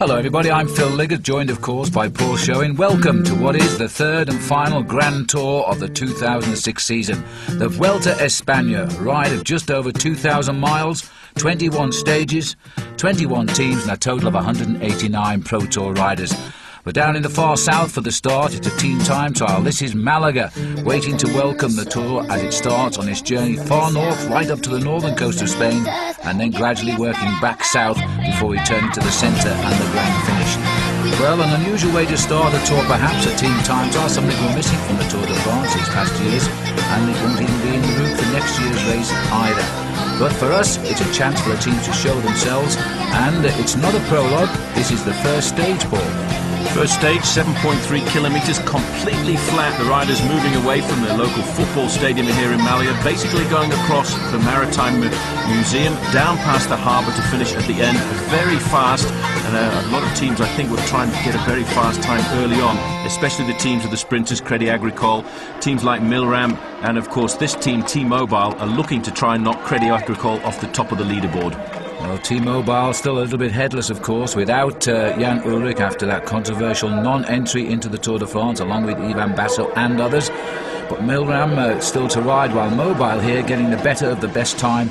Hello everybody, I'm Phil Liggett, joined of course by Paul Showing. Welcome to what is the third and final Grand Tour of the 2006 season. The Vuelta España, a ride of just over 2,000 miles, 21 stages, 21 teams and a total of 189 Pro Tour riders. We're down in the far south for the start. It's a team time trial. This is Malaga, waiting to welcome the Tour as it starts on its journey far north, right up to the northern coast of Spain, and then gradually working back south before returning to the centre and the grand finish. Well, an unusual way to start a Tour, perhaps a team time trial, something we're missing from the Tour de France these past years, and it won't even be in the route for next year's race either. But for us, it's a chance for a team to show themselves, and it's not a prologue, this is the first stage, Paul. First stage, 7.3 kilometres, completely flat. The riders moving away from their local football stadium here in Malaga, basically going across the Maritime Museum, down past the harbour to finish at the end, very fast. And a lot of teams, I think, will try and get a very fast time early on, especially the teams of the sprinters, Crédit Agricole, teams like Milram, and of course this team, T-Mobile, are looking to try and knock Crédit Agricole off the top of the leaderboard. Well, T-Mobile still a little bit headless, of course, without Jan Ullrich after that controversial non-entry into the Tour de France, along with Ivan Basso and others. But Milram still to ride, while Mobile here getting the better of the best time,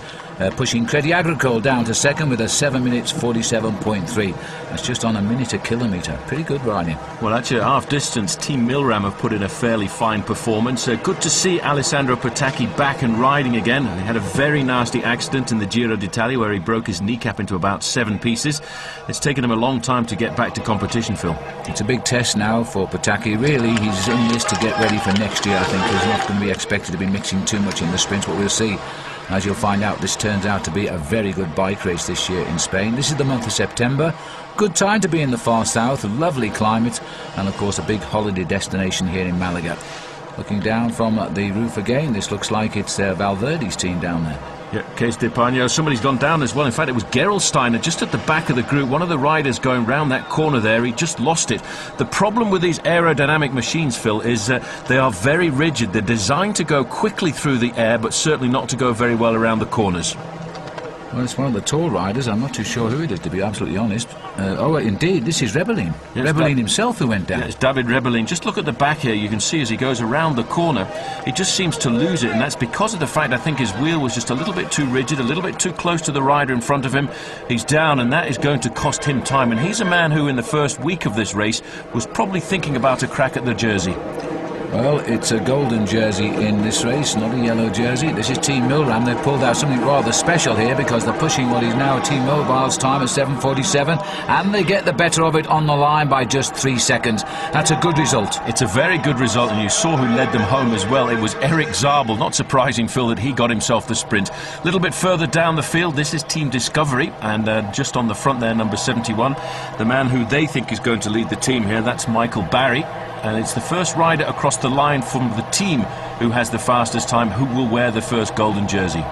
pushing Crédit Agricole down to second with a 7 minutes 47.3. That's just on a minute a kilometre. Pretty good riding. Well, actually, at half distance, Team Milram have put in a fairly fine performance. Good to see Alessandro Petacchi back and riding again. He had a very nasty accident in the Giro d'Italia where he broke his kneecap into about 7 pieces. It's taken him a long time to get back to competition, Phil. It's a big test now for Petacchi. Really, he's in this to get ready for next year, I think. He's not going to be expected to be mixing too much in the sprints, but we'll see. As you'll find out, this turns out to be a very good bike race this year in Spain. This is the month of September. Good time to be in the far south, a lovely climate, and of course a big holiday destination here in Malaga. Looking down from the roof again, this looks like it's Valverde's team down there. Yeah, Case de Paño, somebody's gone down as well. In fact, it was Gerolsteiner just at the back of the group. One of the riders going round that corner there, he just lost it. The problem with these aerodynamic machines, Phil, is they are very rigid. They're designed to go quickly through the air, but certainly not to go very well around the corners. Well, it's one of the tall riders. I'm not too sure who it is, to be absolutely honest. Oh, indeed, this is Rebellin. Yes, Rebellin himself who went down. Yeah, it's David Rebellin. Just look at the back here. You can see as he goes around the corner, he just seems to lose it, and that's because of the fact I think his wheel was just a little bit too rigid, a little bit too close to the rider in front of him. He's down, and that is going to cost him time. And he's a man who, in the first week of this race, was probably thinking about a crack at the jersey. Well, it's a golden jersey in this race, not a yellow jersey. This is Team Milram. They've pulled out something rather special here because they're pushing what is now Team Mobile's time at 7:47, and they get the better of it on the line by just 3 seconds. That's a good result. It's a very good result, and you saw who led them home as well. It was Eric Zabel. Not surprising, Phil, that he got himself the sprint. A little bit further down the field, this is Team Discovery, and just on the front there, number 71, the man who they think is going to lead the team here, that's Michael Barry. And it's the first rider across the line from the team who has the fastest time, who will wear the first golden jersey.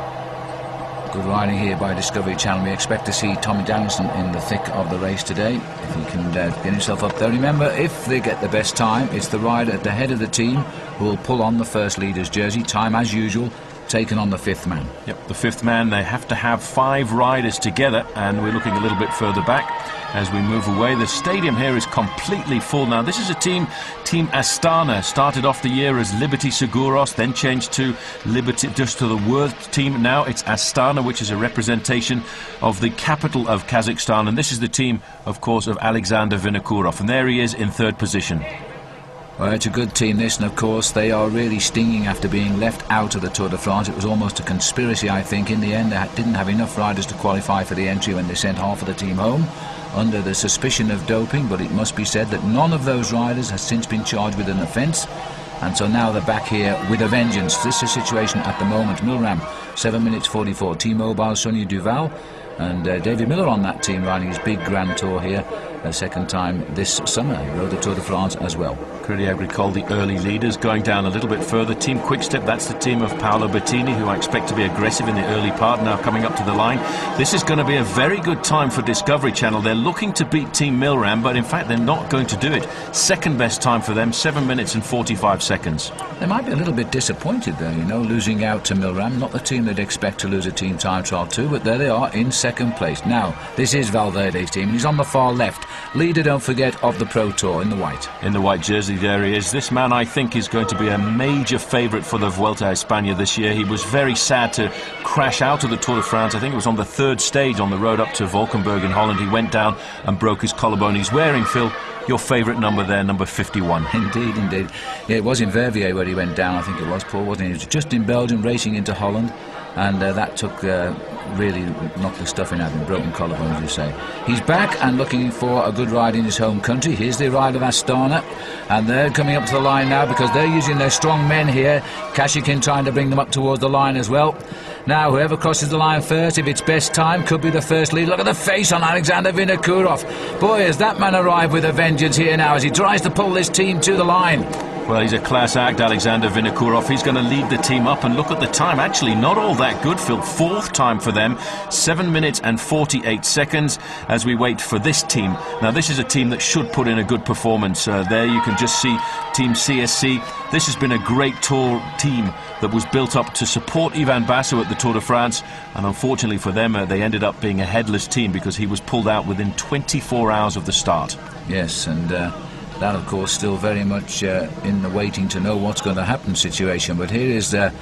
Good riding here by Discovery Channel. We expect to see Tommy Danielson in the thick of the race today, if he can get himself up there. Remember, if they get the best time, it's the rider at the head of the team who will pull on the first leader's jersey. Time, as usual, taken on the fifth man. Yep, the fifth man. They have to have 5 riders together, and we're looking a little bit further back as we move away. The stadium here is completely full now. This is a Team Astana. Started off the year as Liberty Seguros, then changed to Liberty, just to the World team. Now it's Astana, which is a representation of the capital of Kazakhstan, and this is the team, of course, of Alexander Vinokourov, and there he is in 3rd position. Well, it's a good team, this, and of course they are really stinging after being left out of the Tour de France. It was almost a conspiracy, I think. In the end, they didn't have enough riders to qualify for the entry when they sent half of the team home under the suspicion of doping, but it must be said that none of those riders has since been charged with an offence, and so now they're back here with a vengeance. This is the situation at the moment. Milram, 7 minutes 44. T-Mobile, Sonia Duval, and David Miller on that team riding his big Grand Tour here, a second time this summer. He rode the Tour de France as well. Crédit Agricole, the early leaders. Going down a little bit further, Team Quickstep, that's the team of Paolo Bettini, who I expect to be aggressive in the early part, now coming up to the line. This is going to be a very good time for Discovery Channel. They're looking to beat Team Milram, but in fact they're not going to do it. Second best time for them, 7 minutes and 45 seconds. They might be a little bit disappointed though, you know, losing out to Milram. Not the team they'd expect to lose a team time trial to, but there they are in second place. Now, this is Valverde's team. He's on the far left. Leader, don't forget, of the Pro Tour in the white. In the white jersey, there he is. This man, I think, is going to be a major favourite for the Vuelta a España this year. He was very sad to crash out of the Tour de France. I think it was on the 3rd stage on the road up to Valkenburg in Holland. He went down and broke his collarbone. He's wearing, Phil, your favourite number there, number 51. Indeed, indeed. Yeah, it was in Verviers where he went down, I think it was, Paul, wasn't it? He was just in Belgium racing into Holland, and that took really knocked the stuffing out of him, broken collarbone, as you say. He's back and looking for a good ride in his home country. Here's the ride of Astana, and they're coming up to the line now because they're using their strong men here. Kashikin trying to bring them up towards the line as well. Now, whoever crosses the line first, if it's best time, could be the first lead. Look at the face on Alexander Vinokourov. Boy, has that man arrived with a vengeance here now as he tries to pull this team to the line. Well, he's a class act, Alexander Vinokourov. He's going to lead the team up, and look at the time. Actually, not all that good, Phil. 4th time for them, 7 minutes and 48 seconds as we wait for this team. Now, this is a team that should put in a good performance. There you can just see Team CSC. This has been a great Tour team that was built up to support Ivan Basso at the Tour de France, and unfortunately for them, they ended up being a headless team because he was pulled out within 24 hours of the start. Yes, and that, of course, still very much in the waiting to know what's going to happen situation. But here is Valverde's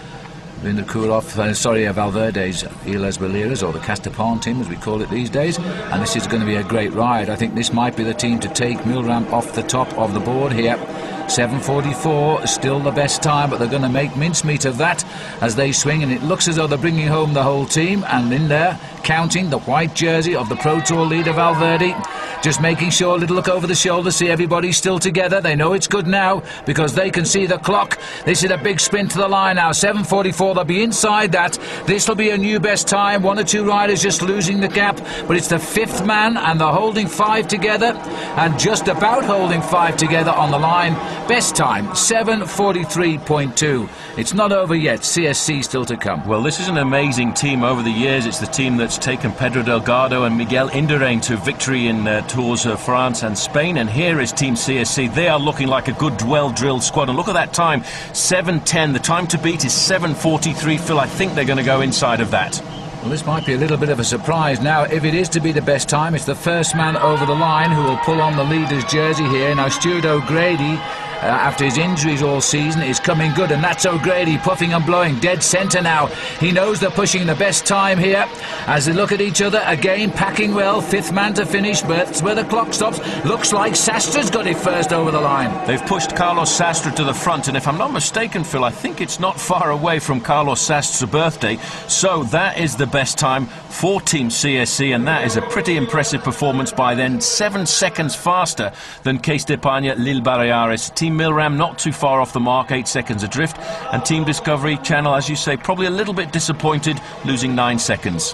Illes Baleares, or the Castapan team, as we call it these days. And this is going to be a great ride. I think this might be the team to take Milram off the top of the board here. 7:44, still the best time, but they're going to make mincemeat of that as they swing, and it looks as though they're bringing home the whole team. And in there, counting the white jersey of the Pro Tour leader Valverde, just making sure, a little look over the shoulder, see everybody's still together. They know it's good now because they can see the clock. This is a big sprint to the line now. 7:44, they'll be inside that. This will be a new best time. 1 or 2 riders just losing the gap, but it's the 5th man, and they're holding 5 together, and just about holding 5 together on the line. Best time, 7:43.2. It's not over yet. CSC still to come. Well, this is an amazing team over the years. It's the team that's taken Pedro Delgado and Miguel Indurain to victory in Tours of France and Spain. And here is Team CSC. They are looking like a good, well-drilled squad. And look at that time, 7:10. The time to beat is 7:43. Phil, I think they're going to go inside of that. Well, this might be a little bit of a surprise. Now, if it is to be the best time, it's the first man over the line who will pull on the leader's jersey here. Now, Stuart O'Grady, after his injuries all season, is coming good, and that's O'Grady puffing and blowing dead centre now. He knows they're pushing the best time here as they look at each other again, packing well. 5th man to finish, but that's where the clock stops. Looks like Sastra's got it first over the line. They've pushed Carlos Sastre to the front, and if I'm not mistaken, Phil, I think it's not far away from Carlos Sastre's birthday, so that is the best time for Team CSC, and that is a pretty impressive performance by then. 7 seconds faster than Case d'Espagne Lille Baleares. Team Milram not too far off the mark, 8 seconds adrift, and Team Discovery Channel, as you say, probably a little bit disappointed, losing 9 seconds.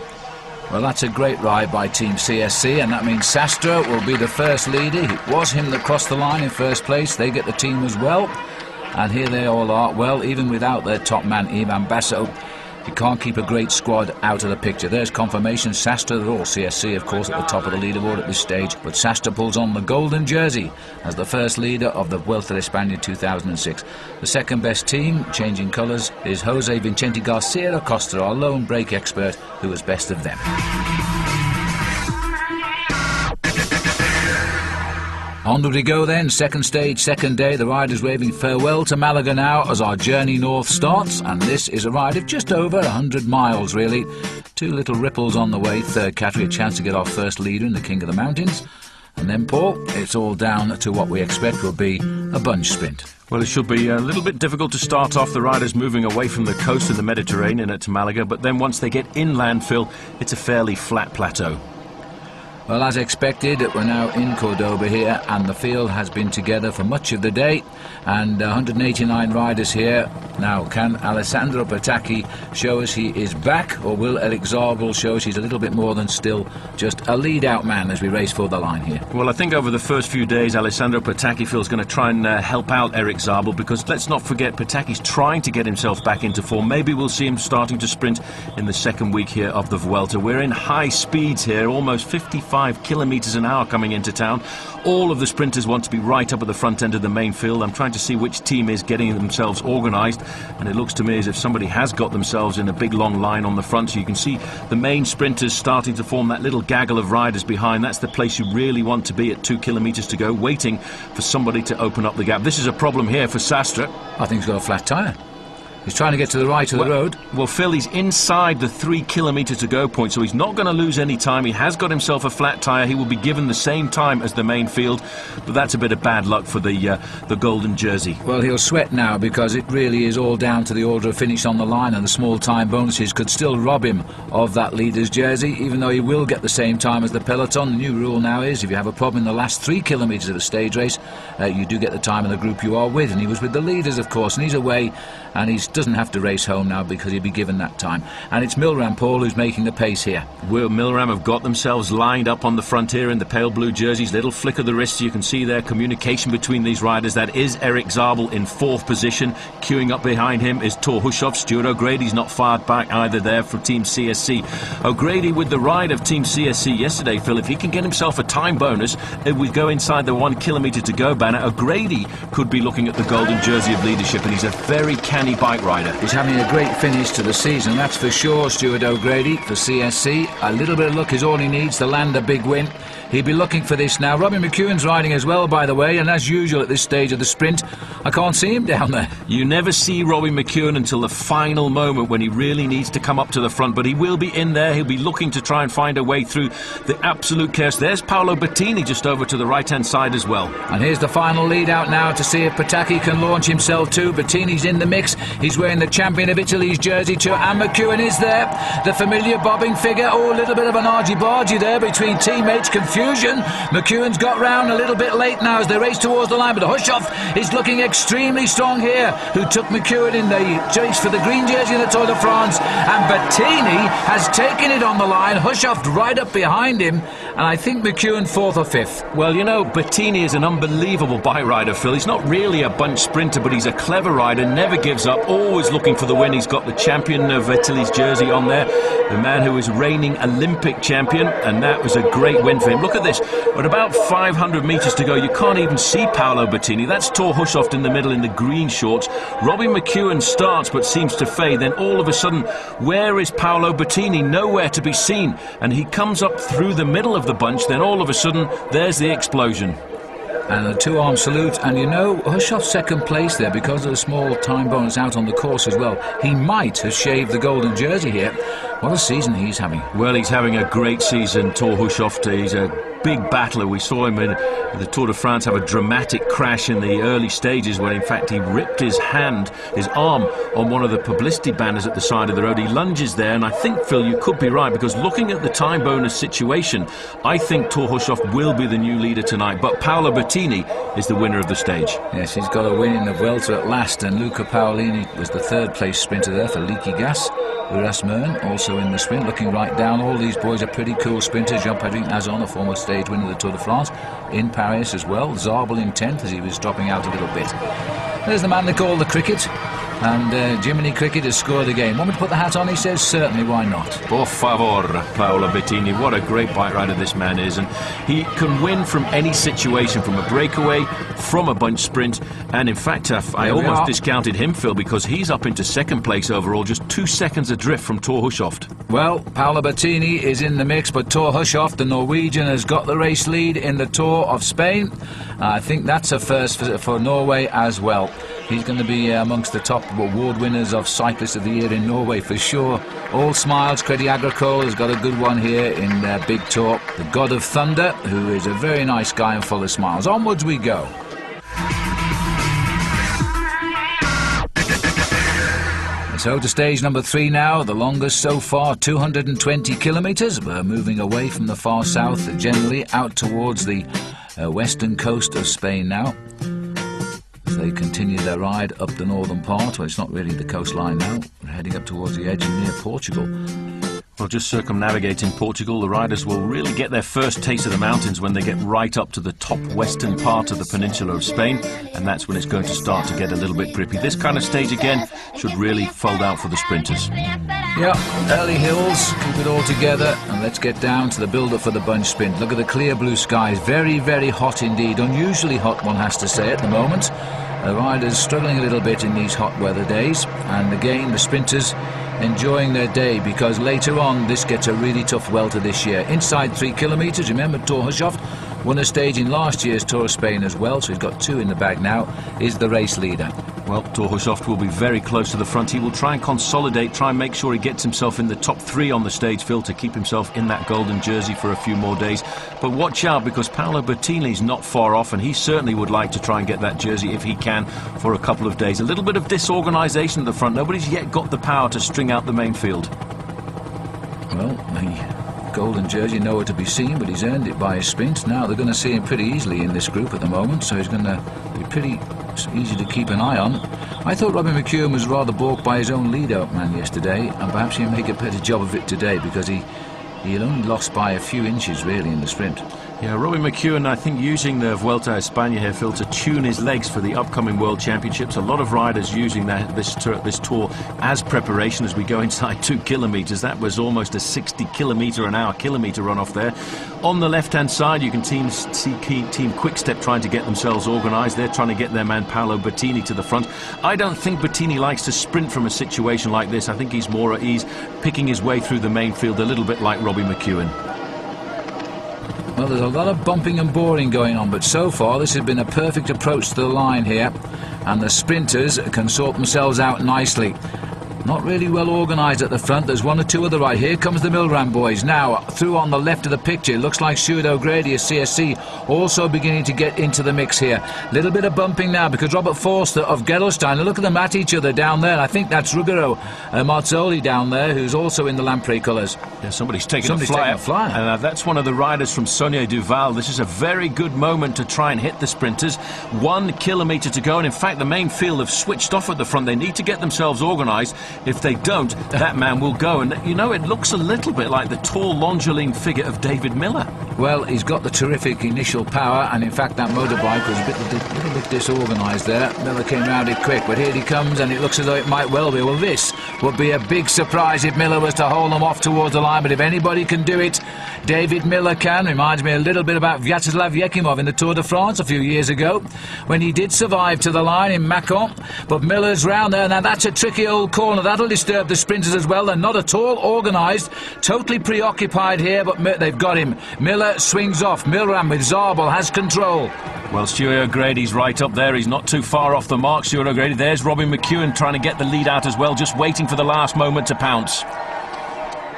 Well, that's a great ride by Team CSC, and that means Sastre will be the first leader. It was him that crossed the line in first place. They get the team as well, and here they all are. Well, even without their top man Ivan Basso, You can't keep a great squad out of the picture. There's confirmation. Sastre, they're all CSC, of course, at the top of the leaderboard at this stage. But Sastre pulls on the golden jersey as the first leader of the Vuelta a España 2006. The second best team, changing colours, is Jose Vicente Garcia Acosta, our lone break expert, who was best of them. Onward we go then, second stage, second day. The riders waving farewell to Malaga now as our journey north starts, and this is a ride of just over 100 miles really. Two little ripples on the way, third category, a chance to get our first leader in the King of the Mountains. And then, Paul, it's all down to what we expect will be a bunch sprint. Well, it should be a little bit difficult to start off, the riders moving away from the coast of the Mediterranean at Malaga, but then once they get inland, Phil, it's a fairly flat plateau. Well, as expected, we're now in Cordoba here, and the field has been together for much of the day, and 189 riders here. Now, can Alessandro Patacchi show us he is back, or will Eric Zabel show us he's a little bit more than still just a lead-out man as we race for the line here? Well, I think over the first few days, Alessandro Patacchi feels going to try and help out Eric Zabel, because let's not forget, Patacchi's trying to get himself back into form. Maybe we'll see him starting to sprint in the second week here of the Vuelta. We're in high speeds here, almost 55 kilometres an hour coming into town. All of the sprinters want to be right up at the front end of the main field. I'm trying to see which team is getting themselves organised, and it looks to me as if somebody has got themselves in a big long line on the front, so you can see the main sprinters starting to form that little gaggle of riders behind. That's the place you really want to be at 2 kilometres to go, waiting for somebody to open up the gap. This is a problem here for Sastre. I think he's got a flat tyre. He's trying to get to the right of the road. Well, Phil, he's inside the 3 kilometre to go point, so he's not going to lose any time. He has got himself a flat tyre. He will be given the same time as the main field, but that's a bit of bad luck for the golden jersey. Well, he'll sweat now, because it really is all down to the order of finish on the line, and the small time bonuses could still rob him of that leader's jersey, even though he will get the same time as the peloton. The new rule now is if you have a problem in the last 3 kilometres of a stage race, you do get the time in the group you are with, and he was with the leaders, of course, and he's away, and he doesn't have to race home now because he'll be given that time. And it's Milram, Paul, who's making the pace here. Well, Milram have got themselves lined up on the front here in the pale blue jerseys. Little flick of the wrists, you can see there, communication between these riders. That is Eric Zabel in 4th position. Queuing up behind him is Thor Hushovd. Stuart O'Grady's not far back either there for Team CSC. O'Grady with the ride of Team CSC yesterday, Phil, if he can get himself a time bonus, if we go inside the 1 kilometre to go banner, O'Grady could be looking at the golden jersey of leadership, and he's a very canny bike rider. He's having a great finish to the season, that's for sure, Stuart O'Grady for CSC. A little bit of luck is all he needs to land a big win. He'll be looking for this now. Robbie McEwen's riding as well, by the way, and as usual at this stage of the sprint, I can't see him down there. You never see Robbie McEwen until the final moment when he really needs to come up to the front, but he will be in there. He'll be looking to try and find a way through the absolute chaos. There's Paolo Bettini just over to the right-hand side as well. And here's the final lead out now to see if Patacchi can launch himself too. Bettini's in the mix. He's wearing the champion of Italy's jersey too, and McEwen is there. The familiar bobbing figure. Oh, a little bit of an argy-bargy there between teammates. Confusion. McEwen's got round a little bit late now as they race towards the line, but Hushovd is looking extremely strong here, who took McEwen in the race for the green jersey in the Tour de France, and Bettini has taken it on the line. Hushovd right up behind him, and I think McEwen 4th or 5th. Well, you know, Bettini is an unbelievable bike rider, Phil. He's not really a bunch sprinter, but he's a clever rider, never gives up, always looking for the win. He's got the champion of Italy's jersey on there, the man who is reigning Olympic champion, and that was a great win for him. Look at this, at about 500 metres to go, you can't even see Paolo Bettini. That's Thor Hushovd in the middle in the green shorts. Robbie McEwen starts but seems to fade. Then all of a sudden, where is Paolo Bettini? Nowhere to be seen. And he comes up through the middle of the bunch. Then all of a sudden, there's the explosion. And a 2-arm salute, and you know, Hushovd's second place there because of the small time bonus out on the course as well. He might have shaved the golden jersey here. What a season he's having. Well, he's having a great season, Thor Hushovd. He's a big battler. We saw him in the Tour de France have a dramatic crash in the early stages when in fact he ripped his arm on one of the publicity banners at the side of the road. He lunges there, and I think, Phil, you could be right, because looking at the time bonus situation, I think Thor Hushovd will be the new leader tonight, but Paolo Bettini is the winner of the stage. Yes, he's got a win in the Vuelta at last, and Luca Paolini was the 3rd place sprinter there for Leaky Gas. Uras Mern also in the sprint, looking right down. All these boys are pretty cool sprinters. Jean-Patrick Nazon, a former stage winner of the Tour de France, in Paris as well. Zabel in 10th as he was dropping out a little bit. There's the man they call the Cricket. And Jiminy Cricket has scored again. Want me to put the hat on? He says, certainly, why not? Por favor, Paolo Bettini. What a great bike rider this man is. And he can win from any situation, from a breakaway, from a bunch sprint. And in fact, I almost discounted him, Phil, because he's up into second place overall, just 2 seconds adrift from Thor Hushovd. Well, Paolo Bettini is in the mix, but Thor Hushovd, the Norwegian, has got the race lead in the Tour of Spain. I think that's a first for Norway as well. He's going to be amongst the top award winners of Cyclist of the Year in Norway for sure. All smiles. Credit Agricole has got a good one here in Big Tour. The God of Thunder, who is a very nice guy and full of smiles. Onwards we go. So to stage number 3 now, the longest so far, 220 kilometres. We're moving away from the far south, generally out towards the western coast of Spain now. As they continue their ride up the northern part, well, it's not really the coastline now. We're heading up towards the edge and near Portugal. Well, just circumnavigating Portugal, the riders will really get their first taste of the mountains when they get right up to the top western part of the peninsula of Spain, and that's when it's going to start to get a little bit grippy. This kind of stage, again, should really fold out for the sprinters. Yeah, early hills, keep it all together, and let's get down to the build-up for the bunch sprint. Look at the clear blue skies, very, very hot indeed. Unusually hot, one has to say, at the moment. The riders struggling a little bit in these hot weather days, and again, the sprinters enjoying their day, because later on this gets a really tough Vuelta this year. Inside 3 kilometres, remember Thor Hushovd won a stage in last year's Tour of Spain as well, so he's got 2 in the bag now, is the race leader. Well, Thor Hushovd will be very close to the front. He will try and consolidate, try and make sure he gets himself in the top 3 on the stage, Phil, to keep himself in that golden jersey for a few more days. But watch out, because Paolo Bettini's not far off, and he certainly would like to try and get that jersey if he can for a couple of days. A little bit of disorganisation at the front. Nobody's yet got the power to string out the main field. Well, the golden jersey nowhere to be seen, but he's earned it by his sprint. Now they're going to see him pretty easily in this group at the moment, so he's going to be pretty easy to keep an eye on. I thought Robbie McEwen was rather balked by his own lead-out man yesterday, and perhaps he'll make a better job of it today, because he only lost by a few inches really in the sprint. Yeah, Robbie McEwen, I think, using the Vuelta a España here, Phil, to tune his legs for the upcoming World Championships. A lot of riders using this tour as preparation as we go inside 2 kilometres. That was almost a 60-kilometre-an-hour kilometre run off there. On the left-hand side, you can see Team Quick-Step trying to get themselves organised. They're trying to get their man Paolo Bettini to the front. I don't think Bettini likes to sprint from a situation like this. I think he's more at ease, picking his way through the main field, a little bit like Robbie McEwen. Well, there's a lot of bumping and boring going on, but so far this has been a perfect approach to the line here, and the sprinters can sort themselves out nicely. Not really well organised at the front. There's 1 or 2 at the right. Here comes the Milram boys. Now, through on the left of the picture, it looks like Stuart O'Grady of CSC also beginning to get into the mix here. Little bit of bumping now, because Robert Forster of Gerolstein, look at them at each other down there. I think that's Ruggero Marzoli down there, who's also in the Lamprey colours. Yeah, somebody's taking a flyer. And that's one of the riders from Sonia Duval. This is a very good moment to try and hit the sprinters. 1 kilometre to go, and in fact the main field have switched off at the front. They need to get themselves organised. If they don't, that man will go. And, you know, it looks a little bit like the tall, longiline figure of David Miller. Well, he's got the terrific initial power, and in fact that motorbike was a little bit disorganised there. Miller came round it quick, but here he comes, and it looks as though it might well be. Well, this would be a big surprise if Miller was to hold them off towards the line, but if anybody can do it, David Miller can. Reminds me a little bit about Vyacheslav Yekimov in the Tour de France a few years ago, when he did survive to the line in Macon, but Miller's round there. Now that's a tricky old corner. That'll disturb the sprinters as well. They're not at all organised, totally preoccupied here, but they've got him. Miller swings off. Milram with Zabel has control. Well, Stuart O'Grady's right up there. He's not too far off the mark, Stuart O'Grady. There's Robbie McEwen trying to get the lead out as well, just waiting for the last moment to pounce.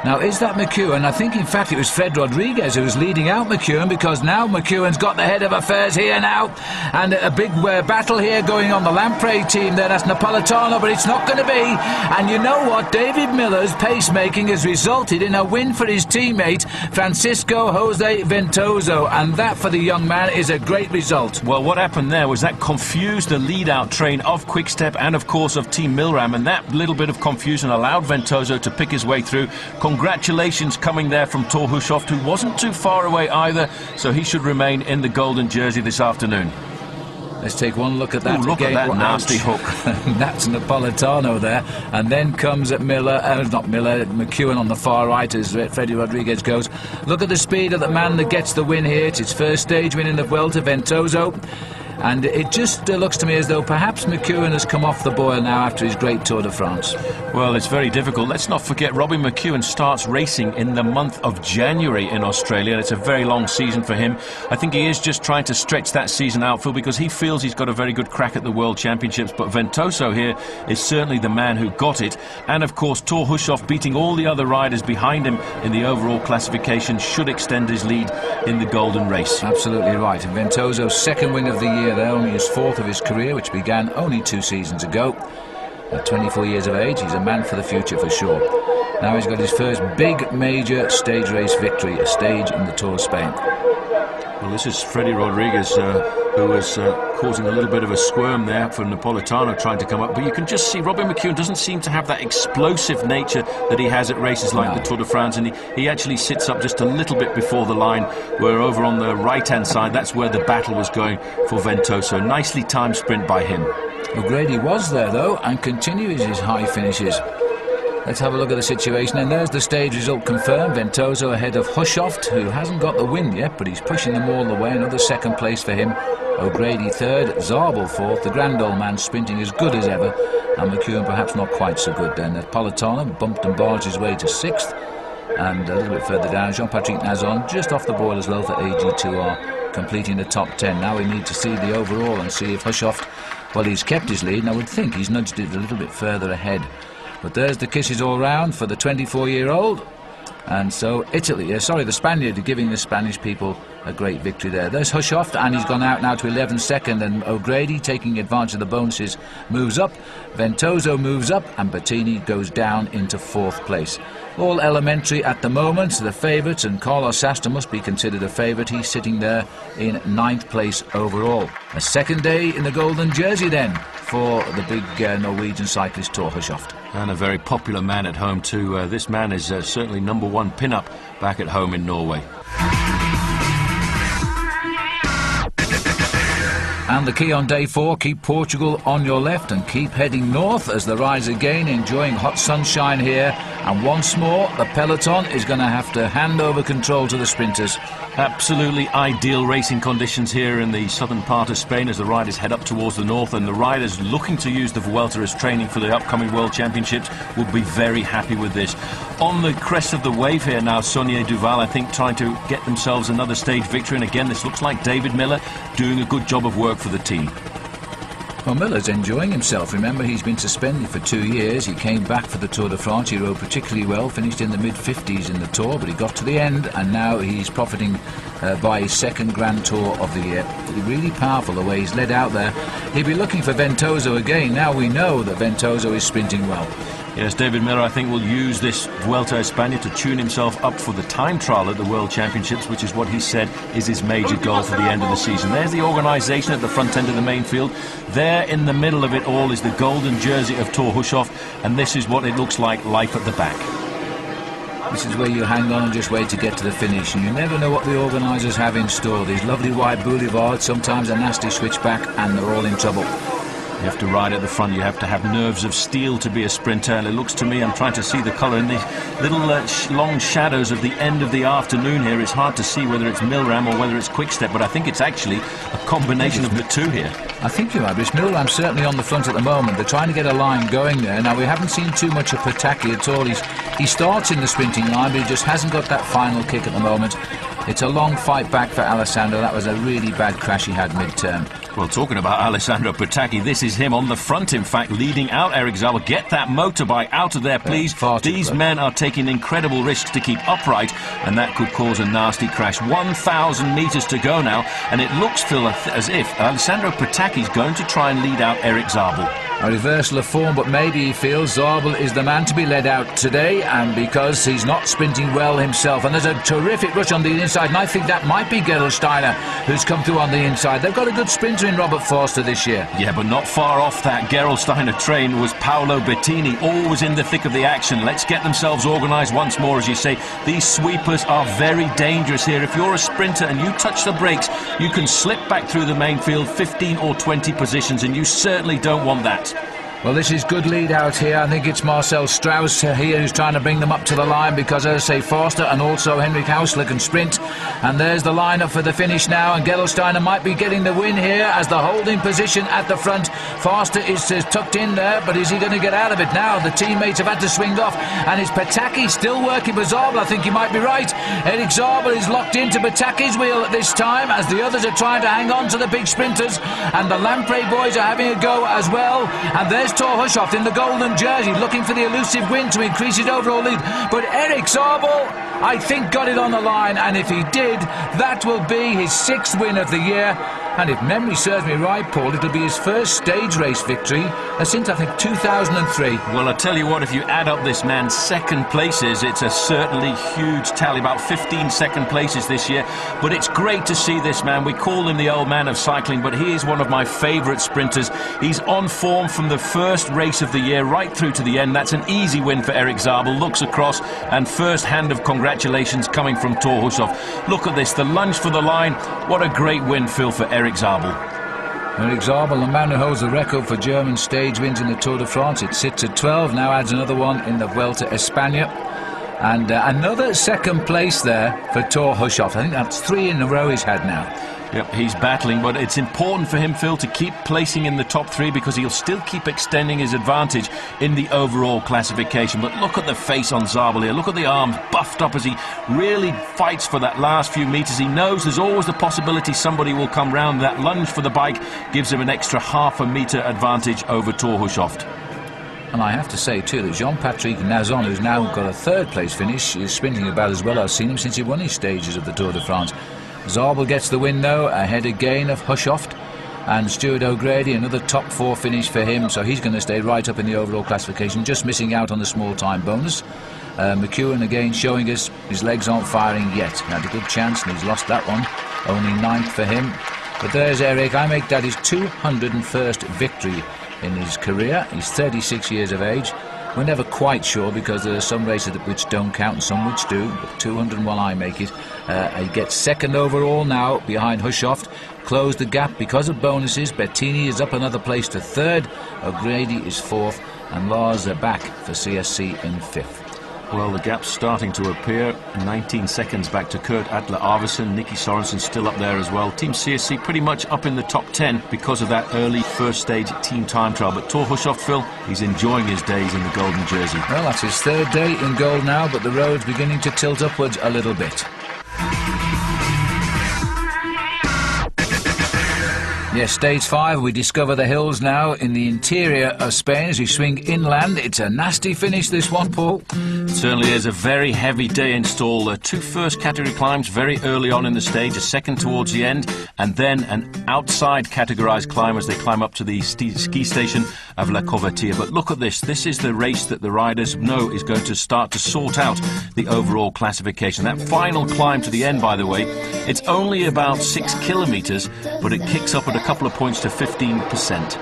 Now, is that McEwen? I think, in fact, it was Fred Rodriguez who was leading out McEwen, because now McEwen's got the head of affairs here now. And a big battle here going on. The Lamprey team there, that's Napolitano, but it's not going to be. And you know what? David Miller's pacemaking has resulted in a win for his teammate, Francisco Jose Ventoso. And that, for the young man, is a great result. Well, what happened there was that confused the lead-out train of Quick-Step and, of course, of Team Milram. And that little bit of confusion allowed Ventoso to pick his way through. Congratulations coming there from Thor Hushovd, who wasn't too far away either, so he should remain in the golden jersey this afternoon. Let's take one look at that. Ooh, look again. at that nasty hook. That's Napolitano there. And then comes McEwen on the far right as Freddie Rodriguez goes. Look at the speed of the man that gets the win here. It's his first stage win in the Vuelta, Ventoso. And it just looks to me as though perhaps McEwen has come off the boil now after his great Tour de France. Well, it's very difficult. Let's not forget Robbie McEwen starts racing in the month of January in Australia. It's a very long season for him. I think he is just trying to stretch that season out, Phil, because he feels he's got a very good crack at the World Championships. But Ventoso here is certainly the man who got it. And, of course, Thor Hushovd beating all the other riders behind him in the overall classification should extend his lead in the Golden Race. Absolutely right. And Ventoso's second win of the year there, only his fourth of his career, which began only 2 seasons ago. At 24 years of age, he's a man for the future for sure. Now he's got his first big major stage race victory, a stage in the Tour of Spain. Well, this is Freddie Rodriguez, who was causing a little bit of a squirm there for Napolitano trying to come up. But you can just see Robbie McEwen doesn't seem to have that explosive nature that he has at races like the Tour de France. And he actually sits up just a little bit before the line, where over on the right-hand side, that's where the battle was going for Ventoso. Nicely timed sprint by him. O'Grady was there, though, and continues his high finishes. Let's have a look at the situation, and there's the stage result confirmed. Ventoso ahead of Hushovd, who hasn't got the win yet, but he's pushing them all the way. Another second place for him. O'Grady third, Zabel fourth, the grand old man sprinting as good as ever, and McEwen perhaps not quite so good then. Napolitano bumped and barged his way to sixth, and a little bit further down, Jean-Patrick Nazon just off the boil as well for AG2R, completing the top 10. Now we need to see the overall and see if Hushovd, well, he's kept his lead, and I would think he's nudged it a little bit further ahead. But there's the kisses all round for the 24-year-old. And so the Spaniard, giving the Spanish people a great victory there. There's Hushovd, and he's gone out now to 11th second, and O'Grady, taking advantage of the bonuses, moves up. Ventoso moves up, and Bettini goes down into 4th place. All elementary at the moment, the favourites, and Carlos Sastre must be considered a favourite. He's sitting there in 9th place overall. A second day in the golden jersey then for the big Norwegian cyclist Thor Hushovd. And a very popular man at home too. This man is certainly #1 pin-up back at home in Norway. And the key on day 4, keep Portugal on your left and keep heading north as the riders again enjoying hot sunshine here. And once more, the peloton is going to have to hand over control to the sprinters. Absolutely ideal racing conditions here in the southern part of Spain as the riders head up towards the north, and the riders looking to use the Vuelta as training for the upcoming World Championships will be very happy with this. On the crest of the wave here now, Sonia Duval, I think, trying to get themselves another stage victory, and again this looks like David Miller doing a good job of work for the team. Well, Miller's enjoying himself. Remember, he's been suspended for 2 years. He came back for the Tour de France. He rode particularly well, finished in the mid-50s in the Tour, but he got to the end, and now he's profiting by his second Grand Tour of the year. Really powerful the way he's led out there. He'll be looking for Ventoso again. Now we know that Ventoso is sprinting well. Yes, David Miller, I think, will use this Vuelta a España to tune himself up for the time trial at the World Championships, which is what he said is his major goal for the end of the season. There's the organisation at the front end of the main field. There in the middle of it all is the golden jersey of Thor Hushovd, and this is what it looks like life at the back. This is where you hang on and just wait to get to the finish, and you never know what the organisers have in store. These lovely wide boulevards, sometimes a nasty switchback, and they're all in trouble. You have to ride at the front, you have to have nerves of steel to be a sprinter, and it looks to me, I'm trying to see the colour in these little long shadows of the end of the afternoon here. It's hard to see whether it's Milram or whether it's Quickstep, but I think it's actually a combination of the two here. I think you're right, but it's Milram certainly on the front at the moment. They're trying to get a line going there. Now, we haven't seen too much of Pataki at all. He starts in the sprinting line, but he just hasn't got that final kick at the moment. It's a long fight back for Alessandro. That was a really bad crash he had mid-term. Well, talking about Alessandro Pataki, this is him on the front, in fact, leading out Eric Zabel. Get that motorbike out of there, please. These men are taking incredible risks to keep upright, and that could cause a nasty crash. 1,000 metres to go now, and it looks, Phil, as if Alessandro Pataki is going to try and lead out Eric Zabel. A reversal of form, but maybe he feels Zabel is the man to be led out today, and because he's not sprinting well himself. And there's a terrific rush on the inside, and I think that might be Gerolsteiner who's come through on the inside. They've got a good sprinter in Robert Forster this year. Yeah, but not far off that Gerolsteiner train was Paolo Bettini, always in the thick of the action. Let's get themselves organised once more, as you say. These sweepers are very dangerous here. If you're a sprinter and you touch the brakes, you can slip back through the main field 15 or 20 positions, and you certainly don't want that. Well, this is good lead out here. I think it's Marcel Strauss here who's trying to bring them up to the line, because, as I say, Forster and also Henrik Hausler can sprint. And there's the line-up for the finish now, and Gerolsteiner might be getting the win here as the holding position at the front. Forster is tucked in there, but is he going to get out of it now? The teammates have had to swing off, and it's Pataki still working for Zabel. I think you might be right. Eric Zabel is locked into Pataki's wheel at this time, as the others are trying to hang on to the big sprinters, and the Lamprey boys are having a go as well. And there's Thor Hushovd in the golden jersey, looking for the elusive win to increase his overall lead. But Eric Zabel, I think, got it on the line, and if he did, that will be his 6th win of the year. And if memory serves me right, Paul, it'll be his first stage race victory since, I think, 2003. Well, I tell you what, if you add up this man's second places, it's a certainly huge tally, about 15 second places this year. But it's great to see this man. We call him the old man of cycling, but he is one of my favourite sprinters. He's on form from the first race of the year right through to the end. That's an easy win for Eric Zabel. Looks across, and first hand of congratulations coming from Thor Hushovd. Look at this, the lunge for the line. What a great win, Phil, for Eric Zabel. Eric Zabel, the man who holds the record for German stage wins in the Tour de France. It sits at 12, now adds another one in the Vuelta España. And another second place there for Thor Hushovd. I think that's 3 in a row he's had now. Yep, he's battling, but it's important for him, Phil, to keep placing in the top 3, because he'll still keep extending his advantage in the overall classification. But look at the face on Zabel here. Look at the arms buffed up as he really fights for that last few metres. He knows there's always the possibility somebody will come round. That lunge for the bike gives him an extra half a metre advantage over Thor Hushovd. And I have to say, too, that Jean-Patrick Nazon, who's now got a 3rd place finish, is sprinting about as well. I've seen him since he won his stages of the Tour de France. Zabel gets the win, though, ahead again of Hushovd. And Stuart O'Grady, another top 4 finish for him, so he's going to stay right up in the overall classification, just missing out on the small time bonus. McEwen again showing us his legs aren't firing yet. He had a good chance and he's lost that one. Only 9th for him. But there's Eric. I make that his 201st victory in his career. He's 36 years of age. We're never quite sure, because there are some races which don't count and some which do, but 201 I make it. He gets 2nd overall now behind Hushovd. Closed the gap because of bonuses. Bettini is up another place to 3rd. O'Grady is 4th, and Lars are back for CSC in 5th. Well, the gap's starting to appear. 19 seconds back to Kurt Atle Arvidsson. Nicky Sorensen still up there as well. Team CSC pretty much up in the top 10 because of that early first stage team time trial. But Thor Hushovd, Phil, he's enjoying his days in the golden jersey. Well, that's his 3rd day in gold now, but the road's beginning to tilt upwards a little bit. Yes, stage 5, we discover the hills now in the interior of Spain as we swing inland. It's a nasty finish, this one, Paul. It certainly is a very heavy day in store. 2 first category climbs very early on in the stage, a 2nd towards the end, and then an outside categorised climb as they climb up to the ski station of La Covertia. But look at this. This is the race that the riders know is going to start to sort out the overall classification. That final climb to the end, by the way, it's only about 6 kilometres, but it kicks up at a couple of points to 15%.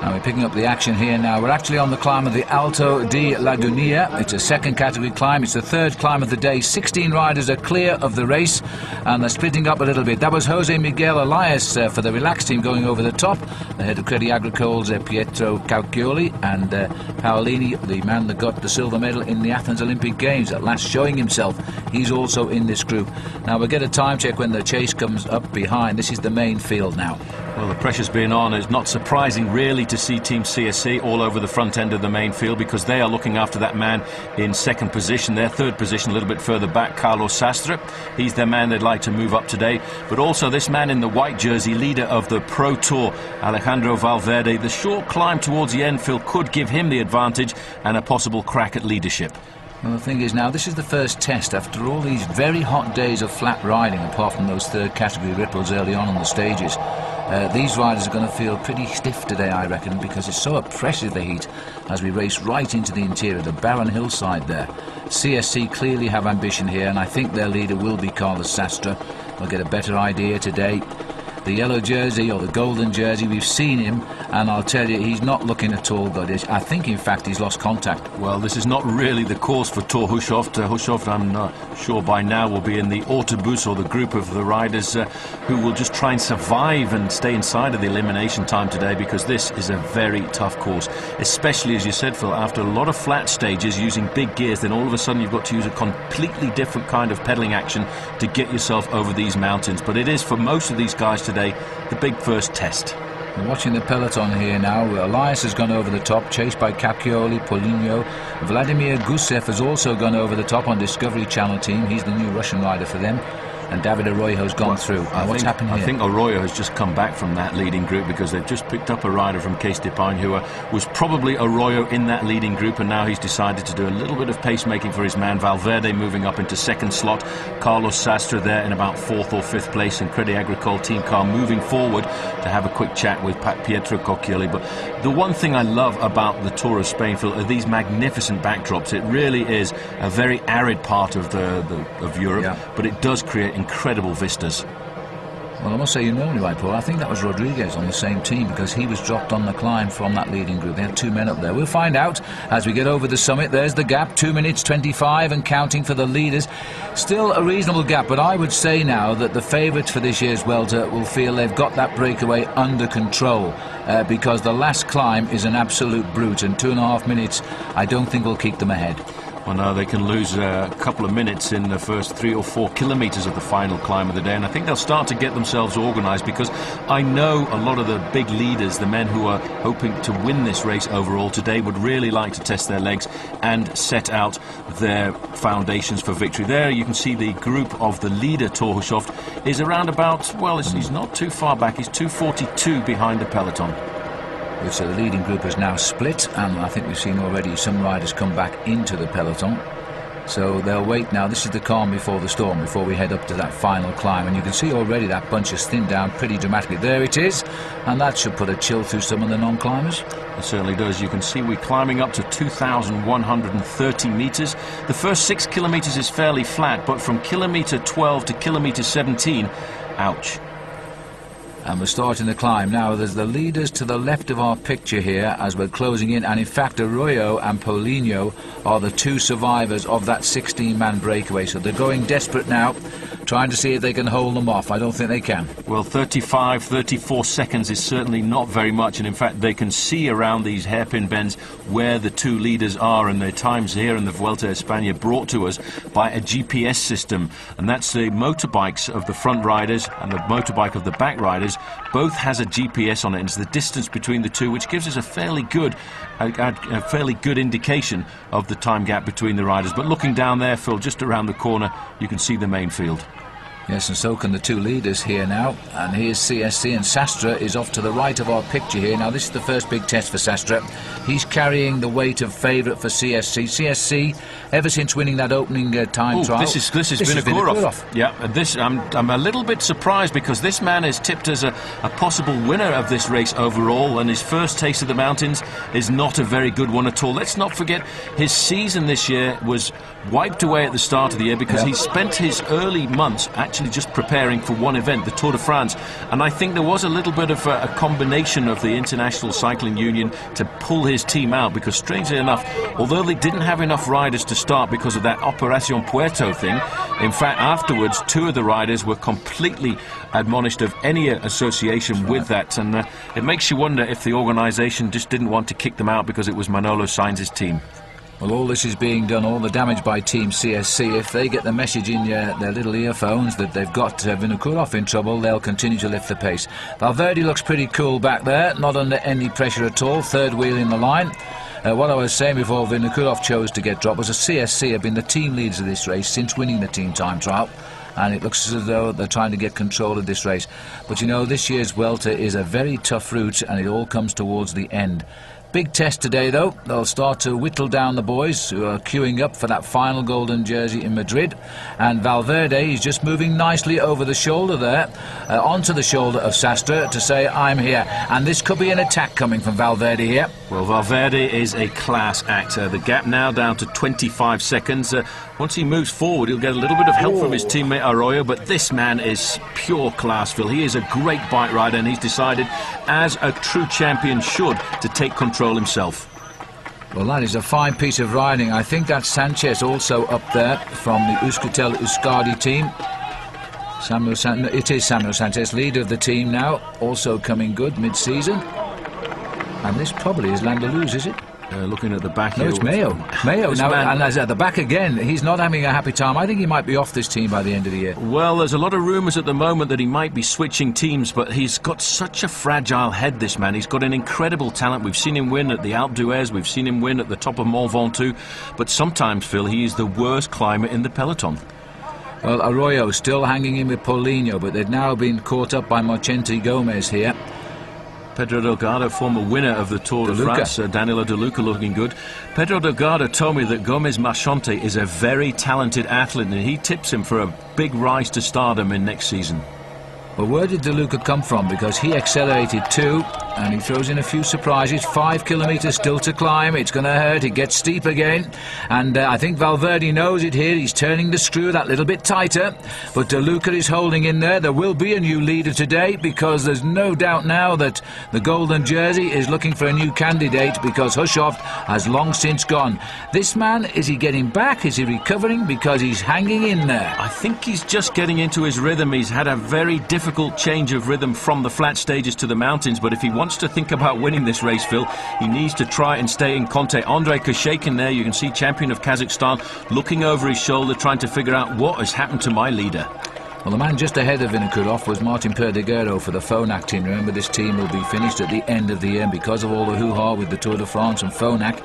Now we're picking up the action here now. We're actually on the climb of the Alto de Lagunilla. It's a 2nd category climb. It's the 3rd climb of the day. 16 riders are clear of the race, and they're splitting up a little bit. That was Jose Miguel Elias for the relaxed team going over the top. The head of Crédit Agricole's Pietro Caucioli, and Paolini, the man that got the silver medal in the Athens Olympic Games, at last showing himself. He's also in this group. Now we'll get a time check when the chase comes up behind. This is the main field now. Well, the pressure's been on. It's not surprising, really, to see Team CSC all over the front end of the main field, because they are looking after that man in 2nd position. Their 3rd position a little bit further back, Carlos Sastre. He's their man they'd like to move up today. But also this man in the white jersey, leader of the Pro Tour, Alejandro Valverde. The short climb towards the end, Phil, could give him the advantage and a possible crack at leadership. Well, the thing is now, this is the first test after all these very hot days of flat riding, apart from those 3rd category ripples early on the stages. These riders are going to feel pretty stiff today, I reckon, because it's so oppressive, the heat, as we race right into the interior, the barren hillside there. CSC clearly have ambition here, and I think their leader will be Carlos Sastre. We'll get a better idea today. The yellow jersey, or the golden jersey, we've seen him, and I'll tell you, he's not looking at all good. I think, in fact, he's lost contact. Well, this is not really the course for Thor Hushovd. Hushovd, I'm not sure by now, will be in the autobus, or the group of the riders who will just try and survive and stay inside of the elimination time today, because this is a very tough course, especially, as you said, Phil, after a lot of flat stages using big gears, then all of a sudden you've got to use a completely different kind of pedalling action to get yourself over these mountains. But it is, for most of these guys today, the big first test. We're watching the peloton here now. Elias has gone over the top, chased by Cacchioli, Poligno. Vladimir Gusev has also gone over the top on Discovery Channel team. He's the new Russian rider for them. And David Arroyo's gone through. What's happened here? I think Arroyo has just come back from that leading group, because they've just picked up a rider from Case d'Epargne who was probably Arroyo in that leading group, and now he's decided to do a little bit of pacemaking for his man. Valverde moving up into second slot. Carlos Sastre there in about 4th or 5th place, and Crédit Agricole team car moving forward to have a quick chat with Pietro Cocchioli. But the one thing I love about the Tour of Spain, Phil, are these magnificent backdrops. It really is a very arid part of Europe, but it does create incredible vistas. Well, I must say, you're normally right, Paul. I think that was Rodriguez on the same team, because he was dropped on the climb from that leading group. They had 2 men up there. We'll find out as we get over the summit. There's the gap, 2 minutes 25 and counting for the leaders. Still a reasonable gap, but I would say now that the favourites for this year's Vuelta will feel they've got that breakaway under control, because the last climb is an absolute brute, and 2.5 minutes I don't think will keep them ahead. Well, now they can lose a couple of minutes in the first 3 or 4 kilometres of the final climb of the day, and I think they'll start to get themselves organised, because I know a lot of the big leaders, the men who are hoping to win this race overall today, would really like to test their legs and set out their foundations for victory. There you can see the group of the leader, Thor Hushovd, is around about, well, he's not too far back, he's 2:42 behind the peloton. Which the leading group has now split, and I think we've seen already some riders come back into the peloton. So they'll wait now. This is the calm before the storm, before we head up to that final climb. And you can see already that bunch has thinned down pretty dramatically. There it is, and that should put a chill through some of the non-climbers. It certainly does. You can see we're climbing up to 2,130 metres. The first 6 kilometres is fairly flat, but from kilometre 12 to kilometre 17, ouch. And we're starting the climb now. There's the leaders to the left of our picture here as we're closing in, and in fact Arroyo and Poligno are the 2 survivors of that 16-man breakaway, so they're going desperate now, trying to see if they can hold them off. I don't think they can. Well, 35, 34 seconds is certainly not very much, and in fact they can see around these hairpin bends where the 2 leaders are, and their times here in the Vuelta a España brought to us by a GPS system, and that's the motorbikes of the front riders and the motorbike of the back riders. Both has a GPS on it, and it's the distance between the 2 which gives us a fairly good indication of the time gap between the riders. But looking down there, Phil, just around the corner, you can see the main field. Yes, and so can the 2 leaders here now. And here's CSC, and Sastre is off to the right of our picture here. Now, this is the first big test for Sastre. He's carrying the weight of favourite for CSC. CSC, ever since winning that opening time trial... This is Vinokourov. Yeah, and this, I'm a little bit surprised, because this man is tipped as a possible winner of this race overall, and his first taste of the mountains is not a very good one at all. Let's not forget, his season this year was wiped away at the start of the year, because he spent his early months actually just preparing for one event, the Tour de France, and I think there was a little bit of a combination of the International Cycling Union to pull his team out, because strangely enough, although they didn't have enough riders to start because of that Operación Puerto thing, in fact afterwards 2 of the riders were completely admonished of any association with that, and it makes you wonder if the organisation just didn't want to kick them out because it was Manolo Sainz's team. Well, all this is being done, all the damage by Team CSC. If they get the message in their little earphones that they've got Vinokourov in trouble, they'll continue to lift the pace. Valverde looks pretty cool back there, not under any pressure at all, 3rd wheel in the line. What I was saying before Vinokourov chose to get dropped was that CSC have been the team leaders of this race since winning the team time trial, and it looks as though they're trying to get control of this race. But you know, this year's Vuelta is a very tough route, and it all comes towards the end. Big test today, though. They'll start to whittle down the boys who are queuing up for that final golden jersey in Madrid. And Valverde is just moving nicely over the shoulder there, onto the shoulder of Sastre to say, I'm here. And this could be an attack coming from Valverde here. Well, Valverde is a class actor. The gap now down to 25 seconds. Once he moves forward, he'll get a little bit of help from his teammate Arroyo, but this man is pure class, Phil. He is a great bike rider, and he's decided, as a true champion should, to take control himself. Well, that is a fine piece of riding. I think that's Sanchez also up there from the Euskaltel Euskadi team. It is Samuel Sanchez, leader of the team now, also coming good mid-season. And this probably is Landaluz, is it? Looking at the back here. No, it's Mayo. Mayo now, and as at the back again, he's not having a happy time. I think he might be off this team by the end of the year. Well, there's a lot of rumours at the moment that he might be switching teams, but he's got such a fragile head, this man. He's got an incredible talent. We've seen him win at the Alpe d'Huez, we've seen him win at the top of Mont Ventoux, but sometimes, Phil, he is the worst climber in the peloton. Well, Arroyo still hanging in with Paulinho, but they've now been caught up by Mochenti Gomez here. Pedro Delgado, former winner of the Tour de France, Danilo De Luca looking good. Pedro Delgado told me that Gomez Marchante is a very talented athlete, and he tips him for a big rise to stardom in next season. Well, where did De Luca come from? Because he accelerated too, and he throws in a few surprises. 5 kilometres still to climb. It's going to hurt. It gets steep again. And I think Valverde knows it here. He's turning the screw that little bit tighter. But De Luca is holding in there. There will be a new leader today, because there's no doubt now that the golden jersey is looking for a new candidate, because Hushovd has long since gone. This man, is he getting back? Is he recovering? Because he's hanging in there. I think he's just getting into his rhythm. He's had a very difficult change of rhythm from the flat stages to the mountains, but if he wants to think about winning this race, Phil, he needs to try and stay in contact. Andrei Koshakin there, you can see, champion of Kazakhstan, looking over his shoulder, trying to figure out what has happened to my leader. Well, the man just ahead of Vinokourov was Martin Perdiguero for the Phonak team. Remember, this team will be finished at the end of the year, because of all the hoo-ha with the Tour de France and Phonak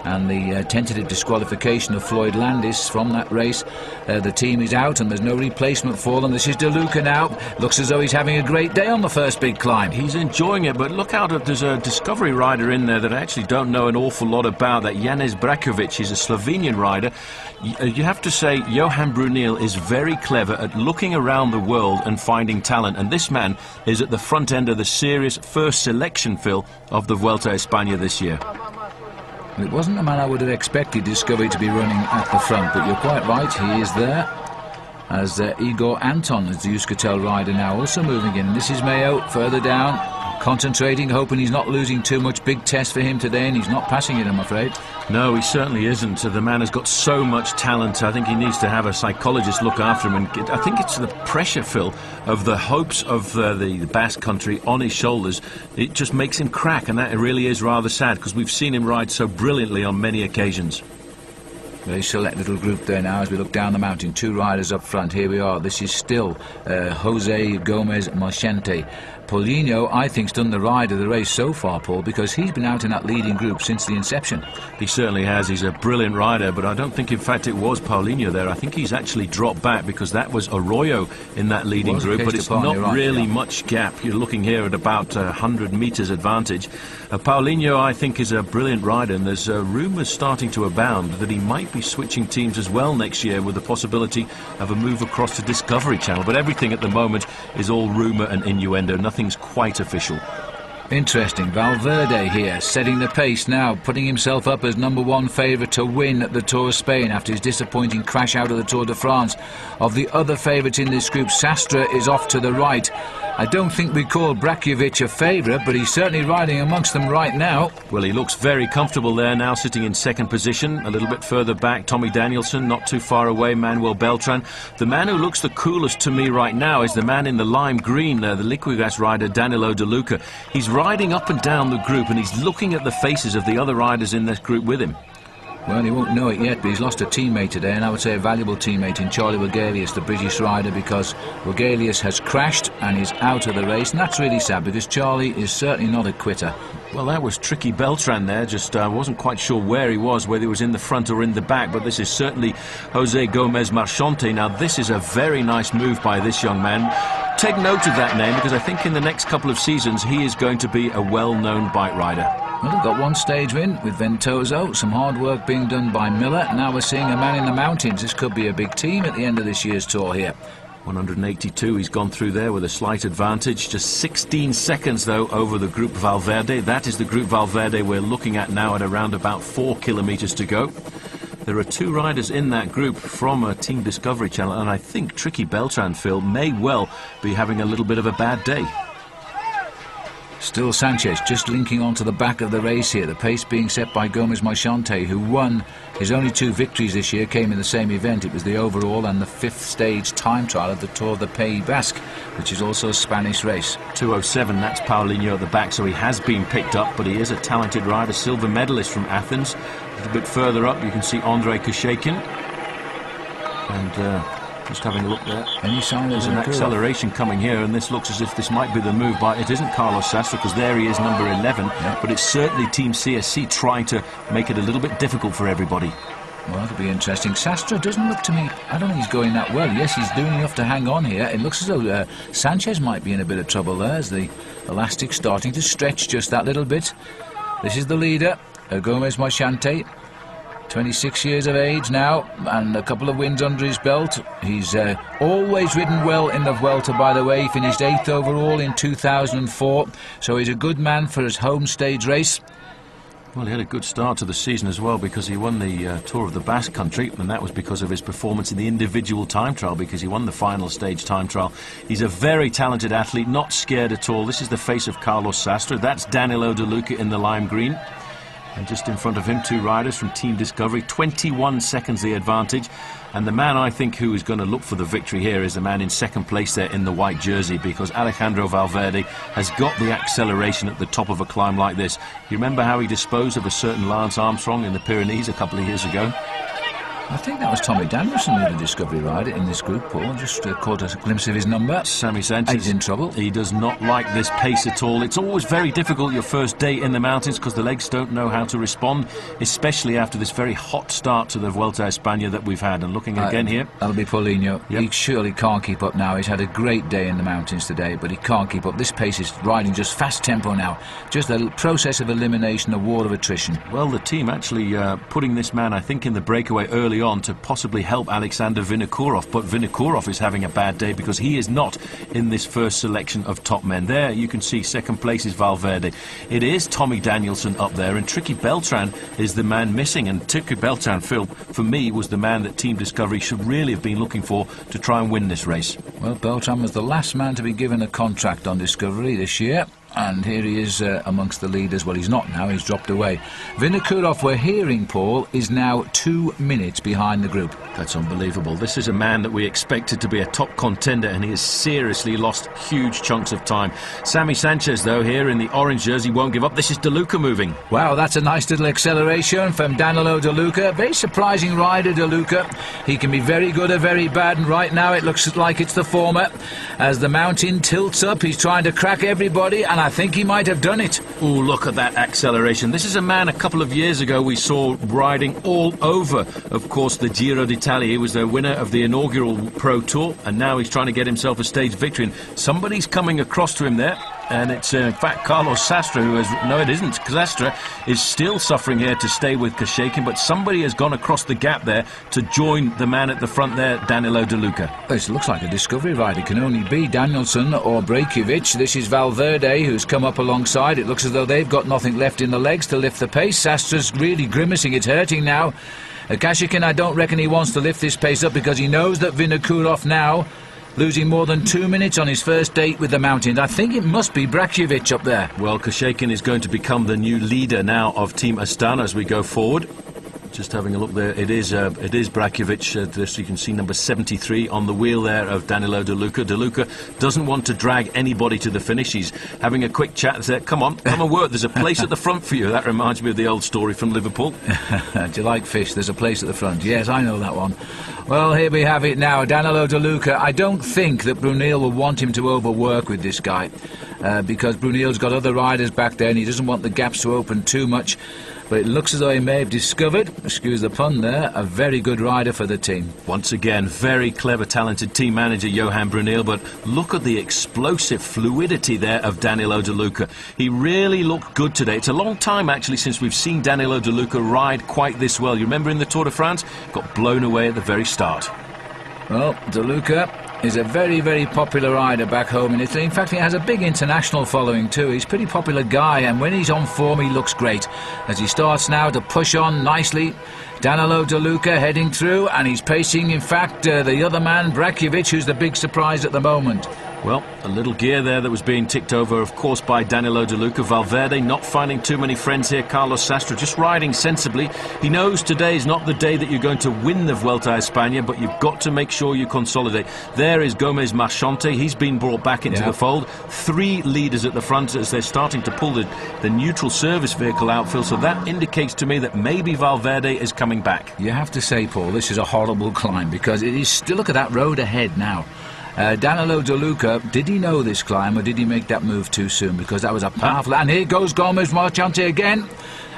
and the tentative disqualification of Floyd Landis from that race. The team is out and there's no replacement for them. This is De Luca now. Looks as though he's having a great day on the first big climb. He's enjoying it, but look out, there's a Discovery rider in there that I actually don't know an awful lot about, that Janez Brakovic. He's a Slovenian rider. You have to say, Johan Brunel is very clever at looking around the world and finding talent, and this man is at the front end of the serious first selection, Phil, of the Vuelta a España this year. It wasn't the man I would have expected Discovery to be running at the front, but you're quite right, he is there. As Igor Anton is the Euskaltel rider now, also moving in. This is Mayo further down, concentrating, hoping he's not losing too much. Big test for him today, and he's not passing it, I'm afraid. No, he certainly isn't. The man has got so much talent. I think he needs to have a psychologist look after him. And I think it's the pressure, Phil, of the hopes of the Basque country on his shoulders. It just makes him crack, and that really is rather sad, because we've seen him ride so brilliantly on many occasions. Very select little group there now as we look down the mountain. 2 riders up front. Here we are. This is still Jose Gomez Marchante. Paulinho, I think, has done the ride of the race so far, Paul, because he's been out in that leading group since the inception. He certainly has. He's a brilliant rider, but I don't think, in fact, it was Paulinho there. I think he's actually dropped back, because that was Arroyo in that leading group, but it's not really much gap. You're looking here at about 100 metres advantage. Paulinho, I think, is a brilliant rider, and there's rumours starting to abound that he might be switching teams as well next year, with the possibility of a move across to Discovery Channel. But everything at the moment is all rumour and innuendo. Nothing's quite official. Interesting. Valverde here, setting the pace now, putting himself up as #1 favourite to win at the Tour of Spain after his disappointing crash out of the Tour de France. Of the other favourites in this group, Sastre is off to the right. I don't think we call Brakovic a favourite, but he's certainly riding amongst them right now. Well, he looks very comfortable there now, sitting in second position. A little bit further back, Tommy Danielson, not too far away, Manuel Beltran. The man who looks the coolest to me right now is the man in the lime green, the Liquigas rider, Danilo De Luca. He's riding up and down the group, and he's looking at the faces of the other riders in this group with him. Well, he won't know it yet, but he's lost a teammate today, and I would say a valuable teammate in Charlie Wegelius, the British rider, because Wegelius has crashed and is out of the race, and that's really sad, because Charlie is certainly not a quitter. Well, that was tricky Beltran there, just wasn't quite sure where he was, whether he was in the front or in the back, but this is certainly Jose Gomez Marchante. Now, this is a very nice move by this young man. take note of that name, because I think in the next couple of seasons he is going to be a well-known bike rider. Well, they've got one stage win with Ventoso, some hard work being done by Miller. Now we're seeing a man in the mountains. This could be a big team at the end of this year's tour here. 182, he's gone through there with a slight advantage. Just 16 seconds, though, over the Group Valverde. That is the Group Valverde we're looking at now at around about 4 kilometres to go. There are 2 riders in that group from Team Discovery Channel, and I think Tricky Beltran, Phil, may well be having a little bit of a bad day. Still Sanchez just linking onto the back of the race here. The pace being set by Gomez Moixante, who won his only 2 victories this year, came in the same event. It was the overall and the 5th stage time trial of the Tour of the Pays Basque, which is also a Spanish race. 2:07, that's Paulinho at the back, so he has been picked up, but he is a talented rider, silver medalist from Athens. A little bit further up you can see Andrei Kushekin, and just having a look there. Any sign there's an acceleration coming here, and this looks as if this might be the move by... It isn't Carlos Sastre, because there he is, number 11, but it's certainly Team CSC trying to make it a little bit difficult for everybody. Well, that'll be interesting. Sastre doesn't look to me... I don't think he's going that well. Yes, he's doing enough to hang on here. It looks as though Sanchez might be in a bit of trouble there, as the elastic starting to stretch just that little bit. This is the leader, Gomez Moixante. 26 years of age now, and a couple of wins under his belt. He's always ridden well in the Vuelta, by the way. He finished 8th overall in 2004, so he's a good man for his home stage race. Well, he had a good start to the season as well, because he won the Tour of the Basque Country, and that was because of his performance in the individual time trial, because he won the final stage time trial. He's a very talented athlete, not scared at all. This is the face of Carlos Sastre. That's Danilo De Luca in the lime green. And just in front of him, 2 riders from Team Discovery, 21 seconds the advantage. And the man I think who is going to look for the victory here is the man in second place there in the white jersey, because Alejandro Valverde has got the acceleration at the top of a climb like this. You remember how he disposed of a certain Lance Armstrong in the Pyrenees a couple of years ago? I think that was Tommy Danielson, the Discovery rider in this group, Paul. Just caught a glimpse of his number. Sammy Sanchez. He's in trouble. He does not like this pace at all. It's always very difficult your first day in the mountains, because the legs don't know how to respond, especially after this very hot start to the Vuelta a España that we've had. And looking again here. That'll be Paulinho. Yep. He surely can't keep up now. He's had a great day in the mountains today, but he can't keep up. This pace is riding just fast tempo now. Just a process of elimination, a war of attrition. Well, the team actually putting this man, I think, in the breakaway early on to possibly help Alexander Vinokourov, but Vinokourov is having a bad day because he is not in this first selection of top men. There you can see second place is Valverde. It is Tommy Danielson up there, and Tricky Beltran is the man missing. And Tricky Beltran, Phil, for me, was the man that Team Discovery should really have been looking for to try and win this race. Well, Beltran was the last man to be given a contract on Discovery this year. And here he is amongst the leaders. Well, he's not now, he's dropped away. Vinokourov, we're hearing, Paul, is now 2 minutes behind the group. That's unbelievable. This is a man that we expected to be a top contender, and he has seriously lost huge chunks of time. Sammy Sanchez, though, here in the orange jersey, won't give up. This is De Luca moving. Wow, that's a nice little acceleration from Danilo De Luca. Very surprising rider, De Luca. He can be very good or very bad, and right now it looks like it's the former. As the mountain tilts up, he's trying to crack everybody, and I think he might have done it. Oh, look at that acceleration. This is a man a couple of years ago we saw riding all over, of course, the Giro d'Italia. He was the winner of the inaugural Pro Tour, and now he's trying to get himself a stage victory. And somebody's coming across to him there, and it's in fact Carlos Sastre who has... No, it isn't. Sastre is still suffering here to stay with Kushekin, but somebody has gone across the gap there to join the man at the front there, Danilo De Luca. It looks like a Discovery ride. It can only be Danielson or Brejkovic. This is Valverde, who's come up alongside. It looks as though they've got nothing left in the legs to lift the pace. Sastre's really grimacing. It's hurting now. Kushekin, I don't reckon he wants to lift this pace up, because he knows that Vinokourov now losing more than 2 minutes on his first date with the mountains. I think it must be Brejkovic up there. Well, Kushekin is going to become the new leader now of Team Astana as we go forward. Just having a look there, it is Brejkovic. This you can see number 73 on the wheel there of Danilo De Luca. De Luca doesn't want to drag anybody to the finish. He's having a quick chat. Said, come and work. There's a place at the front for you. That reminds me of the old story from Liverpool. Do you like fish? There's a place at the front. Yes, I know that one. Well, here we have it now. Danilo De Luca. I don't think that Brunel will want him to overwork with this guy, because Brunel's got other riders back there and he doesn't want the gaps to open too much. but it looks as though he may have discovered, excuse the pun there, a very good rider for the team. Once again, very clever, talented team manager Johan Brunel, but look at the explosive fluidity there of Danilo De Luca. He really looked good today. It's a long time, actually, since we've seen Danilo De Luca ride quite this well. You remember in the Tour de France? Got blown away at the very start. Well, De Luca is a very, very popular rider back home in Italy. In fact, he has a big international following too. He's a pretty popular guy, and when he's on form, he looks great. As he starts now to push on nicely, Danilo De Luca heading through, and he's pacing, in fact, the other man, Brakovic, who's the big surprise at the moment. Well, a little gear there that was being ticked over, of course, by Danilo De Luca. Valverde not finding too many friends here. Carlos Sastre just riding sensibly. He knows today is not the day that you're going to win the Vuelta a España, but you've got to make sure you consolidate. There is Gomez Marchante. He's been brought back into the fold. 3 leaders at the front as they're starting to pull the neutral service vehicle out, Phil. So that indicates to me that maybe Valverde is coming back. You have to say, Paul, this is a horrible climb, because it is still, look at that road ahead now. Danilo De Luca, did he know this climb, or did he make that move too soon? Because that was a powerful... And here goes Gomez Marchante again.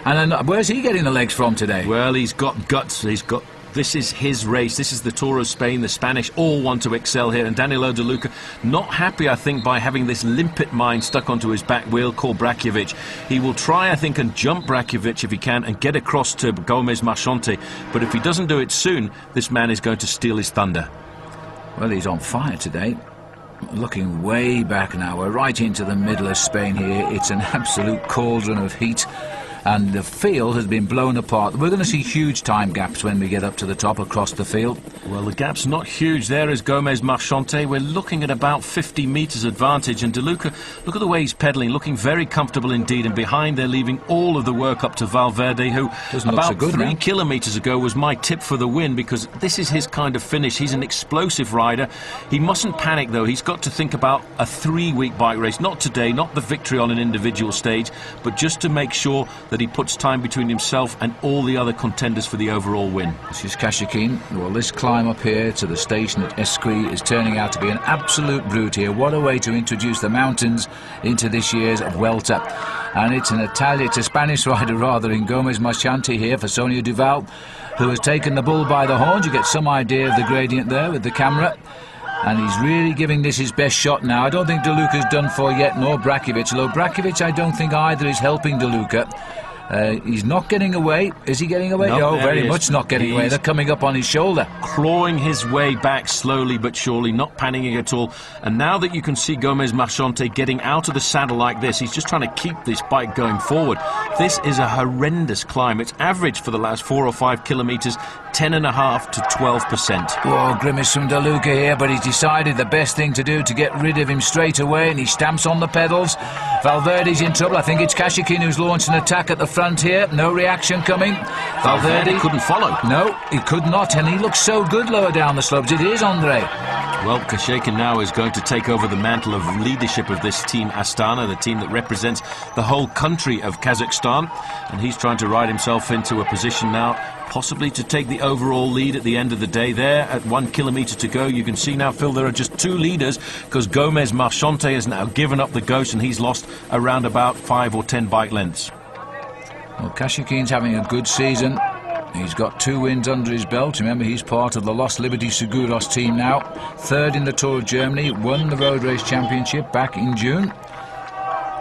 And then, where's he getting the legs from today? Well, he's got guts. This is his race. This is the Tour of Spain. The Spanish all want to excel here. And Danilo De Luca, not happy, I think, by having this limpet mine stuck onto his back wheel called Brakovic. He will try, I think, and jump Brakovic if he can and get across to Gomez Marchante. But if he doesn't do it soon, this man is going to steal his thunder. Well, he's on fire today. Looking way back now. We're right into the middle of Spain here. It's an absolute cauldron of heat, and the field has been blown apart. We're going to see huge time gaps when we get up to the top across the field. Well, the gap's not huge. There is Gomez Marchante. We're looking at about 50 metres advantage, and De Luca, look at the way he's pedalling, looking very comfortable indeed, and behind they're leaving all of the work up to Valverde, who about 3 kilometres ago was my tip for the win, because this is his kind of finish. He's an explosive rider. He mustn't panic, though. He's got to think about a 3-week bike race, not today, not the victory on an individual stage, but just to make sure that he puts time between himself and all the other contenders for the overall win. This is Kashikin. Well, this climb up here to the station at Esqui is turning out to be an absolute brute here. What a way to introduce the mountains into this year's Vuelta. And it's it's a Spanish rider rather, in Gomez Marchante here for Sonia Duval, who has taken the bull by the horns. You get some idea of the gradient there with the camera. And he's really giving this his best shot now. I don't think De Luca's done for yet, nor Brakovic. Although Brakovic, I don't think either is helping De Luca. He's not getting away. Is he getting away? No, very much not getting away. They're coming up on his shoulder. Clawing his way back slowly but surely, not panicking at all. And now that you can see Gomez Marchante getting out of the saddle like this, he's just trying to keep this bike going forward. This is a horrendous climb. It's averaged for the last 4 or 5 kilometres, 10.5 to 12%. Oh, grimace from De Luca here, but he's decided the best thing to do to get rid of him straight away, and he stamps on the pedals. Valverde's in trouble. I think it's Kashikin who's launched an attack at the front here. No reaction coming. Valverde couldn't follow. No, he could not, and he looks so good lower down the slopes. It is Andre. Well, Kashikin now is going to take over the mantle of leadership of this team Astana, the team that represents the whole country of Kazakhstan, and he's trying to ride himself into a position now possibly to take the overall lead at the end of the day. There at 1 kilometre to go, you can see now, Phil, there are just 2 leaders, because Gomez Marchante has now given up the ghost and he's lost around about 5 or 10 bike lengths. Well, Kashikin's having a good season. He's got 2 wins under his belt. Remember, he's part of the Los Liberty Seguros team now. 3rd in the Tour of Germany, won the Road Race Championship back in June.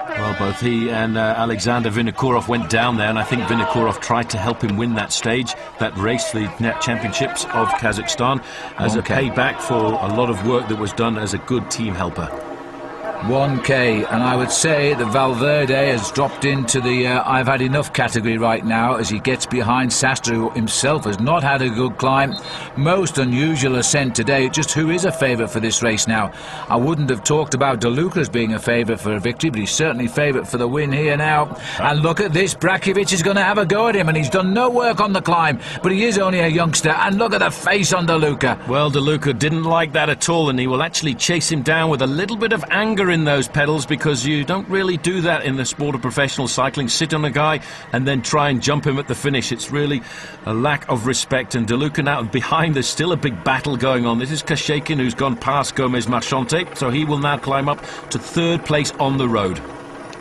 Well, both he and Alexander Vinokourov went down there, and I think Vinokourov tried to help him win that stage, that race, the Net Championships of Kazakhstan, as a payback for a lot of work that was done as a good team helper. 1K, and I would say that Valverde has dropped into the I've had enough category right now, as he gets behind Sastre, who himself has not had a good climb. Most unusual ascent today. Just who is a favourite for this race now? I wouldn't have talked about De Luca as being a favourite for a victory, but he's certainly favourite for the win here now. And look at this, Brakovic is going to have a go at him, and he's done no work on the climb, but he is only a youngster, and look at the face on De Luca. Well, De Luca didn't like that at all, and he will actually chase him down with a little bit of anger in those pedals, because you don't really do that in the sport of professional cycling. Sit on a guy and then try and jump him at the finish. It's really a lack of respect. And De Luca now behind, there's still a big battle going on. This is Kashikin, who's gone past Gomez Marchante, so he will now climb up to 3rd place on the road.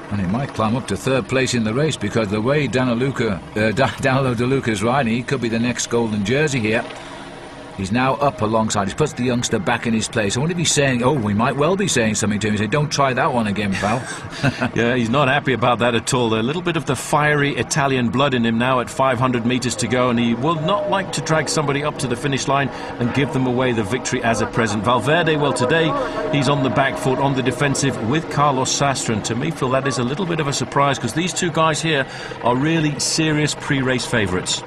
And he might climb up to third place in the race, because the way Danilo De Luca is riding, he could be the next golden jersey here. He's now up alongside. He puts the youngster back in his place. I wonder if he's saying, oh, we might well be saying something to him. He said, don't try that one again, pal. Yeah, he's not happy about that at all. A little bit of the fiery Italian blood in him now at 500 metres to go, and he will not like to drag somebody up to the finish line and give them away the victory as a present. Valverde, well, today he's on the back foot, on the defensive with Carlos Sastre, and to me, Phil, that is a little bit of a surprise, because these two guys here are really serious pre-race favourites.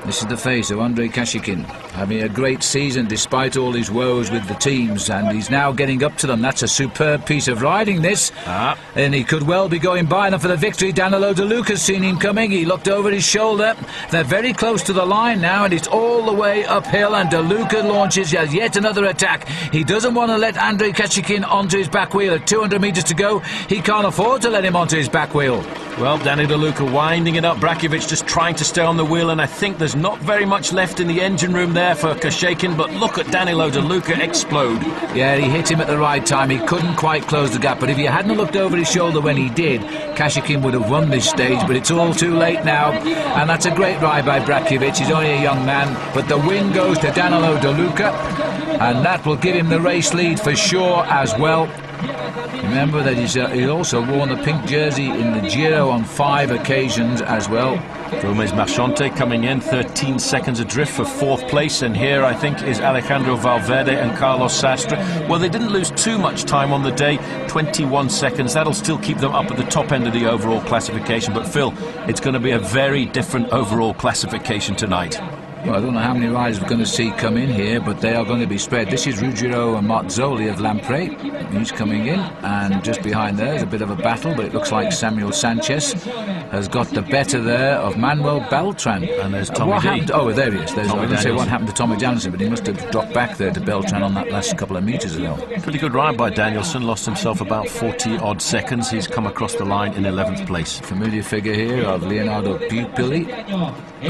This is the face of Andrei Kashikin, having a great season despite all his woes with the teams, and he's now getting up to them. That's a superb piece of riding, this. And he could well be going by them for the victory. Danilo De Luca's seen him coming. He looked over his shoulder. They're very close to the line now, and it's all the way uphill, and De Luca launches yet another attack. He doesn't want to let Andrei Kashikin onto his back wheel. At 200 metres to go, he can't afford to let him onto his back wheel. Well, Danny De Luca winding it up. Brakovic just trying to stay on the wheel, and I think there's not very much left in the engine room there for Kashikin, but look at Danilo De Luca explode. Yeah, he hit him at the right time. He couldn't quite close the gap, but if he hadn't looked over his shoulder when he did, Kashikin would have won this stage, but it's all too late now. And that's a great ride by Brakovic. He's only a young man, but the win goes to Danilo De Luca, and that will give him the race lead for sure as well. Remember that he's also worn the pink jersey in the Giro on 5 occasions as well. Gomez Marchante coming in 13 seconds adrift for 4th place, and here I think is Alejandro Valverde and Carlos Sastre. Well, they didn't lose too much time on the day, 21 seconds. That'll still keep them up at the top end of the overall classification, but Phil, it's going to be a very different overall classification tonight. Well, I don't know how many riders we're going to see come in here, but they are going to be spread. This is Ruggiero and Marzoli of Lampre. He's coming in, and just behind there is a bit of a battle, but it looks like Samuel Sanchez has got the better there of Manuel Beltran. And there's Tommy What D. happened? Oh, there he is. I was going to say what happened to Tommy Danielson, but he must have dropped back there to Beltran on that last couple of metres ago. Pretty good ride by Danielson, lost himself about 40-odd seconds. He's come across the line in 11th place. Familiar figure here of Leonardo Pupilli.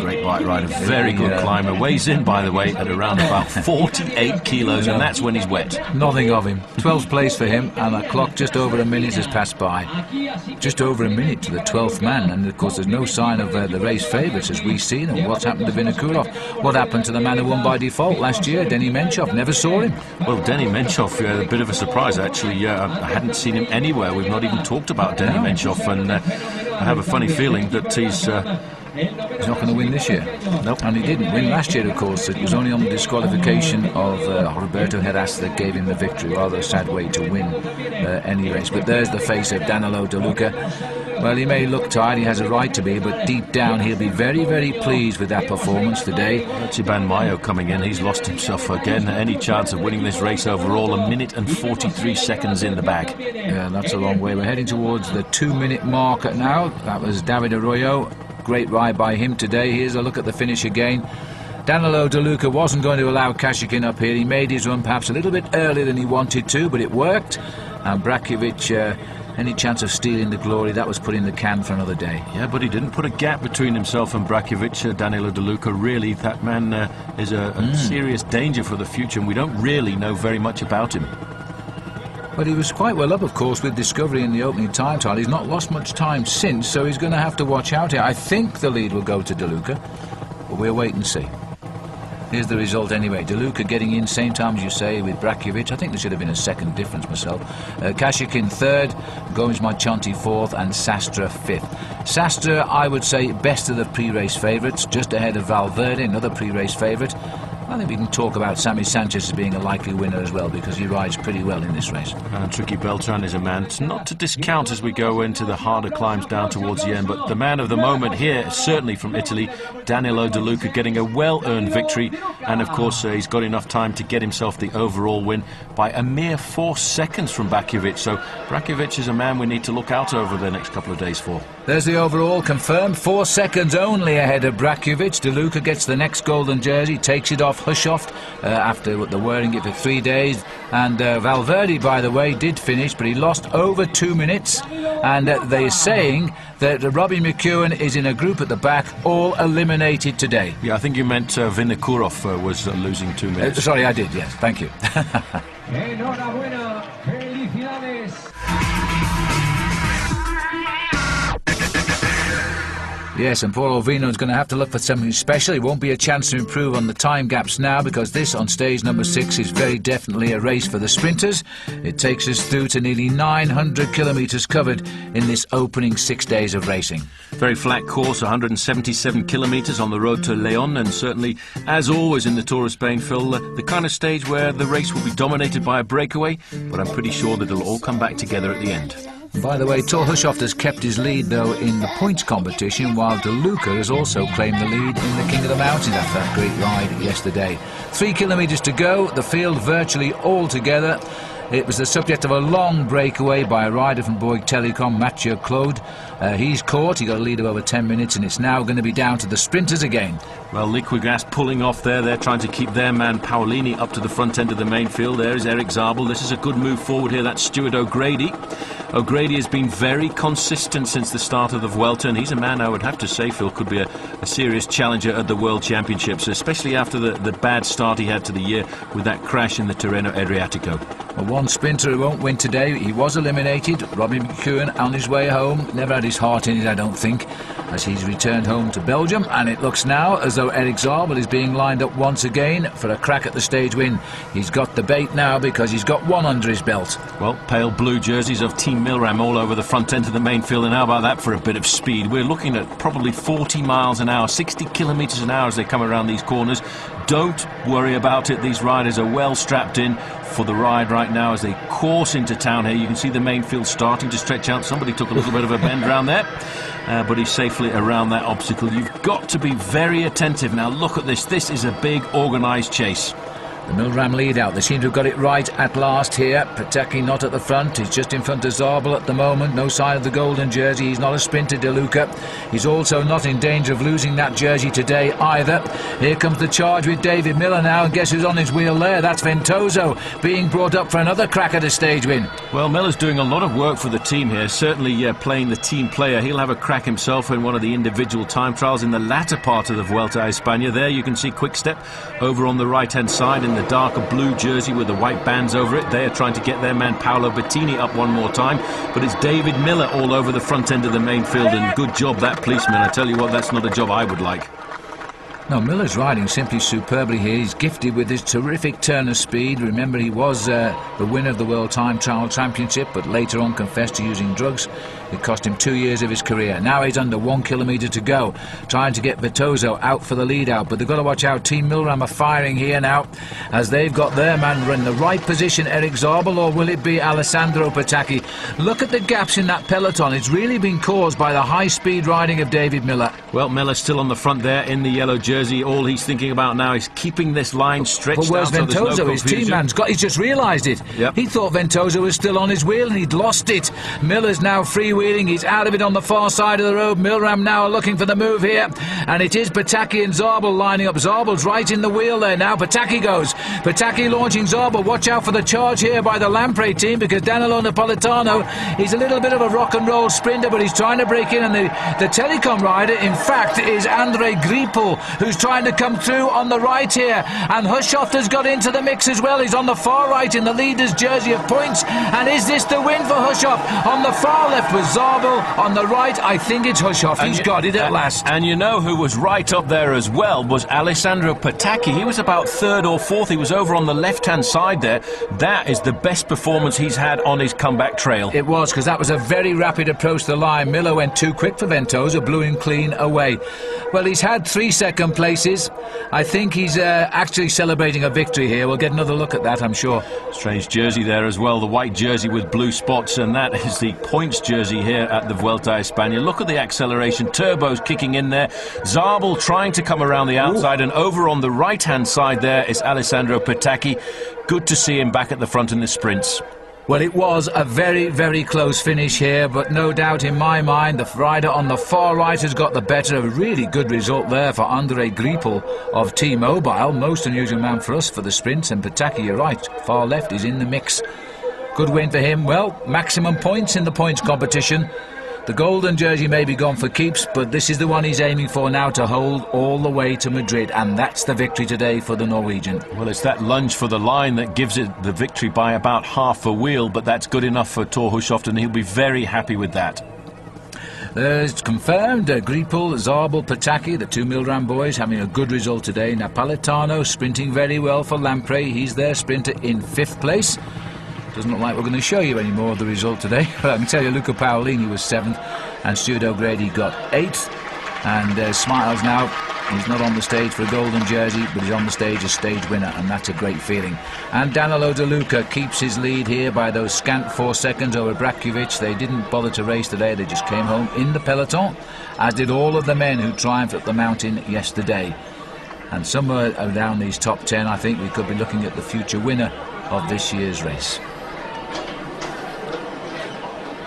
Great bike rider, very good climber. Weighs in, by the way, at around about 48 kilos, and that's when he's wet. Nothing of him. 12th place for him, and a clock just over a minute has passed by. Just over a minute to the 12th man, and of course there's no sign of the race favourites as we see them. What's happened to Vinokourov? What happened to the man who won by default last year, Denny Menchov? Never saw him. Well, Denny Menchov, a bit of a surprise actually. I hadn't seen him anywhere. We've not even talked about Denny Menchov, and I have a funny feeling that he's not going to win this year. Nope. And he didn't win last year, of course. It was only on the disqualification of Roberto Heras that gave him the victory. Rather a sad way to win any race. But there's the face of Danilo De Luca. Well, he may look tired, he has a right to be, but deep down he'll be very, very pleased with that performance today. Iban Mayo coming in, he's lost himself again. Any chance of winning this race overall? 1 minute and 43 seconds in the bag. Yeah, that's a long way. We're heading towards the 2-minute marker now. That was David Arroyo. Great ride by him today. Here's a look at the finish again. Danilo De Luca wasn't going to allow Kashikin up here. He made his run perhaps a little bit earlier than he wanted to, but it worked. And Brakovic, any chance of stealing the glory, that was put in the can for another day. Yeah, but he didn't put a gap between himself and Brakovic. Danilo De Luca, really, that man is a serious danger for the future, and we don't really know very much about him. But he was quite well up, of course, with Discovery in the opening time trial. He's not lost much time since, so he's going to have to watch out here. I think the lead will go to De Luca, but we'll wait and see. Here's the result anyway. De Luca getting in, same time as you say, with Brakovic. I think there should have been a second difference myself. Kashikin third, Gomez Marchante fourth, and Sastre fifth. Sastre, I would say, best of the pre-race favourites, just ahead of Valverde, another pre-race favourite. I think we can talk about Sammy Sanchez as being a likely winner as well, because he rides pretty well in this race. And Tricky Beltran is a man not to discount as we go into the harder climbs down towards the end, but the man of the moment here, certainly from Italy, Danilo De Luca, getting a well-earned victory, and of course he's got enough time to get himself the overall win by a mere 4 seconds from Brakovic, so Brakovic is a man we need to look out over the next couple of days for. There's the overall confirmed, 4 seconds only ahead of Brakovic. De Luca gets the next golden jersey, takes it off Hushoft after the wearing it for 3 days. And Valverde, by the way, did finish, but he lost over 2 minutes. And they're saying that Robbie McEwen is in a group at the back, all eliminated today. Yeah, I think you meant Vinokourov was losing 2 minutes. Sorry, I did, yes, thank you. Enhorabuena, felicidades. Yes, and poor old Vino's going to have to look for something special. It won't be a chance to improve on the time gaps now, because this, on stage number 6, is very definitely a race for the sprinters. It takes us through to nearly 900 kilometres covered in this opening 6 days of racing. Very flat course, 177 kilometres on the road to Leon, and certainly, as always in the Tour of Spain, Phil, the kind of stage where the race will be dominated by a breakaway, but I'm pretty sure that it'll all come back together at the end. By the way, Thor Hushovd has kept his lead, though, in the points competition, while De Luca has also claimed the lead in the King of the Mountains after that great ride yesterday. 3 kilometres to go, the field virtually all together. It was the subject of a long breakaway by a rider from Bouygues Telecom, Mathieu Claude. He's caught, he got a lead of over 10 minutes, and it's now going to be down to the sprinters again. Well, Liquigas pulling off there. They're trying to keep their man Paolini up to the front end of the main field. There is Eric Zabel. This is a good move forward here. That's Stuart O'Grady. O'Grady has been very consistent since the start of the Vuelta, and he's a man I would have to say, Phil, could be a serious challenger at the World Championships, especially after the bad start he had to the year with that crash in the Tirreno Adriatico. Well, one sprinter who won't win today, he was eliminated. Robbie McEwen on his way home, never had his heart in it, I don't think, as he's returned home to Belgium, and it looks now as though Eric Zabel is being lined up once again for a crack at the stage win. He's got the bait now because he's got one under his belt. Well, pale blue jerseys of Team Milram all over the front end of the main field, and how about that for a bit of speed? We're looking at probably 40 miles an hour, 60 kilometres an hour as they come around these corners. Don't worry about it. These riders are well strapped in for the ride right now as they course into town here. You can see the main field starting to stretch out. Somebody took a little bit of a bend round there, but he's safely around that obstacle. You've got to be very attentive. Now look at this. This is a big organised chase. The Milram lead out. They seem to have got it right at last here. Pataki not at the front. He's just in front of Zabel at the moment. No sign of the golden jersey. He's not a sprinter, De Luca. He's also not in danger of losing that jersey today either. Here comes the charge with David Miller now, and guess who's on his wheel there? That's Ventoso, being brought up for another crack at a stage win. Well, Miller's doing a lot of work for the team here, certainly playing the team player. He'll have a crack himself in one of the individual time trials in the latter part of the Vuelta a España. There you can see Quickstep over on the right-hand side in the darker blue jersey with the white bands over it. They are trying to get their man Paolo Bettini up one more time, but it's David Miller all over the front end of the main field, and good job that policeman. I tell you what, that's not a job I would like. No, Miller's riding simply superbly here. He's gifted with his terrific turn of speed. Remember, he was the winner of the World Time Trial Championship, but later on confessed to using drugs. It cost him 2 years of his career. Now he's under 1 kilometre to go, trying to get Ventoso out for the lead out. But they've got to watch out. Team Milram are firing here now, as they've got their man in the right position, Eric Zabel, or will it be Alessandro Pataki? Look at the gaps in that peloton. It's really been caused by the high-speed riding of David Miller. Well, Miller's still on the front there in the yellow jersey. All he's thinking about now is keeping this line stretched out. But where's Ventoso? His team man's got. He's just realised it. Yep. He thought Ventoso was still on his wheel and he'd lost it. Miller's now freewheeling. He's out of it on the far side of the road. Milram now are looking for the move here, and it is Pataki and Zabel lining up. Zabel's right in the wheel there now. Pataki goes. Pataki launching Zabel. Watch out for the charge here by the Lampre team, because Danilo Napolitano, he's a little bit of a rock and roll sprinter, but he's trying to break in, and the Telecom rider, in fact, is Andrei Gripel, who's trying to come through on the right here, and Hushovd has got into the mix as well. He's on the far right in the leader's jersey of points, and is this the win for Hushovd? On the far left was Zabel, on the right I think it's Hushovd. He's got it at last. And you know who was right up there as well was Alessandro Pataki. He was about third or fourth. He was over on the left hand side there. That is the best performance he's had on his comeback trail. It was, because that was a very rapid approach to the line. Miller went too quick for Ventoso, blew him clean away. Well, he's had 3 second places. I think he's actually celebrating a victory here. We'll get another look at that, I'm sure. Strange jersey there as well, the white jersey with blue spots, and that is the points jersey here at the Vuelta a España. Look at the acceleration, turbos kicking in there. Zabel trying to come around the outside, and over on the right-hand side there is Alessandro Pataki. Good to see him back at the front in the sprints. Well, it was a very, very close finish here, but no doubt in my mind the rider on the far right has got the better. A really good result there for Andrei Gripel of T-Mobile. Most unusual man for us for the sprints, and Pataki, you're right, far left is in the mix. Good win for him. Well, maximum points in the points competition. The golden jersey may be gone for keeps, but this is the one he's aiming for now to hold all the way to Madrid, and that's the victory today for the Norwegian. Well, it's that lunge for the line that gives it the victory by about half a wheel, but that's good enough for Thor Hushovd, and he'll be very happy with that. It's confirmed, Gripal, Zarbel, Pataki, the 2 Milram boys, having a good result today. Napolitano sprinting very well for Lampre. He's their sprinter in 5th place. Doesn't look like we're going to show you any more of the result today. But I can tell you Luca Paolini was 7th and Stuart O'Grady got 8th. And Smiles now, he's not on the stage for a golden jersey, but he's on the stage as stage winner, and that's a great feeling. And Danilo De Luca keeps his lead here by those scant 4 seconds over Brakovic. They didn't bother to race today, they just came home in the peloton, as did all of the men who triumphed at the mountain yesterday. And somewhere down these top 10, I think we could be looking at the future winner of this year's race.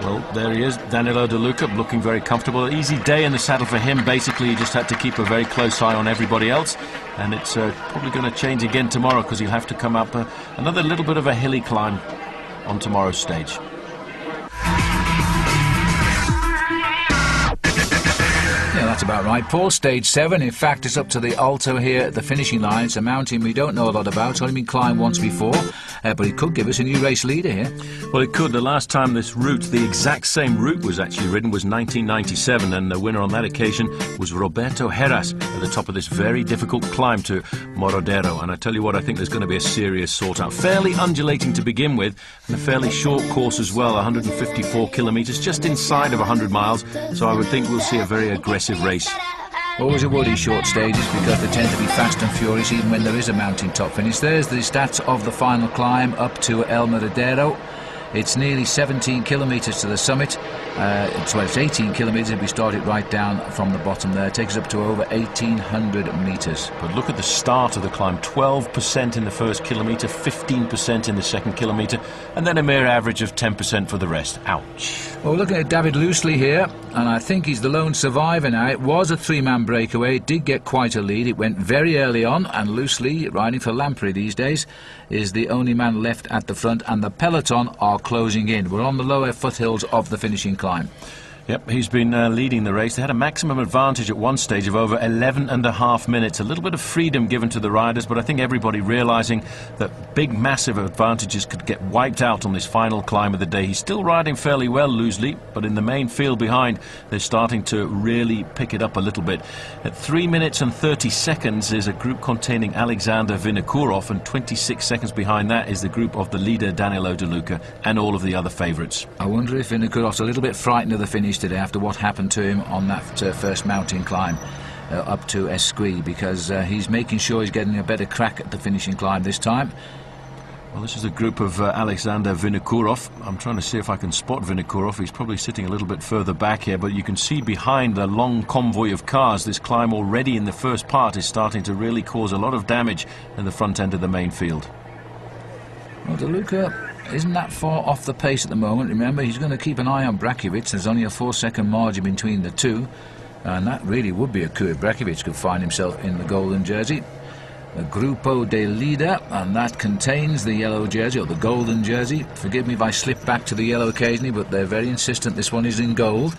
Well, there he is, Danilo De Luca, looking very comfortable. Easy day in the saddle for him. Basically, he just had to keep a very close eye on everybody else. And it's probably going to change again tomorrow, because he'll have to come up another little bit of a hilly climb on tomorrow's stage. Yeah, that's about right, Paul. Stage 7, in fact, it's up to the Alto here at the finishing line. It's a mountain we don't know a lot about. It's only been climbed once before, but it could give us a new race leader here. Well, it could. The last time this route, the exact same route, was actually ridden was 1997, and the winner on that occasion was Roberto Heras at the top of this very difficult climb to Morodero. And I tell you what, I think there's going to be a serious sort-out. Fairly undulating to begin with, and a fairly short course as well, 154 kilometres, just inside of 100 miles. So I would think we'll see a very aggressive race. Always a woody short stages, because they tend to be fast and furious even when there is a mountain top finish. There's the stats of the final climb up to El Merodero. It's nearly 17 kilometres to the summit. It's 18 kilometres if we start it right down from the bottom there. It takes us up to over 1,800 metres. But look at the start of the climb. 12% in the first kilometre, 15% in the second kilometre, and then a mere average of 10% for the rest. Ouch. Well, we're looking at David Loosely here, and I think he's the lone survivor now. It was a 3-man breakaway. It did get quite a lead. It went very early on, and Loosely, riding for Lampre these days, is the only man left at the front, and the peloton are closing in. We're on the lower foothills of the finishing climb. Yep, he's been leading the race. They had a maximum advantage at one stage of over 11.5 minutes. A little bit of freedom given to the riders, but I think everybody realising that big, massive advantages could get wiped out on this final climb of the day. He's still riding fairly well, Loosely, but in the main field behind, they're starting to really pick it up a little bit. At 3 minutes and 30 seconds is a group containing Alexander Vinokourov, and 26 seconds behind that is the group of the leader, Danilo De Luca, and all of the other favourites. I wonder if Vinokourov's a little bit frightened of the finish today after what happened to him on that first mountain climb up to Esqui, because he's making sure he's getting a better crack at the finishing climb this time. Well, this is a group of Alexander Vinokourov. I'm trying to see if I can spot Vinokourov. He's probably sitting a little bit further back here, but you can see behind the long convoy of cars, this climb already in the first part is starting to really cause a lot of damage in the front end of the main field. Well, De Luca isn't that far off the pace at the moment. Remember, he's going to keep an eye on Brakovic. There's only a 4-second margin between the two, and that really would be a coup if Brakovic could find himself in the golden jersey. The Grupo de Leader, and that contains the yellow jersey, or the golden jersey. Forgive me if I slip back to the yellow occasionally, but they're very insistent this one is in gold.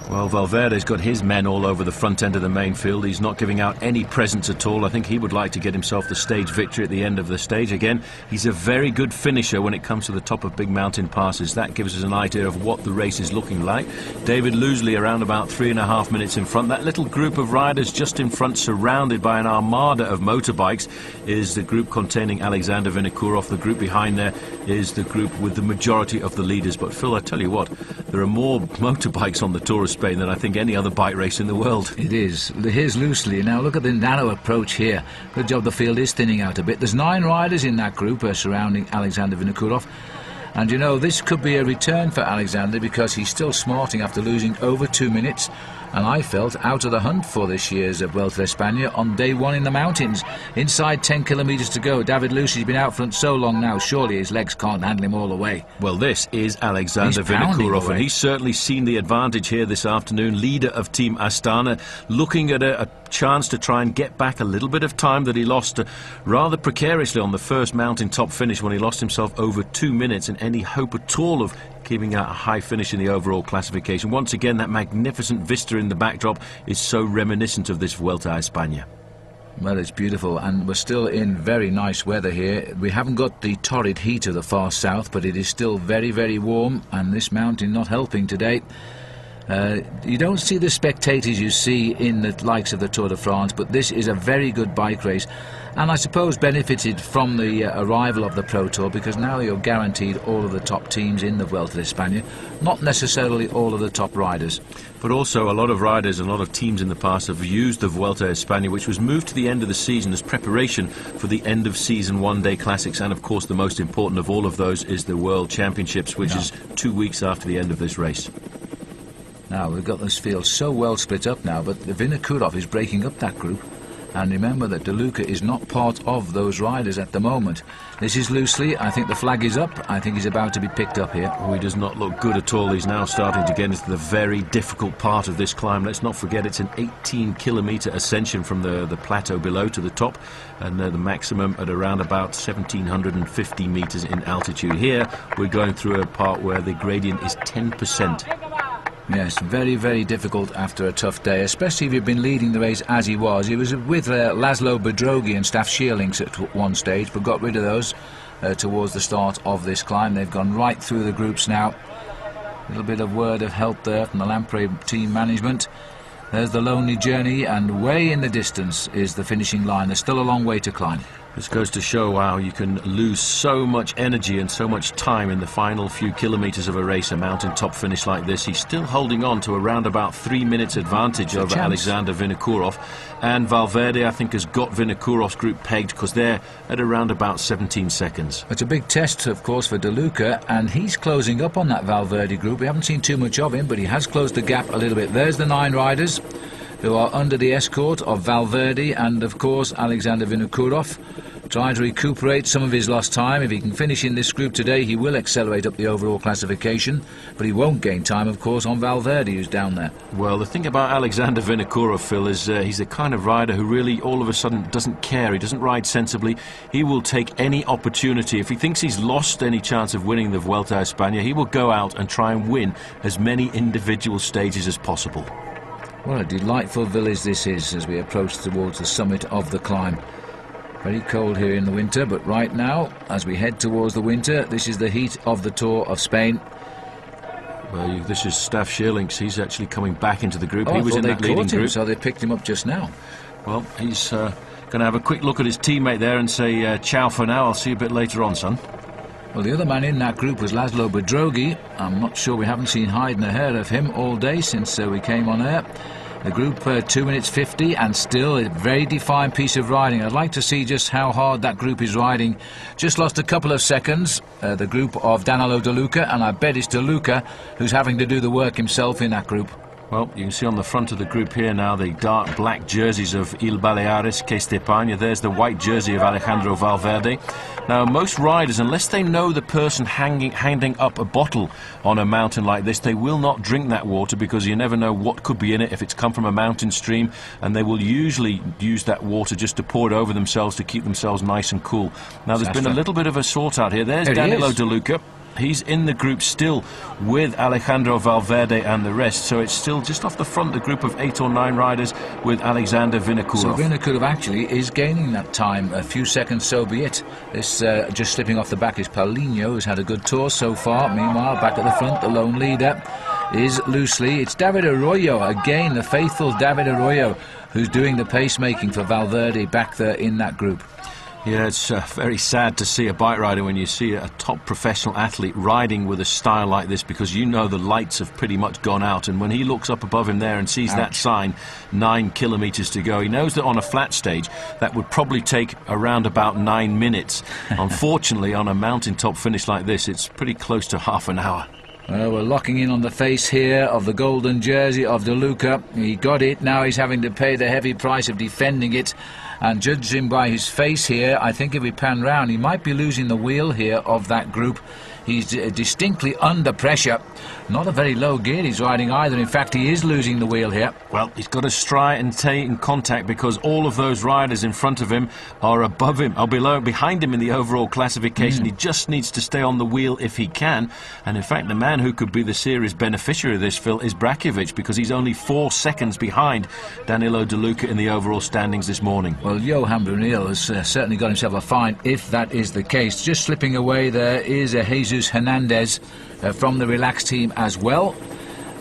Well, Valverde's got his men all over the front end of the main field. He's not giving out any presents at all. I think he would like to get himself the stage victory at the end of the stage. Again, he's a very good finisher when it comes to the top of big mountain passes. That gives us an idea of what the race is looking like. David Loosely around about 3.5 minutes in front. That little group of riders just in front, surrounded by an armada of motorbikes, is the group containing Alexander Vinokourov. The group behind there is the group with the majority of the leaders. But Phil, I tell you what, there are more motorbikes on the Tour of Spain than I think any other bike race in the world. It is. Here's Loosely. Now look at the narrow approach here. Good job the field is thinning out a bit. There's 9 riders in that group surrounding Alexander Vinokourov. And you know, this could be a return for Alexander, because he's still smarting after losing over 2 minutes. And I felt out of the hunt for this year's Vuelta España on day 1 in the mountains. Inside 10 kilometres to go. David Loosely's been out front so long now, surely his legs can't handle him all the way. Well, this is Alexander Vinokourov, and he's certainly seen the advantage here this afternoon. Leader of Team Astana, looking at a chance to try and get back a little bit of time that he lost rather precariously on the first mountaintop finish, when he lost himself over 2 minutes, and any hope at all of keeping out a high finish in the overall classification. Once again, that magnificent vista in the backdrop is so reminiscent of this Vuelta a España. Well, it's beautiful, and we're still in very nice weather here. We haven't got the torrid heat of the far south, but it is still very, very warm, and this mountain not helping today. You don't see the spectators you see in the likes of the Tour de France, but this is a very good bike race, and I suppose benefited from the arrival of the Pro Tour, because now you're guaranteed all of the top teams in the Vuelta de España, not necessarily all of the top riders. But also a lot of riders and a lot of teams in the past have used the Vuelta a España, which was moved to the end of the season as preparation for the end of season one-day classics, and of course the most important of all of those is the World Championships, which is 2 weeks after the end of this race. Now, we've got this field so well split up now, but Vinokourov is breaking up that group. And remember that De Luca is not part of those riders at the moment. This is loosely. I think the flag is up. I think he's about to be picked up here. Oh, he does not look good at all. He's now starting to get into the very difficult part of this climb. Let's not forget it's an 18-kilometre ascension from the plateau below to the top, and the maximum at around about 1,750 metres in altitude. Here we're going through a part where the gradient is 10%. Yes, very, very difficult after a tough day, especially if you've been leading the race as he was. He was with Laszlo Bedrogi and Staff Shearlinks at one stage, but got rid of those towards the start of this climb. They've gone right through the groups now. A little bit of word of help there from the Lampre team management. There's the lonely journey, and way in the distance is the finishing line. There's still a long way to climb. This goes to show how you can lose so much energy and so much time in the final few kilometres of a race, a mountaintop finish like this. He's still holding on to around about 3 minutes advantage over Alexander Vinokourov, and Valverde I think has got Vinokourov's group pegged because they're at around about 17 seconds. It's a big test of course for De Luca, and he's closing up on that Valverde group. We haven't seen too much of him, but he has closed the gap a little bit. There's the 9 riders who are under the escort of Valverde and of course Alexander Vinokourov, trying to recuperate some of his lost time. If he can finish in this group today, he will accelerate up the overall classification, but he won't gain time of course on Valverde, who's down there. Well, the thing about Alexander Vinokourov, Phil, is he's the kind of rider who really all of a sudden doesn't care. He doesn't ride sensibly. He will take any opportunity. If he thinks he's lost any chance of winning the Vuelta a España, he will go out and try and win as many individual stages as possible. What a delightful village this is as we approach towards the summit of the climb. Very cold here in the winter, but right now, as we head towards the winter, this is the heat of the Tour of Spain. Well, this is Staff Shearlinks. He's actually coming back into the group. Oh, he was in that leading group. So they picked him up just now. Well, he's going to have a quick look at his teammate there and say, ciao for now, I'll see you a bit later on, son. Well, the other man in that group was Laszlo Bedrogi. I'm not sure, we haven't seen hide nor hair of him all day since we came on air. The group 2 minutes 50, and still a very defined piece of riding. I'd like to see just how hard that group is riding. Just lost a couple of seconds, the group of Danilo De Luca, and I bet it's De Luca who's having to do the work himself in that group. Well, you can see on the front of the group here now the dark black jerseys of Il Baleares, que España. There's the white jersey of Alejandro Valverde. Now, most riders, unless they know the person handing up a bottle on a mountain like this, they will not drink that water because you never know what could be in it if it's come from a mountain stream, and they will usually use that water just to pour it over themselves to keep themselves nice and cool. Now, there's been a little bit of a sort out here. There's Danilo De Luca. He's in the group still with Alejandro Valverde and the rest, so it's still just off the front, the group of 8 or 9 riders with Alexander Vinokourov. So Vinokourov actually is gaining that time, a few seconds, so be it. This just slipping off the back is Paulinho, who's had a good tour so far. Meanwhile, back at the front, the lone leader is loosely. It's David Arroyo, again, the faithful David Arroyo, who's doing the pacemaking for Valverde back there in that group. Yeah, it's very sad to see a bike rider when you see a top professional athlete riding with a style like this, because you know the lights have pretty much gone out, and when he looks up above him there and sees that sign, 9 kilometres to go, he knows that on a flat stage that would probably take around about 9 minutes. Unfortunately, on a mountaintop finish like this, it's pretty close to half an hour. Well, we're locking in on the face here of the golden jersey of De Luca. He got it, now he's having to pay the heavy price of defending it. And judging by his face here, I think if we pan round, he might be losing the wheel here of that group. He's distinctly under pressure. Not a very low gear he's riding either. In fact, he is losing the wheel here. Well, he's got to stride and stay in contact because all of those riders in front of him are above him, or behind him in the overall classification. He just needs to stay on the wheel if he can. And in fact, the man who could be the serious beneficiary of this, Phil, is Brakovic, because he's only 4 seconds behind Danilo De Luca in the overall standings this morning. Well, Johan Brunel has certainly got himself a fine if that is the case. Just slipping away there is a Jesus Hernandez from the Relax team as well.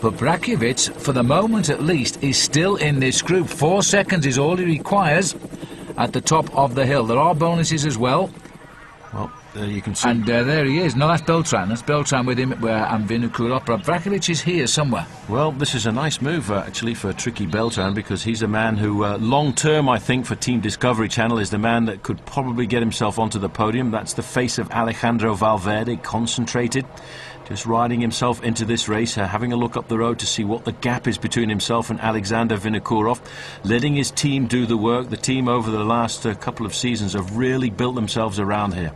But Brakovic, for the moment at least, is still in this group. 4 seconds is all he requires at the top of the hill. There are bonuses as well. Well, there you can see. And there he is. No, that's Beltran. That's Beltran with him and Vinokourov. But Brakovic is here somewhere. Well, this is a nice move, actually, for Tricky Beltran, because he's a man who, long-term, I think, for Team Discovery Channel, is the man that could probably get himself onto the podium. That's the face of Alejandro Valverde, concentrated, just riding himself into this race, having a look up the road to see what the gap is between himself and Alexander Vinokourov, letting his team do the work. The team over the last couple of seasons have really built themselves around here.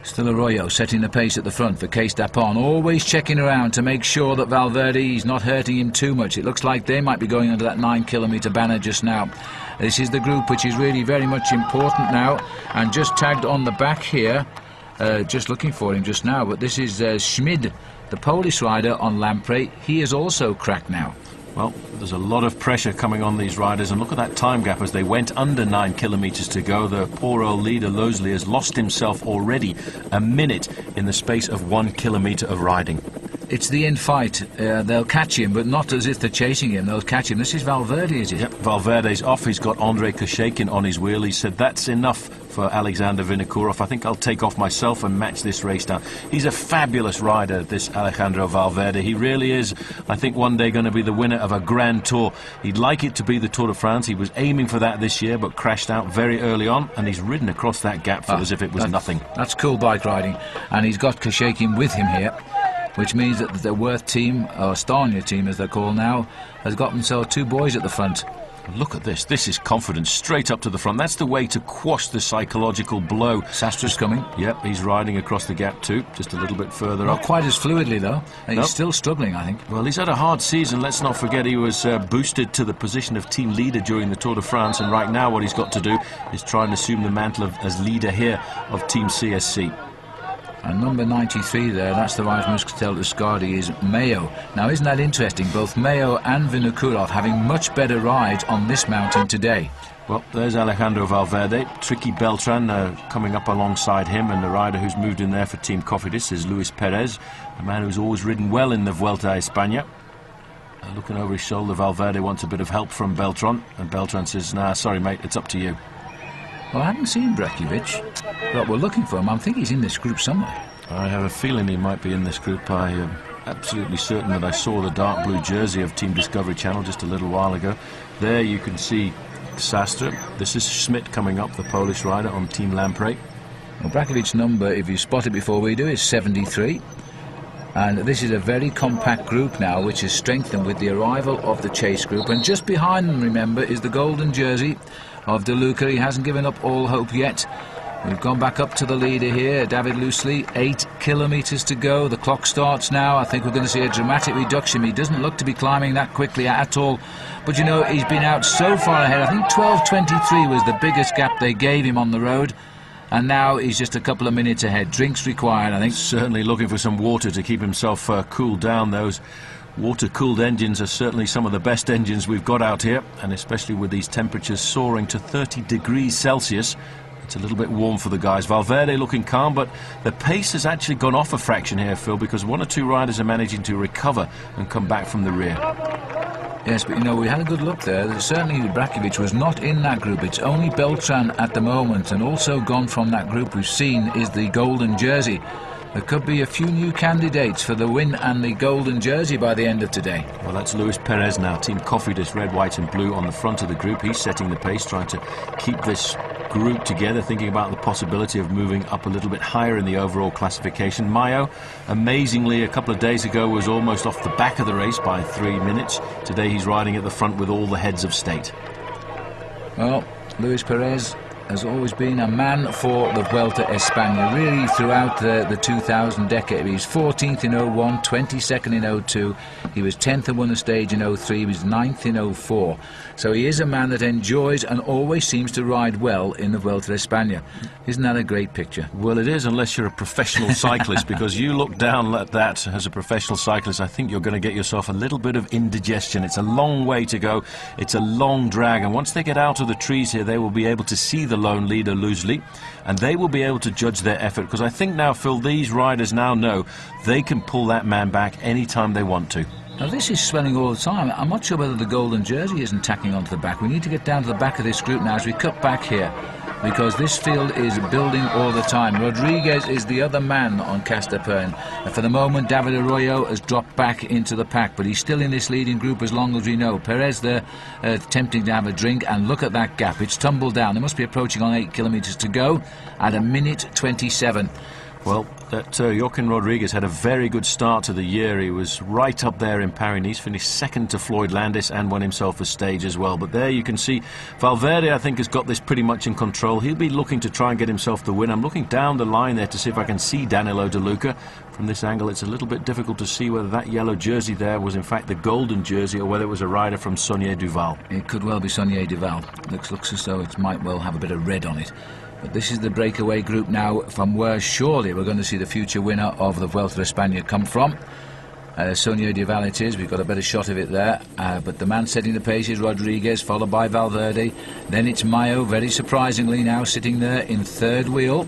Still Arroyo setting the pace at the front for Case Dapon, always checking around to make sure that Valverde is not hurting him too much. It looks like they might be going under that 9-kilometre banner just now. This is the group which is really very much important now, and just tagged on the back here, just looking for him just now, but this is Schmid, the Polish rider on Lamprey. He is also cracked now. Well, there's a lot of pressure coming on these riders, and look at that time gap as they went under 9 kilometres to go. The poor old leader, Losley, has lost himself already a minute in the space of 1 kilometre of riding. It's the in-fight. They'll catch him, but not as if they're chasing him. They'll catch him. This is Valverde, is it? Yep, Valverde's off. He's got Andrei Koshekin on his wheel. He said, that's enough for Alexander Vinokourov. I think I'll take off myself and match this race down. He's a fabulous rider, this Alejandro Valverde. He really is, I think, one day going to be the winner of a Grand Tour. He'd like it to be the Tour de France. He was aiming for that this year, but crashed out very early on, and he's ridden across that gap as if it was nothing. That's cool bike riding. And he's got Koshekin with him here, which means that the Worth team, or Stania team as they're called now, has got themselves 2 boys at the front. Look at this. This is confidence straight up to the front. That's the way to quash the psychological blow. Sastra's coming. Yep, he's riding across the gap too, just a little bit further Not up. quite as fluidly though. He's still struggling, I think. Well, he's had a hard season. Let's not forget he was boosted to the position of team leader during the Tour de France, and right now what he's got to do is try and assume the mantle as leader here of Team CSC. And number 93 there, that's the Rise Muscatel Euskadi, is Mayo. Now, isn't that interesting? Both Mayo and Vinokourov having much better rides on this mountain today. Well, there's Alejandro Valverde. Tricky Beltran coming up alongside him, and the rider who's moved in there for Team Cofidis is Luis Perez, a man who's always ridden well in the Vuelta a España. Looking over his shoulder, Valverde wants a bit of help from Beltran, and Beltran says, nah, sorry mate, it's up to you. Well, I haven't seen Brakovic, but we're looking for him. I think he's in this group somewhere. I have a feeling he might be in this group. I am absolutely certain that I saw the dark blue jersey of Team Discovery Channel just a little while ago. There you can see Sastre. This is Schmidt coming up, the Polish rider on Team Lamprey. Well, Brakovic's number, if you spot it before we do, is 73. And this is a very compact group now, which is strengthened with the arrival of the chase group. And just behind them, remember, is the golden jersey of De Luca. He hasn't given up all hope yet. We've gone back up to the leader here, David Loosely. 8 kilometres to go. The clock starts now. I think we're going to see a dramatic reduction. He doesn't look to be climbing that quickly at all. But you know, he's been out so far ahead. I think 12:23 was the biggest gap they gave him on the road. And now he's just a couple of minutes ahead. Drinks required, I think. Certainly looking for some water to keep himself cooled down. Those water-cooled engines are certainly some of the best engines we've got out here, and especially with these temperatures soaring to 30 degrees Celsius. It's a little bit warm for the guys. Valverde looking calm, but the pace has actually gone off a fraction here, Phil, because 1 or 2 riders are managing to recover and come back from the rear. Yes, but you know, we had a good look there. Certainly Brakovic was not in that group. It's only Beltran at the moment, and also gone from that group we've seen is the golden jersey. There could be a few new candidates for the win and the golden jersey by the end of today. Well, that's Luis Perez now. Team Cofidis, red, white and blue on the front of the group. He's setting the pace, trying to keep this group together, thinking about the possibility of moving up a little bit higher in the overall classification. Mayo, amazingly, a couple of days ago was almost off the back of the race by 3 minutes. Today he's riding at the front with all the heads of state. Well, Luis Perez has always been a man for the Vuelta a España, really throughout the 2000 decade. He was 14th in 01, 22nd in 02, he was 10th and won a stage in 03, he was 9th in 04. So he is a man that enjoys and always seems to ride well in the Vuelta a España. Isn't that a great picture? Well, it is, unless you're a professional cyclist, because you look down at that as a professional cyclist, I think you're going to get yourself a little bit of indigestion. It's a long way to go, it's a long drag, and once they get out of the trees here, they will be able to see the standalone leader loosely, and they will be able to judge their effort, because I think now, Phil, these riders now know they can pull that man back anytime they want to. Now this is swelling all the time. I'm not sure whether the golden jersey isn't tacking onto the back. We need to get down to the back of this group now as we cut back here, because this field is building all the time. Rodriguez is the other man on Castapern. For the moment, David Arroyo has dropped back into the pack, but he's still in this leading group as long as we know. Perez there attempting to have a drink, and look at that gap. It's tumbled down. They must be approaching on 8 kilometres to go at a minute 27. Well, that Joaquin Rodriguez had a very good start to the year. He was right up there in Paris-Nice, finished second to Floyd Landis and won himself a stage as well. But there you can see Valverde, I think, has got this pretty much in control. He'll be looking to try and get himself the win. I'm looking down the line there to see if I can see Danilo De Luca. From this angle, it's a little bit difficult to see whether that yellow jersey there was in fact the golden jersey or whether it was a rider from Saunier Duval. It could well be Saunier Duval. Looks as though it might well have a bit of red on it. But this is the breakaway group now from where surely we're going to see the future winner of the Vuelta España come from. Saunier Duval it is. We've got a better shot of it there. But the man setting the pace is Rodriguez, followed by Valverde. Then it's Mayo, very surprisingly now sitting there in third wheel.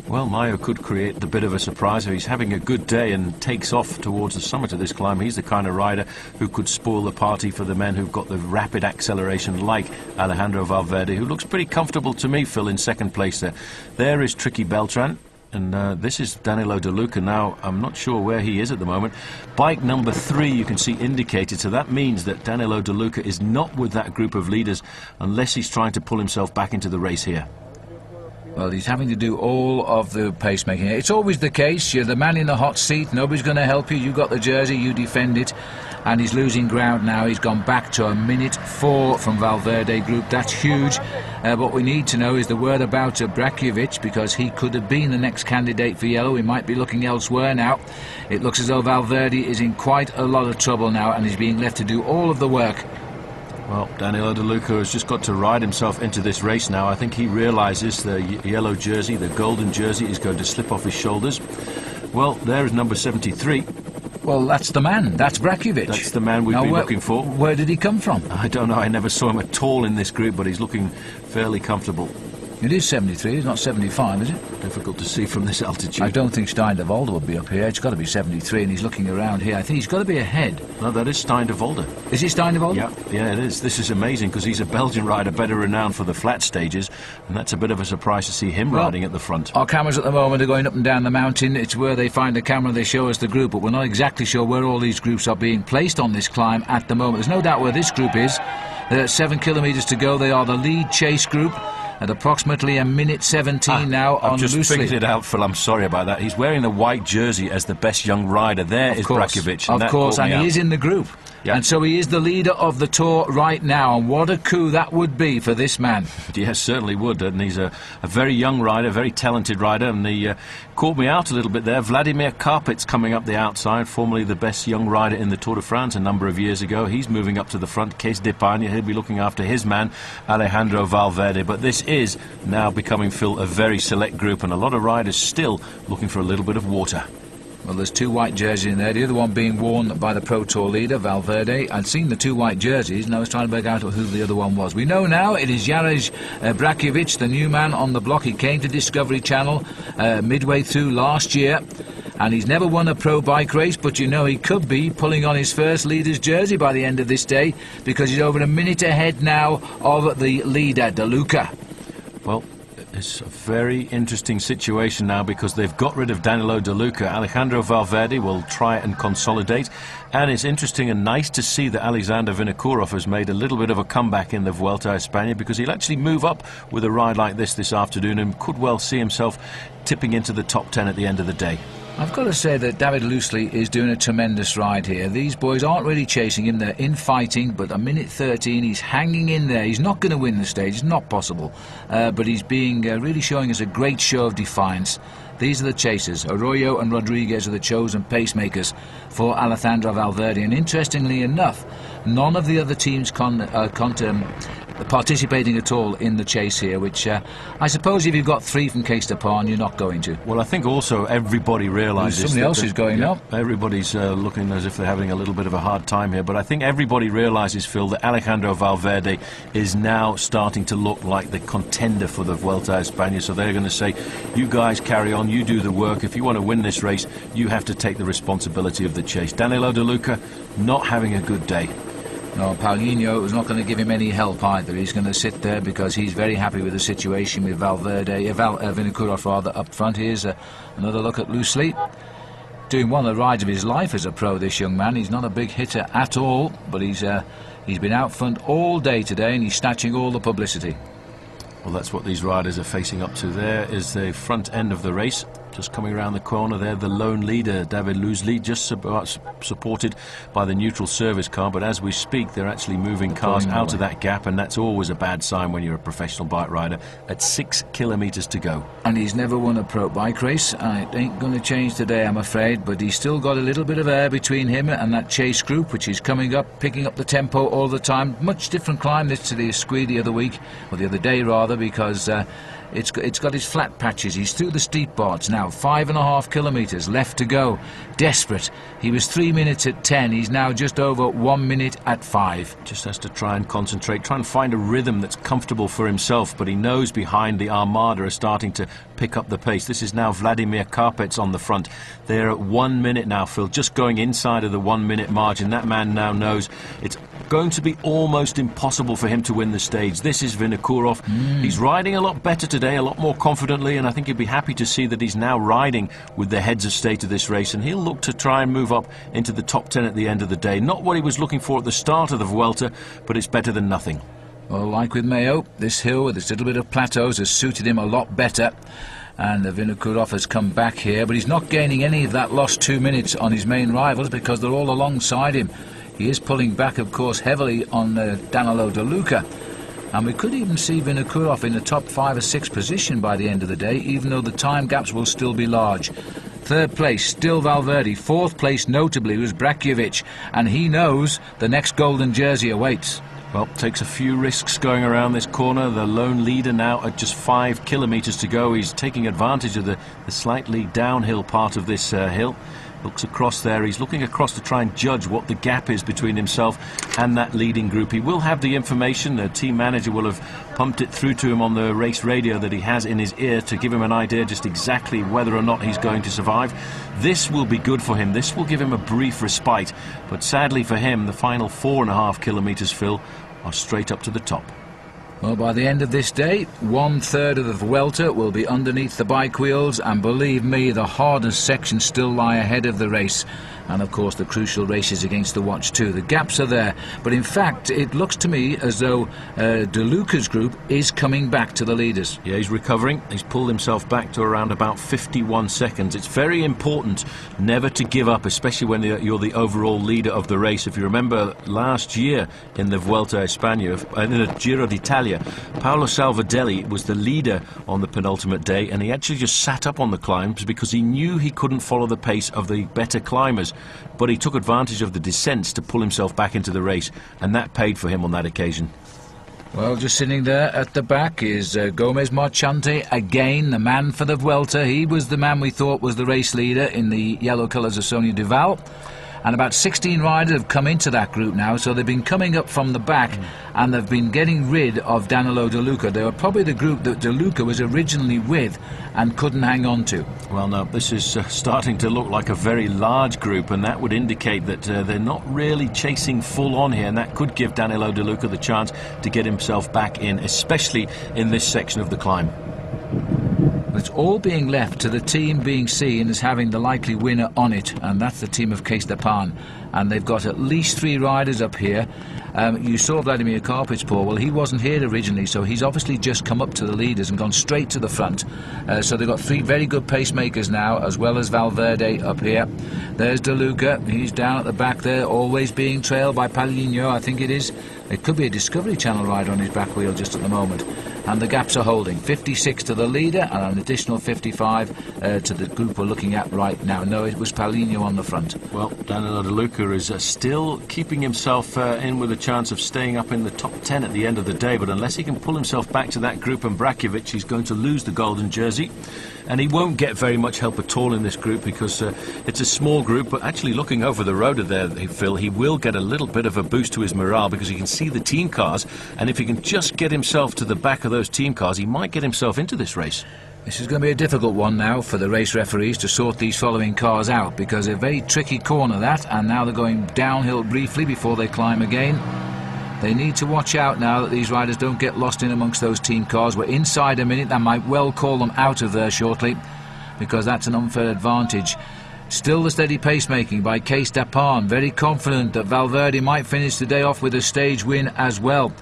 Well, Mayo could create the bit of a surprise if he's having a good day and takes off towards the summit of this climb. He's the kind of rider who could spoil the party for the men who've got the rapid acceleration like Alejandro Valverde, who looks pretty comfortable to me, Phil, in second place there. There is Tricky Beltran. And this is Danilo De Luca now. I'm not sure where he is at the moment. Bike number 3 you can see indicated, so that means that Danilo De Luca is not with that group of leaders unless he's trying to pull himself back into the race here. Well, he's having to do all of the pacemaking. It's always the case. You're the man in the hot seat. Nobody's going to help you. You got the jersey. You defend it. And he's losing ground now. He's gone back to a minute 4 from Valverde group. That's huge. What we need to know is the whereabouts of Brakovic, because he could have been the next candidate for yellow. We might be looking elsewhere now. It looks as though Valverde is in quite a lot of trouble now and is being left to do all of the work. Well, Danilo De Luca has just got to ride himself into this race now. I think he realises the yellow jersey, the golden jersey, is going to slip off his shoulders. Well, there is number 73. Well, that's the man. That's Brakovic. That's the man we've been looking for. Where did he come from? I don't know. I never saw him at all in this group, but he's looking fairly comfortable. It is 73, it's not 75, is it? Difficult to see from this altitude. I don't think Stein de Volder would be up here. It's got to be 73, and he's looking around here. I think he's got to be ahead. No, that is Stein de Volder. Is he Stein de Volder? Yeah, it is. This is amazing, because he's a Belgian rider better renowned for the flat stages, and that's a bit of a surprise to see him riding at the front. Our cameras at the moment are going up and down the mountain. It's where they find the camera, they show us the group, but we're not exactly sure where all these groups are being placed on this climb at the moment. There's no doubt where this group is. 7 kilometres to go. They are the lead chase group. At approximately a minute 17 now on Loosely. I've just figured it out, Phil. I'm sorry about that. He's wearing the white jersey as the best young rider. There is Brakovic. Of course, and he is in the group. Yep. And so he is the leader of the Tour right now, and what a coup that would be for this man. Yes, certainly would, and he's a very young rider, very talented rider, and he caught me out a little bit there. Vladimir Karpit's coming up the outside, formerly the best young rider in the Tour de France a number of years ago. He's moving up to the front. Case d'Epargne, he'll be looking after his man, Alejandro Valverde. But this is now becoming, Phil, a very select group, and a lot of riders still looking for a little bit of water. Well, there's 2 white jerseys in there, the other one being worn by the Pro Tour leader, Valverde. I'd seen the 2 white jerseys, and I was trying to work out who the other one was. We know now it is Jarej Brakovic, the new man on the block. He came to Discovery Channel midway through last year, and he's never won a pro bike race, but you know he could be pulling on his first leader's jersey by the end of this day, because he's over a minute ahead now of the leader, De Luca. Well, it's a very interesting situation now, because they've got rid of Danilo De Luca. Alejandro Valverde will try and consolidate, and it's interesting and nice to see that Alexander Vinokourov has made a little bit of a comeback in the Vuelta a España, because he'll actually move up with a ride like this afternoon and could well see himself tipping into the top 10 at the end of the day. I've got to say that David Loosely is doing a tremendous ride here. These boys aren't really chasing him, they're in-fighting, but a minute 13, he's hanging in there. He's not going to win the stage, it's not possible. But he's being really showing us a great show of defiance. These are the chasers. Arroyo and Rodriguez are the chosen pacemakers for Alejandro Valverde. And interestingly enough, none of the other team's participating at all in the chase here, which I suppose if you've got 3 from Cees de Paan, you're not going to. Well, I think also everybody realises somebody else is going up. Everybody's looking as if they're having a little bit of a hard time here, but I think everybody realises, Phil, that Alejandro Valverde is now starting to look like the contender for the Vuelta a España, so they're going to say, you guys carry on, you do the work. If you want to win this race, you have to take the responsibility of the chase. Danilo De Luca not having a good day. No, Paulinho is not going to give him any help either. He's going to sit there because he's very happy with the situation with Vinokourov rather up front. Here's another look at Loosely. Doing one of the rides of his life as a pro, this young man. He's not a big hitter at all, but he's been out front all day today and he's snatching all the publicity. Well, that's what these riders are facing up to. There is the front end of the race. Just coming around the corner there, the lone leader, David Loosely, just supported by the neutral service car. But as we speak, they're actually moving cars out of that gap, and that's always a bad sign when you're a professional bike rider. At 6 kilometres to go. And he's never won a pro bike race. It ain't going to change today, I'm afraid. But he's still got a little bit of air between him and that chase group, which is coming up, picking up the tempo all the time. Much different climb this to the Esquí the other week, or the other day rather, because it's got its flat patches. He's through the steep parts now. 5.5 kilometres left to go. Desperate. He was 3 minutes at 10. He's now just over 1 minute at 5. Just has to try and concentrate, try and find a rhythm that's comfortable for himself, but he knows behind the Armada are starting to pick up the pace. This is now Vladimir Karpets on the front. They're at 1 minute now, Phil, just going inside of the 1 minute margin. That man now knows it's going to be almost impossible for him to win the stage. This is Vinokourov. He's riding a lot better today, a lot more confidently, and I think he'd be happy to see that he's now riding with the heads of state of this race, and he'll look to try and move up into the top 10 at the end of the day. Not what he was looking for at the start of the Vuelta, but it's better than nothing. Well, like with Mayo, this hill with its little bit of plateaus has suited him a lot better. And Vinokourov has come back here, but he's not gaining any of that lost 2 minutes on his main rivals because they're all alongside him. He is pulling back, of course, heavily on Danilo De Luca. And we could even see Vinokourov in the top 5 or 6 position by the end of the day, even though the time gaps will still be large. 3rd place, still Valverde. 4th place, notably, was Brakovic, and he knows the next golden jersey awaits. Well, takes a few risks going around this corner. The lone leader now at just 5 kilometres to go. He's taking advantage of the slightly downhill part of this hill. Looks across there. He's looking across to try and judge what the gap is between himself and that leading group. He will have the information. The team manager will have pumped it through to him on the race radio that he has in his ear to give him an idea just exactly whether or not he's going to survive. This will be good for him. This will give him a brief respite. But sadly for him, the final 4.5 kilometres, Phil, are straight up to the top. Well, by the end of this day, 1/3 of the Vuelta will be underneath the bike wheels, and believe me, the hardest sections still lie ahead of the race. And of course the crucial races against the watch too. The gaps are there, but in fact it looks to me as though De Luca's group is coming back to the leaders. Yeah, he's recovering. He's pulled himself back to around about 51 seconds. It's very important never to give up, especially when you're the overall leader of the race. If you remember last year in the Vuelta a España, in the Giro d'Italia, Paolo Salvadelli was the leader on the penultimate day, and he actually just sat up on the climbs because he knew he couldn't follow the pace of the better climbers. But he took advantage of the descents to pull himself back into the race, and that paid for him on that occasion. Well, just sitting there at the back is Gomez Marchante, again the man for the Vuelta. He was the man we thought was the race leader in the yellow colours of Sonia Duval. And about 16 riders have come into that group now, so they've been coming up from the back and they've been getting rid of Danilo De Luca. They were probably the group that De Luca was originally with and couldn't hang on to. Well, no, this is starting to look like a very large group, and that would indicate that they're not really chasing full on here, and that could give Danilo De Luca the chance to get himself back in, especially in this section of the climb. It's all being left to the team being seen as having the likely winner on it, and that's the team of Cees de Paan. And they've got at least 3 riders up here. You saw Vladimir Karpets, Paul. Well, he wasn't here originally, so he's obviously just come up to the leaders and gone straight to the front. So they've got 3 very good pacemakers now, as well as Valverde up here. There's De Luca. He's down at the back there, always being trailed by Paulinho, I think it is. It could be a Discovery Channel rider on his back wheel just at the moment. and the gaps are holding. 56 to the leader and an additional 55 to the group we're looking at right now. No, it was Paulinho on the front. Well, Danilo De Luca is still keeping himself in with a chance of staying up in the top 10 at the end of the day, but unless he can pull himself back to that group and Brakovic, he's going to lose the golden jersey. And he won't get very much help at all in this group because it's a small group, but actually looking over the road there, Phil, he will get a little bit of a boost to his morale because he can see the team cars, and if he can just get himself to the back of those team cars, he might get himself into this race. This is going to be a difficult one now for the race referees to sort these following cars out, because a very tricky corner that, and now they're going downhill briefly before they climb again. They need to watch out now that these riders don't get lost in amongst those team cars. We're inside a minute. That might well call them out of there shortly, because that's an unfair advantage. Still the steady pacemaking by Kees Dapan. Very confident that Valverde might finish the day off with a stage win as well.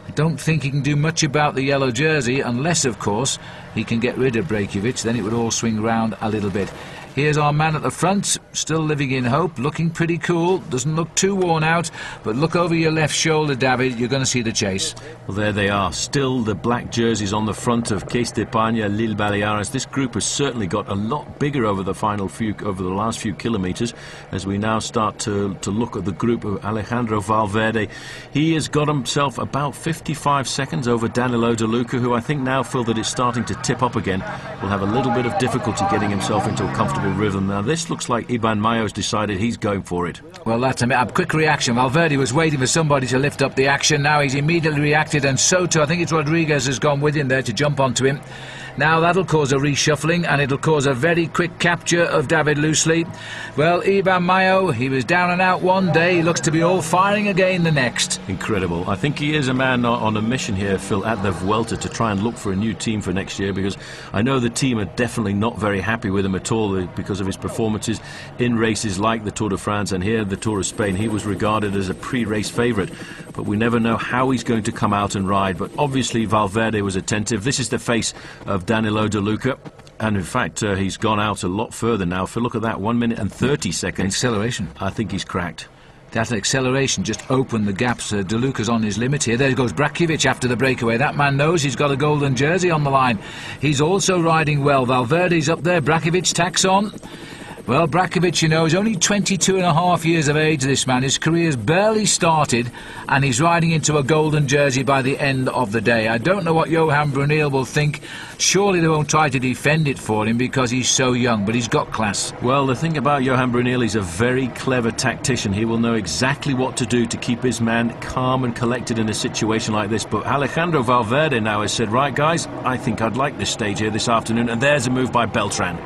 I don't think he can do much about the yellow jersey, unless, of course, he can get rid of Brakovic. Then it would all swing round a little bit. Here's our man at the front, still living in hope, looking pretty cool, doesn't look too worn out, but look over your left shoulder, David, you're going to see the chase. Well, there they are, still the black jerseys on the front of Kees Dapan, Lille Baleares. This group has certainly got a lot bigger over the last few kilometres, as we now start to look at the group of Alejandro Valverde. He has got himself about 55 seconds over Danilo De Luca, who I think now feel that it's starting to tip up again. Will have a little bit of difficulty getting himself into a comfortable rhythm. Now this looks like Iban Mayo's decided he's going for it. Well, that's a quick reaction. Valverde was waiting for somebody to lift up the action. Now he's immediately reacted, and Soto, I think it's Rodriguez, has gone with him there to jump onto him. Now that'll cause a reshuffling, and it'll cause a very quick capture of David Loosely. Well, Iban Mayo, he was down and out one day, he looks to be all firing again the next. Incredible. I think he is a man on a mission here, Phil, at the Vuelta to try and look for a new team for next year, because I know the team are definitely not very happy with him at all because of his performances in races like the Tour de France and here the Tour of Spain. He was regarded as a pre-race favourite, but we never know how he's going to come out and ride. But obviously Valverde was attentive. This is the face of Danilo De Luca, and in fact he's gone out a lot further now. If you look at that, 1 minute and 30 seconds. Acceleration. I think he's cracked. That acceleration just opened the gaps. De Luca's on his limit here. There goes Brakovic after the breakaway. That man knows he's got a golden jersey on the line. He's also riding well. Valverde's up there. Brakovic tacks on. Well, Brakovic, you know, is only 22 and a half years of age, this man. His career's barely started, and he's riding into a golden jersey by the end of the day. I don't know what Johan Brunel will think. Surely they won't try to defend it for him because he's so young, but he's got class. Well, the thing about Johan Brunel, he's a very clever tactician. He will know exactly what to do to keep his man calm and collected in a situation like this. But Alejandro Valverde now has said, right, guys, I think I'd like this stage here this afternoon, and there's a move by Beltran.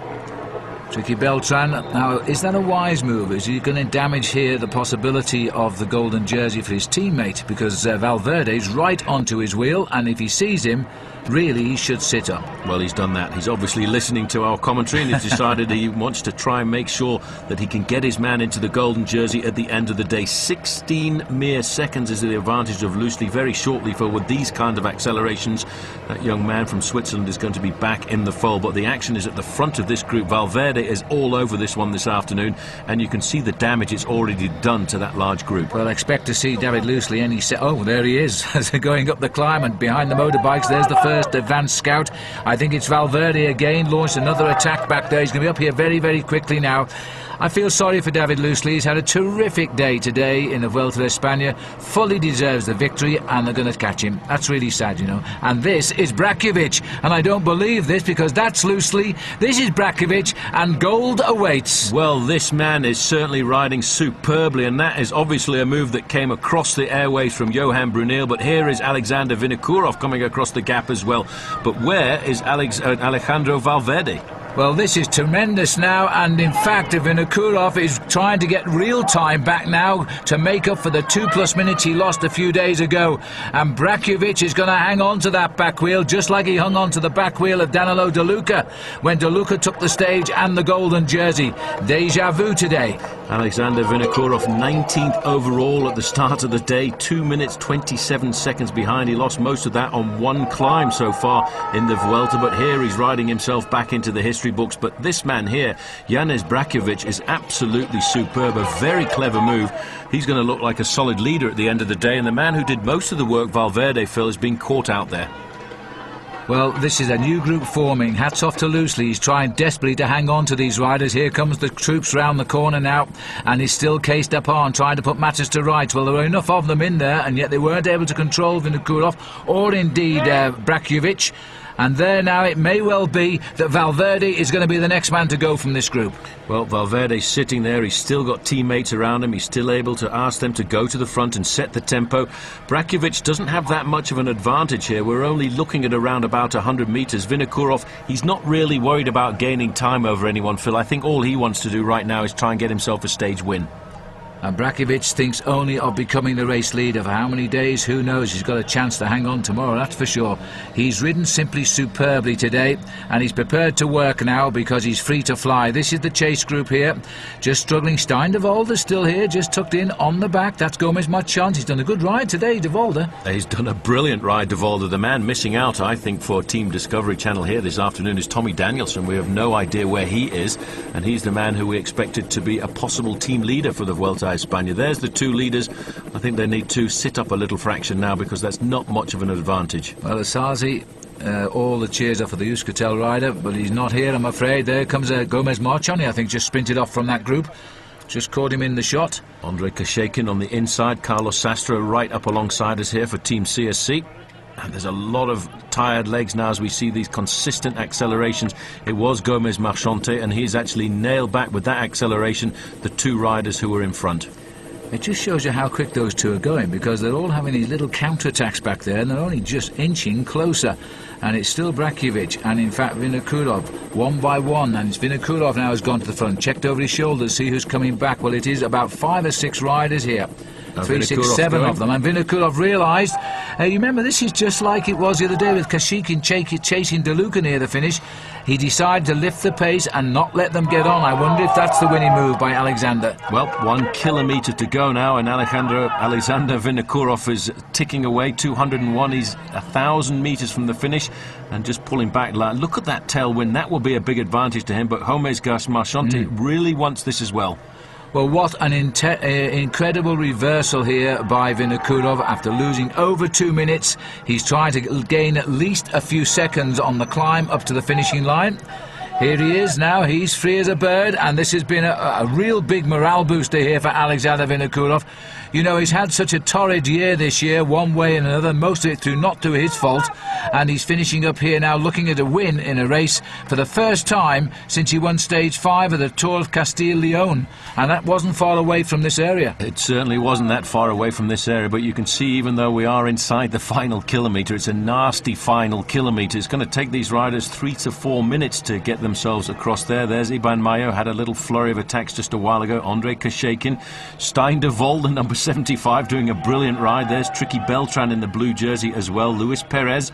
Tricky Beltran. Now, is that a wise move? Is he going to damage here the possibility of the golden jersey for his teammate? Because Valverde's right onto his wheel, and if he sees him, really he should sit up. Well, he's done that. He's obviously listening to our commentary, and he's decided he wants to try and make sure that he can get his man into the golden jersey at the end of the day. 16 mere seconds is the advantage of Loosely very shortly, for with these kind of accelerations, that young man from Switzerland is going to be back in the fold. But the action is at the front of this group. Valverde is all over this one this afternoon, and you can see the damage it's already done to that large group. Well, expect to see David Loosely any set. Oh, there he is, as they're going up the climb, and behind the motorbikes there's the first advanced scout. I think it's Valverde again, launched another attack back there. He's going to be up here very, very quickly now. I feel sorry for David Loosely. He's had a terrific day today in the Vuelta a España. Fully deserves the victory, and they're going to catch him. That's really sad, you know. And this is Brakovic, and I don't believe this because that's Loosely. This is Brakovic, and gold awaits. Well, this man is certainly riding superbly, and that is obviously a move that came across the airways from Johan Brunel. But here is Alexander Vinokourov coming across the gap as well. But where is Alejandro Valverde? Well, this is tremendous now, and in fact Vinokourov is trying to get real time back now to make up for the 2+ minutes he lost a few days ago. And Brakovic is going to hang on to that back wheel just like he hung on to the back wheel of Danilo De Luca when De Luca took the stage and the golden jersey. Deja vu today. Alexander Vinokourov 19th overall at the start of the day, 2 minutes 27 seconds behind. He lost most of that on one climb so far in the Vuelta, but here he's riding himself back into the history books. But this man here, Janez Brakovic, is absolutely superb. A very clever move. He's going to look like a solid leader at the end of the day, and the man who did most of the work, Valverde, Phil, has been caught out there. Well, this is a new group forming. Hats off to Loosely. He's trying desperately to hang on to these riders. Here comes the troops round the corner now, and he's still cased up on, trying to put matters to rights. Well, there were enough of them in there, and yet they weren't able to control Vinokourov or indeed Brakovic. And there now it may well be that Valverde is going to be the next man to go from this group. Well, Valverde's sitting there. He's still got teammates around him. He's still able to ask them to go to the front and set the tempo. Brakovic doesn't have that much of an advantage here. We're only looking at around about 100 metres. Vinokourov, he's not really worried about gaining time over anyone, Phil. I think all he wants to do right now is try and get himself a stage win. And Brakovic thinks only of becoming the race leader. For how many days, who knows? He's got a chance to hang on tomorrow, that's for sure. He's ridden simply superbly today, and he's prepared to work now because he's free to fly. This is the chase group here, just struggling. Stein de Volder still here, just tucked in on the back. That's Gomez Marchand. He's done a good ride today, de Volder. He's done a brilliant ride, de Volder. The man missing out, I think, for Team Discovery Channel here this afternoon is Tommy Danielson. We have no idea where he is, and he's the man who we expected to be a possible team leader for the Vuelta a España. There's the two leaders. I think they need to sit up a little fraction now because that's not much of an advantage. Well, Asazi, all the cheers are for the Euskaltel rider, but he's not here, I'm afraid. There comes Gomez Marchand, I think, just sprinted off from that group. Just caught him in the shot. Andrei Kashekin on the inside. Carlos Sastre right up alongside us here for Team CSC. And there's a lot of tired legs now as we see these consistent accelerations. It was Gomez Marchand, and he's actually nailed back with that acceleration the two riders who were in front. It just shows you how quick those two are going, because they're all having these little counter-attacks back there, and they're only just inching closer. And it's still Brakovic and, in fact, Vinokourov, one by one. And Vinokourov now has gone to the front, checked over his shoulder, see who's coming back. Well, it is about 5 or 6 riders here. 3, 6, 7 of them. And Vinokourov realised, you remember, this is just like it was the other day with Kashekin chasing De Luca near the finish. He decided to lift the pace and not let them get on. I wonder if that's the winning move by Alexander. Well, 1 kilometre to go now, and Alexander Vinokourov is ticking away. 201. He's 1,000 metres from the finish and just pulling back. Look at that tailwind. That will be a big advantage to him, but Gomez Marchand really wants this as well. Well, what an incredible reversal here by Vinokourov after losing over 2 minutes. He's trying to gain at least a few seconds on the climb up to the finishing line. Here he is now, he's free as a bird, and this has been a real big morale booster here for Alexander Vinokourov. You know, he's had such a torrid year this year, one way and another, most of it not through his fault, and he's finishing up here now looking at a win in a race for the first time since he won stage 5 of the Tour of Castile-Leon, and that wasn't far away from this area. It certainly wasn't that far away from this area, but you can see, even though we are inside the final kilometre, it's a nasty final kilometre. It's going to take these riders 3 to 4 minutes to get themselves across there. There's Iban Mayo, had a little flurry of attacks just a while ago. Andrei Kashekin, Stein de Volder, number 75, doing a brilliant ride. There's Tricky Beltran in the blue jersey as well. Luis Perez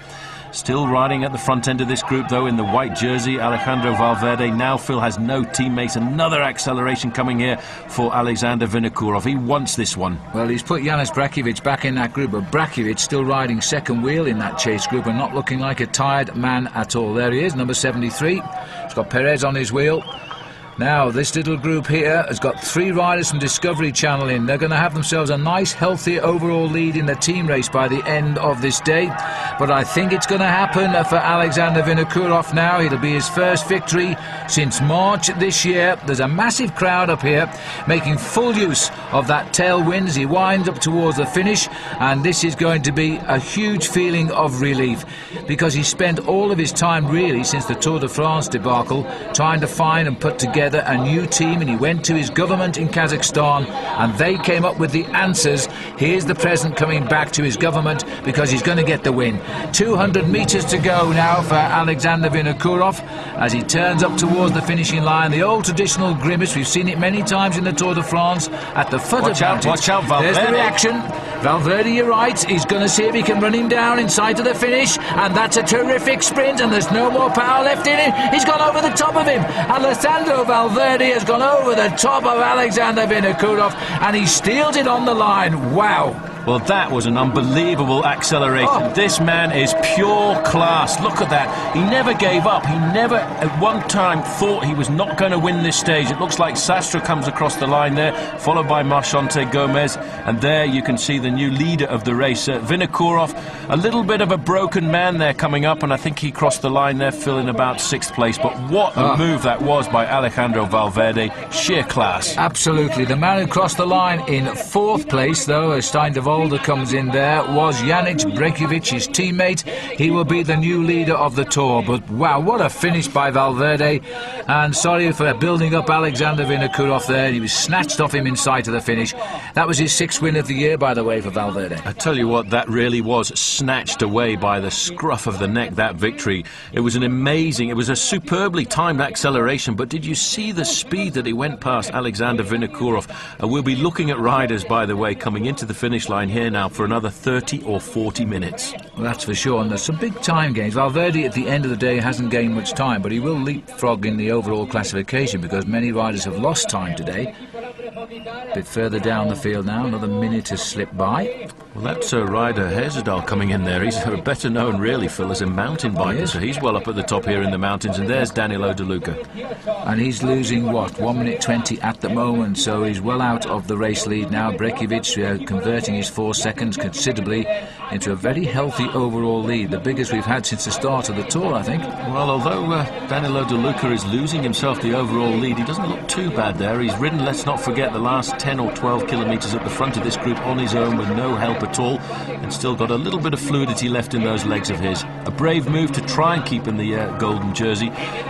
still riding at the front end of this group, though, in the white jersey. Alejandro Valverde now, Phil, has no teammates. Another acceleration coming here for Alexander Vinokourov. He wants this one. Well, he's put Janis Brakovic back in that group, but Brakovic still riding second wheel in that chase group and not looking like a tired man at all. There he is, number 73. He's got Perez on his wheel. Now, this little group here has got 3 riders from Discovery Channel in. They're going to have themselves a nice, healthy overall lead in the team race by the end of this day. But I think it's going to happen for Alexander Vinokourov now. It'll be his first victory since March this year. There's a massive crowd up here making full use of that tailwind as he winds up towards the finish. And this is going to be a huge feeling of relief, because he spent all of his time, really, since the Tour de France debacle, trying to find and put together a new team, and he went to his government in Kazakhstan and they came up with the answers. Here's the present coming back to his government, because he's going to get the win. 200 metres to go now for Alexander Vinokourov as he turns up towards the finishing line. The old traditional grimace, we've seen it many times in the Tour de France at the foot of Watch out, Valverde. There's the reaction. Valverde, you're right, he's going to see if he can run him down inside to the finish, and that's a terrific sprint, and there's no more power left in it. He's gone over the top of him. Alessandro Valverde has gone over the top of Alexander Vinokourov, and he steals it on the line. Wow. Well, that was an unbelievable acceleration. Oh. This man is pure class. Look at that. He never gave up. He never at one time thought he was not going to win this stage. It looks like Sastre comes across the line there, followed by Marchante Gomez. And there you can see the new leader of the race, Vinokourov. A little bit of a broken man there coming up, and I think he crossed the line there, filling about 6th place. But what a move that was by Alejandro Valverde. Sheer class. Absolutely. The man who crossed the line in 4th place, though, as Stein de Volder comes in there, was Janez Brekovic, his teammate. He will be the new leader of the Tour. But wow, what a finish by Valverde. And sorry for building up Alexander Vinokourov there. He was snatched off him in sight of the finish. That was his 6th win of the year, by the way, for Valverde. I tell you what, that really was snatched away by the scruff of the neck, that victory. It was a superbly timed acceleration, but did you see the speed that he went past Alexander Vinokourov? We'll be looking at riders, by the way, coming into the finish line here now for another 30 or 40 minutes. Well, that's for sure, and there's some big time gains. Valverde at the end of the day hasn't gained much time, but he will leapfrog in the overall classification because many riders have lost time today. A bit further down the field now, another minute has slipped by. Well, that's Ryder Hezerdal coming in there. He's better known, really, Phil, as a mountain biker, so he's well up at the top here in the mountains. And there's Danilo De Luca. And he's losing, what, 1 minute 20 at the moment, so he's well out of the race lead now. Brekovic converting his 4 seconds considerably into a very healthy overall lead, the biggest we've had since the start of the Tour, I think. Well, although Danilo De Luca is losing himself the overall lead, he doesn't look too bad there. He's ridden, let's not forget, the last 10 or 12 kilometres at the front of this group on his own with no help at all, and still got a little bit of fluidity left in those legs of his. A brave move to try and keep in the golden jersey,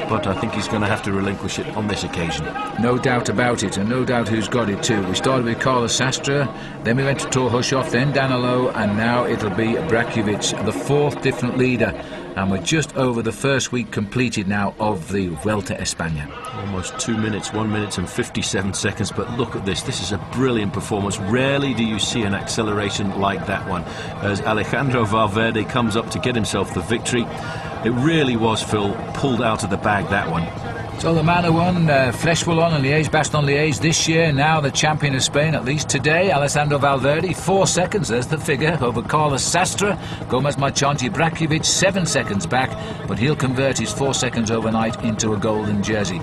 but I think he's going to have to relinquish it on this occasion. No doubt about it, and no doubt who's got it too. We started with Carlos Sastre, then we went to Torhushoff, then Danilo, and now it'll be Brekovic, the 4th different leader. And we're just over the first week completed now of the Vuelta España. Almost 2 minutes, 1 minute and 57 seconds, but look at this. This is a brilliant performance. Rarely do you see an acceleration like that one. As Alejandro Valverde comes up to get himself the victory, it really was, Phil, pulled out of the bag, that one. So the man who won Flèche Wallonne and Liège-Bastogne-Liège this year, now the champion of Spain, at least today, Alessandro Valverde, 4 seconds, there's the figure, over Carlos Sastre. Gomez Marchante Brekovic, 7 seconds back, but he'll convert his 4 seconds overnight into a golden jersey.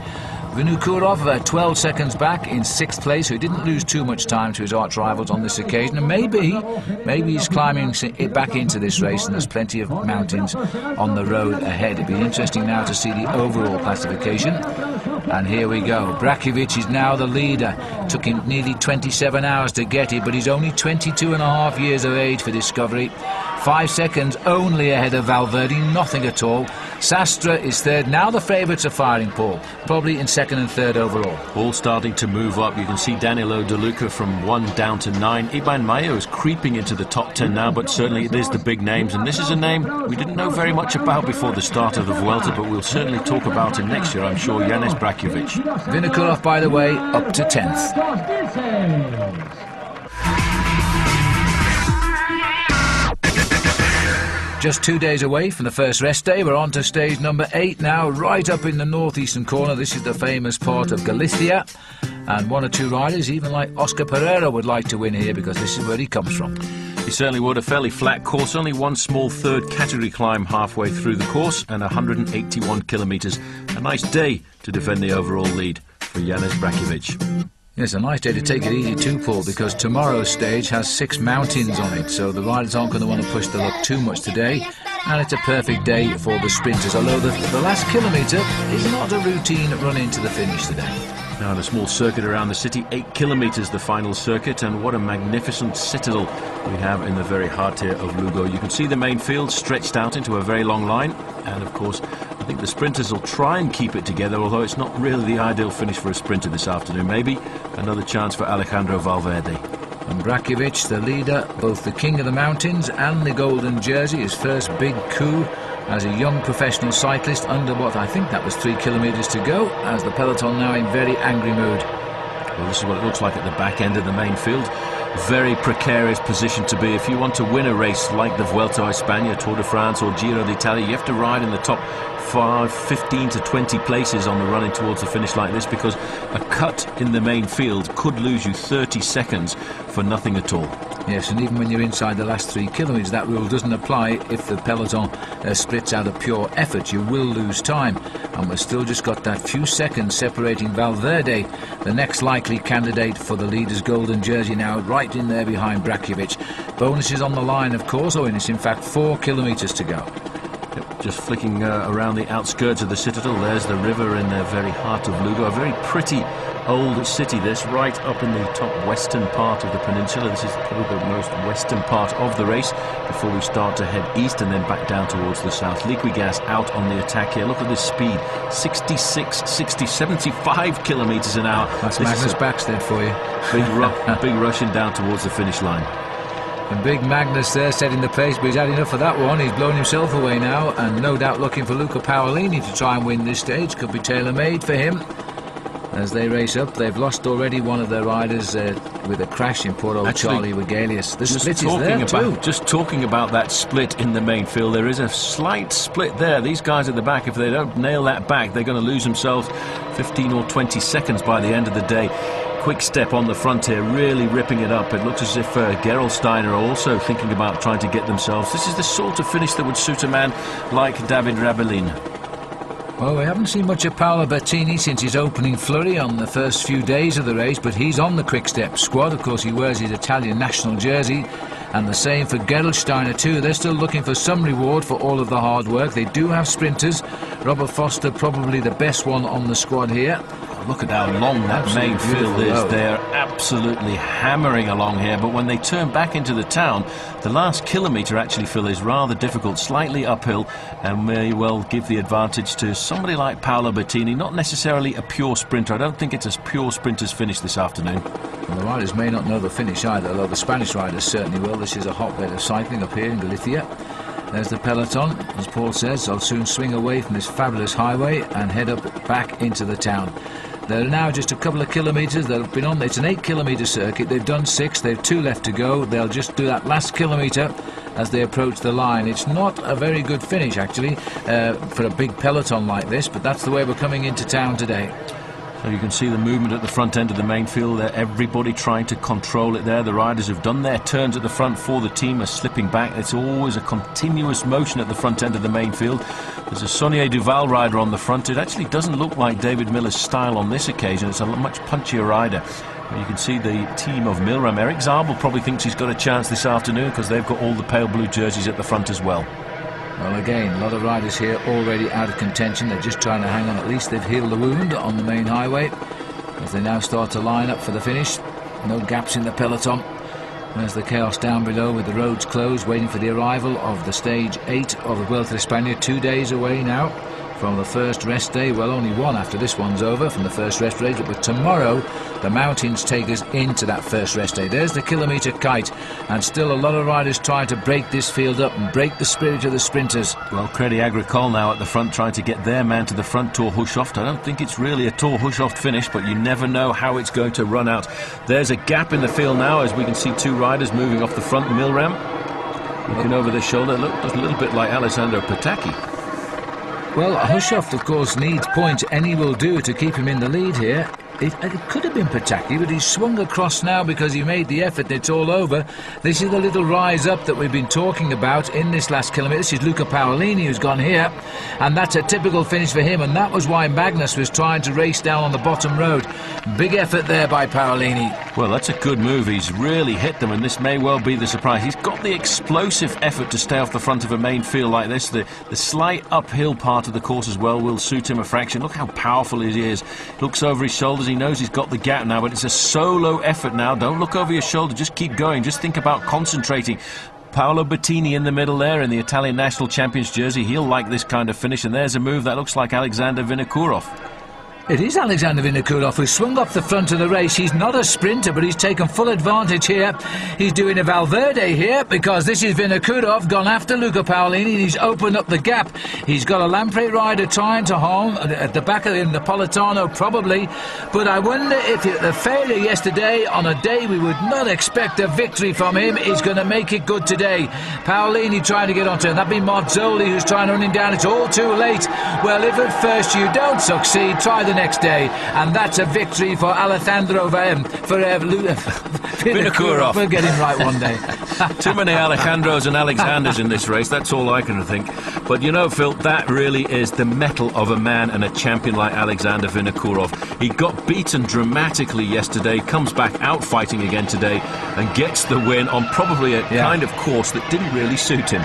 Vinokourov, 12 seconds back in 6th place, who didn't lose too much time to his arch rivals on this occasion, and maybe he's climbing it back into this race, and there's plenty of mountains on the road ahead. It'd be interesting now to see the overall classification. And here we go. Brekovic is now the leader. Took him nearly 27 hours to get it, but he's only 22 and a half years of age for discovery. 5 seconds only ahead of Valverde, nothing at all. Sastre is 3rd. Now the favourites are firing, Paul. Probably in 2nd and 3rd overall. All starting to move up. You can see Danilo De Luca from 1 down to 9. Iban Mayo is creeping into the top 10 now, but certainly it is the big names. And this is a name we didn't know very much about before the start of the Vuelta, but we'll certainly talk about him next year, I'm sure. Janez Brekovic. Vinokourov, by the way, up to 10th. Just 2 days away from the first rest day, we're on to stage number 8 now, right up in the northeastern corner. This is the famous part of Galicia, and 1 or 2 riders, even like Oscar Pereira, would like to win here because this is where he comes from. He certainly would. A fairly flat course, only one small 3rd category climb halfway through the course, and 181 kilometres. A nice day to defend the overall lead for Janez Brekovic. Yes, a nice day to take it easy too, Paul, because tomorrow's stage has 6 mountains on it, so the riders aren't going to want to push the luck too much today, and it's a perfect day for the sprinters, although the last kilometre is not a routine run into the finish today. Now the small circuit around the city, 8 kilometres the final circuit, and what a magnificent citadel we have in the very heart here of Lugo. You can see the main field stretched out into a very long line, and of course I think the sprinters will try and keep it together, although it's not really the ideal finish for a sprinter this afternoon. Maybe another chance for Alejandro Valverde. And Brekovic, the leader, both the king of the mountains and the golden jersey, his first big coup as a young professional cyclist under what I think that was 3 kilometres to go, as the peloton now in very angry mood. Well, this is what it looks like at the back end of the main field. Very precarious position to be. If you want to win a race like the Vuelta a España, Tour de France or Giro d'Italia, you have to ride in the top 15 to 20 places on the running towards the finish like this, because a cut in the main field could lose you 30 seconds for nothing at all. Yes, and even when you're inside the last 3 kilometres, that rule doesn't apply. If the peloton splits out of pure effort, you will lose time. And we've still just got that few seconds separating Valverde, the next likely candidate for the leader's golden jersey, now right in there behind Brakovic. Bonuses on the line, of course. Oh, and it's in fact 4 kilometres to go. Yep, just flicking around the outskirts of the citadel. There's the river in the very heart of Lugo. A very pretty old city, this, right up in the top western part of the peninsula. This is probably the most western part of the race before we start to head east and then back down towards the south. Liquigas out on the attack here. Look at this speed, 66, 60, 75 kilometres an hour. That's Magnus Backstedt for you. Big rushing down towards the finish line. And big Magnus there setting the pace, but he's had enough of that one. He's blown himself away now, and no doubt looking for Luca Paolini to try and win this stage. Could be tailor-made for him. As they race up, they've lost already one of their riders with a crash in poor old Charlie Wigelius. The split is there too. Just talking about that split in the main field, there is a slight split there. These guys at the back, if they don't nail that back, they're going to lose themselves 15 or 20 seconds by the end of the day. Quick step on the front here, really ripping it up. It looks as if Gerolsteiner are also thinking about trying to get themselves. This is the sort of finish that would suit a man like David Rabelin. Well, we haven't seen much of Paolo Bettini since his opening flurry on the first few days of the race, but he's on the quick-step squad. Of course, he wears his Italian national jersey, and the same for Gerolsteiner too. They're still looking for some reward for all of the hard work. They do have sprinters. Robert Foster probably the best one on the squad here. Look at how long that main field is. They're absolutely hammering along here, but when they turn back into the town, the last kilometre actually, Phil, is rather difficult, slightly uphill, and may well give the advantage to somebody like Paolo Bettini, not necessarily a pure sprinter. I don't think it's a pure sprinter's finish this afternoon. Well, the riders may not know the finish either, although the Spanish riders certainly will. This is a hotbed of cycling up here in Galicia. There's the peloton. As Paul says, I'll soon swing away from this fabulous highway and head up back into the town. They're now just a couple of kilometres. They've been on, it's an 8-kilometre circuit. They've done 6, they've 2 left to go. They'll just do that last kilometre as they approach the line. It's not a very good finish, actually, for a big peloton like this, but that's the way we're coming into town today. So you can see the movement at the front end of the main field there, everybody trying to control it there. The riders have done their turns at the front for the team, are slipping back. It's always a continuous motion at the front end of the main field. There's a Saunier Duval rider on the front. It actually doesn't look like David Miller's style on this occasion. It's a much punchier rider. You can see the team of Milram. Eric Zabel probably thinks he's got a chance this afternoon because they've got all the pale blue jerseys at the front as well. Well, again, a lot of riders here already out of contention. They're just trying to hang on. At least they've healed the wound on the main highway as they now start to line up for the finish. No gaps in the peloton. There's the chaos down below with the roads closed, waiting for the arrival of the stage 8 of the Vuelta a España. 2 days away now from the first rest day. Well, only one after this one's over from the first rest day, but tomorrow the mountains take us into that first rest day. There's the kilometre kite, and still a lot of riders trying to break this field up and break the spirit of the sprinters. Well, Crédit Agricole now at the front trying to get their man to the front, Thor Hushovd. I don't think it's really a Thor Hushovd finish, but you never know how it's going to run out. There's a gap in the field now as we can see 2 riders moving off the front. Milram looking over their shoulder, looks a little bit like Alessandro Patacchi. Well, Hushovd, of course, needs points. Any will do to keep him in the lead here. It could have been Patacchi, but he's swung across now because he made the effort. It's all over. This is the little rise up that we've been talking about in this last kilometre. This is Luca Paolini who's gone here, and that's a typical finish for him, and that was why Magnus was trying to race down on the bottom road. Big effort there by Paolini. Well, that's a good move. He's really hit them, and this may well be the surprise. He's got the explosive effort to stay off the front of a main field like this. The slight uphill part of the course as well will suit him a fraction. Look how powerful he is. Looks over his shoulders. He knows he's got the gap now, but it's a solo effort now. Don't look over your shoulder. Just keep going. Just think about concentrating. Paolo Bettini in the middle there in the Italian national champions jersey. He'll like this kind of finish, and there's a move that looks like Alexander Vinokourov. It is Alexander Vinokourov who swung off the front of the race. He's not a sprinter, but he's taken full advantage here. He's doing a Valverde here because this is Vinokourov gone after Luca Paolini, and he's opened up the gap. He's got a Lamprey rider trying to home at the back of the Napolitano probably, but I wonder if the failure yesterday on a day we would not expect a victory from him is going to make it good today. Paolini trying to get onto him. That'd be Marzoli who's trying to run him down. It's all too late. Well, if at first you don't succeed, try the next day, and that's a victory for Vinokourov. We'll get him right one day. Too many Alejandros and Alexanders in this race, that's all I can think. But you know, Phil, that really is the mettle of a man and a champion like Alexander Vinokourov. He got beaten dramatically yesterday, comes back out fighting again today, and gets the win on probably a kind of course that didn't really suit him.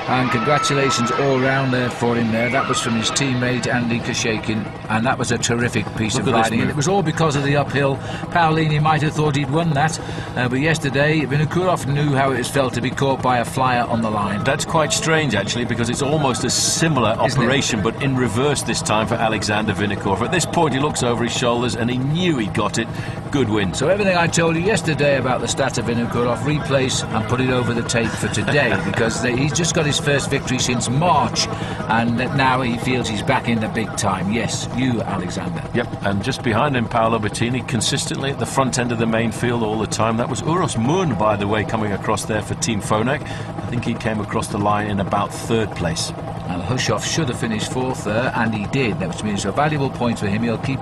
And congratulations all round there for him there. That was from his teammate Andy Kashakin, and that was a terrific piece of riding. And it was all because of the uphill. Paolini might have thought he'd won that, but yesterday Vinokourov knew how it felt to be caught by a flyer on the line. That's quite strange actually, because it's almost a similar operation, but in reverse this time for Alexander Vinokourov. At this point he looks over his shoulders and he knew he'd got it. Good win. So everything I told you yesterday about the stats of Vinokourov, replace and put it over the tape for today, because he's just got his first victory since March, and now he feels he's back in the big time. Yes, you, Alexander. Yep, and just behind him, Paolo Bettini, consistently at the front end of the main field all the time. That was Uros Moon, by the way, coming across there for Team Phonak. I think he came across the line in about third place. And Hushoff should have finished fourth there, and he did, which means a valuable point for him. He'll keep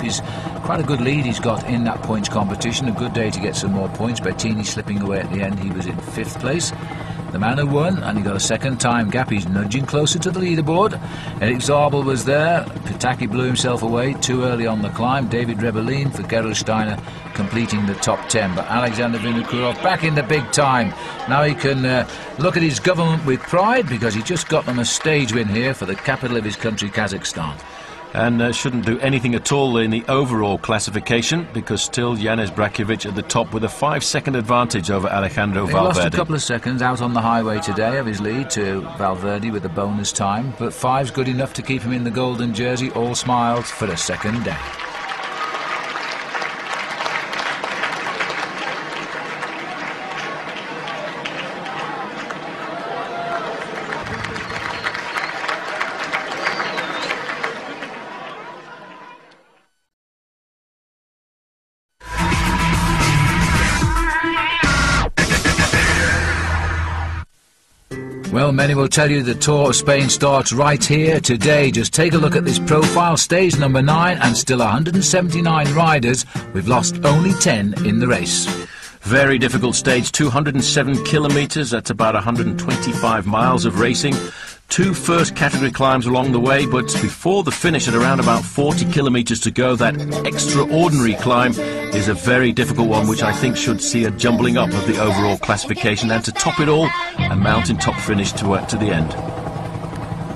quite a good lead he's got in that points competition. A good day to get some more points. Bettini slipping away at the end. He was in fifth place. The man who won, and he got a second time gap. He's nudging closer to the leaderboard. Eric Zabel was there. Pataki blew himself away too early on the climb. David Rebellin for Gerolsteiner completing the top 10. But Alexander Vinokourov back in the big time. Now he can look at his government with pride, because he just got them a stage win here for the capital of his country, Kazakhstan. And shouldn't do anything at all in the overall classification, because still Janez Brakovic at the top with a 5-second advantage over Alejandro Valverde. He lost a couple of seconds out on the highway today of his lead to Valverde with a bonus time, but 5's good enough to keep him in the golden jersey. All smiles for the second day. Well, many will tell you the Tour of Spain starts right here today. Just take a look at this profile. Stage number 9 and still 179 riders. We've lost only 10 in the race. Very difficult stage, 207 kilometres, that's about 125 miles of racing. 2 first category climbs along the way, but before the finish at around about 40 kilometres to go, that extraordinary climb is a very difficult one, which I think should see a jumbling up of the overall classification, and to top it all, a mountain-top finish to the end.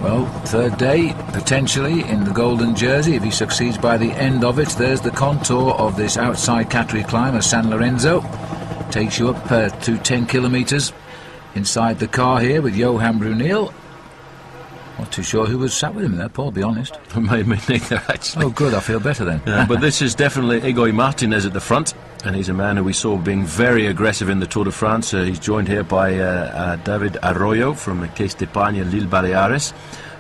Well, third day, potentially, in the golden jersey, if he succeeds by the end of it. There's the contour of this outside category climb of San Lorenzo. Takes you up to 10 kilometres. Inside the car here with Johan Brunel. Not too sure who was sat with him there, Paul, be honest. Me neither, actually. Oh, good, I feel better then. But this is definitely Egoy Martinez at the front, and he's a man who we saw being very aggressive in the Tour de France. He's joined here by David Arroyo from Caisse d'Epargne Lille Baleares.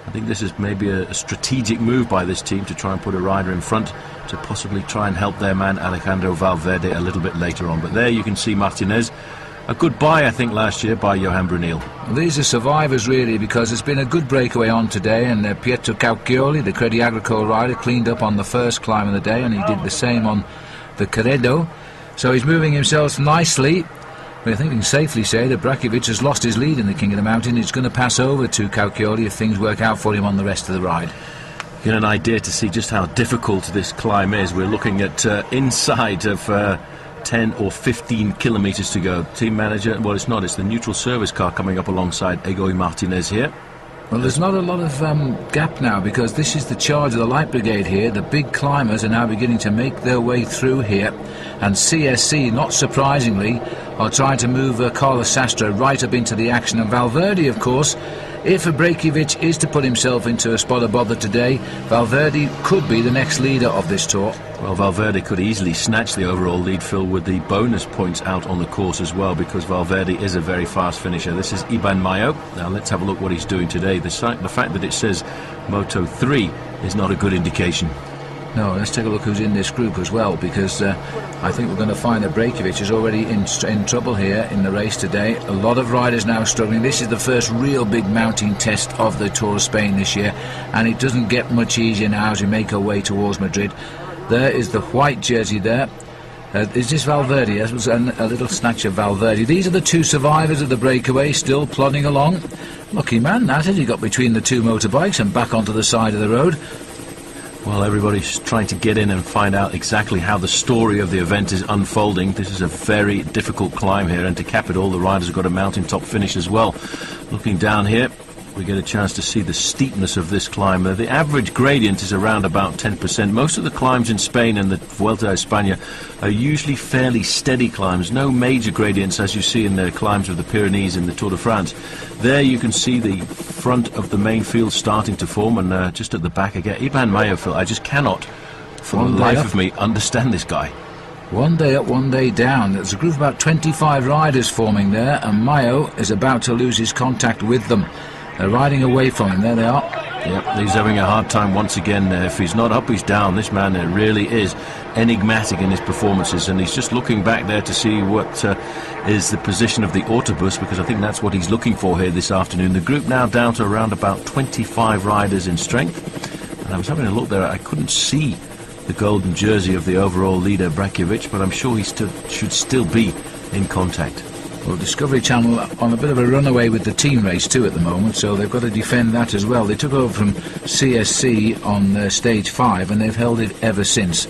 I think this is maybe a strategic move by this team to try and put a rider in front to possibly try and help their man Alejandro Valverde a little bit later on. But there you can see Martinez. A good buy, I think, last year by Johan Brunel. Well, these are survivors, really, because there's been a good breakaway on today, and Pietro Cauchioli, the Crédit Agricole rider, cleaned up on the first climb of the day, and he did the same on the Corredo. So he's moving himself nicely. But I think we can safely say that Brakovic has lost his lead in the King of the Mountain. He's going to pass over to Cauchioli if things work out for him on the rest of the ride. Get an idea to see just how difficult this climb is. We're looking at inside of 10 or 15 kilometres to go. Team manager, well, it's not, it's the neutral service car coming up alongside Egoy Martinez here. Well, there's not a lot of gap now, because this is the charge of the Light Brigade here. The big climbers are now beginning to make their way through here, and CSC, not surprisingly, are trying to move Carlos Sastre right up into the action. And Valverde, of course, if Brakovic is to put himself into a spot of bother today, Valverde could be the next leader of this Tour. Well, Valverde could easily snatch the overall lead, Phil, with the bonus points out on the course as well, because Valverde is a very fast finisher. This is Iban Mayo. Now let's have a look what he's doing today. The fact that it says Moto 3 is not a good indication. No, let's take a look who's in this group as well, because I think we're going to find that Brakovic is already in trouble here in the race today. A lot of riders now struggling. This is the first real big mounting test of the Tour of Spain this year, and it doesn't get much easier now as we make our way towards Madrid. There is the white jersey there. Is this Valverde? Yes, it was a little snatch of Valverde. These are the two survivors of the breakaway, still plodding along. Lucky man, that is. He got between the two motorbikes and back onto the side of the road. Well, everybody's trying to get in and find out exactly how the story of the event is unfolding. This is a very difficult climb here, and to cap it all, the riders have got a mountaintop finish as well. Looking down here, we get a chance to see the steepness of this climb. The average gradient is around about 10%. Most of the climbs in Spain and the Vuelta a España are usually fairly steady climbs, no major gradients as you see in the climbs of the Pyrenees in the Tour de France. There you can see the front of the main field starting to form, and just at the back again, Iban Mayo, Phil, I just cannot, for the life of me, understand this guy. One day up, one day down. There's a group of about 25 riders forming there, and Mayo is about to lose his contact with them. They're riding away from him. There they are. Yep, he's having a hard time once again. If he's not up, he's down. This man really is enigmatic in his performances, and he's just looking back there to see what is the position of the autobus, because I think that's what he's looking for here this afternoon. The group now down to around about 25 riders in strength, and I was having a look there. I couldn't see the golden jersey of the overall leader, Brakovic, but I'm sure he should still be in contact. Well, Discovery Channel on a bit of a runaway with the team race too at the moment, so they've got to defend that as well. They took over from CSC on stage 5, and they've held it ever since.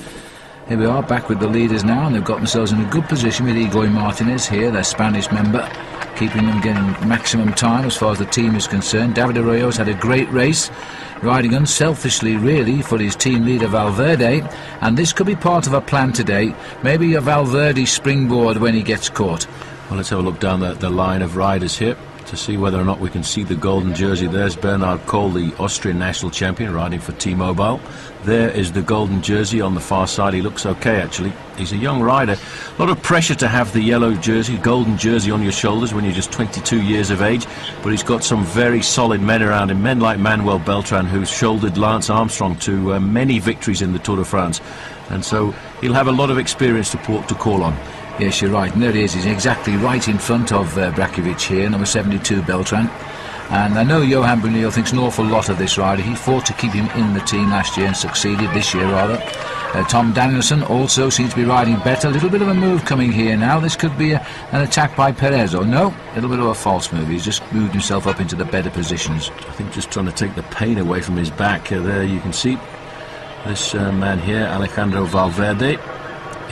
Here we are, back with the leaders now, and they've got themselves in a good position with Igor Martinez here, their Spanish member, keeping them getting maximum time as far as the team is concerned. David Arroyo's had a great race, riding unselfishly really for his team leader Valverde, and this could be part of a plan today, maybe a Valverde springboard when he gets caught. Well, let's have a look down the line of riders here to see whether or not we can see the golden jersey. There's Bernhard Kohl, the Austrian national champion, riding for T-Mobile. There is the golden jersey on the far side. He looks okay, actually. He's a young rider. A lot of pressure to have the yellow jersey, golden jersey on your shoulders when you're just 22 years of age, but he's got some very solid men around him, men like Manuel Beltran, who's shouldered Lance Armstrong to many victories in the Tour de France, and so he'll have a lot of experience to call on. Yes, you're right, and there he is. He's exactly right in front of Brakovic here, number 72, Beltran. And I know Johan Brunel thinks an awful lot of this rider. He fought to keep him in the team last year and succeeded this year, rather. Tom Danielson also seems to be riding better. A little bit of a move coming here now. This could be an attack by Perez, or no, a little bit of a false move. He's just moved himself up into the better positions. I think just trying to take the pain away from his back. There you can see this man here, Alejandro Valverde.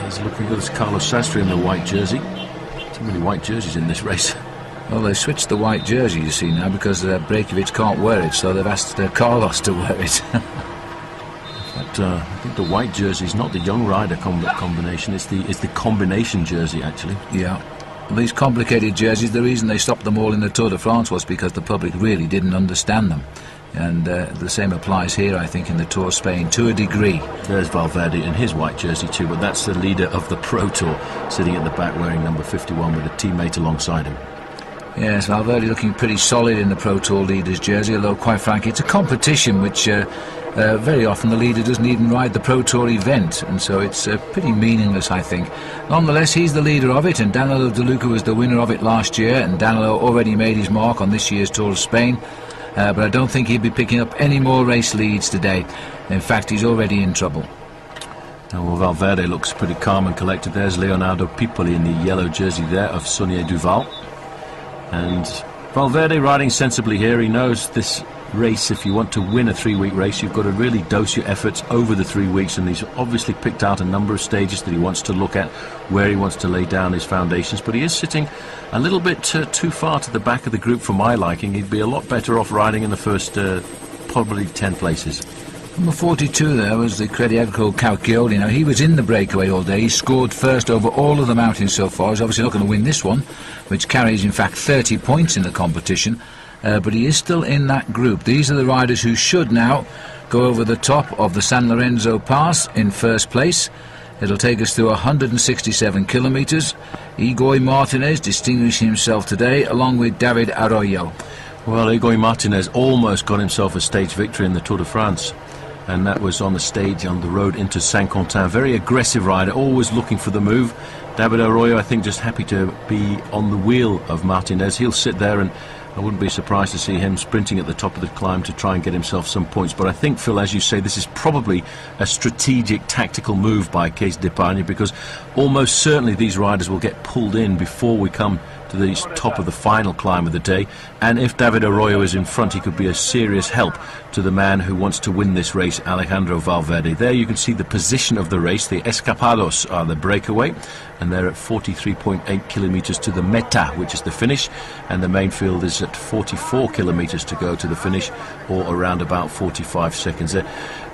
He's looking good as Carlos Sastre in the white jersey. Too many white jerseys in this race. Well, they've switched the white jersey, you see, now, because Brakovic can't wear it, so they've asked Carlos to wear it. But I think the white jersey is not the young rider combination, it's the combination jersey, actually. Yeah. Well, these complicated jerseys, the reason they stopped them all in the Tour de France was because the public really didn't understand them. And the same applies here, I think, in the Tour of Spain, to a degree. There's Valverde in his white jersey too, but that's the leader of the Pro Tour, sitting at the back wearing number 51 with a teammate alongside him. Yes, Valverde looking pretty solid in the Pro Tour leader's jersey, although quite frankly it's a competition which very often the leader doesn't even ride the Pro Tour event, and so it's pretty meaningless, I think. Nonetheless, he's the leader of it, and Danilo De Luca was the winner of it last year, and Danilo already made his mark on this year's Tour of Spain. But I don't think he'll be picking up any more race leads today. In fact, he's already in trouble. Well, Valverde looks pretty calm and collected. There's Leonardo Pipoli in the yellow jersey there of Saunier Duval. And Valverde riding sensibly here. He knows this race, if you want to win a 3-week race, you've got to really dose your efforts over the 3 weeks, and he's obviously picked out a number of stages that he wants to look at, where he wants to lay down his foundations, but he is sitting a little bit too far to the back of the group for my liking. He'd be a lot better off riding in the first probably 10 places. Number 42 there was the Crédit Agricole Cauchioli. Now, he was in the breakaway all day. He scored first over all of the mountains so far. He's obviously not going to win this one, which carries, in fact, 30 points in the competition. But he is still in that group. These are the riders who should now go over the top of the San Lorenzo Pass in first place. It'll take us through 167 kilometres. Igor Martinez distinguished himself today, along with David Arroyo. Well, Igor Martinez almost got himself a stage victory in the Tour de France, and that was on the stage on the road into Saint-Quentin. Very aggressive rider, always looking for the move. David Arroyo, I think, just happy to be on the wheel of Martinez. He'll sit there and I wouldn't be surprised to see him sprinting at the top of the climb to try and get himself some points. But I think, Phil, as you say, this is probably a strategic, tactical move by Cees d'Epargne, because almost certainly these riders will get pulled in before we come to the top of the final climb of the day. And if David Arroyo is in front, he could be a serious help to the man who wants to win this race, Alejandro Valverde. There you can see the position of the race. The Escapados are the breakaway, and they're at 43.8 kilometres to the meta, which is the finish, and the main field is at 44 kilometres to go to the finish, or around about 45 seconds. They're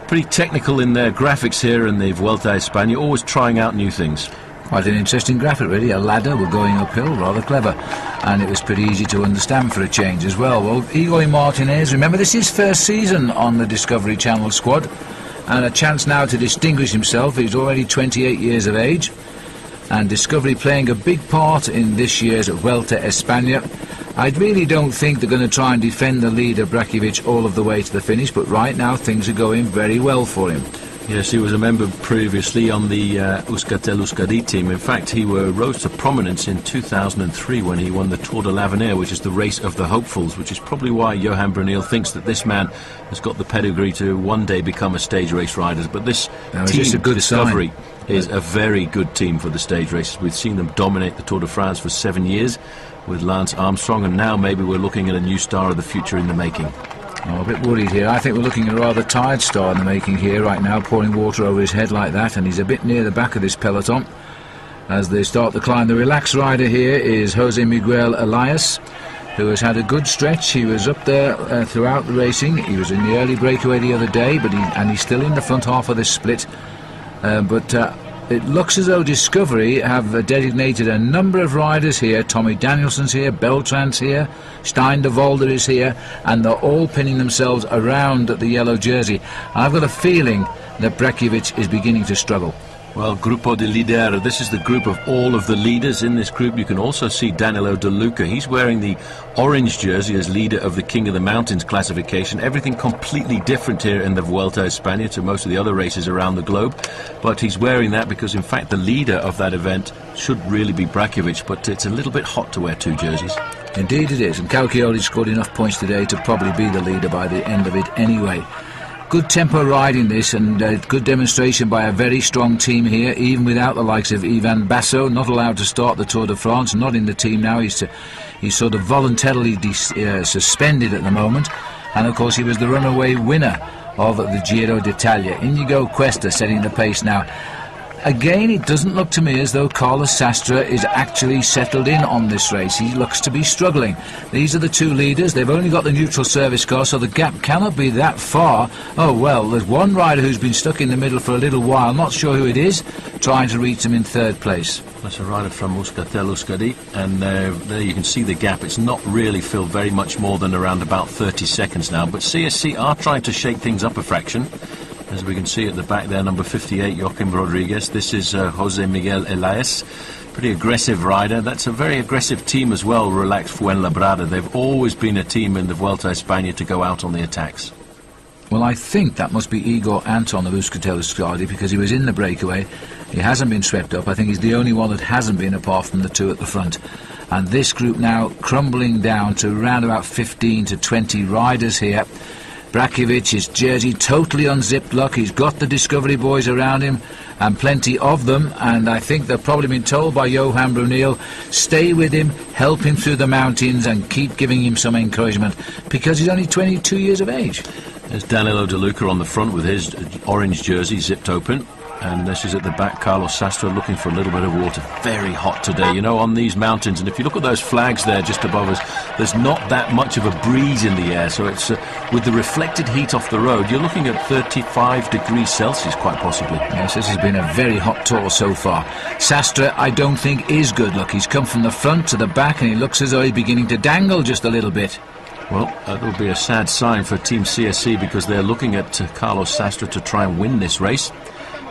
pretty technical in their graphics here in the Vuelta a España, always trying out new things. Quite an interesting graphic, really. A ladder, we're going uphill, rather clever. And it was pretty easy to understand for a change as well. Well, Igor Martinez, remember, this is his first season on the Discovery Channel squad, and a chance now to distinguish himself. He's already 28 years of age, and Discovery playing a big part in this year's Vuelta a España. I really don't think they're going to try and defend the leader, Brakovic, all of the way to the finish, but right now things are going very well for him. Yes, he was a member previously on the Euskaltel-Euskadi team. In fact, he rose to prominence in 2003 when he won the Tour de l'Avenir, which is the race of the hopefuls, which is probably why Johan Bruneel thinks that this man has got the pedigree to one day become a stage race rider. But this team, Discovery, is a very good team for the stage races. We've seen them dominate the Tour de France for 7 years with Lance Armstrong, and now maybe we're looking at a new star of the future in the making. Oh, a bit worried here. I think we're looking at a rather tired star in the making here right now, pouring water over his head like that, and he's a bit near the back of this peloton as they start the climb. The relaxed rider here is Jose Miguel Elias, who has had a good stretch. He was up there throughout the racing. He was in the early breakaway the other day, but he's still in the front half of this split. It looks as though Discovery have designated a number of riders here. Tommy Danielson's here, Beltran's here, Stein de Volder is here, and they're all pinning themselves around the yellow jersey. I've got a feeling that Brakovic is beginning to struggle. Well, Grupo de Líder, this is the group of all of the leaders in this group. You can also see Danilo De Luca. He's wearing the orange jersey as leader of the King of the Mountains classification. Everything completely different here in the Vuelta a España to most of the other races around the globe. But he's wearing that because, in fact, the leader of that event should really be Brakovic, but it's a little bit hot to wear two jerseys. Indeed it is, and Cauchioli scored enough points today to probably be the leader by the end of it anyway. Good tempo riding this, and good demonstration by a very strong team here, even without the likes of Ivan Basso, not allowed to start the Tour de France, not in the team now. He's sort of voluntarily suspended at the moment, and of course he was the runaway winner of the Giro d'Italia. Inigo Cuesta setting the pace now. Again, it doesn't look to me as though Carlos Sastre is actually settled in on this race. He looks to be struggling. These are the two leaders. They've only got the neutral service car, so the gap cannot be that far. Oh, well, there's one rider who's been stuck in the middle for a little while, not sure who it is, trying to reach them in third place. That's a rider from Euskaltel-Euskadi, and there you can see the gap. It's not really filled very much more than around about 30 seconds now, but CSC are trying to shake things up a fraction. As we can see at the back there, number 58, Joaquim Rodriguez. This is Jose Miguel Elias. Pretty aggressive rider. That's a very aggressive team as well, Relaxed Fuenlabrada. They've always been a team in the Vuelta a España to go out on the attacks. Well, I think that must be Igor Anton of Euskaltel-Euskadi, because he was in the breakaway. He hasn't been swept up. I think he's the only one that hasn't been, apart from the two at the front. And this group now crumbling down to around about 15 to 20 riders here. Brakovic, his jersey totally unzipped, look, he's got the Discovery boys around him, and plenty of them, and I think they've probably been told by Johan Bruneel, stay with him, help him through the mountains, and keep giving him some encouragement, because he's only 22 years of age. There's Danilo De Luca on the front with his orange jersey zipped open. And this is at the back, Carlos Sastre looking for a little bit of water. Very hot today, you know, on these mountains. And if you look at those flags there just above us, there's not that much of a breeze in the air. So it's with the reflected heat off the road, you're looking at 35 degrees Celsius, quite possibly. Yes, this has been a very hot tour so far. Sastre, I don't think, is good. Look, he's come from the front to the back, and he looks as though he's beginning to dangle just a little bit. Well, that will be a sad sign for Team CSC, because they're looking at Carlos Sastre to try and win this race.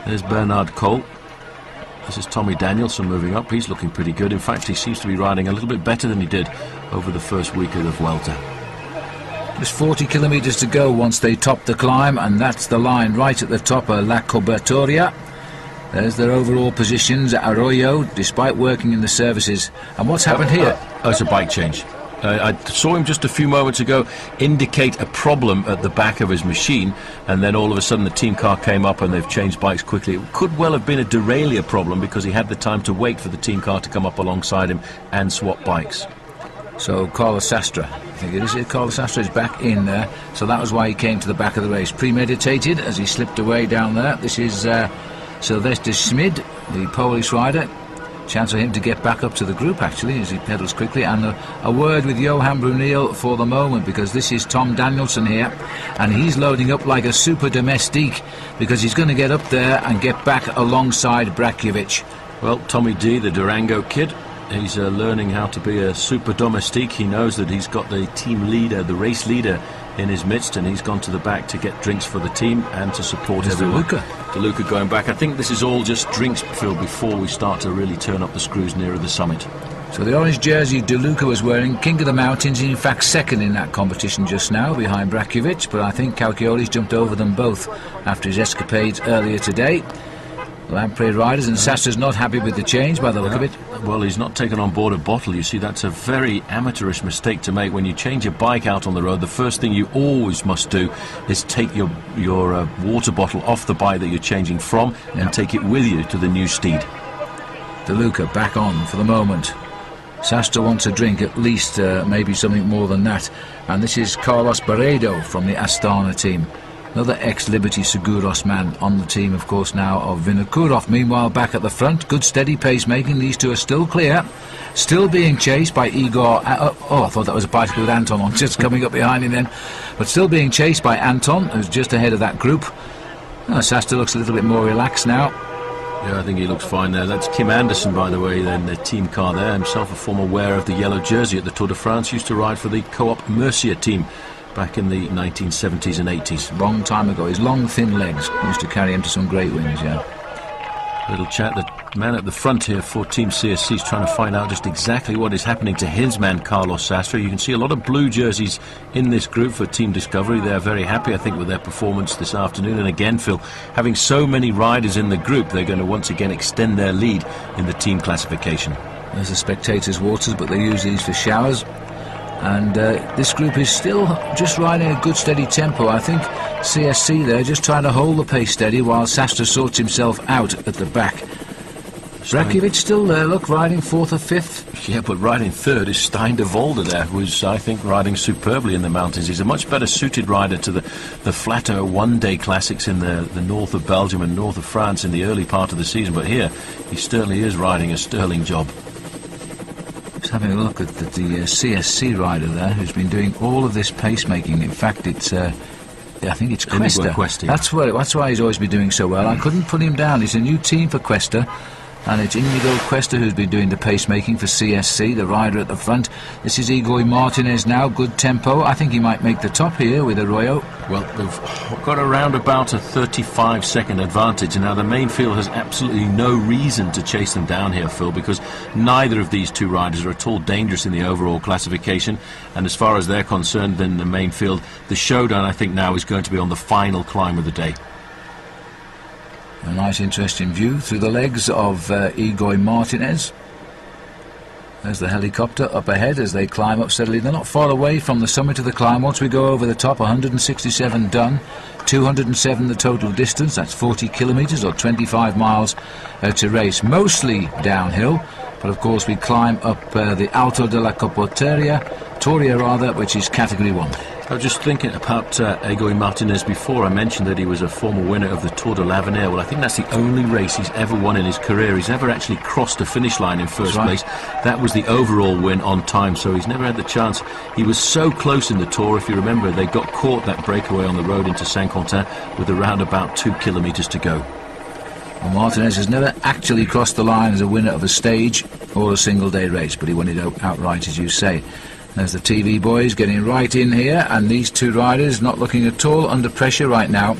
There's Bernard Cole. This is Tommy Danielson moving up. He's looking pretty good. In fact, he seems to be riding a little bit better than he did over the first week of the Vuelta. There's 40 kilometres to go once they top the climb, and that's the line right at the top of La Cobertoria. There's their overall positions. Arroyo, despite working in the services. And what's happened here? Oh, it's a bike change. I saw him just a few moments ago indicate a problem at the back of his machine, and then all of a sudden the team car came up and they've changed bikes quickly. It could well have been a derailleur problem because he had the time to wait for the team car to come up alongside him and swap bikes. So Carlos Sastre, I think it is, Carlos Sastre is back in there, so that was why he came to the back of the race. Premeditated as he slipped away down there. This is Sylvester Schmid, the Polish rider. Chance for him to get back up to the group, actually, as he pedals quickly. And a word with Johan Bruneel for the moment, because this is Tom Danielson here, and he's loading up like a super domestique, because he's going to get up there and get back alongside Brakovic. Well, Tommy D, the Durango kid, he's learning how to be a super domestique. He knows that he's got the team leader, the race leader, in his midst, and he's gone to the back to get drinks for the team and to support everyone. DeLuca going back. I think this is all just drinks, Phil, before we start to really turn up the screws nearer the summit. So the orange jersey DeLuca was wearing, King of the Mountains, in fact second in that competition just now, behind Brakovic, but I think Cauchioli's jumped over them both after his escapades earlier today. Lamprey riders, and Sastre's not happy with the change by the look of it. Well, he's not taken on board a bottle. You see, that's a very amateurish mistake to make. When you change your bike out on the road, the first thing you always must do is take your water bottle off the bike that you're changing from and take it with you to the new steed. DeLuca back on for the moment. Sastre wants a drink, at least maybe something more than that. And this is Carlos Barredo from the Astana team. Another ex-Liberty Seguros man on the team, of course, now of Vinokourov. Meanwhile, back at the front, good steady pacemaking. These two are still clear, still being chased by Igor. I thought that was a bicycle with Anton on, just coming up behind him then. But still being chased by Anton, who's just ahead of that group. Sastre looks a little bit more relaxed now. Yeah, I think he looks fine there. That's Kim Anderson, by the way, then the team car there. Himself a former wearer of the yellow jersey at the Tour de France. Used to ride for the Co-op Mercia team back in the 1970s and 80s. Long time ago. His long, thin legs used to carry him to some great wins, yeah. Little chat. The man at the front here for Team CSC is trying to find out just exactly what is happening to his man, Carlos Sastre. You can see a lot of blue jerseys in this group for Team Discovery. They're very happy, I think, with their performance this afternoon. And again, Phil, having so many riders in the group, they're going to once again extend their lead in the team classification. There's the spectators' waters, but they use these for showers. And this group is still just riding a good steady tempo. I think CSC there just trying to hold the pace steady while Sastre sorts himself out at the back. Brakovic still there, look, riding fourth or fifth. Yeah, but riding third is Stein de Volder there, who's, I think, riding superbly in the mountains. He's a much better suited rider to the flatter one-day classics in the north of Belgium and north of France in the early part of the season. But here, he certainly is riding a sterling job. Just having a look at the CSC rider there, who's been doing all of this pacemaking. In fact, it's I think it's Cuesta. That's why he's always been doing so well. I couldn't put him down. It's a new team for Cuesta, and it's Inigo Cuesta who's been doing the pacemaking for CSC, the rider at the front. This is Igor Martinez now, good tempo. I think he might make the top here with Arroyo. Well, they've got around about a 35-second advantage, and now the main field has absolutely no reason to chase them down here, Phil, because neither of these two riders are at all dangerous in the overall classification, and as far as they're concerned, then the main field, the showdown, I think, now is going to be on the final climb of the day. A nice interesting view through the legs of Igor Martinez. There's the helicopter up ahead as they climb up steadily. They're not far away from the summit of the climb. Once we go over the top, 167 done, 207 the total distance. That's 40 kilometres or 25 miles to race. Mostly downhill, but of course we climb up the Alto de la Toria, which is Category 1. I was just thinking about Igor Martinez before. I mentioned that he was a former winner of the Tour de l'Avenir. Well, I think that's the only race he's ever won in his career. He's never actually crossed the finish line in first place. That was the overall win on time, so he's never had the chance. He was so close in the Tour, if you remember, they got caught that breakaway on the road into Saint-Quentin with around about 2 kilometres to go. Well, Martinez has never actually crossed the line as a winner of a stage or a single-day race, but he won it outright, as you say. There's the TV boys getting right in here, and these two riders not looking at all under pressure right now.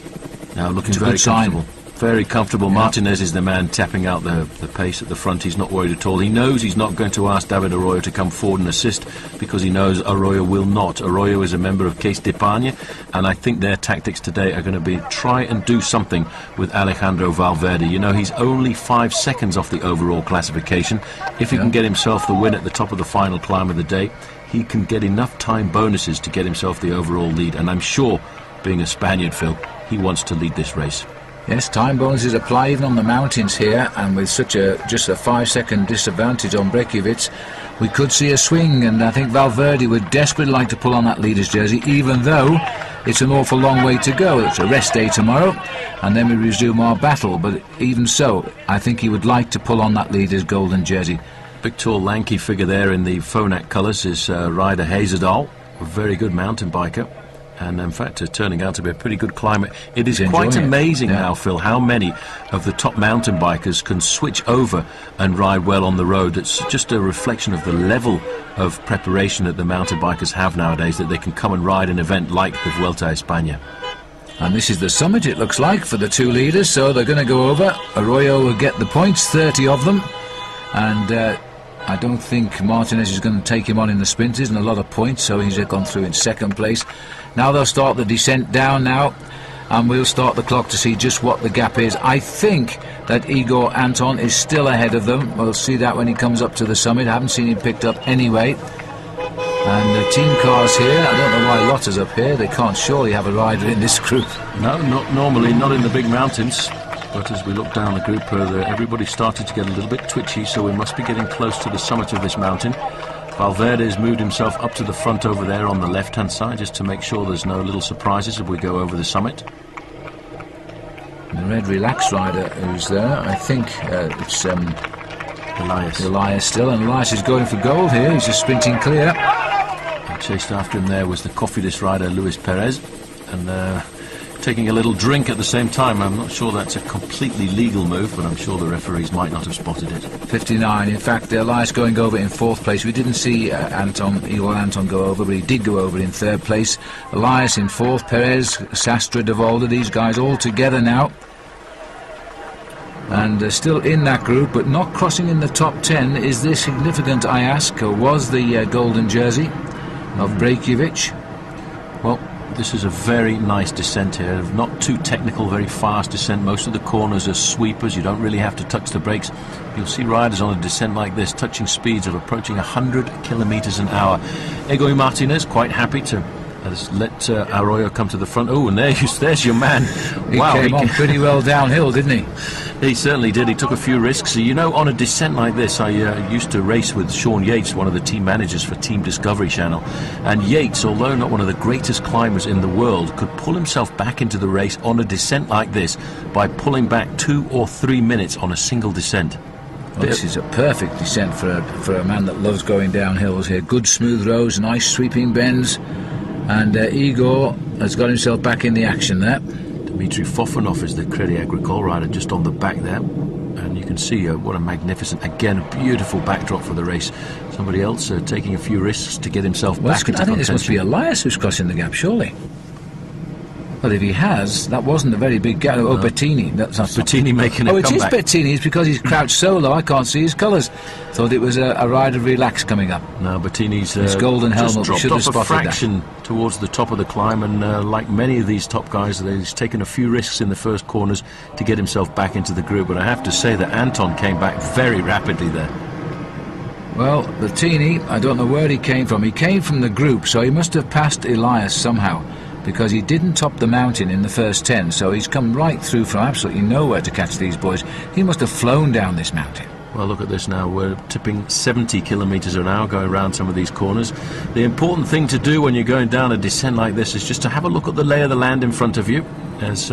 Now looking very comfortable. Very comfortable. Yeah. Martinez is the man tapping out the pace at the front. He's not worried at all. He knows he's not going to ask David Arroyo to come forward and assist because he knows Arroyo will not. Arroyo is a member of Caisse d'Epargne, and I think their tactics today are going to be try and do something with Alejandro Valverde. You know, he's only 5 seconds off the overall classification. If he can get himself the win at the top of the final climb of the day, he can get enough time bonuses to get himself the overall lead, and I'm sure, being a Spaniard, Phil, he wants to lead this race. Yes, time bonuses apply even on the mountains here, and with such just a 5-second disadvantage on Brekiewicz, we could see a swing, and I think Valverde would desperately like to pull on that leader's jersey, even though it's an awful long way to go. It's a rest day tomorrow, and then we resume our battle, but even so, I think he would like to pull on that leader's golden jersey. Big, tall, lanky figure there in the Phonak colours is rider Hazerdal, a very good mountain biker. And in fact, turning out to be a pretty good climber. It is quite amazing now, Phil, how many of the top mountain bikers can switch over and ride well on the road. It's just a reflection of the level of preparation that the mountain bikers have nowadays, that they can come and ride an event like the Vuelta a España. And this is the summit, it looks like, for the two leaders, so they're going to go over. Arroyo will get the points, 30 of them, and I don't think Martinez is going to take him on in the sprinters, and a lot of points, so he's gone through in second place. Now they'll start the descent down now, and we'll start the clock to see just what the gap is. I think that Igor Anton is still ahead of them. We'll see that when he comes up to the summit. I haven't seen him picked up anyway. And the team cars here, I don't know why Lotta's up here. They can't surely have a rider in this group. No, not normally, not in the big mountains. But as we look down the group, everybody started to get a little bit twitchy, so we must be getting close to the summit of this mountain. Valverde has moved himself up to the front over there on the left-hand side, just to make sure there's no little surprises as we go over the summit. The red relaxed rider who's there, I think it's Elias still, and Elias is going for gold here. He's just sprinting clear. And chased after him there was the coffeeless rider Luis Perez, and taking a little drink at the same time. I'm not sure that's a completely legal move, but I'm sure the referees might not have spotted it. 59. In fact, Elias going over in fourth place. We didn't see Igor Anton go over, but he did go over in third place. Elias in fourth, Perez, Sastre, Davolda, these guys all together now. And still in that group, but not crossing in the top 10. Is this significant, I ask, or was the golden jersey of Brekiewicz? Well, this is a very nice descent here, not too technical, very fast descent. Most of the corners are sweepers, you don't really have to touch the brakes. You'll see riders on a descent like this touching speeds of approaching 100 kilometers an hour. Egoy Martinez quite happy to let Arroyo come to the front. Oh, and there's your man. Wow, he came on pretty well downhill, didn't he? He certainly did. He took a few risks. You know, on a descent like this, I used to race with Sean Yates, one of the team managers for Team Discovery Channel. And Yates, although not one of the greatest climbers in the world, could pull himself back into the race on a descent like this by pulling back 2 or 3 minutes on a single descent. Well, this is a perfect descent for a man that loves going down hills here. Good smooth roads, nice sweeping bends. And Igor has got himself back in the action there. Dmitry Fofanov is the Crédit Agricole rider just on the back there. And you can see what a magnificent, again, a beautiful backdrop for the race. Somebody else taking a few risks to get himself back into contention. I think this must be Elias who's crossing the gap, surely. Well, if he has, that wasn't a very big gap. Oh, Bettini. That's not Bettini making a comeback. Oh, it is Bettini. It's because he's crouched so low I can't see his colours. Thought it was a rider relaxed coming up. No, Bettini's his golden helmet. Just dropped off a fraction towards the top of the climb, and like many of these top guys, he's taken a few risks in the first corners to get himself back into the group. But I have to say that Anton came back very rapidly there. Well, Bettini, I don't know where he came from. He came from the group, so he must have passed Elias somehow, because he didn't top the mountain in the first 10, so he's come right through from absolutely nowhere to catch these boys. He must have flown down this mountain. Well, look at this now. We're tipping 70 kilometres an hour going around some of these corners. The important thing to do when you're going down a descent like this is just to have a look at the lay of the land in front of you. As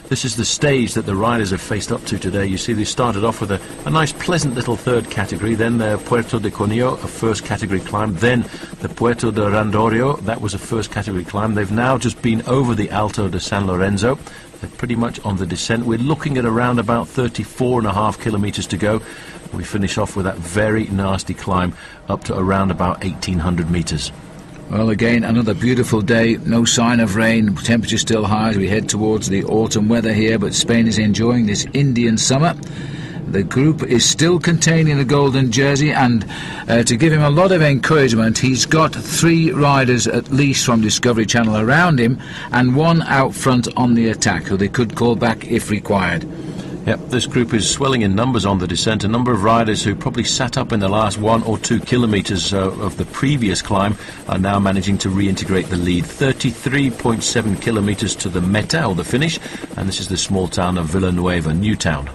this is the stage that the riders have faced up to today. You see they started off with a nice pleasant little third category, then the Puerto de Conillo, a first category climb, then the Puerto de Randorio, that was a first category climb. They've now just been over the Alto de San Lorenzo. They're pretty much on the descent. We're looking at around about 34.5 kilometres to go. We finish off with that very nasty climb up to around about 1,800 metres. Well, again, another beautiful day, no sign of rain, temperature still high as we head towards the autumn weather here, but Spain is enjoying this Indian summer. The group is still containing the golden jersey, and to give him a lot of encouragement, he's got 3 riders at least from Discovery Channel around him, and 1 out front on the attack, who they could call back if required. Yep, this group is swelling in numbers on the descent. A number of riders who probably sat up in the last 1 or 2 kilometres of the previous climb are now managing to reintegrate the lead. 33.7 kilometres to the meta, or the finish, and this is the small town of Villanueva, Newtown.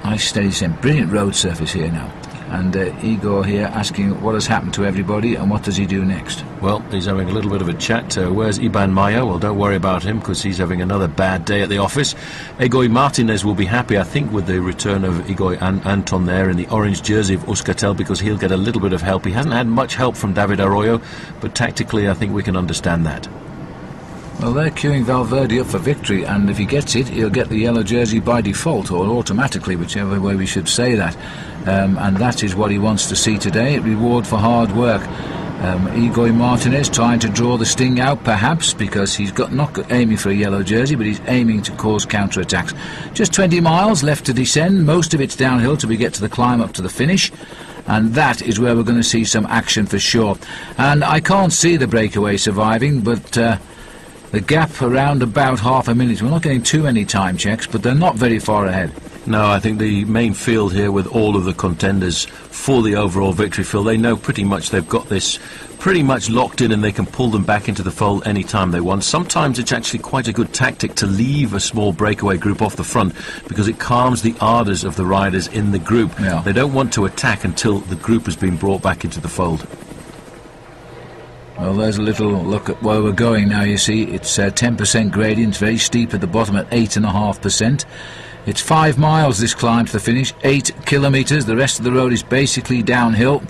Nice steady descent, brilliant road surface here now. And Igor here asking what has happened to everybody and what does he do next. Well, he's having a little bit of a chat. Where's Iban Mayo? Well, don't worry about him because he's having another bad day at the office. Egoy Martinez will be happy, I think, with the return of Igor Anton there in the orange jersey of Euskaltel, because he'll get a little bit of help. He hasn't had much help from David Arroyo, but tactically I think we can understand that. Well, they're queuing Valverde up for victory, and if he gets it, he'll get the yellow jersey by default, or automatically, whichever way we should say that. And that is what he wants to see today, reward for hard work. Igor Martinez trying to draw the sting out, perhaps, because he's not aiming for a yellow jersey, but he's aiming to cause counter-attacks. Just 20 miles left to descend, most of it's downhill till we get to the climb up to the finish. And that is where we're going to see some action for sure. And I can't see the breakaway surviving, but the gap around about half a minute. We're not getting too many time checks, but they're not very far ahead. No, I think the main field here, with all of the contenders for the overall victory, Phil, they know pretty much they've got this pretty much locked in and they can pull them back into the fold anytime they want. Sometimes it's actually quite a good tactic to leave a small breakaway group off the front because it calms the ardours of the riders in the group. Yeah. They don't want to attack until the group has been brought back into the fold. Well, there's a little look at where we're going now, you see. It's 10% gradient, very steep at the bottom at 8.5%. It's 5 miles this climb to the finish, 8 kilometres. The rest of the road is basically downhill.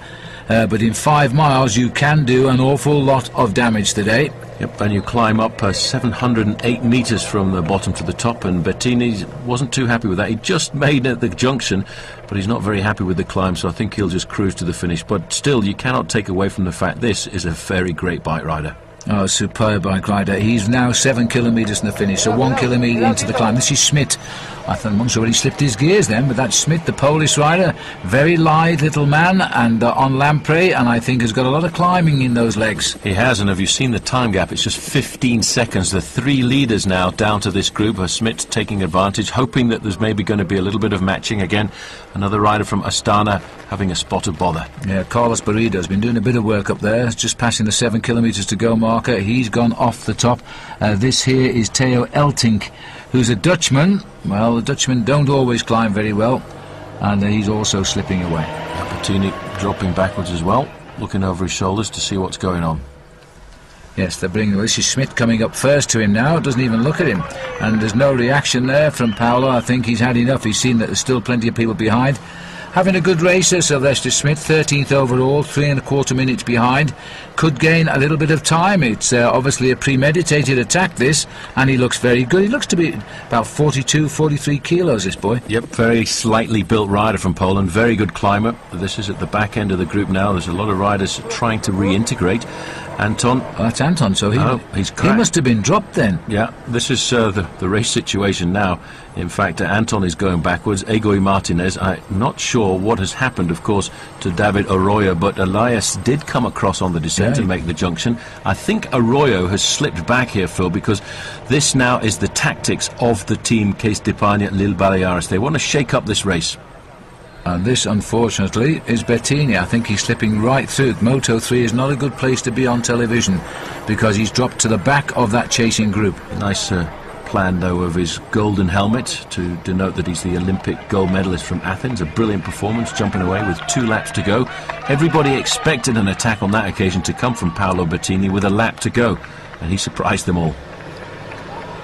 But in 5 miles you can do an awful lot of damage today. Yep, and you climb up 708 metres from the bottom to the top, and Bettini wasn't too happy with that. He just made it at the junction, but he's not very happy with the climb, so I think he'll just cruise to the finish. But still, you cannot take away from the fact this is a very great bike rider. Oh, superb bike rider. He's now 7 kilometres in the finish, so 1 kilometre into the climb. This is Schmidt. I thought once already slipped his gears then, but that's Schmidt, the Polish rider. Very lithe little man, and on Lamprey, and I think has got a lot of climbing in those legs. He has, and have you seen the time gap? It's just 15 seconds. The 3 leaders now down to this group. Schmidt taking advantage, hoping that there's maybe going to be a little bit of matching again. Another rider from Astana having a spot of bother. Yeah, Carlos Barrido has been doing a bit of work up there, just passing the 7 kilometres to go marker. He's gone off the top. This here is Theo Eltink, who's a Dutchman. Well, the Dutchmen don't always climb very well, and he's also slipping away. Bettini dropping backwards as well, looking over his shoulders to see what's going on. Yes, they're bringing... This is Schmidt coming up first to him now, doesn't even look at him. And there's no reaction there from Paolo. I think he's had enough. He's seen that there's still plenty of people behind. Having a good racer, Sylvester Schmidt, 13th overall, 3.25 minutes behind. Could gain a little bit of time. It's obviously a premeditated attack, this, and he looks very good. He looks to be about 42, 43 kilos, this boy. Yep, very slightly built rider from Poland, very good climber. This is at the back end of the group now. There's a lot of riders trying to reintegrate. Anton. Oh, that's Anton, so he must have been dropped then. Yeah, this is the race situation now. In fact, Anton is going backwards. Egoy Martinez, I'm not sure what has happened, of course, to David Arroyo, but Elias did come across on the descent and make the junction. I think Arroyo has slipped back here, Phil, because this now is the tactics of the team Case d'Epargne Lille Baleares. They want to shake up this race. And this, unfortunately, is Bettini. I think he's slipping right through. Moto 3 is not a good place to be on television because he's dropped to the back of that chasing group. Nice plan, though, of his golden helmet to denote that he's the Olympic gold medalist from Athens. A brilliant performance, jumping away with 2 laps to go. Everybody expected an attack on that occasion to come from Paolo Bettini with a lap to go, and he surprised them all.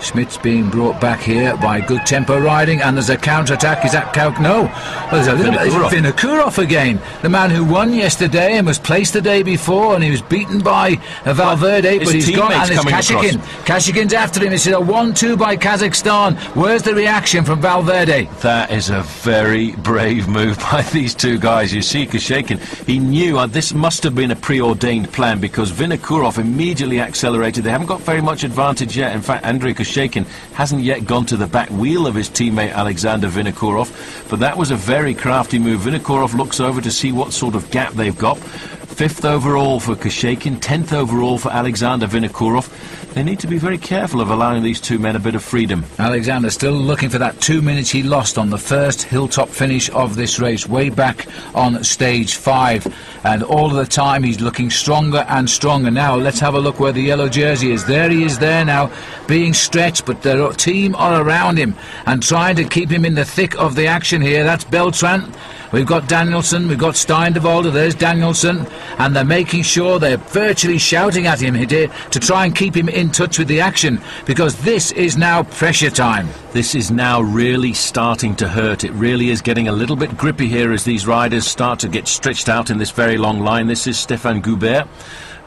Schmidt's being brought back here by good tempo riding, and there's a counter-attack. Is that No. Well, there's a little bit. Vinokourov again, the man who won yesterday and was placed the day before, and he was beaten by Valverde, but he's gone, and it's Kashikin. Kashikin's after him. It's a 1-2 by Kazakhstan. Where's the reaction from Valverde? That is a very brave move by these two guys. You see Kashikin, he knew this must have been a preordained plan because Vinokourov immediately accelerated. They haven't got very much advantage yet. In fact, Andrei Kashikin hasn't yet gone to the back wheel of his teammate Alexander Vinokourov, but that was a very crafty move. Vinokourov looks over to see what sort of gap they've got. 5th overall for Kashekin, 10th overall for Alexander Vinokourov. They need to be very careful of allowing these two men a bit of freedom. Alexander still looking for that 2 minutes he lost on the first hilltop finish of this race, way back on stage 5. And all of the time he's looking stronger and stronger. Now let's have a look where the yellow jersey is. There he is there now, being stretched, but the team are around him and trying to keep him in the thick of the action here. That's Beltran. We've got Danielson, we've got Steindevolder, there's Danielson, and they're making sure they're virtually shouting at him here to try and keep him in touch with the action, because this is now pressure time. This is now really starting to hurt. It really is getting a little bit grippy here as these riders start to get stretched out in this very long line. This is Stéphane Goubert.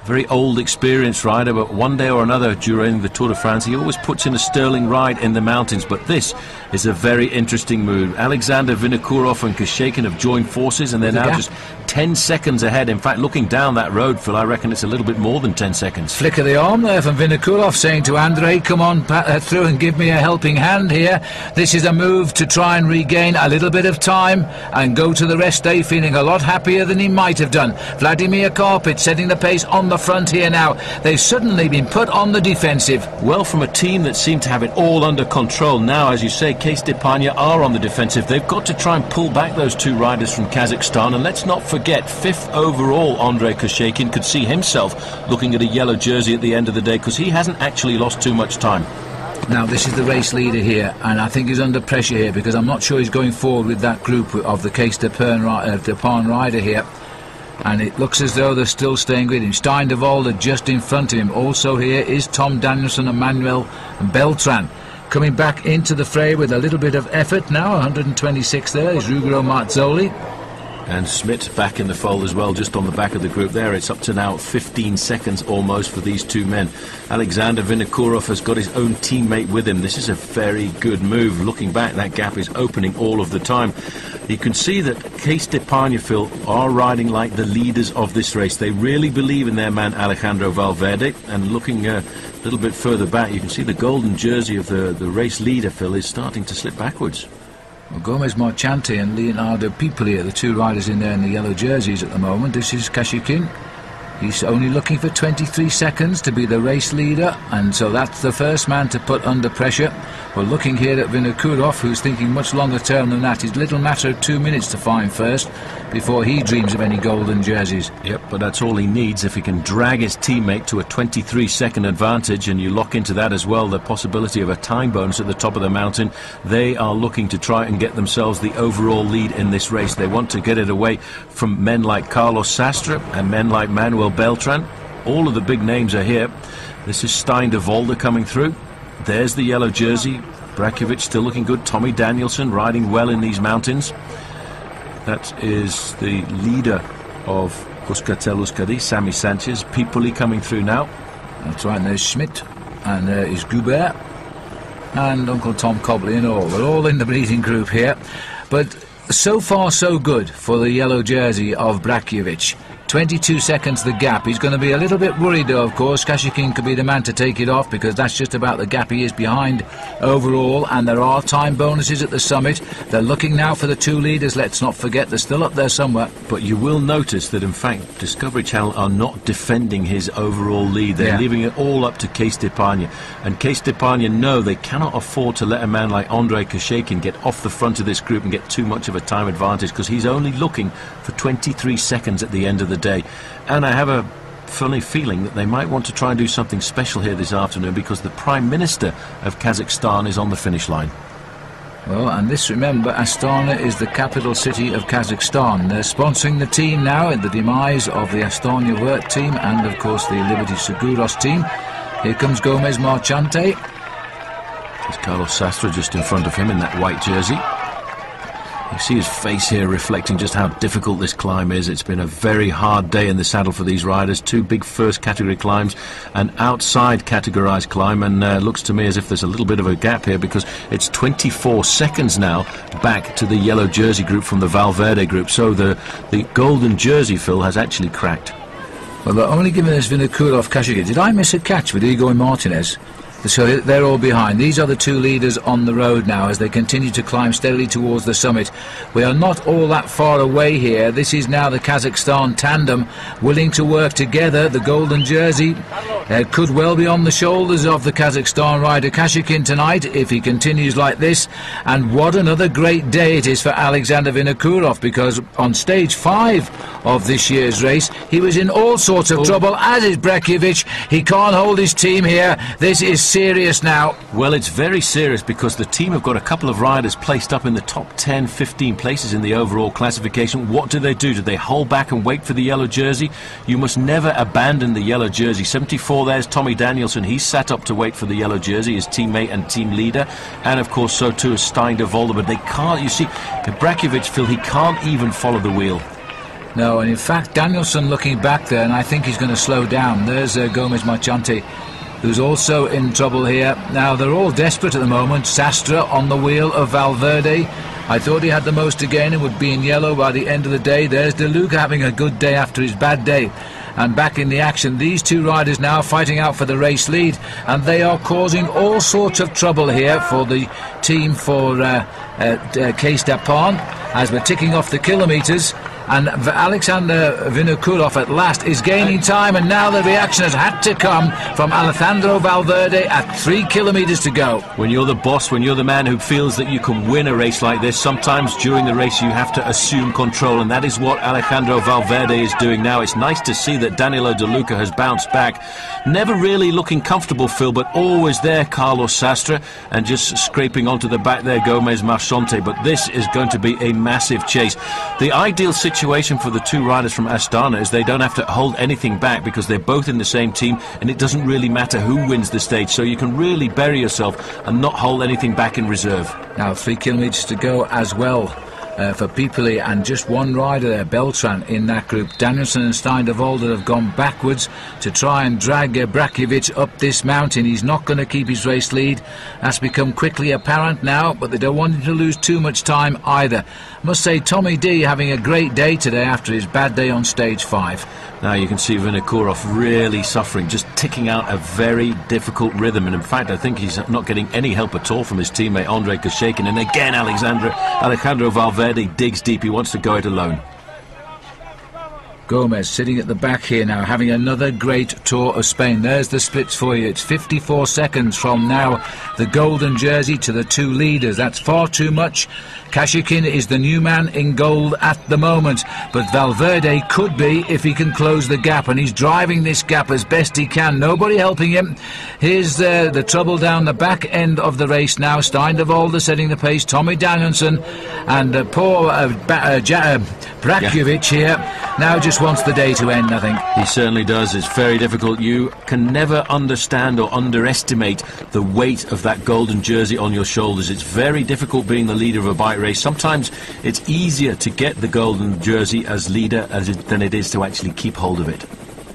Very old, experienced rider, but one day or another during the Tour de France he always puts in a sterling ride in the mountains. But this is a very interesting move. Alexander Vinokourov and Kashekin have joined forces, and they're now just 10 seconds ahead. In fact, looking down that road, Phil, I reckon it's a little bit more than 10 seconds. Flick of the arm there from Vinokourov, saying to Andrei, come on through and give me a helping hand here. This is a move to try and regain a little bit of time and go to the rest day feeling a lot happier than he might have done. Vladimir Karpit setting the pace on the front here now. They've suddenly been put on the defensive. Well, from a team that seemed to have it all under control, now, as you say, Case d'Epargne are on the defensive. They've got to try and pull back those two riders from Kazakhstan. And let's not forget, 5th overall Andrei Kashekin could see himself looking at a yellow jersey at the end of the day, because he hasn't actually lost too much time. Now this is the race leader here, and I think he's under pressure here, because I'm not sure he's going forward with that group of the Case d'Epargne rider here. And it looks as though they're still staying with him. Steindevolder just in front of him. Also here is Tom Danielson and Manuel Beltran. Coming back into the fray with a little bit of effort now. 126 there is Ruggero Marzoli. And Schmidt back in the fold as well, just on the back of the group there. It's up to now 15 seconds almost for these two men. Alexander Vinokourov has got his own teammate with him. This is a very good move. Looking back, that gap is opening all of the time. You can see that Case d'Epargne, Phil, are riding like the leaders of this race. They really believe in their man Alejandro Valverde. And looking a little bit further back, you can see the golden jersey of the race leader, Phil, is starting to slip backwards. Well, Gomez Marchante and Leonardo Pipoli are the two riders in there in the yellow jerseys at the moment. This is Kashekin. He's only looking for 23 seconds to be the race leader, and so that's the first man to put under pressure. We're looking here at Vinokourov, who's thinking much longer term than that. It's a little matter of 2 minutes to find first before he dreams of any golden jerseys. Yep, but that's all he needs. If he can drag his teammate to a 23-second advantage, and you lock into that as well the possibility of a time bonus at the top of the mountain, they are looking to try and get themselves the overall lead in this race. They want to get it away from men like Carlos Sastre and men like Manuel Beltran. All of the big names are here. This is Steindevolder coming through. There's the yellow jersey. Brakovic still looking good. Tommy Danielson riding well in these mountains. That is the leader of Euskaltel-Euskadi, Sammy Sanchez. Pipoli coming through now. That's right, and there's Schmidt, and there is Goubert, and Uncle Tom Cobley and all. We're all in the bleeding group here. But so far so good for the yellow jersey of Brakovic. 22 seconds the gap. He's going to be a little bit worried though, of course. Kashekin could be the man to take it off, because that's just about the gap he is behind overall, and there are time bonuses at the summit. They're looking now for the two leaders, let's not forget. They're still up there somewhere. But you will notice that in fact Discovery Channel are not defending his overall lead. They're leaving it all up to Case d'Epargne, and Case d'Epargne know they cannot afford to let a man like Andrei Kashekin get off the front of this group and get too much of a time advantage, because he's only looking for 23 seconds at the end of the day. And I have a funny feeling that they might want to try and do something special here this afternoon, because the Prime Minister of Kazakhstan is on the finish line. Well, and this, remember, Astana is the capital city of Kazakhstan. They're sponsoring the team now in the demise of the Astana Vuelta team and, of course, the Liberty Seguros team. Here comes Gomez Marchante. There's Carlos Sastre just in front of him in that white jersey. You see his face here reflecting just how difficult this climb is. It's been a very hard day in the saddle for these riders. Two big first category climbs, an outside categorized climb, and looks to me as if there's a little bit of a gap here, because it's 24 seconds now back to the yellow jersey group from the Valverde group. So the golden jersey, Phil, has actually cracked. Well, they're only giving us Vinokourov Kashekin. Did I miss a catch with Igor Martinez? So they're all behind. These are the two leaders on the road now as they continue to climb steadily towards the summit. We are not all that far away here. This is now the Kazakhstan tandem willing to work together. The golden jersey could well be on the shoulders of the Kazakhstan rider Kashikin tonight if he continues like this. And what another great day it is for Alexander Vinokourov, because on stage 5 of this year's race he was in all sorts of trouble, as is Brekovic. He can't hold his team here. This is serious now. Well, it's very serious because the team have got a couple of riders placed up in the top 10, 15 places in the overall classification. What do? Do they hold back and wait for the yellow jersey? You must never abandon the yellow jersey. 74, there's Tommy Danielson. He's sat up to wait for the yellow jersey, his teammate and team leader. And of course, so too is Stein de Volder. But they can't, you see, Brekovic, Phil, he can't even follow the wheel. No, and in fact, Danielson looking back there, and I think he's going to slow down. There's Gomez Marchante, who's also in trouble here. Now, they're all desperate at the moment. Sastre on the wheel of Valverde. I thought he had the most to gain and would be in yellow by the end of the day. There's De Luca having a good day after his bad day. And back in the action, these two riders now fighting out for the race lead, and they are causing all sorts of trouble here for the team for Case Dapon as we're ticking off the kilometres. And Alexander Vinokourov at last is gaining time, and now the reaction has had to come from Alejandro Valverde at 3 kilometres to go. When you're the boss, when you're the man who feels that you can win a race like this, sometimes during the race you have to assume control, and that is what Alejandro Valverde is doing now. It's nice to see that Danilo De Luca has bounced back. Never really looking comfortable, Phil, but always there, Carlos Sastre, and just scraping onto the back there, Gomez Marchante. But this is going to be a massive chase. The ideal situation for the two riders from Astana is they don't have to hold anything back because they're both in the same team, and it doesn't really matter who wins the stage, so you can really bury yourself and not hold anything back in reserve. Now 3 kilometres to go as well for Pipoli, and just one rider there, Beltran, in that group. Danielson and Stein de Volder have gone backwards to try and drag Brekovic up this mountain. He's not going to keep his race lead. That's become quickly apparent now, but they don't want him to lose too much time either. I must say, Tommy D having a great day today after his bad day on stage 5. Now you can see Vinokourov really suffering, just ticking out a very difficult rhythm, and in fact I think he's not getting any help at all from his teammate Andrei Kashekin. And again Alejandro Valverde digs deep. He wants to go it alone. Gomez sitting at the back here now, having another great Tour of Spain. There's the splits for you. It's 54 seconds from now the golden jersey to the two leaders. That's far too much. Kashikin is the new man in gold at the moment, but Valverde could be if he can close the gap, and he's driving this gap as best he can. Nobody helping him. Here's the trouble down the back end of the race now. Stein de Volder setting the pace, Tommy Danielson, and poor Brekovic here now just wants the day to end, I think. He certainly does. It's very difficult. You can never understand or underestimate the weight of that golden jersey on your shoulders. It's very difficult being the leader of a bike race. Sometimes it's easier to get the golden jersey as leader than it is to actually keep hold of it.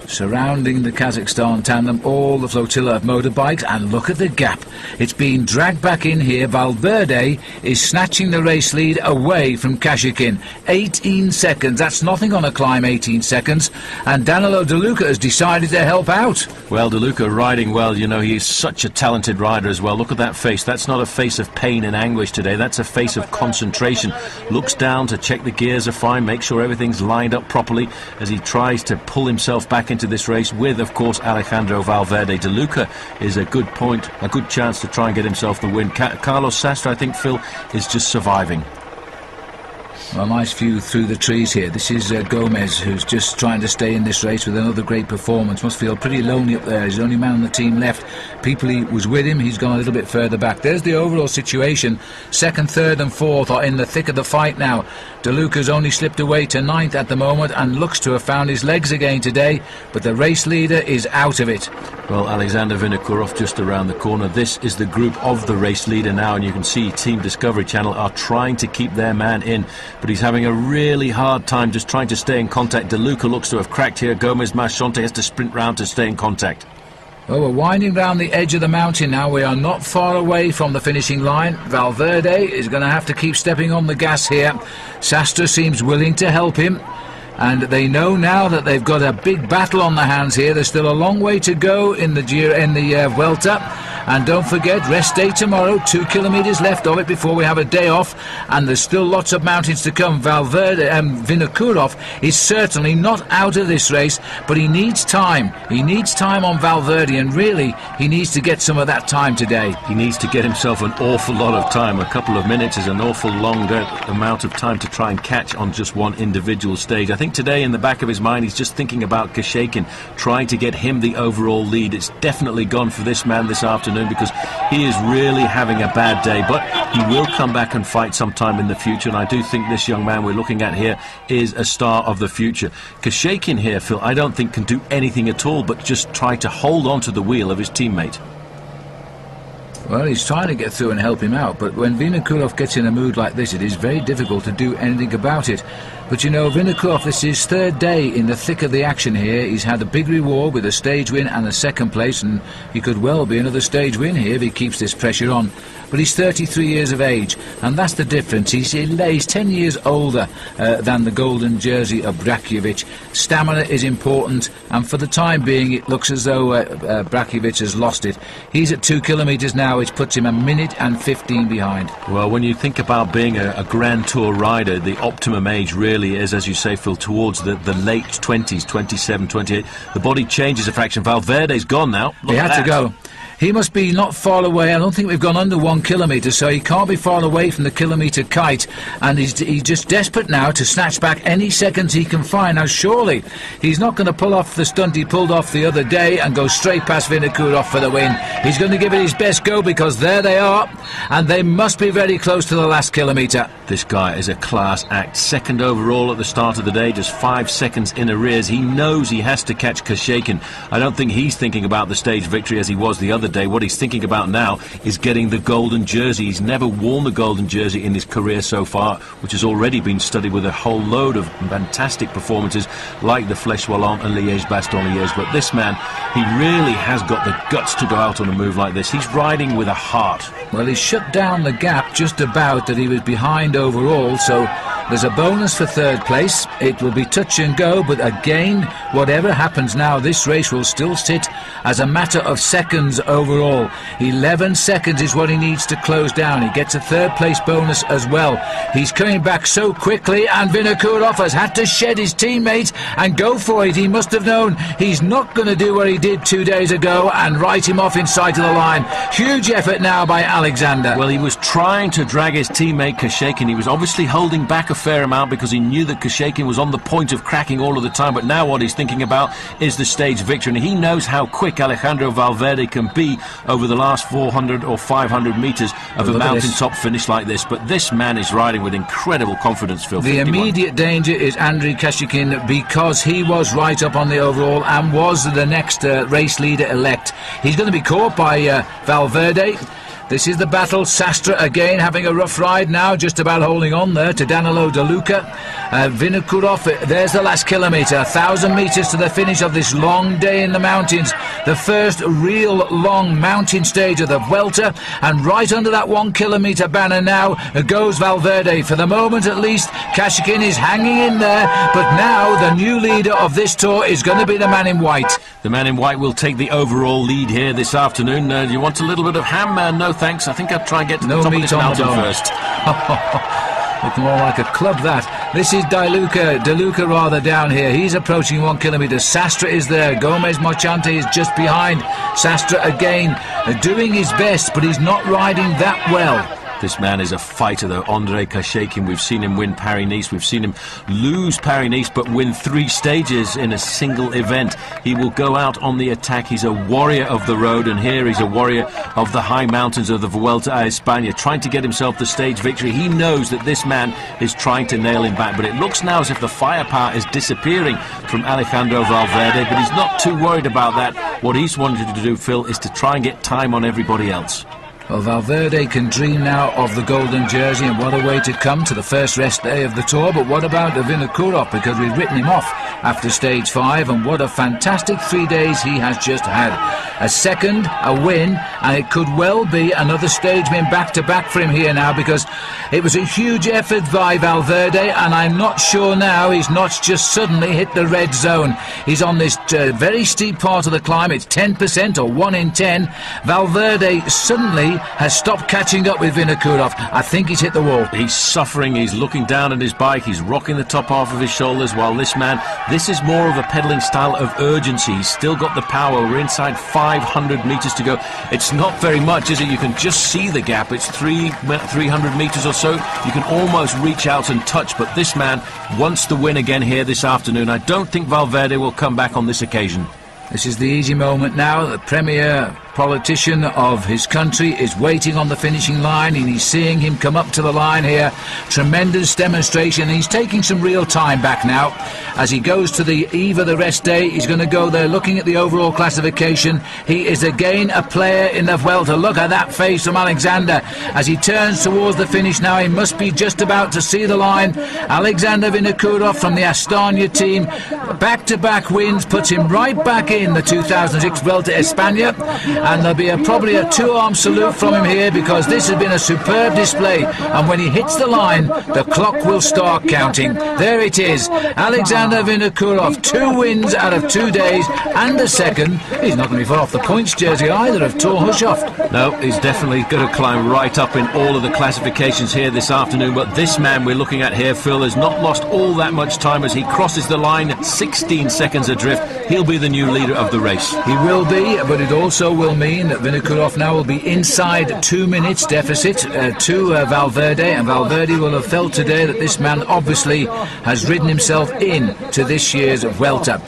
Surrounding the Kazakhstan tandem, all the flotilla of motorbikes, and look at the gap. It's being dragged back in here. Valverde is snatching the race lead away from Kashikin. 18 seconds, that's nothing on a climb, 18 seconds. And Danilo De Luca has decided to help out. Well, De Luca riding well, you know, he's such a talented rider as well. Look at that face. That's not a face of pain and anguish today. That's a face of concentration. Looks down to check the gears are fine, make sure everything's lined up properly as he tries to pull himself back into this race with, of course, Alejandro Valverde. De Luca is a good point, a good chance to try and get himself the win. Carlos Sastre, I think, Phil, is just surviving. Well, nice view through the trees here. This is Gomez, who's just trying to stay in this race with another great performance. Must feel pretty lonely up there. He's the only man on the team left. Pipoli was with him. He's gone a little bit further back. There's the overall situation. Second, third and fourth are in the thick of the fight now. De Luca's only slipped away to 9th at the moment and looks to have found his legs again today, but the race leader is out of it. Well, Alexander Vinokourov just around the corner. This is the group of the race leader now, and you can see Team Discovery Channel are trying to keep their man in, but he's having a really hard time just trying to stay in contact. De Luca looks to have cracked here. Gomez Marchante has to sprint round to stay in contact. Well, we're winding round the edge of the mountain now. We are not far away from the finishing line. Valverde is going to have to keep stepping on the gas here. Sastre seems willing to help him, and they know now that they've got a big battle on their hands here. There's still a long way to go in the Vuelta, And don't forget, rest day tomorrow, 2 kilometres left of it before we have a day off, and there's still lots of mountains to come. Vinokourov is certainly not out of this race, but he needs time. He needs time on Valverde, and really, he needs to get some of that time today. He needs to get himself an awful lot of time. A couple of minutes is an awful long amount of time to try and catch on just one individual stage. I think today in the back of his mind he's just thinking about Kashekin, trying to get him the overall lead. It's definitely gone for this man this afternoon because he is really having a bad day, but he will come back and fight sometime in the future, and I do think this young man we're looking at here is a star of the future. Kashekin here, Phil, I don't think can do anything at all but just try to hold on to the wheel of his teammate. Well, he's trying to get through and help him out, but when Vinokourov gets in a mood like this, it is very difficult to do anything about it. But you know, Vinokourov, this is his third day in the thick of the action here. He's had a big reward with a stage win and a second place, and he could well be another stage win here if he keeps this pressure on. But he's 33 years of age, and that's the difference. He's 10 years older than the golden jersey of Brakovic. Stamina is important, and for the time being it looks as though Brakovic has lost it. He's at 2 kilometres now, which puts him a minute and 15 behind. Well, when you think about being a Grand Tour rider, the optimum age really is, as you say, Phil, towards the late 20s, 27, 28. The body changes a fraction. Valverde's gone now. He had to go. He must be not far away. I don't think we've gone under 1 kilometre, so he can't be far away from the kilometre kite, and he's just desperate now to snatch back any seconds he can find. Now surely he's not going to pull off the stunt he pulled off the other day and go straight past Vinokourov for the win. He's going to give it his best go, because there they are, and they must be very close to the last kilometre. This guy is a class act. Second overall at the start of the day, just 5 seconds in arrears. He knows he has to catch Kashekin. I don't think he's thinking about the stage victory as he was the other day. What he's thinking about now is getting the golden jersey. He's never worn the golden jersey in his career so far, which has already been studied with a whole load of fantastic performances like the Flèche Wallonne and Liège-Bastogne-Liège. But this man, he really has got the guts to go out on a move like this. He's riding with a heart. Well, he shut down the gap just about that he was behind overall, so there's a bonus for third place. It will be touch and go, but again, whatever happens now, this race will still sit as a matter of seconds overall. 11 seconds is what he needs to close down. He gets a third place bonus as well. He's coming back so quickly, and Vinokourov has had to shed his teammate and go for it. He must have known he's not going to do what he did 2 days ago and write him off in sight of the line. Huge effort now by Alexander. Well, he was trying to drag his teammate Kashekin. He was obviously holding back a fair amount because he knew that Kashekin was on the point of cracking all of the time, but now what he's thinking about is the stage victory, and he knows how quick Alejandro Valverde can be over the last 400 or 500 metres of a mountaintop finish like this. But this man is riding with incredible confidence, Phil. The immediate danger is Andrei Kashekin, because he was right up on the overall and was the next race leader elect. He's going to be caught by Valverde. This is the battle. Sastre again having a rough ride now, just about holding on there to Danilo De Luca. Vinokourov, there's the last kilometre, 1,000 metres to the finish of this long day in the mountains. The first real long mountain stage of the Vuelta, and right under that 1 kilometre banner now goes Valverde. For the moment at least, Kashekin is hanging in there, but now the new leader of this tour is going to be the man in white. The man in white will take the overall lead here this afternoon. Do you want a little bit of ham? No thanks. I think I'll try and get to the top of this mountain first. Looking more like a club, that. This is De Luca rather down here. He's approaching 1 kilometre. Sastre is there. Gomez Marchante is just behind. Sastre again doing his best, but he's not riding that well. This man is a fighter, though, Andrei Kashekin. We've seen him win Paris-Nice. We've seen him lose Paris-Nice, but win 3 stages in a single event. He will go out on the attack. He's a warrior of the road, and here he's a warrior of the high mountains of the Vuelta a España, trying to get himself the stage victory. He knows that this man is trying to nail him back, but it looks now as if the firepower is disappearing from Alejandro Valverde, but he's not too worried about that. What he's wanted to do, Phil, is to try and get time on everybody else. Well, Valverde can dream now of the golden jersey, and what a way to come to the first rest day of the Tour. But what about Vinokourov, because we've written him off after stage 5, and what a fantastic 3 days he has just had. A second, a win, and it could well be another stage win back-to-back for him here now, because it was a huge effort by Valverde, and I'm not sure now he's not just suddenly hit the red zone. He's on this very steep part of the climb. It's 10% or 1 in 10. Valverde suddenly has stopped catching up with Vinokourov. I think he's hit the wall. He's suffering, he's looking down at his bike, he's rocking the top half of his shoulders, while this man, this is more of a pedalling style of urgency. He's still got the power. We're inside 500 metres to go. It's not very much, is it? You can just see the gap. It's 300 metres or so. You can almost reach out and touch, but this man wants to win again here this afternoon. I don't think Valverde will come back on this occasion. This is the easy moment now. The premier politician of his country is waiting on the finishing line, and he's seeing him come up to the line here. Tremendous demonstration. He's taking some real time back now as he goes to the eve of the rest day. He's going to go there looking at the overall classification. He is again a player in the Vuelta. Look at that face from Alexander as he turns towards the finish now. He must be just about to see the line. Alexander Vinokourov from the Astana team, back-to-back wins, puts him right back in the 2006 Vuelta España. And there'll be probably a two-arm salute from him here, because this has been a superb display, and when he hits the line the clock will start counting. There it is, Alexander Vinokourov, 2 wins out of 2 days and a second. He's not going to be far off the points jersey either of Thor Hushovd. No, he's definitely going to climb right up in all of the classifications here this afternoon, but this man we're looking at here, Phil, has not lost all that much time as he crosses the line at 16 seconds adrift. He'll be the new leader of the race. He will be, but it also will mean that Vinokourov now will be inside 2 minutes deficit to Valverde, and Valverde will have felt today that this man obviously has ridden himself in to this year's Vuelta.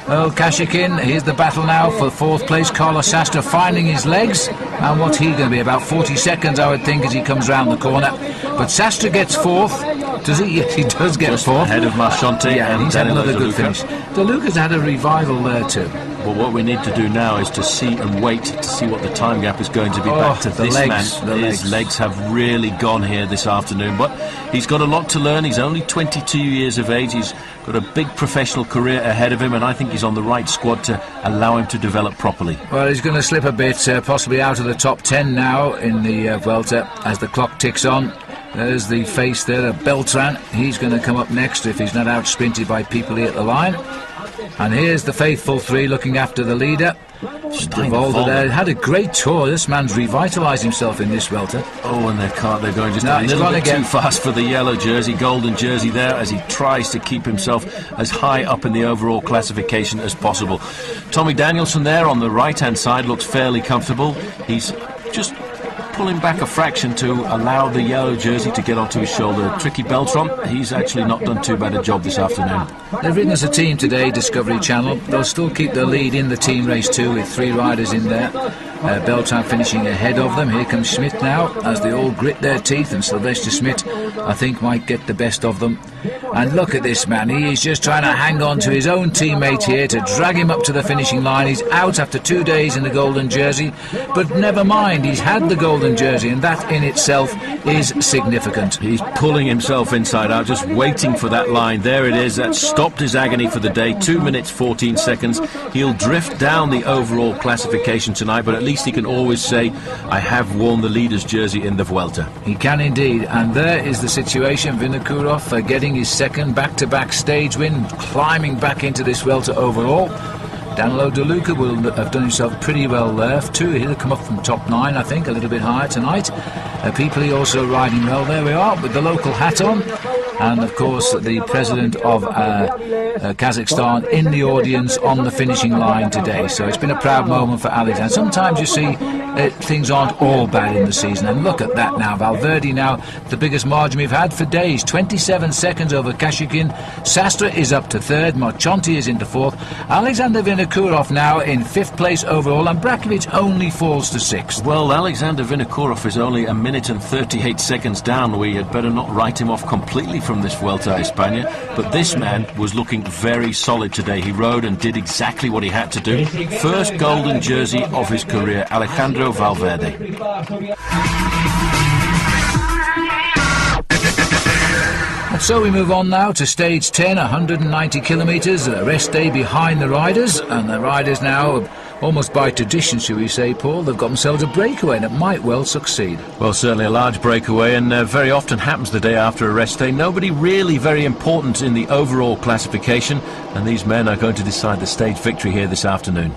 Well, Kashikin, here's the battle now for 4th place. Carlos Sastre finding his legs, and what's he going to be, about 40 seconds I would think as he comes round the corner. But Sastre gets 4th. Does he? Yes, he does get 4th. Ahead of Marchionte. Yeah, and he's had another good finish. De Luca's had a revival there too. Well, what we need to do now is to see and wait to see what the time gap is going to be back to this man. His legs have really gone here this afternoon, but he's got a lot to learn. He's only 22 years of age. He's got a big professional career ahead of him, and I think he's on the right squad to allow him to develop properly. Well, he's going to slip a bit, possibly out of the top 10 now in the Vuelta as the clock ticks on. There's the face there of Beltran. He's going to come up next if he's not out-sprinted by people here at the line. And here's the faithful 3 looking after the leader. Volta there had a great tour. This man's revitalised himself in this Vuelta. Oh, and they're going just a little bit too fast for the yellow jersey, golden jersey there, as he tries to keep himself as high up in the overall classification as possible. Tommy Danielson there on the right-hand side looks fairly comfortable. He's just pulling back a fraction to allow the yellow jersey to get onto his shoulder. Tricky Beltran, he's actually not done too bad a job this afternoon. They've ridden as a team today, Discovery Channel. They'll still keep the lead in the team race too, with 3 riders in there. Beltran finishing ahead of them. Here comes Schmidt now as they all grit their teeth, and Sylvester Schmidt I think might get the best of them. And look at this man, he is just trying to hang on to his own teammate here to drag him up to the finishing line. He's out after 2 days in the golden jersey, but never mind, he's had the golden jersey, and that in itself is significant. He's pulling himself inside out, just waiting for that line. There it is, that stopped his agony for the day. 2 minutes 14 seconds. He'll drift down the overall classification tonight, but at least he can always say, I have worn the leader's jersey in the Vuelta. He can indeed, and there is the situation. Vinokourov getting his second back-to-back stage win, climbing back into this Vuelta overall. Danilo De Luca will have done himself pretty well there. He'll come up from top 9, I think, a little bit higher tonight. Peopley also riding well. There we are with the local hat on, and of course the president of Kazakhstan in the audience on the finishing line today. So it's been a proud moment for Alex, and sometimes you see things aren't all bad in the season, and look at that now. Valverde now the biggest margin we've had for days, 27 seconds over Kashikin. Sastre is up to 3rd, Marchionte is into 4th, Alexander Vinokourov now in 5th place overall, and Brakovic only falls to 6th. Well, Alexander Vinokourov is only 1 minute and 38 seconds down. We had better not write him off completely from this Vuelta a España, but this man was looking very solid today. He rode and did exactly what he had to do. First golden jersey of his career, Alejandro Valverde. So we move on now to stage 10, 190 kilometres, a rest day behind the riders, and the riders now, almost by tradition, shall we say, Paul, they've got themselves a breakaway, and it might well succeed. Well, certainly a large breakaway, and very often happens the day after a rest day. Nobody really very important in the overall classification, and these men are going to decide the stage victory here this afternoon.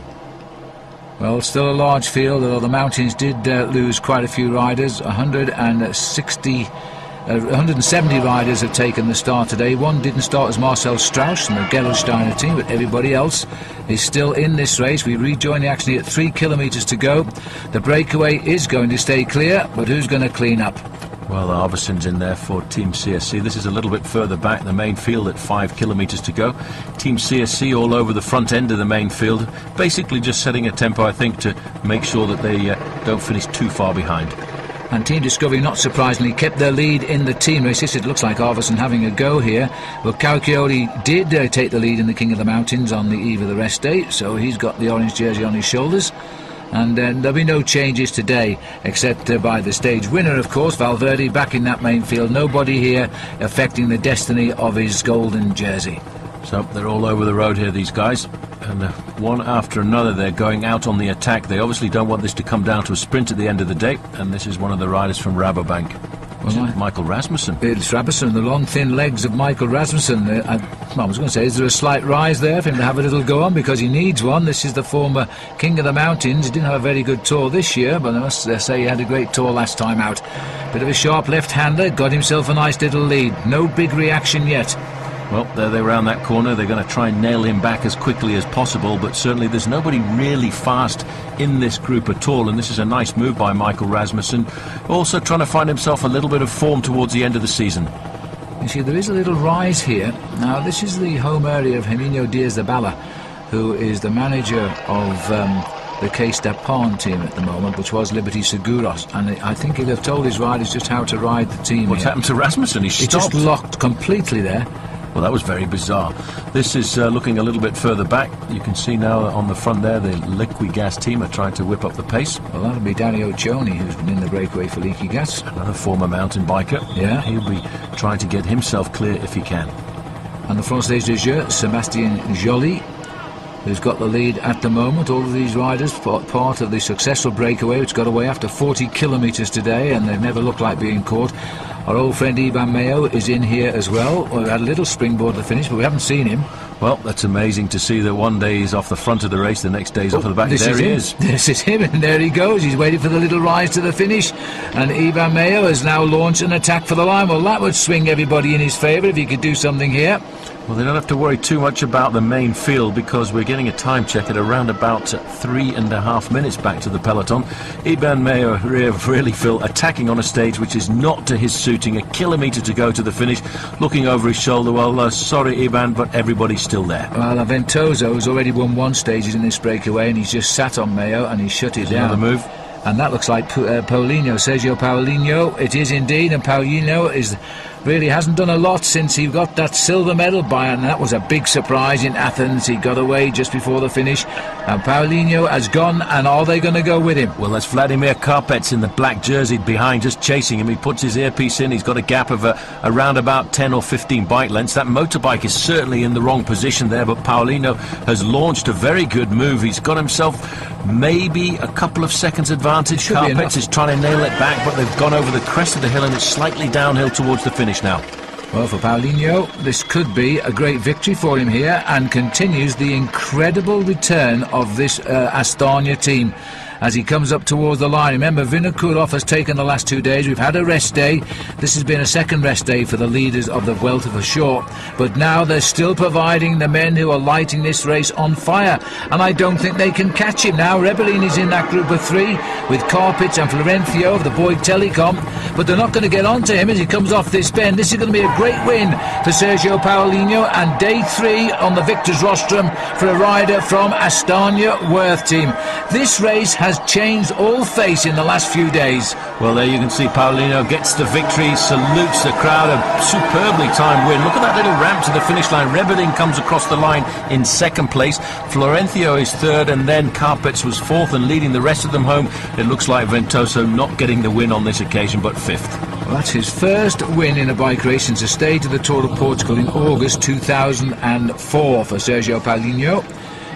Well, still a large field, although the mountains did lose quite a few riders. 170 riders have taken the start today. One didn't start as Marcel Strauss from the Gerolsteiner team, but everybody else is still in this race. We rejoin the action here at 3 kilometres to go. The breakaway is going to stay clear, but who's going to clean up? Well, Arvison's in there for Team CSC. This is a little bit further back, the main field at 5 kilometres to go. Team CSC all over the front end of the main field, basically just setting a tempo, I think, to make sure that they don't finish too far behind. And Team Discovery, not surprisingly, kept their lead in the team race. This, it looks like Arvison having a go here. Well, Cauchioli did take the lead in the King of the Mountains on the eve of the rest day, so he's got the orange jersey on his shoulders. And there'll be no changes today, except by the stage winner, of course, Valverde, back in that main field. Nobody here affecting the destiny of his golden jersey. So they're all over the road here, these guys, and one after another they're going out on the attack. They obviously don't want this to come down to a sprint at the end of the day, and this is one of the riders from Rabobank. Well, Michael Rasmussen. It's Rasmussen, the long thin legs of Michael Rasmussen. I was going to say, is there a slight rise there for him to have a little go on, because he needs one. This is the former King of the Mountains. He didn't have a very good tour this year, but I must say he had a great tour last time out. Bit of a sharp left-hander, got himself a nice little lead. No big reaction yet. Well, there they round that corner. They're going to try and nail him back as quickly as possible, but certainly there's nobody really fast in this group at all, and this is a nice move by Michael Rasmussen, also trying to find himself a little bit of form towards the end of the season. You see, there is a little rise here. Now, this is the home area of Herminio Diaz de Bala, who is the manager of the Case Dapon team at the moment, which was Liberty Seguros, and I think he'll have told his riders just how to ride the team. What's happened to Rasmussen? He stopped. Just locked completely there. Well, that was very bizarre. This is looking a little bit further back. You can see now on the front there, the Liquigas team are trying to whip up the pace. Well, that'll be Dario Cioni, who's been in the breakaway for Liquigas. Another former mountain biker. Yeah. He'll be trying to get himself clear if he can. And the front stage de jeu, Sébastien Joly, who's got the lead at the moment. All of these riders, part of the successful breakaway, which got away after 40 kilometres today, and they've never looked like being caught. Our old friend Iban Mayo is in here as well. We had a little springboard to finish, but we haven't seen him. Well, that's amazing to see that one day he's off the front of the race, the next day he's off the back. There he is. This is him, and there he goes. He's waiting for the little rise to the finish. And Iban Mayo has now launched an attack for the line. Well, that would swing everybody in his favour if he could do something here. Well, they don't have to worry too much about the main field, because we're getting a time check at around about 3.5 minutes back to the peloton. Iban Mayo really feel attacking on a stage which is not to his suiting. A kilometre to go to the finish, looking over his shoulder. Well, sorry Iban, but everybody's still there. Well, Ventoso has already won one stage in this breakaway, and he's just sat on Mayo and he shut it down. Another move. And that looks like Paulinho, Sergio Paulinho. It is indeed, and Paulinho really hasn't done a lot since he got that silver medal by, and that was a big surprise in Athens. He got away just before the finish, and Paulinho has gone, and are they going to go with him? Well, that's Vladimir Karpets in the black jersey behind, just chasing him. He puts his earpiece in. He's got a gap of around about 10 or 15 bike lengths. That motorbike is certainly in the wrong position there, but Paulinho has launched a very good move. He's got himself maybe a couple of seconds advantage. Karpets is trying to nail it back, but they've gone over the crest of the hill, and it's slightly downhill towards the finish now. Well, for Paulinho, this could be a great victory for him here, and continues the incredible return of this Astana team as he comes up towards the line. Remember, Vinokourov has taken the last 2 days. We've had a rest day. This has been a second rest day for the leaders of the Vuelta for sure. But now they're still providing the men who are lighting this race on fire. And I don't think they can catch him now. Rebellin is in that group of 3 with Karpits and Florencio of the Boyd Telecom. But they're not going to get onto him as he comes off this bend. This is going to be a great win for Sergio Paulinho, and day 3 on the victor's rostrum for a rider from Astana Worth team. This race has changed all face in the last few days. Well, there you can see Paulino gets the victory, salutes the crowd, a superbly timed win. Look at that little ramp to the finish line. Rebellin comes across the line in second place. Florencio is third, and then Carpets was fourth and leading the rest of them home. It looks like Ventoso not getting the win on this occasion, but fifth. Well, that's his first win in a bike race since a stage of the Tour of Portugal in August 2004 for Sergio Paulino,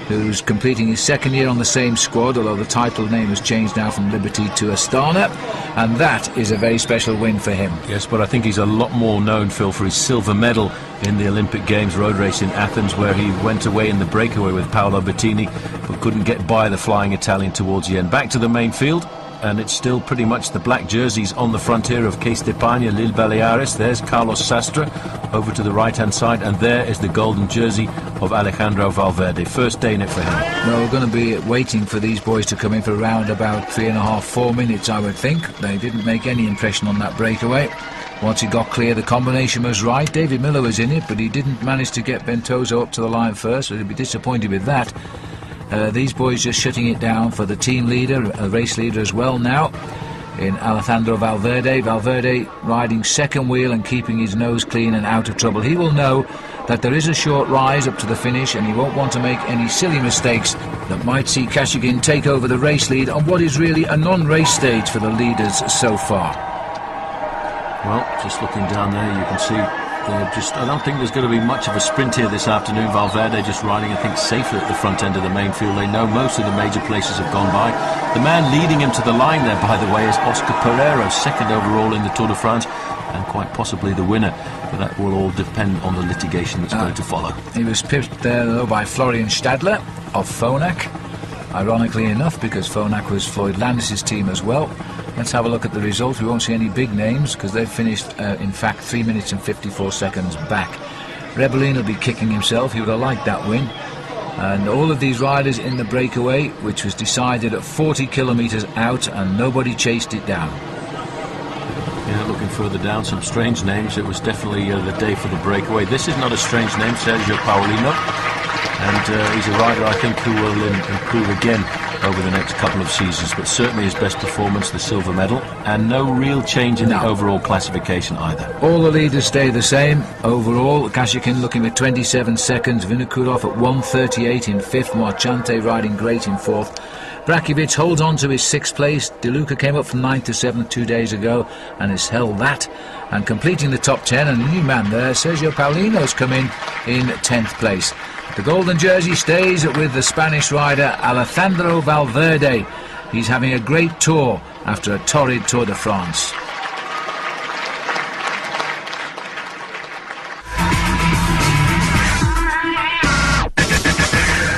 who's completing his second year on the same squad, although the title name has changed now from Liberty to Astana, and that is a very special win for him. Yes, but I think he's a lot more known, Phil, for his silver medal in the Olympic Games road race in Athens, where he went away in the breakaway with Paolo Bettini, but couldn't get by the flying Italian towards the end. Back to the main field, and it's still pretty much the black jerseys on the frontier of Case d'Espagna, Lille Baleares. There's Carlos Sastre over to the right-hand side, and there is the golden jersey of Alejandro Valverde. First day in it for him. Well, we're going to be waiting for these boys to come in for around about 3.5, 4 minutes, I would think. They didn't make any impression on that breakaway. Once he got clear, the combination was right. David Miller was in it, but he didn't manage to get Ventoso up to the line first, so he'd be disappointed with that. These boys just shutting it down for the team leader, a race leader as well now, in Alejandro Valverde. Valverde riding second wheel and keeping his nose clean and out of trouble. He will know that there is a short rise up to the finish, and he won't want to make any silly mistakes that might see Kashikin take over the race lead on what is really a non-race stage for the leaders so far. Well, just looking down there, you can see I don't think there's going to be much of a sprint here this afternoon. Valverde just riding, I think, safely at the front end of the main field. They know most of the major places have gone by. The man leading him to the line there, by the way, is Oscar Pereiro, second overall in the Tour de France, and quite possibly the winner. But that will all depend on the litigation that's going to follow. He was pipped there, though, by Florian Stadler of Phonak. Ironically enough, because Phonak was Floyd Landis' team as well. Let's have a look at the results. We won't see any big names because they've finished, in fact, 3 minutes and 54 seconds back. Rebellin will be kicking himself. He would have liked that win. And all of these riders in the breakaway, which was decided at 40 kilometres out, and nobody chased it down. Yeah, looking further down, some strange names. It was definitely the day for the breakaway. This is not a strange name, Sergio Paulino. And he's a rider, I think, who will improve again over the next couple of seasons, but certainly his best performance, the silver medal, and no real change in the overall classification either. All the leaders stay the same overall. Kashikin looking at 27 seconds, Vinokourov at 1:38 in fifth, Marchante riding great in fourth. Brakovic holds on to his sixth place. De Luca came up from 9th to 7th 2 days ago and has held that, and completing the top 10, and a new man there, Sergio Paulino's come in 10th place. The golden jersey stays with the Spanish rider Alejandro Valverde. He's having a great tour after a torrid Tour de France.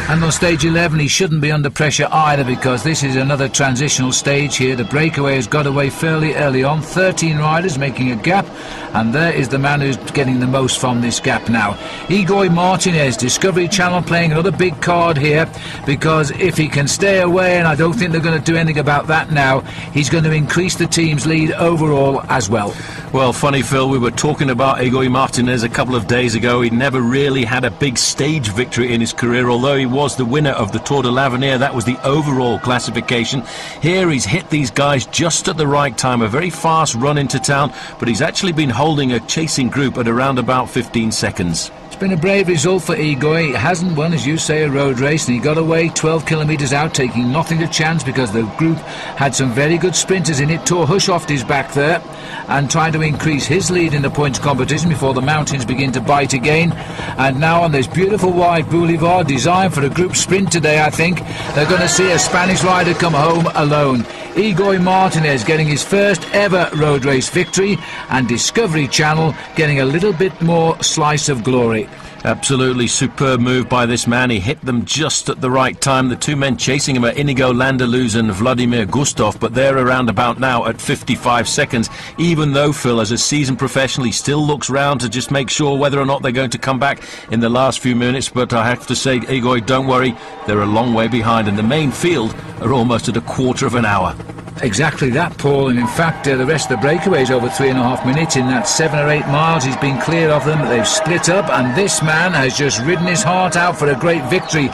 And on stage 11 he shouldn't be under pressure either, because this is another transitional stage here. The breakaway has got away fairly early on, 13 riders making a gap, and there is the man who's getting the most from this gap now. Igor Martinez, Discovery Channel playing another big card here, because if he can stay away, and I don't think they're going to do anything about that now, he's going to increase the team's lead overall as well. Well, funny, Phil, we were talking about Igor Martinez a couple of days ago. He never really had a big stage victory in his career, although he was the winner of the Tour de l'Avenir. That was the overall classification. Here he's hit these guys just at the right time, a very fast run into town, but he's actually been holding a chasing group at around about 15 seconds. It's been a brave result for Igor. He hasn't won, as you say, a road race, and he got away 12 kilometres out, taking nothing to chance, because the group had some very good sprinters in it. Tor Hushoft is back there and trying to increase his lead in the points competition before the mountains begin to bite again. And now on this beautiful wide boulevard designed for a group sprint today, I think they're going to see a Spanish rider come home alone. Igor Martinez getting his first ever road race victory, and Discovery Channel getting a little bit more slice of glory. Absolutely superb move by this man. He hit them just at the right time. The two men chasing him are Inigo Landaluz and Vladimir Gustov, but they're around about now at 55 seconds, even though Phil, as a seasoned professional, he still looks round to just make sure whether or not they're going to come back in the last few minutes. But I have to say, Igor, don't worry, they're a long way behind, and the main field are almost at a quarter of an hour. Exactly that, Paul, and in fact the rest of the breakaway is over 3.5 minutes. In that 7 or 8 miles he's been clear of them. They've split up, and this man has just ridden his heart out for a great victory.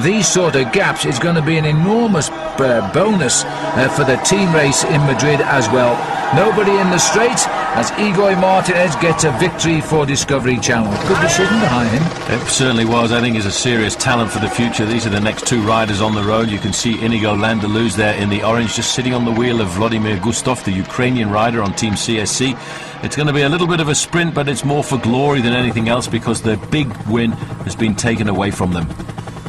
These sort of gaps is going to be an enormous bonus for the team race in Madrid as well. Nobody in the straight as Igor Martinez gets a victory for Discovery Channel. Good decision behind him. It certainly was. I think he's a serious talent for the future. These are the next two riders on the road. You can see Inigo Landaluz there in the orange, just sitting on the wheel of Vladimir Gustov, the Ukrainian rider on Team CSC. It's going to be a little bit of a sprint, but it's more for glory than anything else because the big win has been taken away from them.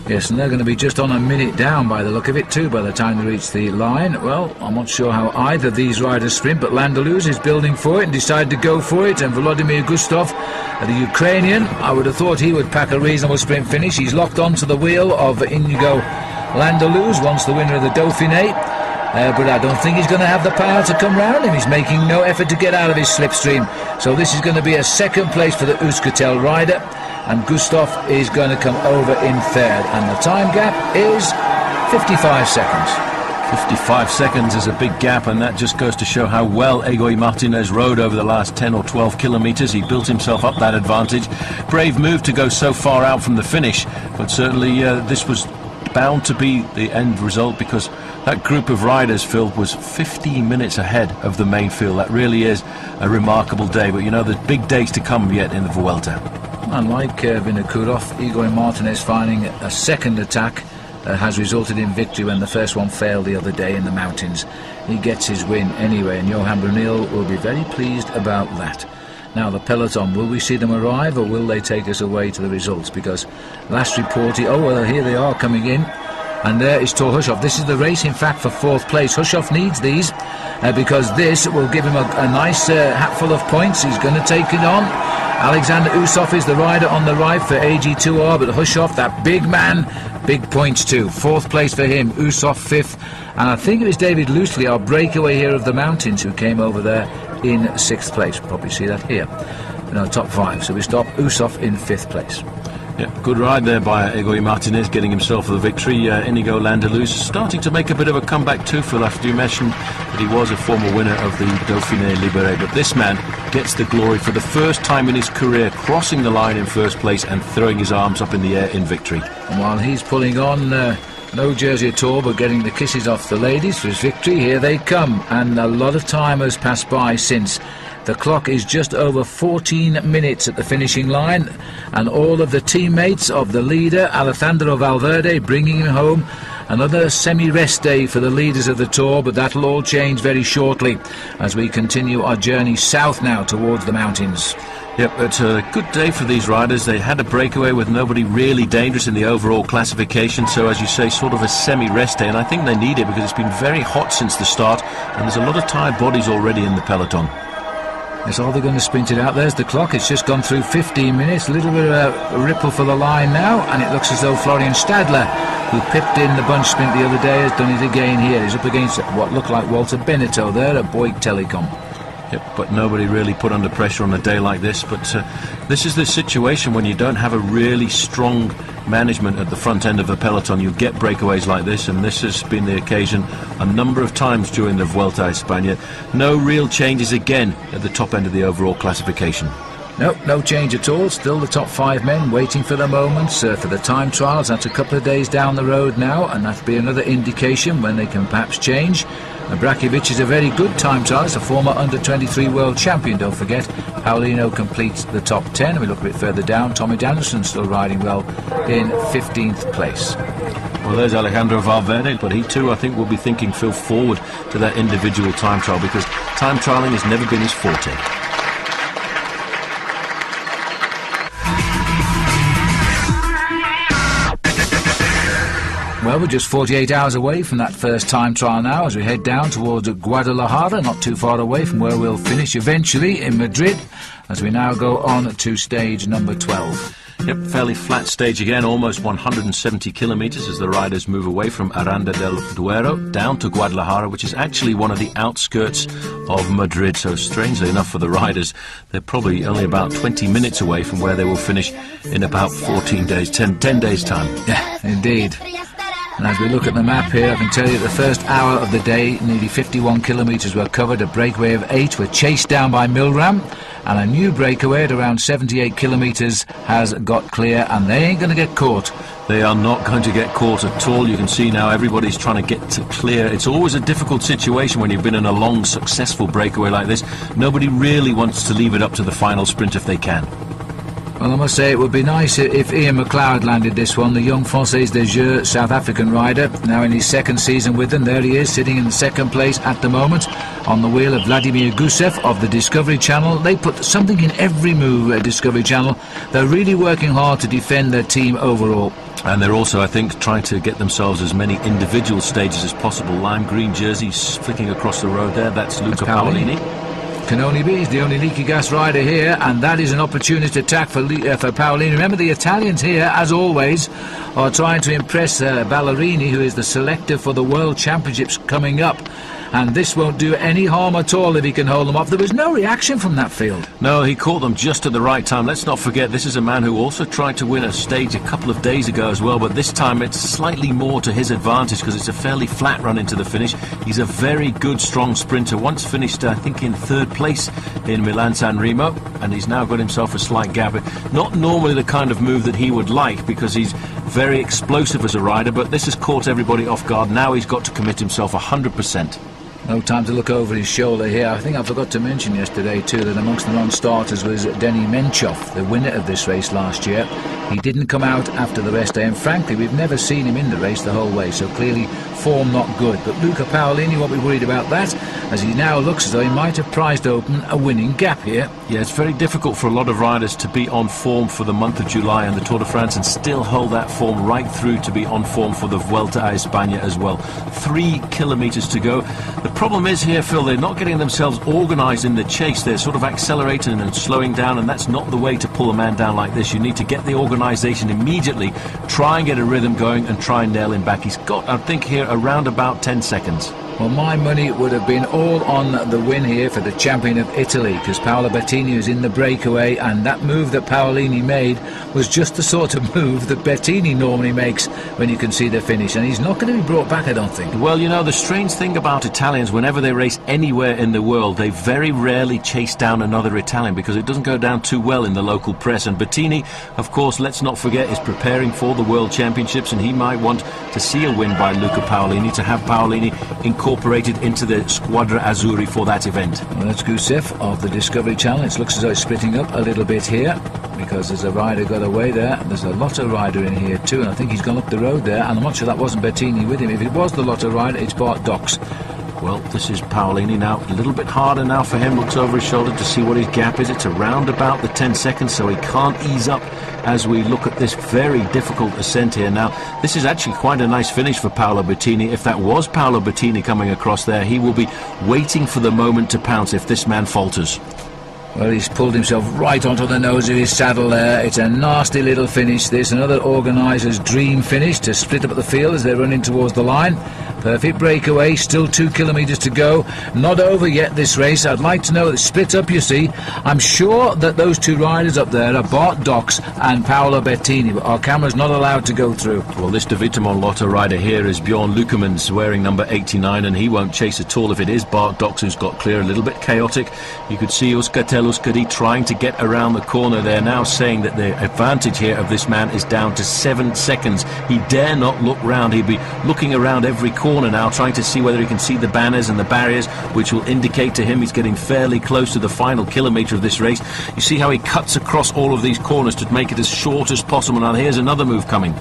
Yes, and they're going to be just on a minute down by the look of it too by the time they reach the line. Well, I'm not sure how either of these riders sprint, but Landaluz is building for it and decided to go for it, and Volodymyr Gustov, the Ukrainian, I would have thought he would pack a reasonable sprint finish. He's locked onto the wheel of Inigo Landaluz, once the winner of the Dauphiné, but I don't think he's going to have the power to come round him. He's making no effort to get out of his slipstream, so this is going to be a second place for the Euskaltel rider, and Gustov is going to come over in third, and the time gap is 55 seconds. 55 seconds is a big gap, and that just goes to show how well Igor Martinez rode over the last 10 or 12 kilometres. He built himself up that advantage. Brave move to go so far out from the finish, but certainly this was bound to be the end result, because that group of riders, Phil, was 15 minutes ahead of the main field. That really is a remarkable day, but you know, there's big days to come yet in the Vuelta. Unlike Vinokourov, Igor Martinez finding a second attack has resulted in victory when the first one failed the other day in the mountains. He gets his win anyway, and Johan Brunel will be very pleased about that. Now the peloton, will we see them arrive, or will they take us away to the results? Because last reported, oh well, here they are coming in, and there is Tor Hushoff. This is the race, in fact, for fourth place. Hushoff needs these because this will give him a nice hatful of points. He's going to take it on. Alexander Usov is the rider on the right for AG2R, but Hushoff, that big man, big points too. Fourth place for him, Usov fifth, and I think it was David Loosely, our breakaway here of the mountains, who came over there in sixth place. Probably see that here in our top five. So we stop Usov in fifth place. Yeah, good ride there by Igor Martinez, getting himself the victory. Inigo Landaluz starting to make a bit of a comeback too, Phil, after you mentioned that he was a former winner of the Dauphiné Libéré. But this man gets the glory for the first time in his career, crossing the line in first place and throwing his arms up in the air in victory. And while he's pulling on no jersey at all, but getting the kisses off the ladies for his victory, here they come. And a lot of time has passed by since. The clock is just over 14 minutes at the finishing line, and all of the teammates of the leader, Alejandro Valverde, bringing him home. Another semi-rest day for the leaders of the Tour, but that'll all change very shortly as we continue our journey south now towards the mountains. Yep, it's a good day for these riders. They had a breakaway with nobody really dangerous in the overall classification, so as you say, sort of a semi-rest day, and I think they need it because it's been very hot since the start, and there's a lot of tired bodies already in the peloton. That's all they're going to sprint it out. There's the clock. It's just gone through 15 minutes. A little bit of a ripple for the line now, and it looks as though Florian Stadler, who pipped in the bunch sprint the other day, has done it again here. He's up against what looked like Walter Benetto there at Bouygues Telecom. Yep, but nobody really put under pressure on a day like this. But this is the situation when you don't have a really strong management at the front end of a peloton. You get breakaways like this, and this has been the occasion a number of times during the Vuelta a España. No real changes again at the top end of the overall classification. No change at all. Still the top five men waiting for the moments for the time trials. That's a couple of days down the road now, and that'll be another indication when they can perhaps change. Brakovic is a very good time trialist, a former under-23 world champion, don't forget. Paulino completes the top 10. We look a bit further down. Tommy Danielson still riding well in 15th place. Well, there's Alejandro Valverde, but he too, I think, will be thinking Phil forward to that individual time trial, because time trialling has never been his forte. Well, we're just 48 hours away from that first time trial now as we head down towards Guadalajara, not too far away from where we'll finish eventually in Madrid, as we now go on to stage number 12. Yep, fairly flat stage again, almost 170 kilometres as the riders move away from Aranda del Duero down to Guadalajara, which is actually one of the outskirts of Madrid. So strangely enough for the riders, they're probably only about 20 minutes away from where they will finish in about 14 days, 10 days time. Yeah, indeed. And as we look at the map here, I can tell you the first hour of the day, nearly 51 kilometres were covered. A breakaway of 8 were chased down by Milram, and a new breakaway at around 78 kilometres has got clear, and they ain't going to get caught. They are not going to get caught at all. You can see now everybody's trying to get to clear. It's always a difficult situation when you've been in a long, successful breakaway like this. Nobody really wants to leave it up to the final sprint if they can. Well, I must say it would be nice if Ian McLeod landed this one, the young Française des Jeux South African rider, now in his second season with them. There he is, sitting in second place at the moment, on the wheel of Vladimir Gusev of the Discovery Channel. They put something in every move, Discovery Channel. They're really working hard to defend their team overall. And they're also, I think, trying to get themselves as many individual stages as possible. Lime green jersey flicking across the road there, that's Luca Paolini. Can only be, he's the only leaky gas rider here, and that is an opportunity attack for Paolini. Remember, the Italians here, as always, are trying to impress Ballerini, who is the selector for the World Championships coming up. And this won't do any harm at all if he can hold them off. There was no reaction from that field. No, he caught them just at the right time. Let's not forget, this is a man who also tried to win a stage a couple of days ago as well, but this time it's slightly more to his advantage because it's a fairly flat run into the finish. He's a very good, strong sprinter. Once finished, I think, in third place in Milan-San Remo, and he's now got himself a slight gap. Not normally the kind of move that he would like because he's very explosive as a rider, but this has caught everybody off guard. Now he's got to commit himself 100%. No time to look over his shoulder here. I think I forgot to mention yesterday too that amongst the non-starters was Denis Menchov, the winner of this race last year. He didn't come out after the rest day, and frankly we've never seen him in the race the whole way, so clearly form not good. But Luca Paolini won't be worried about that, as he now looks as though he might have prized open a winning gap here. Yeah, it's very difficult for a lot of riders to be on form for the month of July and the Tour de France and still hold that form right through to be on form for the Vuelta a España as well. 3 kilometres to go. The problem is here, Phil, they're not getting themselves organised in the chase. They're sort of accelerating and slowing down, and that's not the way to pull a man down like this. You need to get the organisation immediately, try and get a rhythm going and try and nail him back. He's got, I think, here around about 10 seconds. Well, my money would have been all on the win here for the champion of Italy, because Paolo Bettini is in the breakaway, and that move that Paolini made was just the sort of move that Bettini normally makes when you can see the finish, and he's not going to be brought back, I don't think. Well, you know, the strange thing about Italians, whenever they race anywhere in the world, they very rarely chase down another Italian because it doesn't go down too well in the local press. And Bettini, of course, let's not forget, is preparing for the World Championships, and he might want to see a win by Luca Paolini, to have Paolini incorporated into the Squadra Azzurri for that event. Well, that's Gusev of the Discovery Channel. It looks as though it's splitting up a little bit here because there's a rider got away there. There's a Lotto rider in here too, and I think he's gone up the road there, and I'm not sure that wasn't Bettini with him. If it was the Lotto rider, it's Bart Dox. Well, this is Paolini now, a little bit harder now for him, looks over his shoulder to see what his gap is. It's around about the 10 seconds, so he can't ease up as we look at this very difficult ascent here. Now, this is actually quite a nice finish for Paolo Bettini. If that was Paolo Bettini coming across there, he will be waiting for the moment to pounce if this man falters. Well, he's pulled himself right onto the nose of his saddle there. It's a nasty little finish, this. Another organiser's dream finish to split up the field as they're running towards the line. Perfect breakaway, still 2 kilometres to go. Not over yet, this race. I'd like to know that split up, you see. I'm sure that those two riders up there are Bart Dox and Paolo Bettini, but our camera's not allowed to go through. Well, this De Vitamon Lotto rider here is Bjorn Lukemans, wearing number 89, and he won't chase at all if it is Bart Dox who's got clear. A little bit chaotic. You could see Euskaltel Euskadi trying to get around the corner. They're now saying that the advantage here of this man is down to 7 seconds. He dare not look round. He'd be looking around every corner now, trying to see whether he can see the banners and the barriers, which will indicate to him he's getting fairly close to the final kilometre of this race. You see how he cuts across all of these corners to make it as short as possible. Now here's another move coming.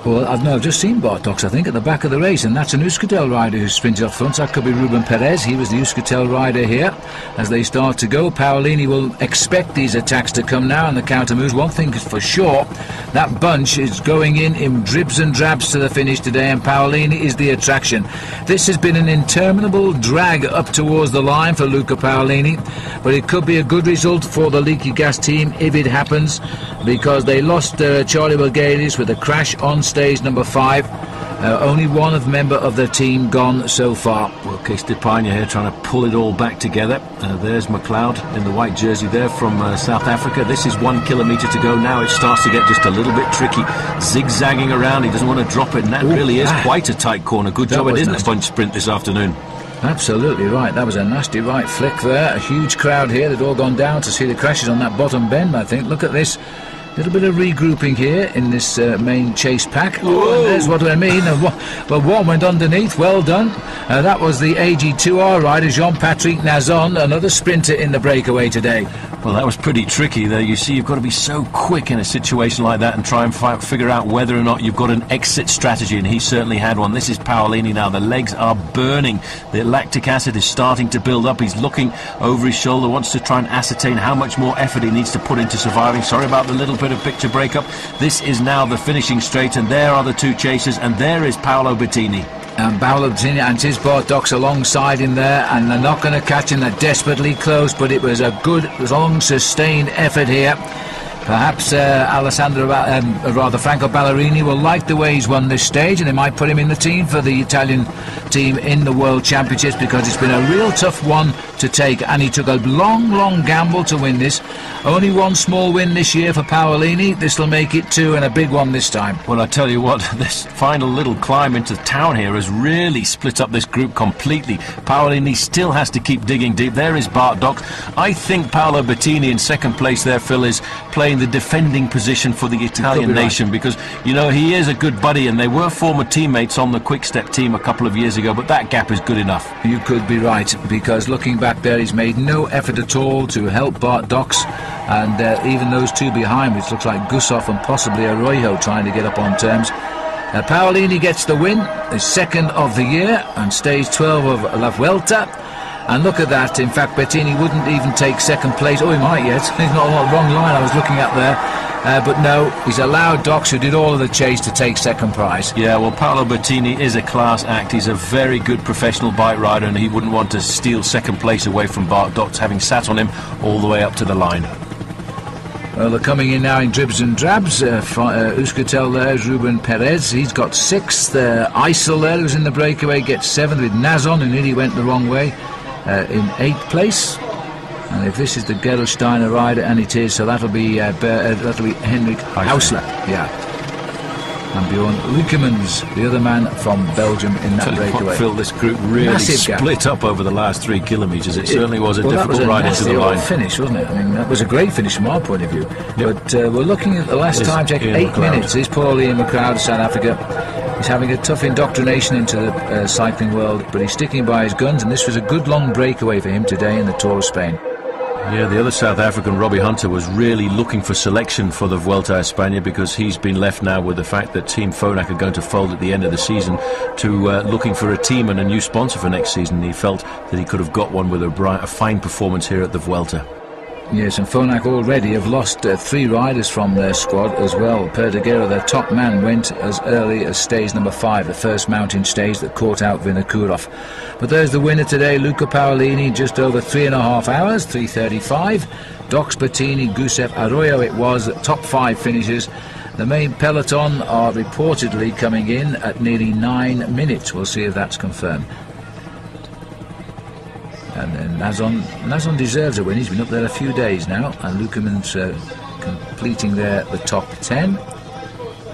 Well, I've just seen Bart Dox, I think, at the back of the race, and that's an Euskaltel rider who's sprinted up front. That could be Ruben Perez. He was the Euskaltel rider here. As they start to go, Paolini will expect these attacks to come now, and the counter moves. One thing is for sure, that bunch is going in dribs and drabs to the finish today, and Paolini is the attraction. This has been an interminable drag up towards the line for Luca Paolini, but it could be a good result for the Leaky Gas team if it happens, because they lost Charlie Wilgalius with a crash on stage number 5. Only one member of their team gone so far. Well, Estepania here trying to pull it all back together. There's McLeod in the white jersey there from South Africa. This is 1 kilometre to go now. It starts to get just a little bit tricky. Zigzagging around, he doesn't want to drop it, and that really is quite a tight corner. Good job it isn't a bunch sprint this afternoon. Absolutely right. That was a nasty right flick there. A huge crowd here. They'd all gone down to see the crashes on that bottom bend, I think. Look at this. Little bit of regrouping here in this main chase pack. Oh, and there's what I mean. Well, one went underneath. Well done. That was the AG2R rider, Jean-Patrick Nazon, another sprinter in the breakaway today. Well, that was pretty tricky there. You see, you've got to be so quick in a situation like that and try and figure out whether or not you've got an exit strategy, and he certainly had one. This is Paolini now. The legs are burning. The lactic acid is starting to build up. He's looking over his shoulder, wants to try and ascertain how much more effort he needs to put into surviving. Sorry about the little bit of picture breakup. This is now the finishing straight, and there are the two chasers, and there is Paolo Bettini. And Paolo Bettini and his Bartok's alongside him there, and they're not going to catch him. They're desperately close, but it was a good, long, sustained effort here. Perhaps Franco Ballerini will like the way he's won this stage, and they might put him in the team for the Italian team in the World Championships, because it's been a real tough one to take, and he took a long gamble to win this. Only one small win this year for Paolini. This will make it two, and a big one this time. Well, I tell you what, this final little climb into town here has really split up this group completely. Paolini still has to keep digging deep. There is Bartok. I think Paolo Bettini in second place there, Phil, is playing the defending position for the Italian nation, because, you know, he is a good buddy, and they were former teammates on the Quick Step team a couple of years ago, but that gap is good enough. You could be right, because looking back there, he's made no effort at all to help Bart Dox, and even those two behind, which looks like Gusov and possibly Arroyo trying to get up on terms. Paolini gets the win, his second of the year, and stage 12 of La Vuelta. And look at that. In fact, Bettini wouldn't even take second place. Oh, he might yet. He's not on the wrong line I was looking at there. But no, he's allowed Dox, who did all of the chase, to take second prize. Yeah, well, Paolo Bettini is a class act. He's a very good professional bike rider, and he wouldn't want to steal second place away from Bart Dox, having sat on him all the way up to the line. Well, they're coming in now in dribs and drabs. Euskaltel there's Ruben Perez. He's got sixth. Eisel there, who's in the breakaway, gets seventh, with Nazon, who nearly went the wrong way, in eighth place. And if this is the Gerolsteiner rider, and it is, so that'll be Henrik Hausler. Yeah. And Bjorn Lukemans, the other man from Belgium in that breakaway. Phil, this group really split up over the last 3 kilometres. It certainly was a difficult ride into the line. Finish, wasn't it? I mean, that was a great finish from our point of view. Yep. But we're looking at the last time check, 8 minutes. Here's poor Ian McLeod of South Africa. He's having a tough indoctrination into the cycling world, but he's sticking by his guns, and this was a good long breakaway for him today in the Tour of Spain. Yeah, the other South African, Robbie Hunter, was really looking for selection for the Vuelta a España, because he's been left now with the fact that Team Phonak are going to fold at the end of the season, to looking for a team and a new sponsor for next season. He felt that he could have got one with a fine performance here at the Vuelta. Yes, and Phonak already have lost 3 riders from their squad as well. Perdeguero, their top man, went as early as stage number 5, the first mountain stage that caught out Vinokourov. But there's the winner today, Luca Paolini, just over 3.5 hours, 3:35. Dox, Bettini, Gusev, Arroyo it was, top 5 finishers. The main peloton are reportedly coming in at nearly 9 minutes. We'll see if that's confirmed. And then Nazon deserves a win. He's been up there a few days now, and Lukemans completing the top 10.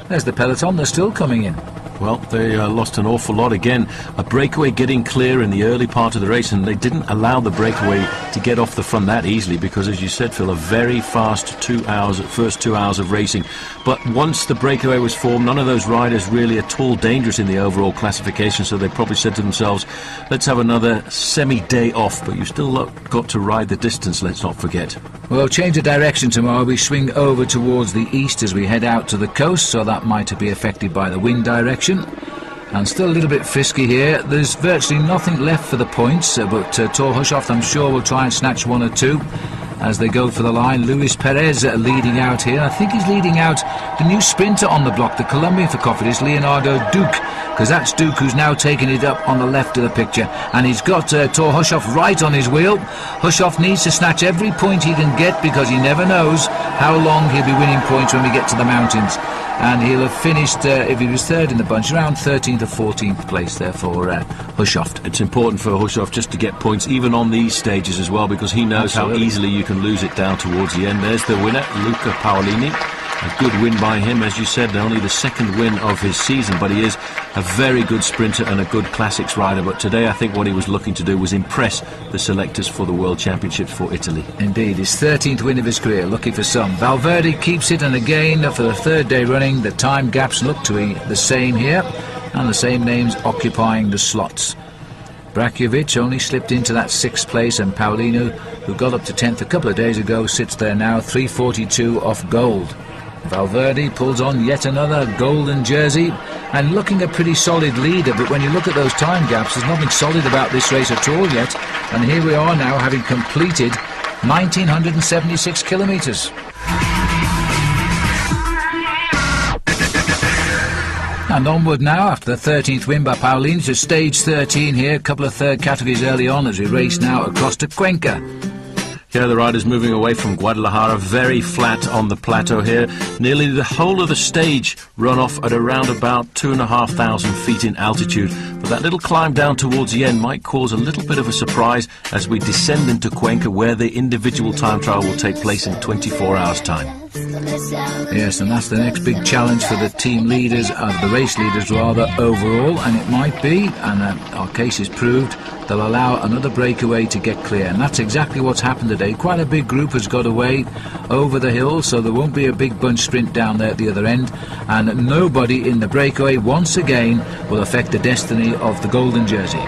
There's the peloton. They're still coming in. Well, they lost an awful lot again. A breakaway getting clear in the early part of the race, and they didn't allow the breakaway to get off the front that easily, because, as you said, Phil, a very fast first 2 hours of racing. But once the breakaway was formed, none of those riders really at all dangerous in the overall classification, so they probably said to themselves, let's have another semi-day off, but you've still got to ride the distance, let's not forget. Well, change of direction tomorrow. We swing over towards the east as we head out to the coast, so that might be affected by the wind direction. And still a little bit frisky here. There's virtually nothing left for the points, but Thor Hushoff, I'm sure, will try and snatch 1 or 2 as they go for the line. Luis Perez leading out here. I think he's leading out the new sprinter on the block, the Colombian for Cofidis, Leonardo Duque. because that's Duke who's now taking it up on the left of the picture, and he's got Tor Hushovd right on his wheel. Hushovd needs to snatch every point he can get, because he never knows how long he'll be winning points when we get to the mountains. And he'll have finished, if he was third in the bunch, around 13th or 14th place there for Hushovd. It's important for Hushovd just to get points even on these stages as well, because he knows how easily you can lose it down towards the end. There's the winner, Luca Paolini. A good win by him, as you said, only the second win of his season, but he is a very good sprinter and a good classics rider. But today I think what he was looking to do was impress the selectors for the World Championships for Italy. Indeed, his 13th win of his career, lucky for some. Valverde keeps it, and again, for the third day running, the time gaps look to be the same here, and the same names occupying the slots. Brakovic only slipped into that 6th place, and Paulino, who got up to 10th a couple of days ago, sits there now, 3:42 off gold. Valverde pulls on yet another golden jersey, and looking a pretty solid leader, but when you look at those time gaps, there's nothing solid about this race at all yet. And here we are now, having completed 1,976 kilometres. And onward now, after the 13th win by Paulino, to stage 13 here, a couple of third categories early on as we race now across to Cuenca. Yeah, the riders moving away from Guadalajara, very flat on the plateau here. Nearly the whole of the stage run off at around about 2,500 feet in altitude. But that little climb down towards the end might cause a little bit of a surprise as we descend into Cuenca, where the individual time trial will take place in 24 hours' time. Yes, and that's the next big challenge for the team leaders, the race leaders rather, overall, and it might be, and our case is proved, they'll allow another breakaway to get clear, and that's exactly what's happened today. Quite a big group has got away over the hill, so there won't be a big bunch sprint down there at the other end, and nobody in the breakaway once again will affect the destiny of the golden jersey.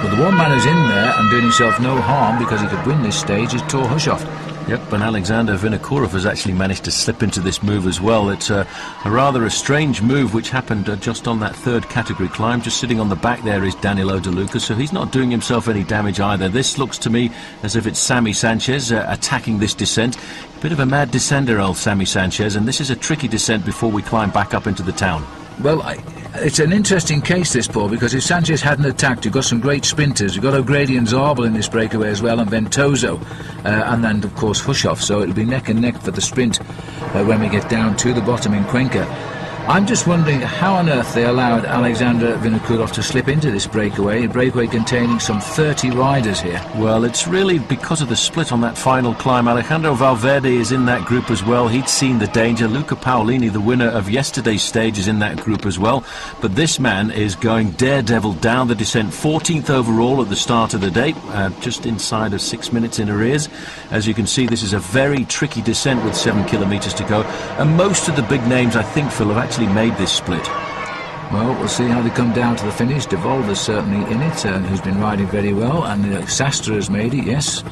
But the one man who's in there and doing himself no harm because he could win this stage is Tor Hushovd. Yep, and Alexander Vinokourov has actually managed to slip into this move as well. It's a rather strange move which happened just on that third category climb. Just sitting on the back there is Danilo De Luca, so he's not doing himself any damage either. This looks to me as if it's Sammy Sanchez attacking this descent. Bit of a mad descender, old Sammy Sanchez, and this is a tricky descent before we climb back up into the town. Well, it's an interesting case, this, Paul, because if Sanchez hadn't attacked, you've got some great sprinters. You've got O'Grady and Zabel in this breakaway as well, and Ventoso, and then, of course, Hushovd. So it'll be neck and neck for the sprint when we get down to the bottom in Cuenca. I'm just wondering how on earth they allowed Alexander Vinokourov to slip into this breakaway, a breakaway containing some 30 riders here. Well, it's really because of the split on that final climb. Alejandro Valverde is in that group as well. He'd seen the danger. Luca Paolini, the winner of yesterday's stage, is in that group as well. But this man is going daredevil down the descent, 14th overall at the start of the day, just inside of 6 minutes in arrears. As you can see, this is a very tricky descent with 7 kilometres to go. And most of the big names, I think, Phil, have actually made this split. Well, we'll see how they come down to the finish. Devolver's certainly in it, who's been riding very well, and Sastre has made it, yes.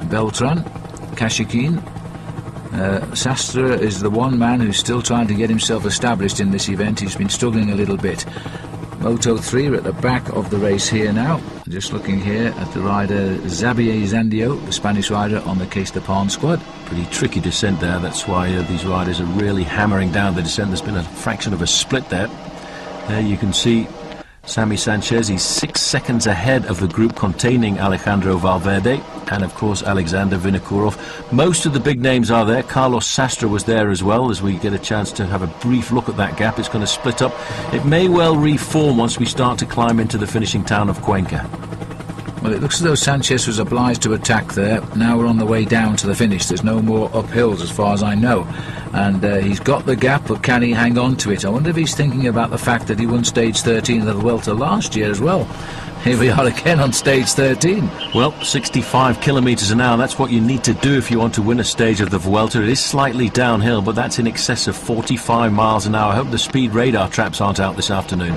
Beltran, Kashikin. Sastre is the one man who's still trying to get himself established in this event. He's been struggling a little bit. Moto 3 are at the back of the race here now. Just looking here at the rider Xavier Zandio, the Spanish rider on the Case de Pan squad. Pretty tricky descent there. That's why these riders are really hammering down the descent. There's been a fraction of a split there. There you can see Sammy Sanchez. He's 6 seconds ahead of the group containing Alejandro Valverde and, of course, Alexander Vinokourov. Most of the big names are there. Carlos Sastre was there as well. As we get a chance to have a brief look at that gap, it's going to split up. It may well reform once we start to climb into the finishing town of Cuenca. Well, it looks as though Sanchez was obliged to attack there. Now we're on the way down to the finish. There's no more uphills as far as I know. And he's got the gap, but can he hang on to it? I wonder if he's thinking about the fact that he won stage 13 of the Vuelta last year as well. Here we are again on stage 13. Well, 65 kilometres an hour, that's what you need to do if you want to win a stage of the Vuelta. It is slightly downhill, but that's in excess of 45 miles an hour. I hope the speed radar traps aren't out this afternoon.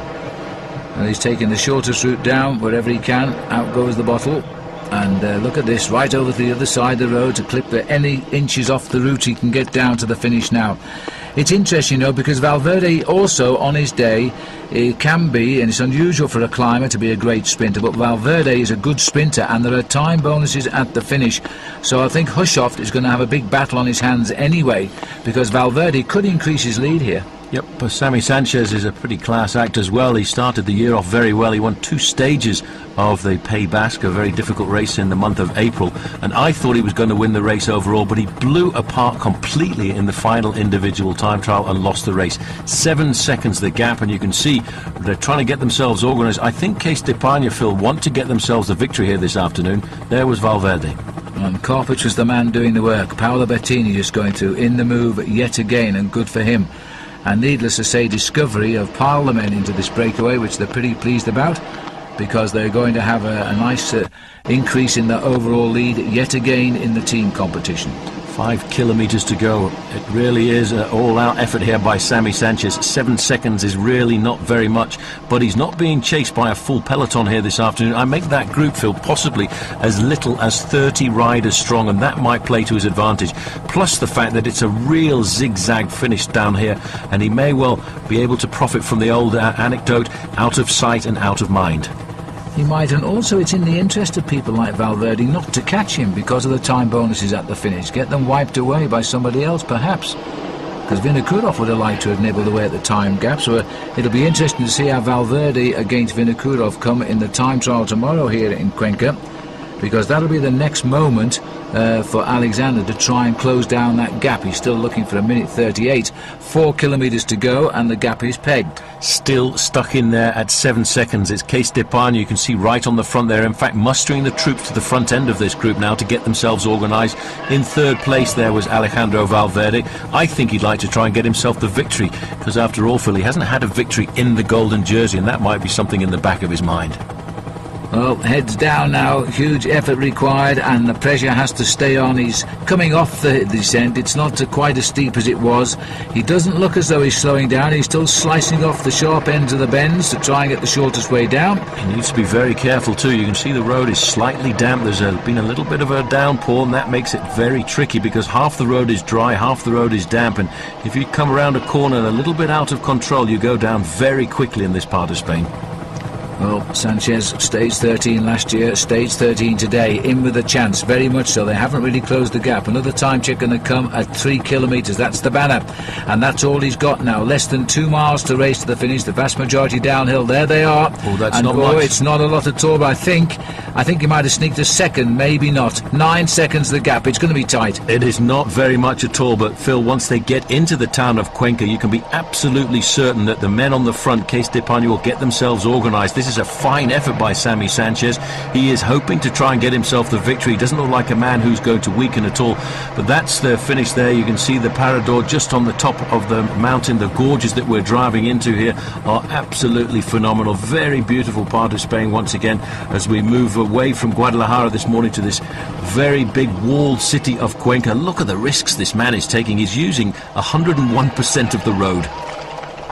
And he's taking the shortest route down wherever he can. Out goes the bottle. And look at this, right over to the other side of the road to clip any inches off the route he can get down to the finish now. It's interesting, you know, because Valverde also on his day, it can be, and it's unusual for a climber to be a great sprinter, but Valverde is a good sprinter and there are time bonuses at the finish. So I think Hushovd is going to have a big battle on his hands anyway, because Valverde could increase his lead here. Yep, but Sammy Sanchez is a pretty class act as well. He started the year off very well. He won 2 stages of the Pays Basque, a very difficult race in the month of April, and I thought he was going to win the race overall, but he blew apart completely in the final individual time trial and lost the race. 7 seconds the gap, and you can see they're trying to get themselves organised. I think Case d'Epargne, Phil, want to get themselves the victory here this afternoon. There was Valverde. And Corpich was the man doing the work. Paolo Bettini just going through in the move yet again, and good for him. And needless to say, Discovery have piled the men into this breakaway, which they're pretty pleased about, because they're going to have a nice increase in the overall lead yet again in the team competition. 5 kilometres to go. It really is an all-out effort here by Sammy Sanchez. 7 seconds is really not very much, but he's not being chased by a full peloton here this afternoon. I make that group, Phil, possibly as little as 30 riders strong, and that might play to his advantage. Plus the fact that it's a real zigzag finish down here, and he may well be able to profit from the old anecdote, out of sight and out of mind. He might, and also it's in the interest of people like Valverde not to catch him because of the time bonuses at the finish. Get them wiped away by somebody else, perhaps. Because Vinokourov would have liked to have nibbled away at the time gap, so it'll be interesting to see how Valverde against Vinokourov come in the time trial tomorrow here in Cuenca, because that'll be the next moment for Alexander to try and close down that gap. He's still looking for 1:38. 4 kilometres to go, and the gap is pegged. Still stuck in there at 7 seconds. It's Case d'Epargne, you can see right on the front there. In fact, mustering the troops to the front end of this group now to get themselves organised. In third place there was Alejandro Valverde. I think he'd like to try and get himself the victory, because after all, Phil, he hasn't had a victory in the golden jersey, and that might be something in the back of his mind. Well, heads down now, huge effort required, and the pressure has to stay on. He's coming off the descent. It's not quite as steep as it was. He doesn't look as though he's slowing down. He's still slicing off the sharp ends of the bends to try and get the shortest way down. He needs to be very careful too. You can see the road is slightly damp. There's been a little bit of a downpour, and that makes it very tricky, because half the road is dry, half the road is damp, and if you come around a corner a little bit out of control, you go down very quickly in this part of Spain. Well, Sanchez, stage 13 last year, stage 13 today, in with a chance, very much so. They haven't really closed the gap. Another time check going to come at 3 kilometres. That's the banner. And that's all he's got now. Less than 2 miles to race to the finish. The vast majority downhill. There they are. Oh, that's and not much. It's not a lot at all, but I think he might have sneaked a second, maybe not. 9 seconds the gap. It's going to be tight. It is not very much at all, but Phil, once they get into the town of Cuenca, you can be absolutely certain that the men on the front, Case d'Epargne, will get themselves organised. This is a fine effort by Sammy Sanchez. He is hoping to try and get himself the victory. He doesn't look like a man who's going to weaken at all, but that's the finish there. You can see the Parador just on the top of the mountain. The gorges that we're driving into here are absolutely phenomenal. Very beautiful part of Spain once again, as we move away from Guadalajara this morning to this very big walled city of Cuenca. Look at the risks this man is taking. He's using 101% of the road.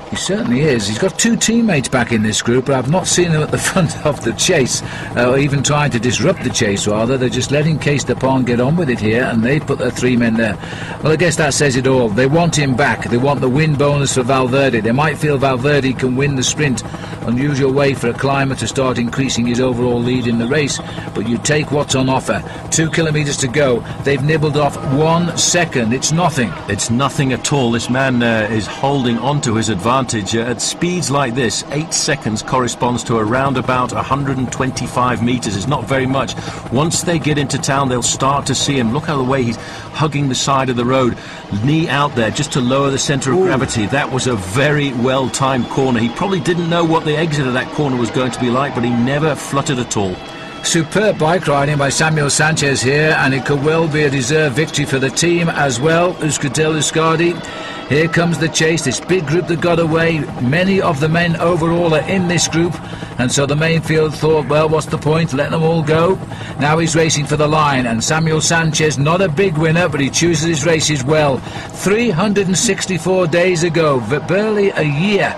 He certainly is. He's got 2 teammates back in this group, but I've not seen them at the front of the chase, or even trying to disrupt the chase, rather. They're just letting Case d'Epargne get on with it here, and they put their 3 men there. Well, I guess that says it all. They want him back. They want the win bonus for Valverde. They might feel Valverde can win the sprint. Unusual way for a climber to start increasing his overall lead in the race, but you take what's on offer. 2 kilometres to go. They've nibbled off 1 second. It's nothing. It's nothing at all. This man is holding on to his advantage. At speeds like this, 8 seconds corresponds to around about 125 metres. It's not very much. Once they get into town, they'll start to see him. Look how the way he's hugging the side of the road, knee out there just to lower the centre of gravity. That was a very well-timed corner. He probably didn't know what the exit of that corner was going to be like, but he never fluttered at all. Superb bike riding by Samuel Sanchez here, and it could well be a deserved victory for the team as well. Euskaltel-Euskadi. Here comes the chase, this big group that got away. Many of the men overall are in this group, and so the main field thought, well, what's the point, let them all go. Now he's racing for the line, and Samuel Sanchez, not a big winner, but he chooses his races well. 364 days ago, barely a year,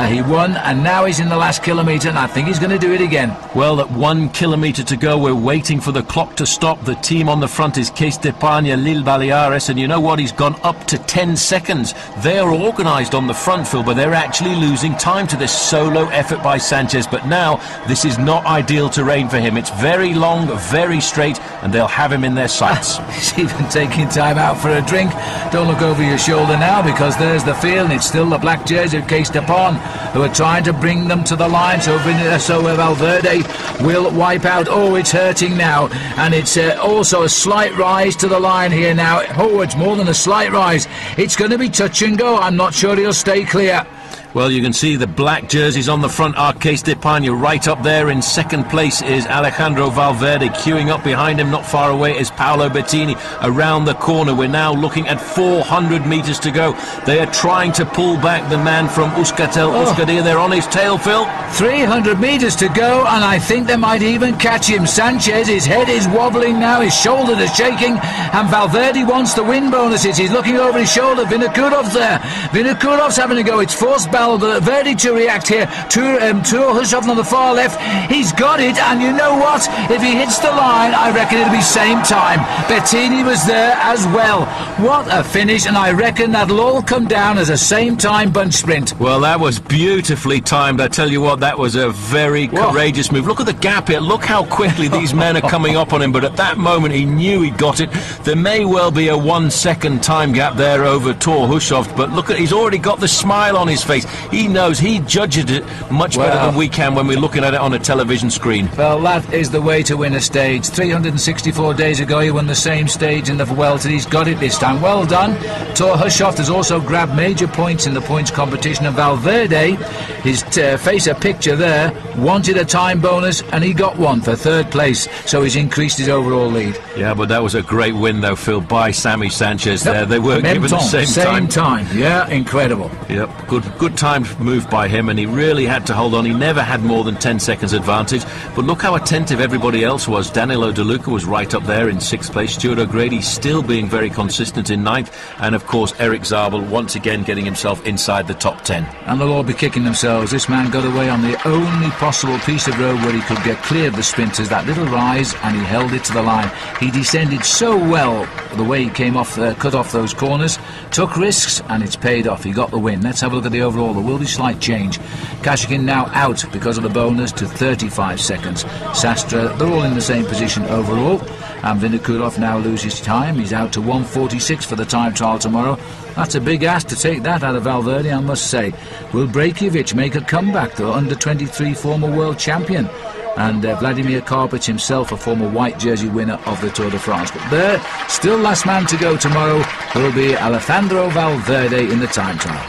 He won, and now he's in the last kilometre, and I think he's going to do it again. Well, at 1 kilometre to go, we're waiting for the clock to stop. The team on the front is Case d'Espagne, Lille Baleares, and you know what? He's gone up to 10 seconds. They are organised on the front, Phil, but they're actually losing time to this solo effort by Sanchez. But now, this is not ideal terrain for him. It's very long, very straight, and they'll have him in their sights. He's even taking time out for a drink. Don't look over your shoulder now, because there's the field, and it's still the black jersey of Case d'Espagne who are trying to bring them to the line. So Valverde will wipe out. Oh, it's hurting now, and it's also a slight rise to the line here now. Oh, it's more than a slight rise. It's going to be touch and go. I'm not sure he'll stay clear. Well, you can see the black jerseys on the front are Case d'Espagne. Right up there in second place is Alejandro Valverde. Queuing up behind him, not far away, is Paolo Bettini. Around the corner, we're now looking at 400 metres to go. They are trying to pull back the man from Euskaltel Euskadi. They're on his tail, Phil. 300 metres to go, and I think they might even catch him. Sanchez, his head is wobbling now, his shoulders are shaking, and Valverde wants the win bonuses. He's looking over his shoulder. Vinokourov's there. Vinokourov's having a go. It's forced Valverde to react here. Hushovd on the far left. He's got it, and you know what? If he hits the line, I reckon it'll be same time. Bettini was there as well. What a finish, and I reckon that'll all come down as a same time bunch sprint. Well, that was beautifully timed. I tell you what, that was a very courageous move. Look at the gap here. Look how quickly these men are coming up on him, but at that moment he knew he'd got it. There may well be a 1 second time gap there over Thor Hushovd, but look at, he's already got the smile on his face. He knows, he judges it much better than we can when we're looking at it on a television screen. Well, that is the way to win a stage. 364 days ago he won the same stage in the Vuelta. He's got it this time. Well done. Thor Hushovd has also grabbed major points in the points competition, and Valverde, his face a picture there, wanted a time bonus, and he got one for third place, so he's increased his overall lead. Yeah, but that was a great win though, Phil, by Sammy Sanchez there. They weren't given the same time. Yeah, incredible. Yep, good time move by him, and he really had to hold on. He never had more than 10 seconds advantage, but look how attentive everybody else was. Danilo De Luca was right up there in 6th place. Stuart O'Grady still being very consistent in 9th, and of course Eric Zabel once again getting himself inside the top 10. And they'll all be kicking themselves. This man got away on the only possible piece of road where he could get clear of the sprinters, that little rise, and he held it to the line. He descended so well the way he came off, cut off those corners, took risks, and it's paid off. He got the win. Let's have a look at the overall. There will be slight change. Kashikin now out because of the bonus to 35 seconds. Sastre, they're all in the same position overall, and Vinokourov now loses time. He's out to 1:46 for the time trial tomorrow. That's a big ask to take that out of Valverde, I must say. Will Brejkovic make a comeback, though? Under 23 former world champion. And Vladimir Karpic himself, a former white jersey winner of the Tour de France. But there, still last man to go tomorrow, will be Alejandro Valverde in the time trial.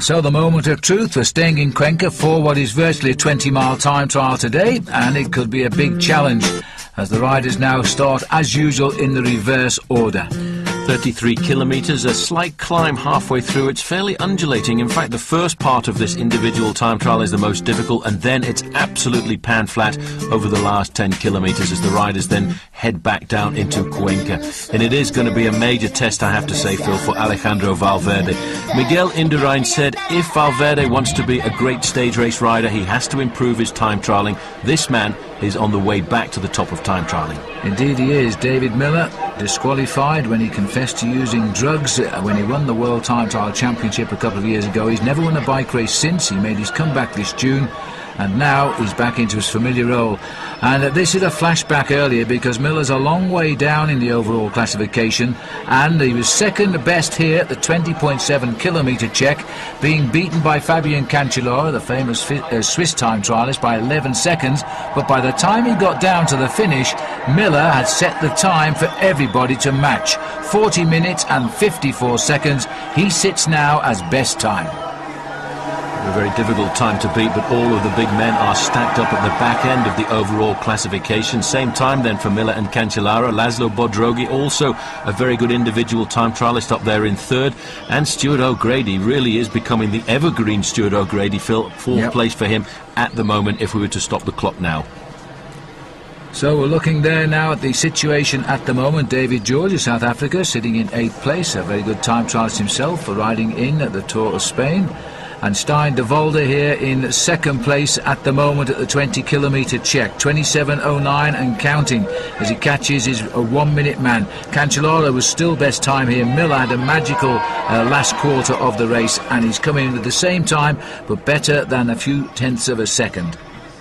So the moment of truth, we're staying in Cuenca for what is virtually a 20-mile time trial today, and it could be a big challenge as the riders now start as usual in the reverse order. 33 kilometres, a slight climb halfway through. It's fairly undulating. In fact, the first part of this individual time trial is the most difficult, and then it's absolutely pan flat over the last 10 kilometres as the riders then head back down into Cuenca. And it is going to be a major test, I have to say, Phil, for Alejandro Valverde. Miguel Indurain said if Valverde wants to be a great stage race rider, he has to improve his time trialling. This man is on the way back to the top of time trialling. Indeed he is. David Miller disqualified when he confessed to using drugs when he won the World Time Trial Championship a couple of years ago. He's never won a bike race since. He made his comeback this June, and now he's back into his familiar role. And this is a flashback earlier, because Miller's a long way down in the overall classification, and he was second best here at the 20.7 kilometre check, being beaten by Fabien Cancellara, the famous Swiss time trialist, by 11 seconds. But by the time he got down to the finish, Miller had set the time for everybody to match. 40 minutes and 54 seconds. He sits now as best time. A very difficult time to beat, but all of the big men are stacked up at the back end of the overall classification. Same time then for Miller and Cancellara. Laszlo Bodrogi, also a very good individual time trialist, up there in third. And Stuart O'Grady really is becoming the evergreen Stuart O'Grady. Phil, fourth place for him at the moment if we were to stop the clock now. So we're looking there now at the situation at the moment. David George of South Africa sitting in 8th place, a very good time trialist himself for riding in at the Tour of Spain. And Stein de Volder here in 2nd place at the moment at the 20-kilometre check, 27.09 and counting as he catches his 1-minute man. Cancellara was still best time here. Miller had a magical last quarter of the race, and he's coming in at the same time but better than a few tenths of a second.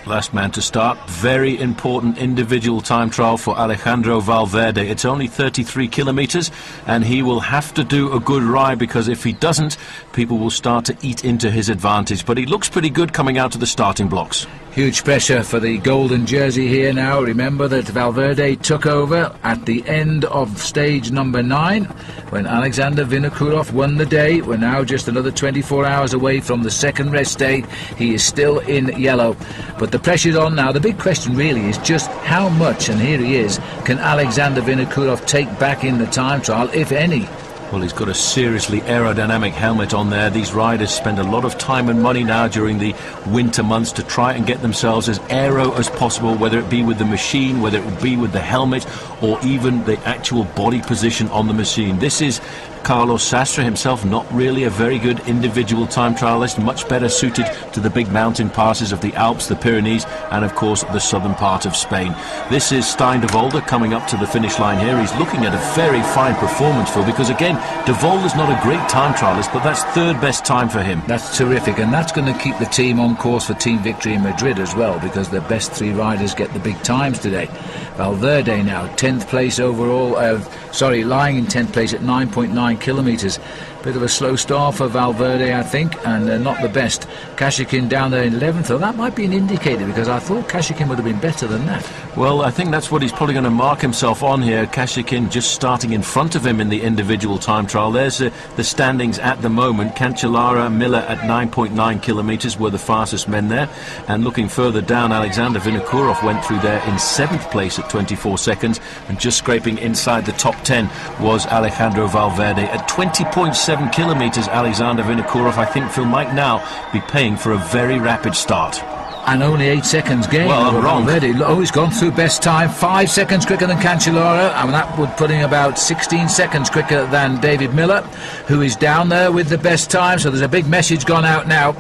Last man to start. Very important individual time trial for Alejandro Valverde. It's only 33 kilometres, and he will have to do a good ride, because if he doesn't, people will start to eat into his advantage. But he looks pretty good coming out of the starting blocks. Huge pressure for the golden jersey here now. Remember that Valverde took over at the end of stage number 9 when Alexander Vinokourov won the day. We're now just another 24 hours away from the second rest day. He is still in yellow, but the pressure's on now. The big question really is just how much, and here he is, can Alexander Vinokourov take back in the time trial, if any? Well, he's got a seriously aerodynamic helmet on there. These riders spend a lot of time and money now during the winter months to try and get themselves as aero as possible, whether it be with the machine, whether it be with the helmet, or even the actual body position on the machine. This is Carlos Sastre himself, not really a very good individual time trialist, much better suited to the big mountain passes of the Alps, the Pyrenees, and of course the southern part of Spain. This is Stein de Volder coming up to the finish line here. He's looking at a very fine performance, Phil, because again, de Volder's not a great time trialist, but that's 3rd best time for him. That's terrific, and that's going to keep the team on course for team victory in Madrid as well, because the best 3 riders get the big times today. Valverde now 10th place overall, lying in 10th place at 9.9 kilometres. Bit of a slow start for Valverde, I think, and not the best. Kashikin down there in 11th, though that might be an indicator, because I thought Kashikin would have been better than that. Well, I think that's what he's probably going to mark himself on here. Kashikin just starting in front of him in the individual time trial. There's the standings at the moment. Cancellara, Miller at 9.9 kilometres were the fastest men there. And looking further down, Alexander Vinokourov went through there in 7th place at 24 seconds. And just scraping inside the top 10 was Alejandro Valverde. At 20.7 kilometres, Alexander Vinokourov, I think Phil might now be paying for a very rapid start. And only 8 seconds gain. Well, I'm wrong. Already. Oh, he's gone through best time, 5 seconds quicker than Cancellara, and that would put him about 16 seconds quicker than David Miller, who is down there with the best time. So there's a big message gone out now.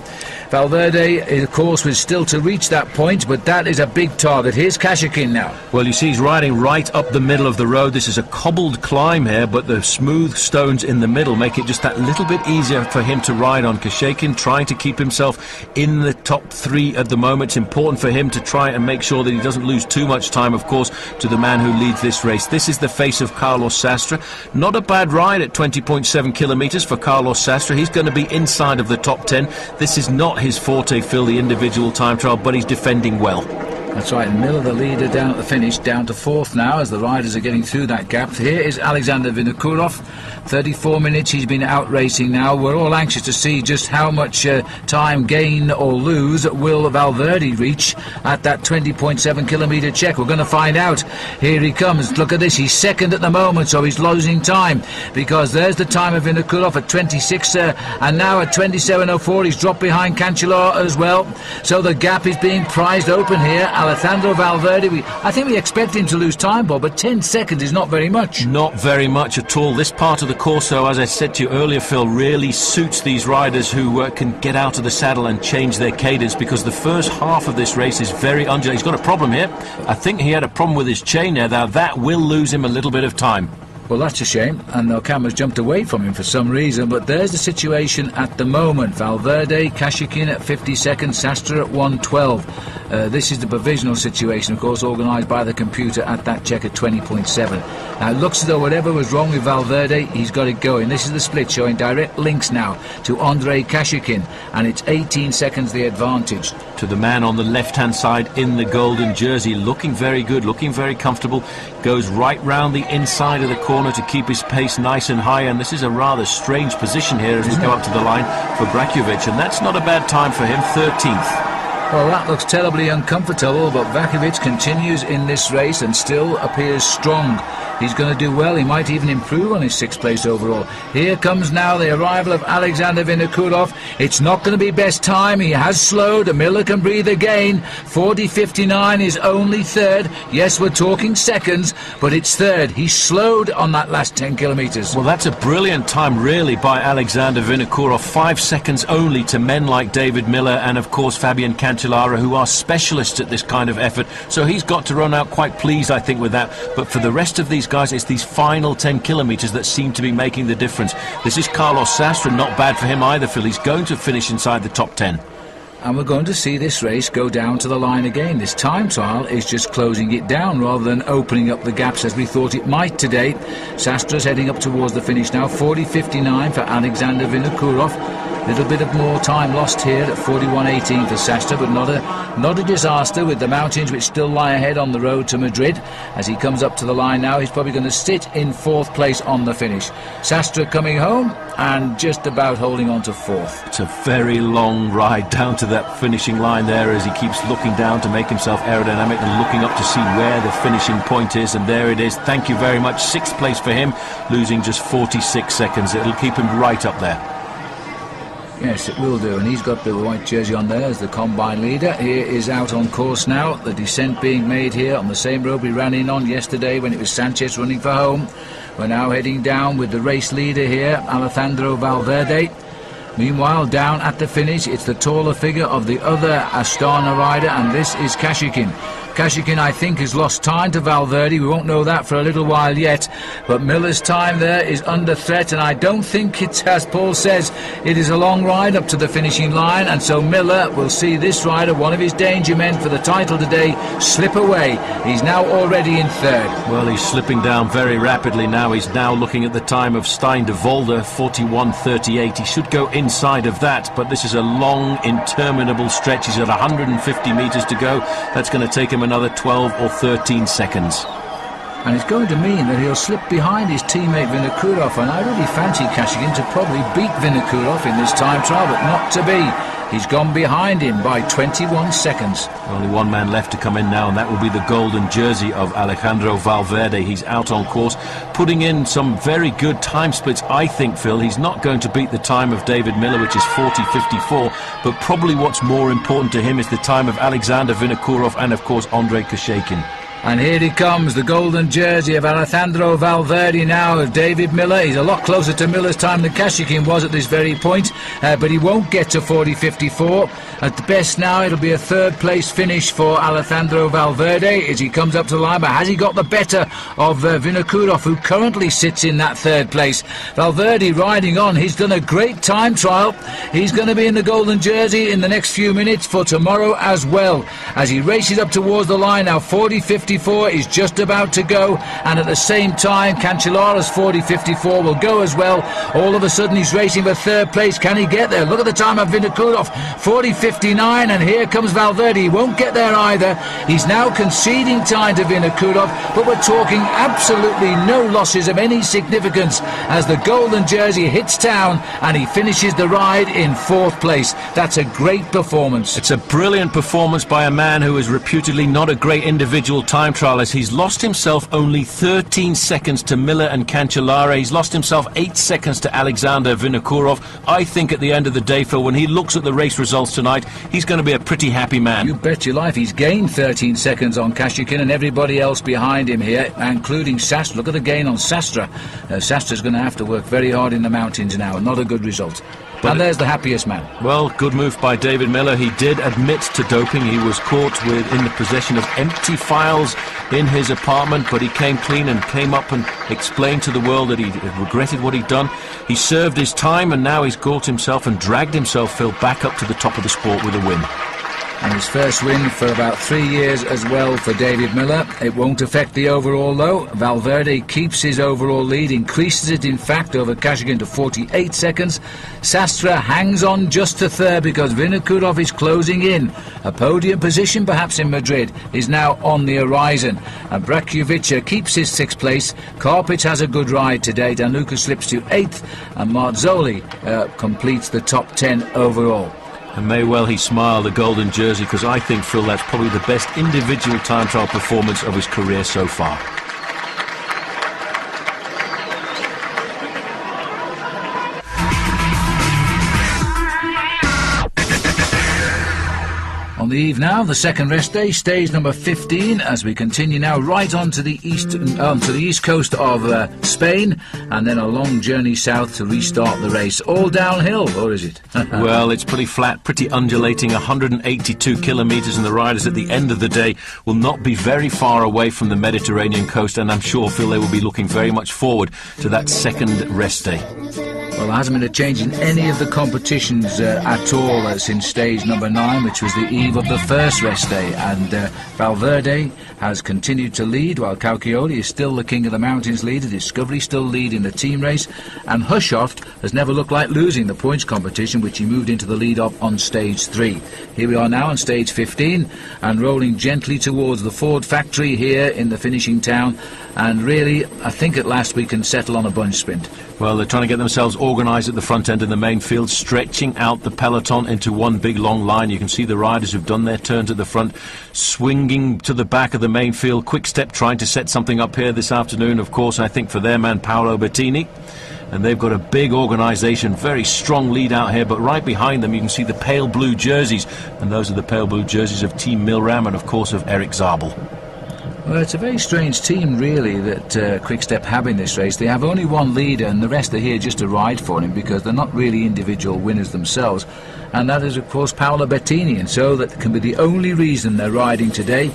Valverde, of course, was still to reach that point, but that is a big target. Here's Kashikin now. Well, you see he's riding right up the middle of the road. This is a cobbled climb here, but the smooth stones in the middle make it just that little bit easier for him to ride on. Kashikin trying to keep himself in the top 3 at the moment. It's important for him to try and make sure that he doesn't lose too much time, of course, to the man who leads this race. This is the face of Carlos Sastre. Not a bad ride at 20.7 kilometres for Carlos Sastre. He's going to be inside of the top 10. This is not his forte, Phil, the individual time trial, but he's defending well. That's right, Miller, the leader, down at the finish, down to 4th now as the riders are getting through that gap. Here is Alexander Vinokourov, 34 minutes he's been out racing now. We're all anxious to see just how much time gain or lose will Valverde reach at that 20.7 kilometre check. We're going to find out. Here he comes. Look at this, he's 2nd at the moment, so he's losing time, because there's the time of Vinokourov at 26, and now at 27.04 he's dropped behind Cancellara as well. So the gap is being prized open here. Alejandro Valverde, I think we expect him to lose time, Bob, but 10 seconds is not very much. Not very much at all. This part of the course, though, as I said to you earlier, Phil, really suits these riders who can get out of the saddle and change their cadence, because the first half of this race is very undulating. He's got a problem here. I think he had a problem with his chain there. Now that will lose him a little bit of time. Well, that's a shame, and the camera's jumped away from him for some reason, but there's the situation at the moment. Valverde, Kashikin at 50 seconds, Sastre at 1:12. This is the provisional situation, of course, organised by the computer at that check at 20.7. Now, it looks as though whatever was wrong with Valverde, he's got it going. This is the split showing direct links now to Andrei Kashikin, and it's 18 seconds the advantage. To the man on the left-hand side in the golden jersey, looking very good, looking very comfortable, goes right round the inside of the corner to keep his pace nice and high, and this is a rather strange position here as we go up to the line for Brakovic, and that's not a bad time for him, 13th. Well, that looks terribly uncomfortable, but Vakovic continues in this race and still appears strong. He's going to do well. He might even improve on his 6th place overall. Here comes now the arrival of Alexander Vinokourov. It's not going to be best time. He has slowed. Miller can breathe again. 40.59 is only 3rd. Yes, we're talking seconds, but it's 3rd. He slowed on that last 10 kilometres. Well, that's a brilliant time, really, by Alexander Vinokourov. 5 seconds only to men like David Miller and, of course, Fabian Cancellara, who are specialists at this kind of effort. So he's got to run out quite pleased, I think, with that. But for the rest of these guys, it's these final 10 kilometres that seem to be making the difference. This is Carlos Sastre. Not bad for him either, Phil. He's going to finish inside the top 10. And we're going to see this race go down to the line again. This time trial is just closing it down rather than opening up the gaps as we thought it might today. Sastra's heading up towards the finish now. 40.59 for Alexander Vinokourov. Little bit of more time lost here at 41.18 for Sastre, but not a disaster with the mountains which still lie ahead on the road to Madrid. As he comes up to the line now, he's probably going to sit in 4th place on the finish. Sastre coming home and just about holding on to 4th. It's a very long ride down to that finishing line there as he keeps looking down to make himself aerodynamic and looking up to see where the finishing point is, and there it is. Thank you very much. 6th place for him, losing just 46 seconds. It'll keep him right up there. Yes, it will do, and he's got the white jersey on there as the combine leader. He is out on course now, the descent being made here on the same road we ran in on yesterday when it was Sanchez running for home. We're now heading down with the race leader here, Alejandro Valverde. Meanwhile, down at the finish, it's the taller figure of the other Astana rider, and this is Kashikin. Kashikin, I think, has lost time to Valverde. We won't know that for a little while yet. But Miller's time there is under threat, and I don't think it's, as Paul says, it is a long ride up to the finishing line, and so Miller will see this rider, one of his danger men for the title today, slip away. He's now already in 3rd. Well, he's slipping down very rapidly now. He's now looking at the time of Stein de Volder, 41.38. He should go inside of that, but this is a long, interminable stretch. He's at 150 metres to go. That's going to take him another 12 or 13 seconds. And it's going to mean that he'll slip behind his teammate Vinokourov, and I really fancy Kashikin to probably beat Vinokourov in this time trial, but not to be. He's gone behind him by 21 seconds. Only one man left to come in now, and that will be the golden jersey of Alejandro Valverde. He's out on course, putting in some very good time splits, I think, Phil. He's not going to beat the time of David Miller, which is 40.54, but probably what's more important to him is the time of Alexander Vinokourov and, of course, Andrei Kashekin. And here he comes, the golden jersey of Alejandro Valverde now of David Miller. He's a lot closer to Miller's time than Kashikin was at this very point, but he won't get to 40.54. At the best now, it'll be a 3rd place finish for Alejandro Valverde as he comes up to the line, but has he got the better of Vinokourov, who currently sits in that 3rd place? Valverde riding on. He's done a great time trial. He's going to be in the golden jersey in the next few minutes for tomorrow as well, as he races up towards the line now. 40.54 is just about to go, and at the same time Cancellara's 40.54 will go as well. All of a sudden he's racing for 3rd place. Can he get there? Look at the time of Vinokourov, 40.59, and here comes Valverde. He won't get there either. He's now conceding time to Vinokourov, but we're talking absolutely no losses of any significance as the golden jersey hits town and he finishes the ride in 4th place. That's a great performance. It's a brilliant performance by a man who is reputedly not a great individual time trial, as he's lost himself only 13 seconds to Miller and Cancellara. He's lost himself 8 seconds to Alexander Vinokourov. I think at the end of the day, Phil, when he looks at the race results tonight, he's going to be a pretty happy man. You bet your life. He's gained 13 seconds on Kashikin and everybody else behind him here, including Sastre. Look at the gain on Sastre. Sastra's going to have to work very hard in the mountains now. Not a good result. And there's the happiest man. Well, good move by David Miller. He did admit to doping. He was caught in the possession of empty files in his apartment, but he came clean and came up and explained to the world that he regretted what he'd done. He served his time, and now he's caught himself and dragged himself, Phil, back up to the top of the sport with a win. And his first win for about 3 years as well for David Miller. It won't affect the overall though. Valverde keeps his overall lead, increases it in fact over Kashikin to 48 seconds. Sastre hangs on just to 3rd because Vinokourov is closing in. A podium position perhaps in Madrid is now on the horizon. And Brakovic keeps his 6th place. Karpic has a good ride today. Danuka slips to 8th and Marzoli completes the top 10 overall. And may well he smile, the golden jersey, because I think, Phil, that's probably the best individual time trial performance of his career so far. the eve now, the second rest day, stage number 15, as we continue now right on to the east coast of Spain, and then a long journey south to restart the race. All downhill, or is it? Well, it's pretty flat, pretty undulating, 182 kilometres, and the riders at the end of the day will not be very far away from the Mediterranean coast, and I'm sure, Phil, they will be looking very much forward to that second rest day. Well, there hasn't been a change in any of the competitions at all since stage number 9, which was the eve of the first rest day, and Valverde has continued to lead, while Cauchioli is still the King of the Mountains leader, Discovery still leading the team race, and Hushoft has never looked like losing the points competition, which he moved into the lead of on stage 3. Here we are now on stage 15, and rolling gently towards the Ford factory here in the finishing town, and really, I think at last we can settle on a bunch sprint. Well, they're trying to get themselves organised at the front end of the main field, stretching out the peloton into one big long line. You can see the riders who've done their turns at the front, swinging to the back of the main field. Quick Step trying to set something up here this afternoon, of course, I think for their man Paolo Bettini. And they've got a big organisation, very strong lead out here, but right behind them you can see the pale blue jerseys, and those are the pale blue jerseys of Team Milram and of course of Eric Zabel. Well, it's a very strange team, really, that Quick Step have in this race. They have only one leader, and the rest are here just to ride for him, because they're not really individual winners themselves. And that is, of course, Paolo Bettini, and so that can be the only reason they're riding today.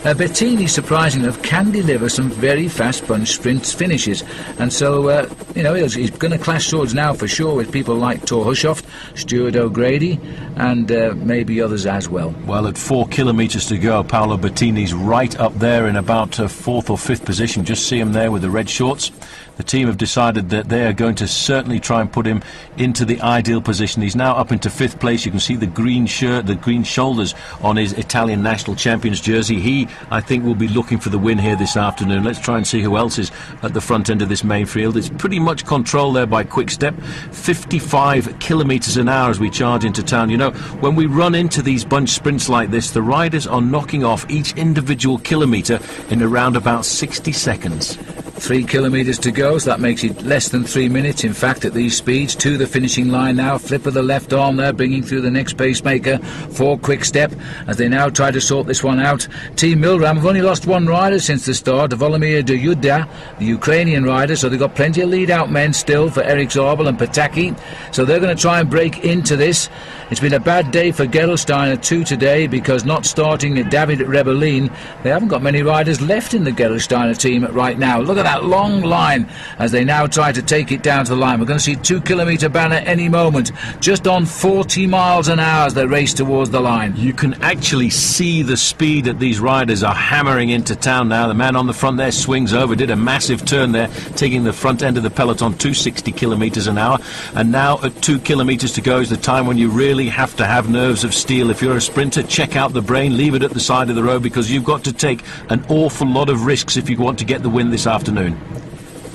Bettini, surprisingly enough, can deliver some very fast bunch sprint finishes, and so he's going to clash swords now for sure with people like Thor Hushoft, Stuart O'Grady, and maybe others as well. Well, at 4 kilometres to go, Paolo Bettini's right up there in about 4th or 5th position. Just see him there with the red shorts. The team have decided that they are going to certainly try and put him into the ideal position. He's now up into 5th place. You can see the green shirt, the green shoulders on his Italian national champions jersey. He, I think, will be looking for the win here this afternoon. Let's try and see who else is at the front end of this main field. It's pretty much controlled there by Quick Step. 55 kilometres an hour as we charge into town. You know, when we run into these bunch sprints like this, the riders are knocking off each individual kilometre in around about 60 seconds. 3 kilometres to go, so that makes it less than 3 minutes, in fact, at these speeds. To the finishing line now, flip of the left arm there, bringing through the next pacemaker for Quick Step, as they now try to sort this one out. Team Milram have only lost one rider since the start, Volodymyr Doyuda, the Ukrainian rider, so they've got plenty of lead-out men still for Eric Zabel and Pataki, so they're going to try and break into this. It's been a bad day for Gerolsteiner too today, because not starting David Rebellin, they haven't got many riders left in the Gerolsteiner team right now. Look at that long line as they now try to take it down to the line. We're going to see 2 kilometre banner any moment, just on 40 miles an hour as they race towards the line. You can actually see the speed that these riders are hammering into town now. The man on the front there swings over, did a massive turn there, taking the front end of the peloton 260 kilometres an hour, and now at 2 kilometres to go is the time when you really have to have nerves of steel. If you're a sprinter, check out the brain, leave it at the side of the road, because you've got to take an awful lot of risks if you want to get the win this afternoon.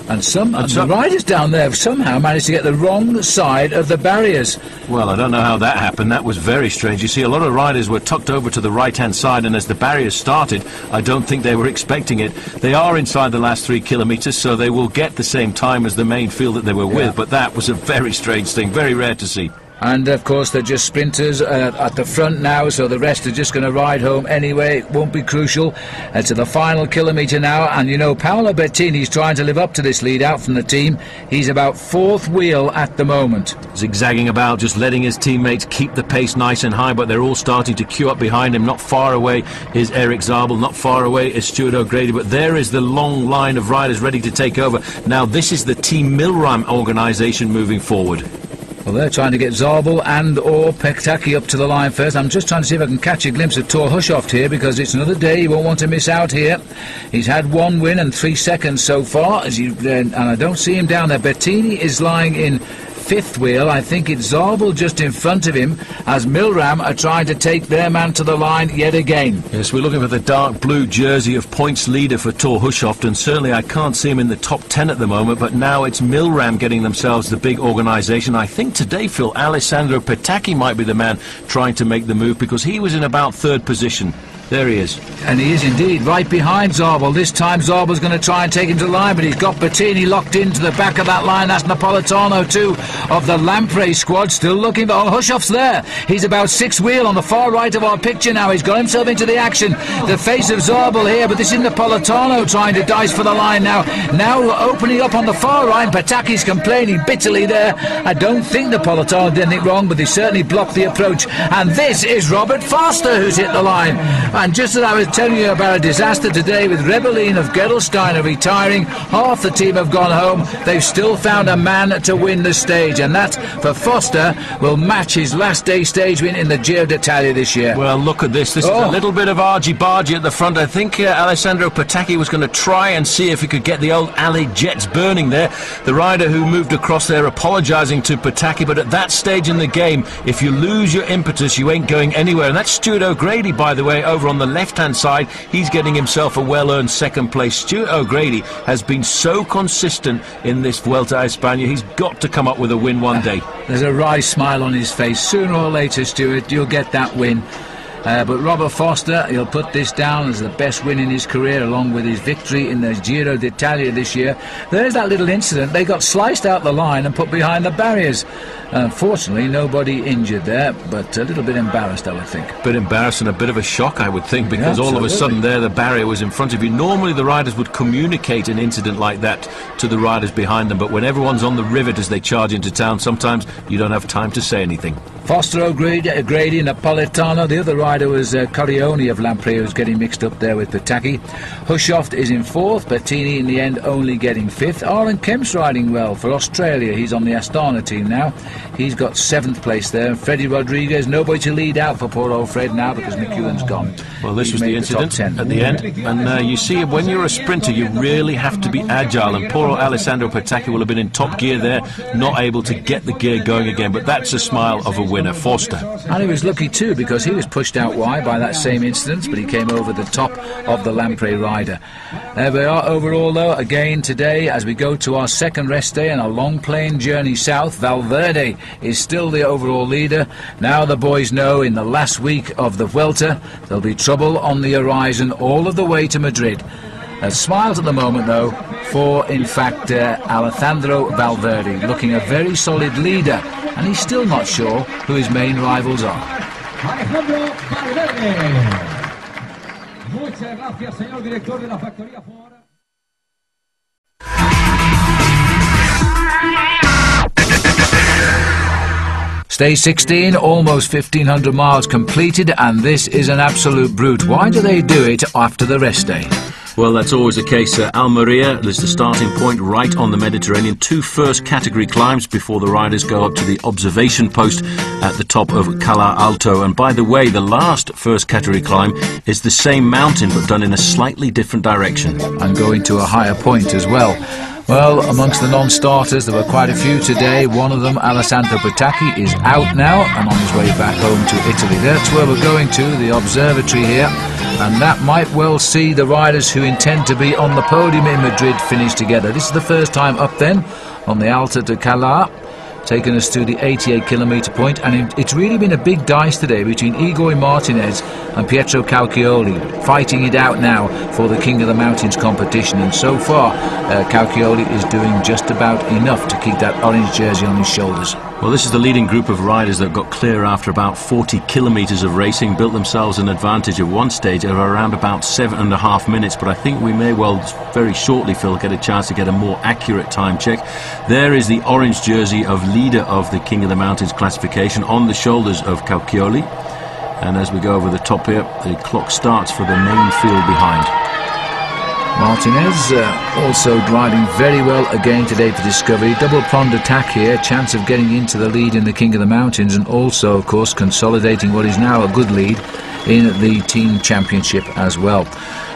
And the riders down there have somehow managed to get the wrong side of the barriers. Well, I don't know how that happened. That was very strange. You see, a lot of riders were tucked over to the right-hand side, and as the barriers started, I don't think they were expecting it. They are inside the last 3 kilometres, so they will get the same time as the main field that they were with, but that was a very strange thing, very rare to see. And of course they're just sprinters at the front now, so the rest are just going to ride home anyway. It won't be crucial. To the final kilometre now, and you know Paolo Bettini's trying to live up to this lead out from the team. He's about 4th wheel at the moment. Zigzagging about, just letting his teammates keep the pace nice and high, but they're all starting to queue up behind him. Not far away is Eric Zabel, not far away is Stuart O'Grady, but there is the long line of riders ready to take over. Now this is the Team Milram organisation moving forward. Well, they're trying to get Zabel and or Pataki up to the line first. I'm just trying to see if I can catch a glimpse of Thor Hushoft here, because it's another day he won't want to miss out here. He's had 1 win and 3 seconds so far, and I don't see him down there. Bettini is lying in 5th wheel. I think it's Zabel just in front of him, as Milram are trying to take their man to the line yet again. Yes, we're looking for the dark blue jersey of points leader for Thor Hushoft, and certainly I can't see him in the top 10 at the moment, but now it's Milram getting themselves the big organisation. I think today, Phil, Alessandro Pataki might be the man trying to make the move, because he was in about 3rd position. There he is. And he is indeed right behind Zabel. This time Zabel's going to try and take him to line, but he's got Bettini locked into the back of that line. That's Napolitano too of the Lamprey squad, still looking for... Oh, Hushov's there. He's about six wheel on the far right of our picture now. He's got himself into the action. The face of Zabel here, but this is Napolitano trying to dice for the line now. Now opening up on the far right. Pataki's complaining bitterly there. I don't think Napolitano did anything wrong, but they certainly blocked the approach. And this is Robert Foster who's hit the line. And just as I was telling you about a disaster today with Rebellin of Gerolsteiner retiring, half the team have gone home. They've still found a man to win the stage, and that, for Foster, will match his last day stage win in the Giro d'Italia this year. Well, look at this. This is a little bit of argy-bargy at the front. I think Alessandro Patacchi was going to try and see if he could get the old alley jets burning there. The rider who moved across there apologising to Patacchi, but at that stage in the game, if you lose your impetus, you ain't going anywhere. And that's Stuart O'Grady, by the way, over on the left-hand side. He's getting himself a well-earned second place. Stuart O'Grady has been so consistent in this Vuelta a España. He's got to come up with a win one day. There's a wry smile on his face. Sooner or later, Stuart, you'll get that win. But Robert Foster, he'll put this down as the best win in his career, along with his victory in the Giro d'Italia this year. There's that little incident. They got sliced out the line and put behind the barriers. Unfortunately, nobody injured there, but a little bit embarrassed, I would think. A bit embarrassed and a bit of a shock, I would think, because all of a sudden there the barrier was in front of you. Normally the riders would communicate an incident like that to the riders behind them, but when everyone's on the rivet as they charge into town, sometimes you don't have time to say anything. Foster, O'Grady, Napolitano. The other rider was Corioni of Lamprey, who was getting mixed up there with Patacchi. Hushoft is in fourth, Bettini in the end only getting fifth. Arlen Kemp's riding well for Australia. He's on the Astana team now. He's got seventh place there. Freddie Rodriguez, nobody to lead out for poor old Fred now because McEwen's gone. Well, this was the incident at the end. And you see, when you're a sprinter, you really have to be agile. And poor old Alessandro Patacchi will have been in top gear there, not able to get the gear going again. But that's a smile of a winner, Foster. And he was lucky too, because he was pushed out wide by that same incident, but he came over the top of the Lamprey rider. There we are overall, though, again today, as we go to our second rest day and a long plane journey south. Valverde is still the overall leader. Now the boys know in the last week of the Vuelta there'll be trouble on the horizon all of the way to Madrid. Smiles at the moment, though, for, in fact, Alejandro Valverde, looking a very solid leader, and he's still not sure who his main rivals are. Alejandro Valverde. Muchas gracias, señor director de la factoría. Stage 16, almost 1,500 miles completed, and this is an absolute brute. Why do they do it after the rest day? Well, that's always the case. Almeria is the starting point right on the Mediterranean. 2 first category climbs before the riders go up to the observation post at the top of Cala Alto. And by the way, the last first category climb is the same mountain but done in a slightly different direction. And going to a higher point as well. Well, amongst the non-starters, there were quite a few today. One of them, Alessandro Patacchi, is out now and on his way back home to Italy. That's where we're going to, the observatory here. And that might well see the riders who intend to be on the podium in Madrid finish together. This is the first time up then on the Alta de Cala, taking us to the 88-kilometre point, and it's really been a big dice today between Igor Martinez and Pietro Cauchioli, fighting it out now for the King of the Mountains competition, and so far Cauchioli is doing just about enough to keep that orange jersey on his shoulders. Well, this is the leading group of riders that got clear after about 40 kilometres of racing, built themselves an advantage at one stage of around about 7.5 minutes, but I think we may well very shortly, Phil, get a chance to get a more accurate time check. There is the orange jersey of leader of the King of the Mountains classification on the shoulders of Cauchioli, and as we go over the top here, the clock starts for the main field behind. Martinez also riding very well again today for Discovery. Double-pronged attack here, chance of getting into the lead in the King of the Mountains, and also, of course, consolidating what is now a good lead in the team championship as well.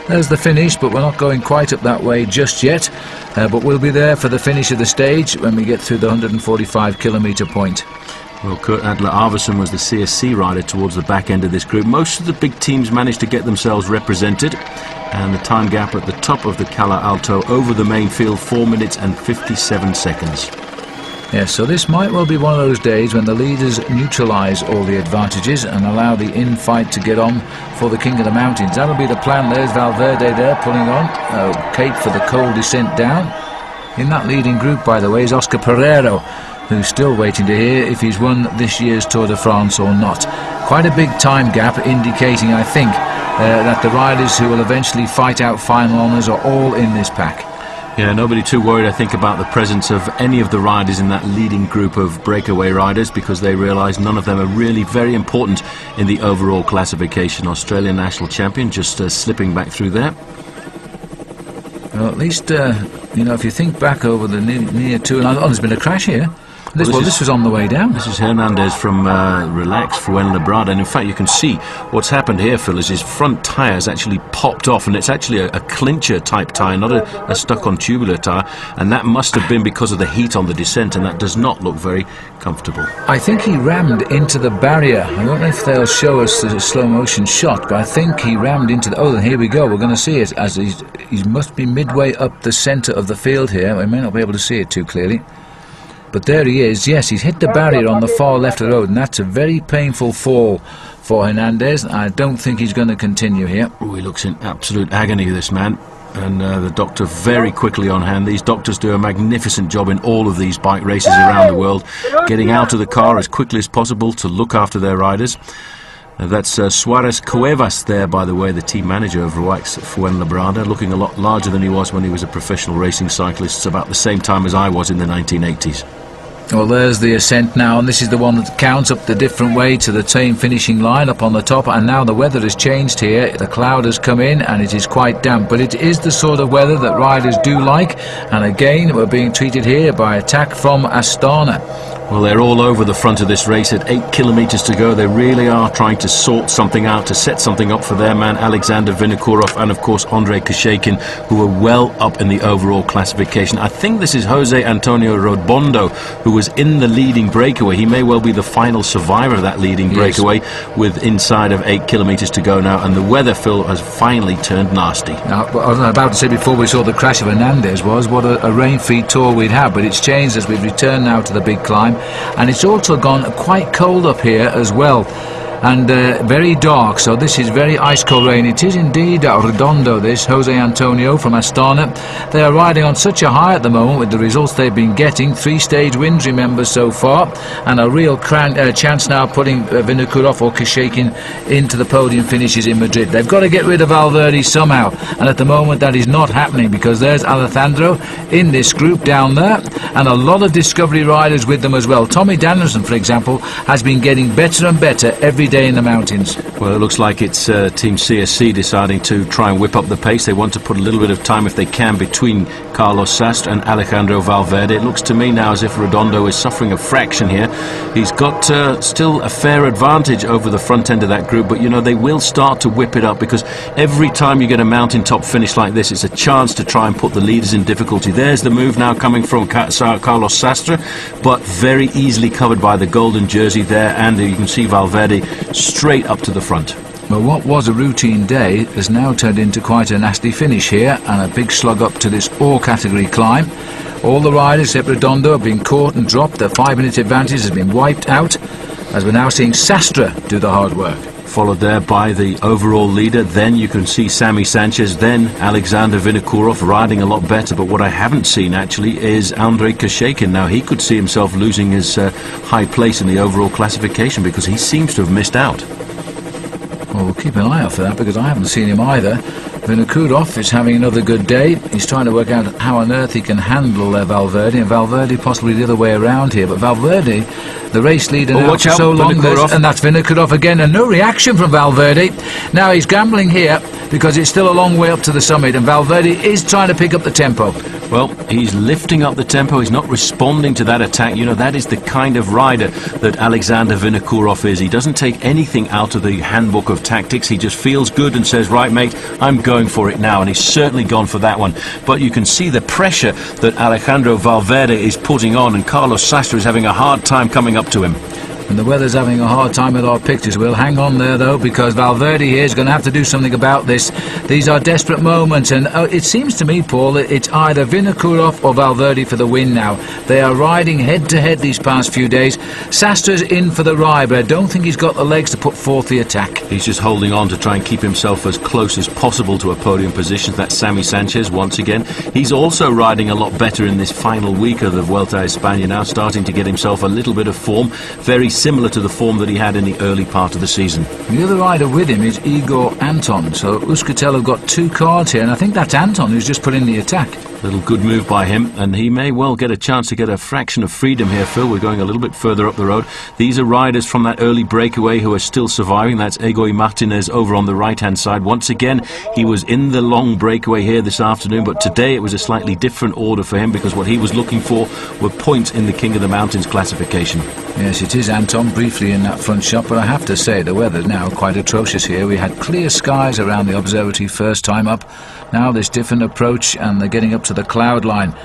There's the finish, but we're not going quite up that way just yet. But we'll be there for the finish of the stage when we get through the 145-kilometre point. Well, Kurt Adler-Arvidsson was the CSC rider towards the back end of this group. Most of the big teams managed to get themselves represented, and the time gap at the top of the Cala Alto over the main field, 4 minutes and 57 seconds. Yes, so this might well be one of those days when the leaders neutralise all the advantages and allow the in-fight to get on for the King of the Mountains. That'll be the plan. There's Valverde there pulling on. Kate for the cold descent down. In that leading group, by the way, is Oscar Pereiro, who's still waiting to hear if he's won this year's Tour de France or not. Quite a big time gap, indicating, I think, that the riders who will eventually fight out final honours are all in this pack. Yeah, nobody too worried, I think, about the presence of any of the riders in that leading group of breakaway riders, because they realise none of them are really very important in the overall classification. Australian national champion just slipping back through there. Well, at least, you know, if you think back over the near two, and there's been a crash here. This was on the way down. This is Hernandez from Relax, Fuenlabrada, and in fact you can see what's happened here, Phil, is his front tyre's actually popped off, and it's actually a clincher type tyre, not a stuck-on tubular tyre, and that must have been because of the heat on the descent, and that does not look very comfortable. I think he rammed into the barrier. I don't know if they'll show us the slow-motion shot, but I think he rammed into the... Oh, here we go, we're going to see it, as he must be midway up the centre of the field here. We may not be able to see it too clearly. But there he is. Yes, he's hit the barrier on the far left of the road, and that's a very painful fall for Hernandez. I don't think he's going to continue here. Oh, he looks in absolute agony, this man. And the doctor very quickly on hand. These doctors do a magnificent job in all of these bike races around the world, getting out of the car as quickly as possible to look after their riders. That's Suarez Cuevas there, by the way, the team manager of Ruax Fuenlabrada, looking a lot larger than he was when he was a professional racing cyclist, about the same time as I was in the 1980s. Well, there's the ascent now, and this is the one that counts up the different way to the team finishing line up on the top, and now the weather has changed here. The cloud has come in and it is quite damp, but it is the sort of weather that riders do like, and again we're being treated here by attack from Astana. Well, they're all over the front of this race at 8 kilometres to go. They really are trying to sort something out, to set something up for their man Alexander Vinokourov and of course Andrei Kashekin, who are well up in the overall classification. I think this is Jose Antonio Rodondo, who was in the leading breakaway. He may well be the final survivor of that leading breakaway, with inside of 8 kilometres to go now, and the weather, Phil, has finally turned nasty. Now, what I was about to say before we saw the crash of Hernandez was what a rain-free tour we'd have, but it's changed as we've returned now to the big climb. And it's also gone quite cold up here as well, and very dark, so this is very ice cold rain. It is indeed Redondo, this Jose Antonio from Astana. They are riding on such a high at the moment with the results they've been getting. 3-stage wins, remember, so far, and a real chance now putting Vinokourov or Kashekin into the podium finishes in Madrid. They've got to get rid of Valverde somehow, and at the moment that is not happening, because there's Alejandro in this group down there, and a lot of Discovery riders with them as well. Tommy Danielson, for example, has been getting better and better every day in the mountains. Well, it looks like it's Team CSC deciding to try and whip up the pace. They want to put a little bit of time, if they can, between Carlos Sastre and Alejandro Valverde. It looks to me now as if Redondo is suffering a fraction here. He's got still a fair advantage over the front end of that group, but you know, they will start to whip it up, because every time you get a mountaintop finish like this, it's a chance to try and put the leaders in difficulty. There's the move now coming from Carlos Sastre, but very easily covered by the golden jersey there, and you can see Valverde straight up to the front. Well, what was a routine day has now turned into quite a nasty finish here, and a big slug up to this all category climb. All the riders except Redondo have been caught and dropped. Their 5-minute advantage has been wiped out, as we're now seeing Sastre do the hard work. Followed there by the overall leader. Then you can see Sammy Sanchez, then Alexander Vinokourov riding a lot better. But what I haven't seen actually is Andrei Kashekin. Now he could see himself losing his high place in the overall classification, because he seems to have missed out. Well, we'll keep an eye out for that, because I haven't seen him either. Vinokourov is having another good day. He's trying to work out how on earth he can handle Valverde, and Valverde possibly the other way around here. But Valverde, the race leader now for so long, and that's Vinokourov again, and no reaction from Valverde. Now he's gambling here, because it's still a long way up to the summit, and Valverde is trying to pick up the tempo. Well, he's lifting up the tempo. He's not responding to that attack. You know, that is the kind of rider that Alexander Vinokourov is. He doesn't take anything out of the handbook of tactics. He just feels good and says, right, mate, I'm going for it now, and he's certainly gone for that one. But you can see the pressure that Alejandro Valverde is putting on, and Carlos Sastre is having a hard time coming up to him. And the weather's having a hard time with our pictures. We'll hang on there, though, because Valverde here is going to have to do something about this. These are desperate moments, and it seems to me, Paul, that it's either Vinokourov or Valverde for the win now. They are riding head-to-head these past few days. Sastra's in for the ride, but I don't think he's got the legs to put forth the attack. He's just holding on to try and keep himself as close as possible to a podium position. That's Sammy Sanchez once again. He's also riding a lot better in this final week of the Vuelta a España now, starting to get himself a little bit of form. Very similar to the form that he had in the early part of the season. The other rider with him is Igor Anton, so Euskaltel have got two cards here, and I think that's Anton who's just put in the attack. Little good move by him, and he may well get a chance to get a fraction of freedom here, Phil. We're going a little bit further up the road. These are riders from that early breakaway who are still surviving. That's Egoy Martinez over on the right-hand side. Once again, he was in the long breakaway here this afternoon, but today it was a slightly different order for him because what he was looking for were points in the King of the Mountains classification. Yes, it is Anton briefly in that front shot, but I have to say the weather now quite atrocious here. We had clear skies around the observatory first time up. Now this different approach, and they're getting up to the cloud line.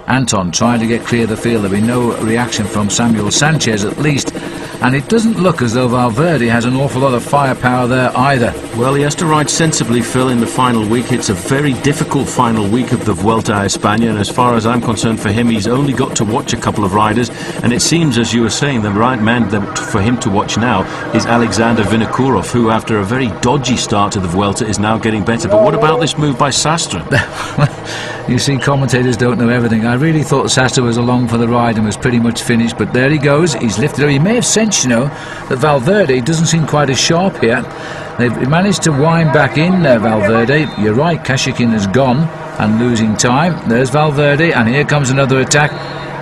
Anton trying to get clear of the field. There'll be no reaction from Samuel Sanchez at least, and it doesn't look as though Valverde has an awful lot of firepower there either. Well, he has to ride sensibly, Phil, in the final week. It's a very difficult final week of the Vuelta a España, and as far as I'm concerned for him, he's only got to watch a couple of riders, and it seems, as you were saying, the right man for him to watch now is Alexander Vinokourov, who after a very dodgy start to the Vuelta is now getting better. But what about this move by Sastre? You see, commentators don't know everything. I really thought Sastre was along for the ride and was pretty much finished, but there he goes. He's lifted up. He may have sensed, you know, that Valverde doesn't seem quite as sharp here. They've managed to wind back in there, Valverde. You're right, Kashikin has gone and losing time. There's Valverde, and here comes another attack.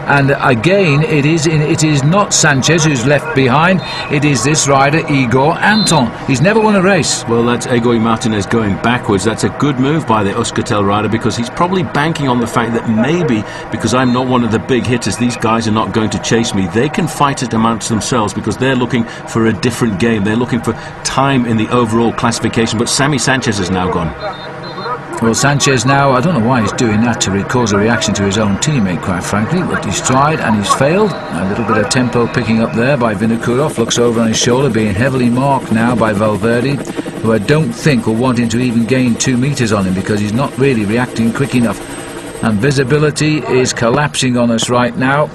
And again, it is not Sanchez who's left behind. It is this rider, Igor Anton. He's never won a race. Well, that's Egoy Martinez going backwards. That's a good move by the Euskaltel rider, because he's probably banking on the fact that maybe, because I'm not one of the big hitters, these guys are not going to chase me. They can fight it amongst themselves because they're looking for a different game. They're looking for time in the overall classification. But Sammy Sanchez has now gone. Well, Sanchez now, I don't know why he's doing that, to cause a reaction to his own teammate, quite frankly, but he's tried and he's failed. A little bit of tempo picking up there by Vinokourov, looks over on his shoulder, being heavily marked now by Valverde, who I don't think will want him to even gain 2 meters on him because he's not really reacting quick enough. And visibility is collapsing on us right now.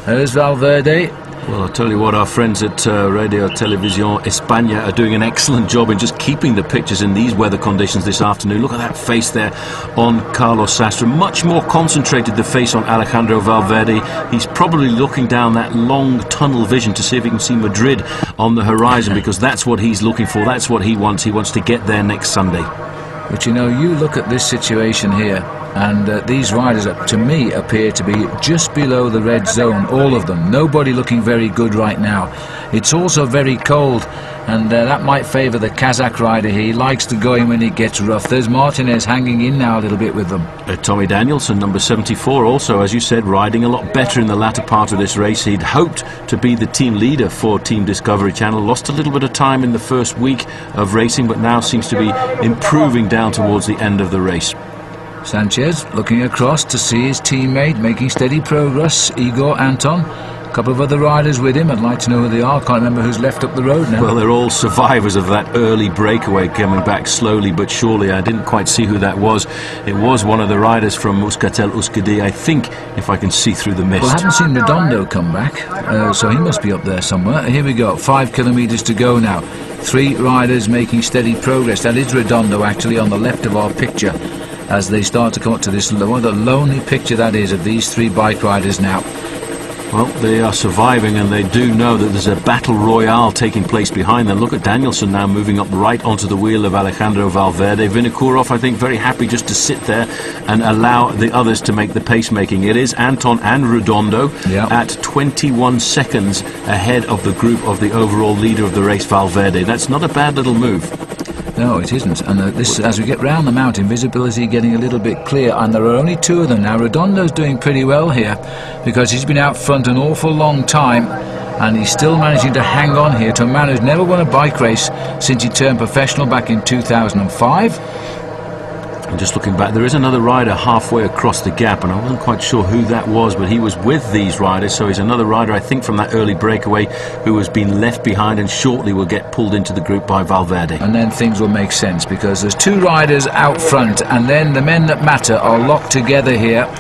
There's Valverde. Well, I'll tell you what, our friends at Radio Televisión España are doing an excellent job in just keeping the pictures in these weather conditions this afternoon. Look at that face there on Carlos Sastre. Much more concentrated, the face on Alejandro Valverde. He's probably looking down that long tunnel vision to see if he can see Madrid on the horizon, because that's what he's looking for. That's what he wants. He wants to get there next Sunday. But you know, you look at this situation here, and these riders, to me, appear to be just below the red zone, all of them. Nobody looking very good right now. It's also very cold, and that might favour the Kazakh rider. He likes to go in when it gets rough. There's Martinez hanging in now a little bit with them. Tommy Danielson, number 74, also, as you said, riding a lot better in the latter part of this race. He'd hoped to be the team leader for Team Discovery Channel. Lost a little bit of time in the first week of racing, but now seems to be improving down towards the end of the race. Sanchez looking across to see his teammate making steady progress, Igor Anton. A couple of other riders with him. I'd like to know who they are. Can't remember who's left up the road now. Well, they're all survivors of that early breakaway, coming back slowly but surely. I didn't quite see who that was. It was one of the riders from Euskaltel Euskadi, I think, if I can see through the mist. Well, I haven't seen Redondo come back, so he must be up there somewhere. Here we go, 5 kilometres to go now. 3 riders making steady progress. That is Redondo, actually, on the left of our picture, as they start to come up to this, what a lonely picture that is of these 3 bike riders now. Well, they are surviving, and they do know that there's a battle royale taking place behind them. Look at Danielson now moving up right onto the wheel of Alejandro Valverde. Vinokourov, I think, very happy just to sit there and allow the others to make the pacemaking. It is Anton and Redondo at 21 seconds ahead of the group of the overall leader of the race, Valverde. That's not a bad little move. No, it isn't. And this, as we get round the mountain, visibility getting a little bit clear, and there are only 2 of them now. Redondo's doing pretty well here because he's been out front an awful long time, and he's still managing to hang on here to a man who's never won a bike race since he turned professional back in 2005. And just looking back, there is another rider halfway across the gap, and I wasn't quite sure who that was, but he was with these riders, so he's another rider, I think, from that early breakaway who has been left behind and shortly will get pulled into the group by Valverde. And then things will make sense, because there's two riders out front, and then the men that matter are locked together here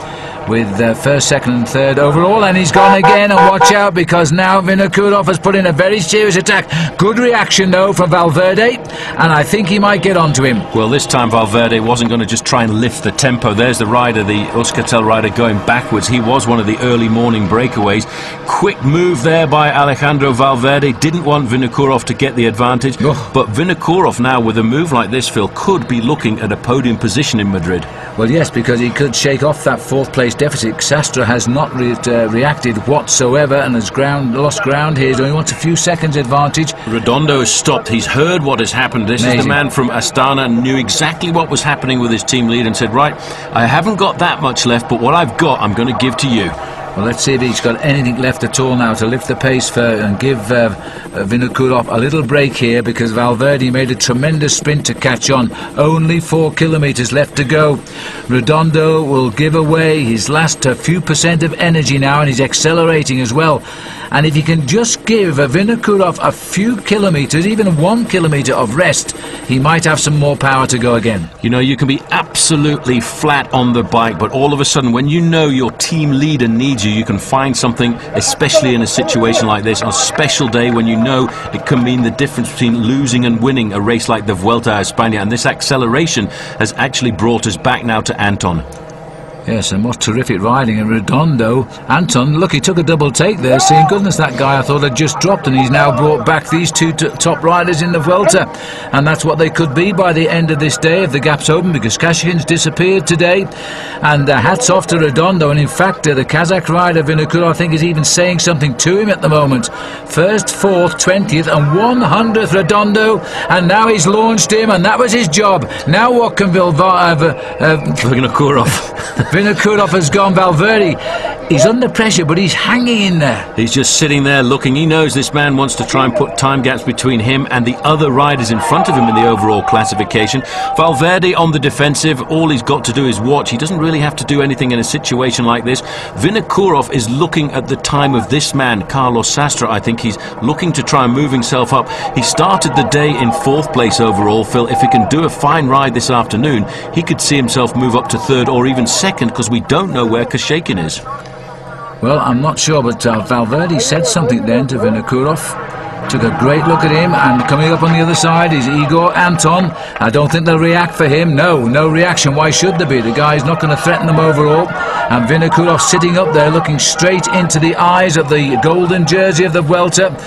with first, second and third overall, and he's gone again, and watch out, because now Vinokourov has put in a very serious attack. Good reaction though from Valverde, and I think he might get onto him. Well, this time Valverde wasn't going to just try and lift the tempo. There's the rider, the Euskaltel rider, going backwards. He was one of the early morning breakaways. Quick move there by Alejandro Valverde. Didn't want Vinokourov to get the advantage, but Vinokourov now, with a move like this, Phil, could be looking at a podium position in Madrid. Well, yes, because he could shake off that fourth place deficit. Sastre has not reacted whatsoever and has lost ground here. He only wants a few seconds advantage. Redondo has stopped. He's heard what has happened. This is the man from Astana, knew exactly what was happening with his team lead and said, right, I haven't got that much left, but what I've got, I'm going to give to you. Well, let's see if he's got anything left at all now to lift the pace and give Vinokourov a little break here, because Valverde made a tremendous sprint to catch on. Only 4 kilometres left to go. Redondo will give away his last few percent of energy now, and he's accelerating as well. And if he can just give Vinokourov a few kilometres, even 1 kilometre of rest, he might have some more power to go again. You know, you can be absolutely flat on the bike, but all of a sudden, when you know your team leader needs you can find something, especially in a situation like this, on a special day when you know it can mean the difference between losing and winning a race like the Vuelta a España. And this acceleration has actually brought us back now to Anton. Yes, and what terrific riding. And Redondo, Anton, look, he took a double take there, saying, goodness, that guy I thought had just dropped, and he's now brought back these two top riders in the Vuelta. And that's what they could be by the end of this day if the gap's open, because Kashin's disappeared today. And hats off to Redondo, and in fact the Kazakh rider Vinokourov, I think, is even saying something to him at the moment. First, 4th, 20th and 100th Redondo, and now he's launched him, and that was his job. Now what can Vinokourov has gone. Valverde, he's under pressure, but he's hanging in there. He's just sitting there looking. He knows this man wants to try and put time gaps between him and the other riders in front of him in the overall classification. Valverde on the defensive. All he's got to do is watch. He doesn't really have to do anything in a situation like this. Vinokourov is looking at the time of this man, Carlos Sastre. I think he's looking to try and move himself up. He started the day in 4th place overall, Phil. If he can do a fine ride this afternoon, he could see himself move up to 3rd or even 2nd, because we don't know where Kashekin is. Well, I'm not sure, but Valverde said something then to Vinokourov. Took a great look at him, and coming up on the other side is Igor Anton. I don't think they'll react for him. No reaction. Why should there be? The guy's not going to threaten them overall. And Vinokourov sitting up there looking straight into the eyes of the golden jersey of the Vuelta.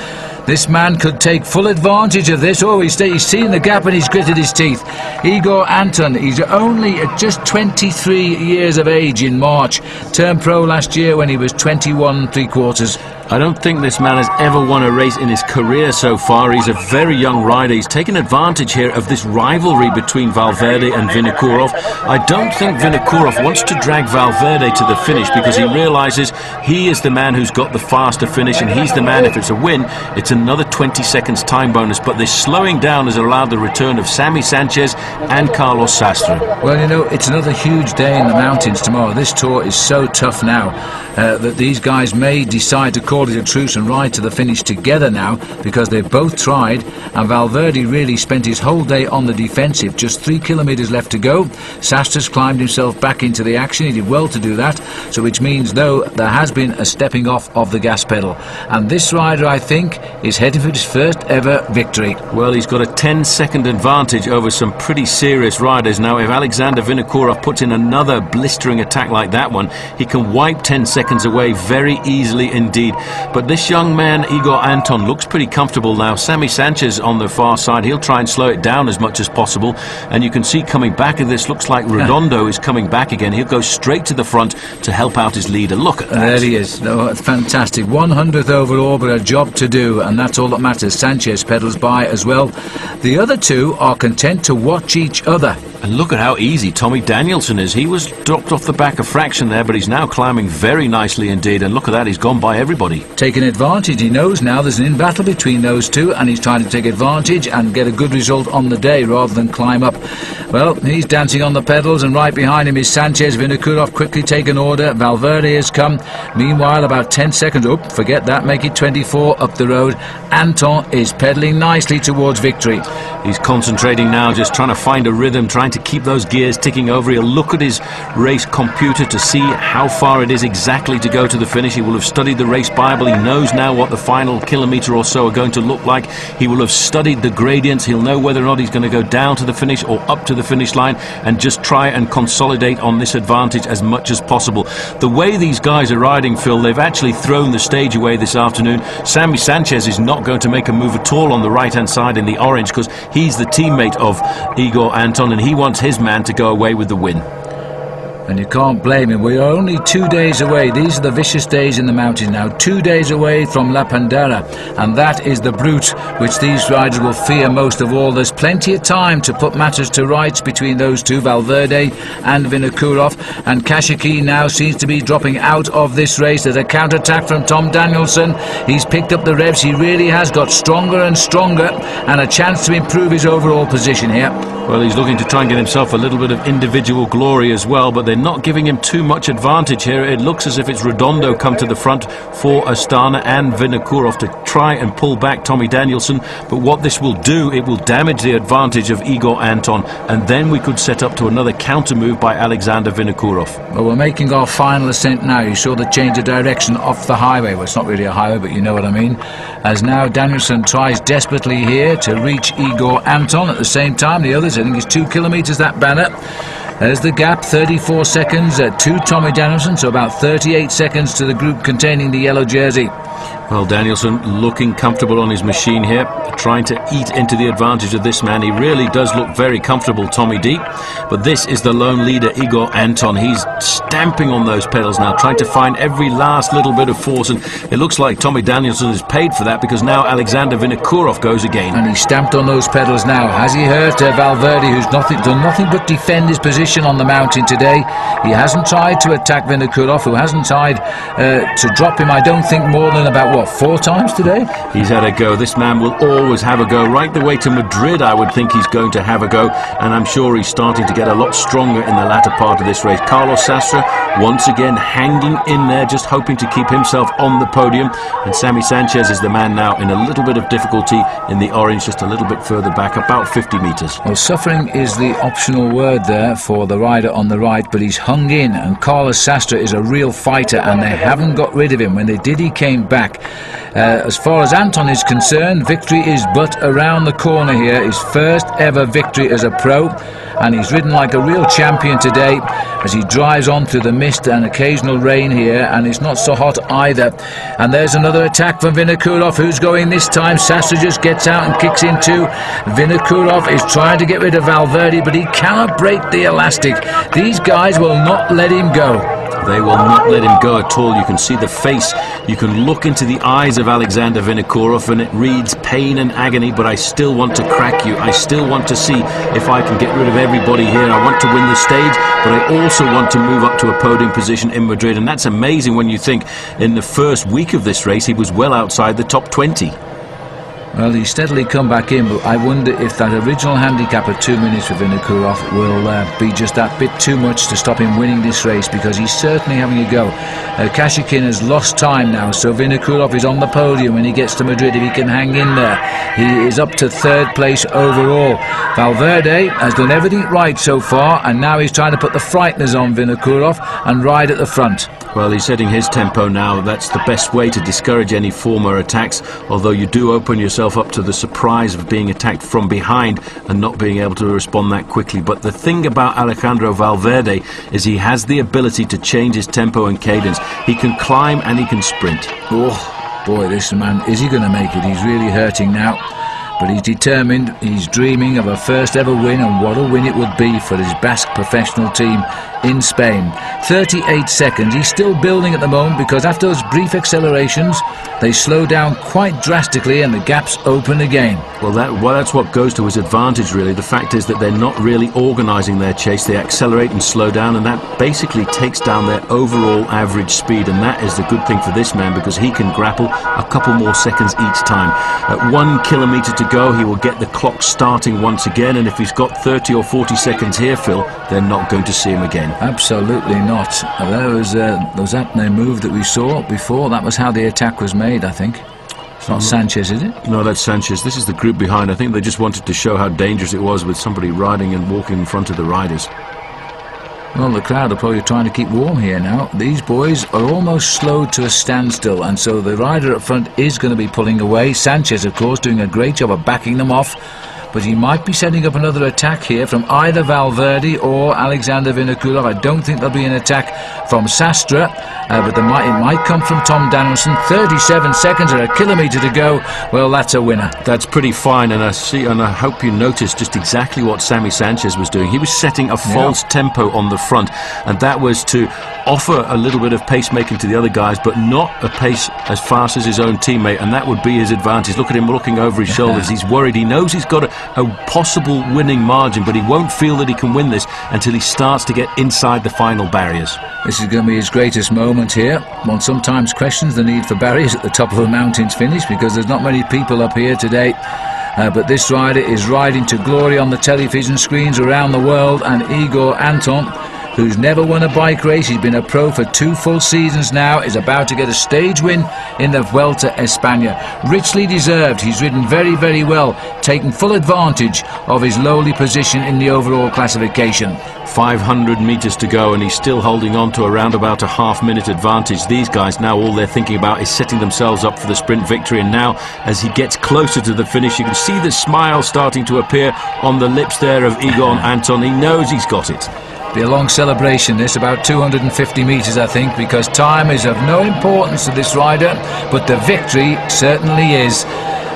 This man could take full advantage of this. Oh, he's seen the gap and he's gritted his teeth. Igor Anton, he's only just 23 years of age in March. Turned pro last year when he was 21 3/4. I don't think this man has ever won a race in his career so far. He's a very young rider. He's taken advantage here of this rivalry between Valverde and Vinokourov. I don't think Vinokourov wants to drag Valverde to the finish, because he realises he is the man who's got the faster finish, and he's the man, if it's a win, it's another 20 seconds time bonus. But this slowing down has allowed the return of Sammy Sanchez and Carlos Sastre. Well, you know, it's another huge day in the mountains tomorrow. This tour is so tough now that these guys may decide to call it a truce and ride to the finish together now, because they've both tried, and Valverde really spent his whole day on the defensive. Just 3 kilometres left to go. Sastre's climbed himself back into the action. He did well to do that, so which means, though, there has been a stepping off of the gas pedal, and this rider, I think, is heading for his first ever victory. Well, he's got a 10-second advantage over some pretty serious riders. Now, if Alexander Vinokourov puts in another blistering attack like that one, he can wipe 10 seconds away very easily indeed. But this young man, Igor Anton, looks pretty comfortable now. Sammy Sanchez on the far side, he'll try and slow it down as much as possible. And you can see coming back of this, looks like Redondo is coming back again. He'll go straight to the front to help out his leader. Look at that. There he is. Oh, fantastic. 100th overall, but a job to do, and that's all that matters. Sanchez pedals by as well. The other two are content to watch each other. And look at how easy Tommy Danielson is. He was dropped off the back a fraction there, but he's now climbing very nicely indeed, and look at that, he's gone by everybody. Taking advantage, he knows now there's an in-battle between those two, and he's trying to take advantage and get a good result on the day rather than climb up. Well, he's dancing on the pedals, and right behind him is Sanchez. Vinokourov quickly taken order. Valverde has come. Meanwhile, about 10 seconds, forget that, make it 24 up the road. Anton is pedalling nicely towards victory. He's concentrating now, just trying to find a rhythm, trying to keep those gears ticking over. He'll look at his race computer to see how far it is exactly to go to the finish. He will have studied the race Bible. He knows now what the final kilometre or so are going to look like. He will have studied the gradients. He'll know whether or not he's going to go down to the finish or up to the finish line, and just try and consolidate on this advantage as much as possible. The way these guys are riding, Phil, they've actually thrown the stage away this afternoon. Sammy Sanchez is not going to make a move at all on the right-hand side in the orange, because he's the teammate of Igor Anton, and he wants his man to go away with the win. And you can't blame him. We are only 2 days away. These are the vicious days in the mountains now. 2 days away from La Pandera. And that is the brute which these riders will fear most of all. There's plenty of time to put matters to rights between those two, Valverde and Vinokourov. And Kashiki now seems to be dropping out of this race. There's a counter-attack from Tom Danielson. He's picked up the revs. He really has got stronger and stronger, and a chance to improve his overall position here. Well, he's looking to try and get himself a little bit of individual glory as well, but they're not giving him too much advantage here. It looks as if it's Redondo come to the front for Astana and Vinokourov to try and pull back Tommy Danielson. But what this will do, it will damage the advantage of Igor Anton, and then we could set up to another counter move by Alexander Vinokourov. Well, we're making our final ascent now. You saw the change of direction off the highway. Well, it's not really a highway, but you know what I mean. As now Danielson tries desperately here to reach Igor Anton. At the same time, the others, I think it's 2 kilometres, that banner. There's the gap, 34 seconds to Tommy Danielson, so about 38 seconds to the group containing the yellow jersey. Well, Danielson looking comfortable on his machine here, trying to eat into the advantage of this man. He really does look very comfortable, Tommy D. But this is the lone leader, Igor Anton. He's stamping on those pedals now, trying to find every last little bit of force, and it looks like Tommy Danielson is paid for that, because now Alexander Vinokourov goes again. And he stamped on those pedals now. Has he hurt Valverde, who's done nothing but defend his position on the mountain today? He hasn't tried to attack Vinokourov, who hasn't tried to drop him, I don't think, more than about, what, 4 times today? He's had a go. This man will always have a go. Right the way to Madrid, I would think he's going to have a go, and I'm sure he's starting to get a lot stronger in the latter part of this race. Carlos Sastre once again hanging in there, just hoping to keep himself on the podium, and Sammy Sanchez is the man now in a little bit of difficulty in the orange, just a little bit further back, about 50 metres. Well, suffering is the optional word there for the rider on the right, but he's hung in, and Carlos Sastre is a real fighter, and they haven't got rid of him. When they did, he came back. As far as Anton is concerned, victory is but around the corner here. His first ever victory as a pro, and he's ridden like a real champion today as he drives on through the mist and occasional rain here, and it's not so hot either. And there's another attack from Vinokourov. Who's going this time? Sastre just gets out and kicks in too. Vinokourov is trying to get rid of Valverde, but he cannot break the elastic. These guys will not let him go. They will not let him go at all. You can see the face, you can look into the eyes of Alexander Vinokourov, and it reads pain and agony, but I still want to crack you. I still want to see if I can get rid of everybody here. I want to win the stage, but I also want to move up to a podium position in Madrid, and that's amazing when you think in the first week of this race he was well outside the top 20. Well, he's steadily come back in, but I wonder if that original handicap of 2 minutes for Vinokourov will be just that bit too much to stop him winning this race, because he's certainly having a go. Kashikin has lost time now, so Vinokourov is on the podium when he gets to Madrid if he can hang in there. He is up to 3rd place overall. Valverde has done everything right so far, and now he's trying to put the frighteners on Vinokourov and ride at the front. Well, he's setting his tempo now. That's the best way to discourage any former attacks, although you do open yourself up to the surprise of being attacked from behind and not being able to respond that quickly. But the thing about Alejandro Valverde is he has the ability to change his tempo and cadence. He can climb and he can sprint. Oh, boy, this man, is he going to make it? He's really hurting now. but he's determined. He's dreaming of a first ever win, and what a win it would be for his Basque professional team in Spain. 38 seconds. He's still building at the moment, because after those brief accelerations they slow down quite drastically and the gaps open again. Well, that's what goes to his advantage, really. The fact is that they're not really organising their chase. They accelerate and slow down, and that basically takes down their overall average speed, and that is the good thing for this man, because he can grapple a couple more seconds each time. At 1 kilometre to go, he will get the clock starting once again, and if he's got 30 or 40 seconds here, Phil, they're not going to see him again. Absolutely not. There was that move that we saw before. That was how the attack was made, I think. It's not Sanchez, is it? No, that's Sanchez. This is the group behind. I think they just wanted to show how dangerous it was with somebody riding and walking in front of the riders. Well, the crowd are probably trying to keep warm here now. These boys are almost slowed to a standstill, and so the rider up front is going to be pulling away. Sanchez, of course, doing a great job of backing them off, but he might be setting up another attack here from either Valverde or Alexander Vinokourov. I don't think there'll be an attack from Sastre, but it might come from Tom Danielson. 37 seconds or a kilometre to go. Well, that's a winner. That's pretty fine, and I hope you noticed just exactly what Sammy Sanchez was doing. He was setting a false tempo on the front, and that was to offer a little bit of pacemaking to the other guys, but not a pace as fast as his own teammate, and that would be his advantage. Look at him looking over his shoulders. He's worried. He knows he's got a possible winning margin, but he won't feel that he can win this until he starts to get inside the final barriers. This is going to be his greatest moment here. One sometimes questions the need for barriers at the top of a mountain's finish, because there's not many people up here today. But this rider is riding to glory on the television screens around the world, and Igor Anton, who's never won a bike race, he's been a pro for 2 full seasons now, is about to get a stage win in the Vuelta España. Richly deserved. He's ridden very, very well, taking full advantage of his lowly position in the overall classification. 500 metres to go, and he's still holding on to around about a half-minute advantage. These guys now, all they're thinking about is setting themselves up for the sprint victory, and now as he gets closer to the finish, you can see the smile starting to appear on the lips there of Igor Anton. He knows he's got it. Be a long celebration, this, about 250 metres, I think, because time is of no importance to this rider, but the victory certainly is.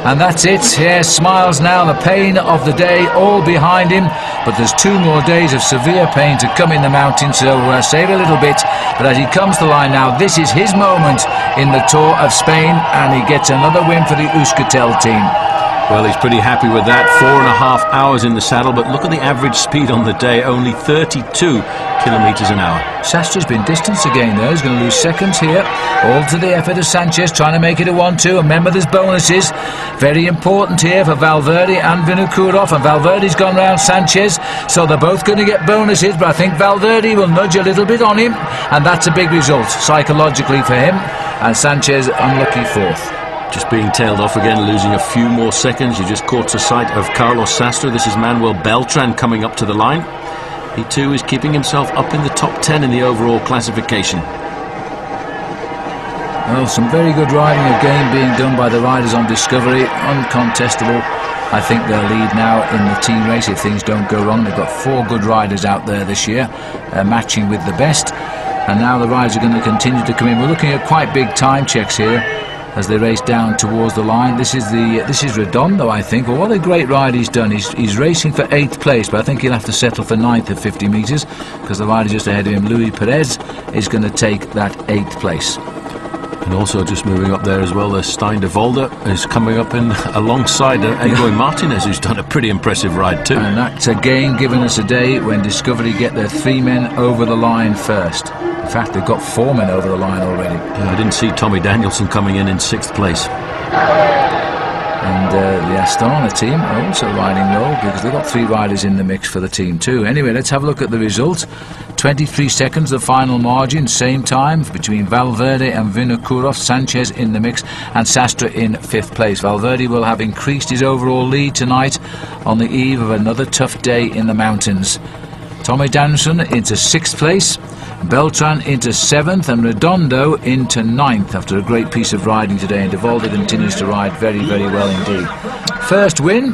And that's it. Yes, smiles now, the pain of the day all behind him, but there's 2 more days of severe pain to come in the mountains, so save a little bit. But as he comes to the line now, this is his moment in the Tour of Spain, and he gets another win for the Euskaltel team. Well, he's pretty happy with that. 4.5 hours in the saddle, but look at the average speed on the day, only 32 kilometres an hour. Sastre's been distanced again there. He's going to lose seconds here. All to the effort of Sanchez, trying to make it a 1-2. Remember, there's bonuses. Very important here for Valverde and Vinokourov, and Valverde's gone round Sanchez, so they're both going to get bonuses, but I think Valverde will nudge a little bit on him, and that's a big result psychologically for him, and Sanchez unlucky 4th. Just being tailed off again, losing a few more seconds. You just caught a sight of Carlos Sastre. This is Manuel Beltran coming up to the line. He too is keeping himself up in the top 10 in the overall classification. Well, some very good riding again being done by the riders on Discovery, uncontestable. I think they'll lead now in the team race if things don't go wrong. They've got 4 good riders out there this year, matching with the best, and now the riders are going to continue to come in. We're looking at quite big time checks here as they race down towards the line. This is Redondo, I think. Well, what a great ride he's done. He's racing for 8th place, but I think he'll have to settle for 9th at 50 metres, because the rider just ahead of him, Luis Perez, is going to take that 8th place. And also just moving up there as well, there's Stein de Volder is coming up in alongside Egoy Martinez, who's done a pretty impressive ride too. And that's again given us a day when Discovery get their 3 men over the line first. In fact, they've got 4 men over the line already. Yeah, I didn't see Tommy Danielson coming in 6th place. And the Astana team are also riding well, because they've got 3 riders in the mix for the team too. Anyway, let's have a look at the results. 23 seconds the final margin, same time between Valverde and Vinokourov. Sanchez in the mix and Sastre in 5th place. Valverde will have increased his overall lead tonight on the eve of another tough day in the mountains. Tommy Danielson into 6th place, Beltran into 7th, and Redondo into 9th after a great piece of riding today, and De Volder continues to ride very, very well indeed. first win.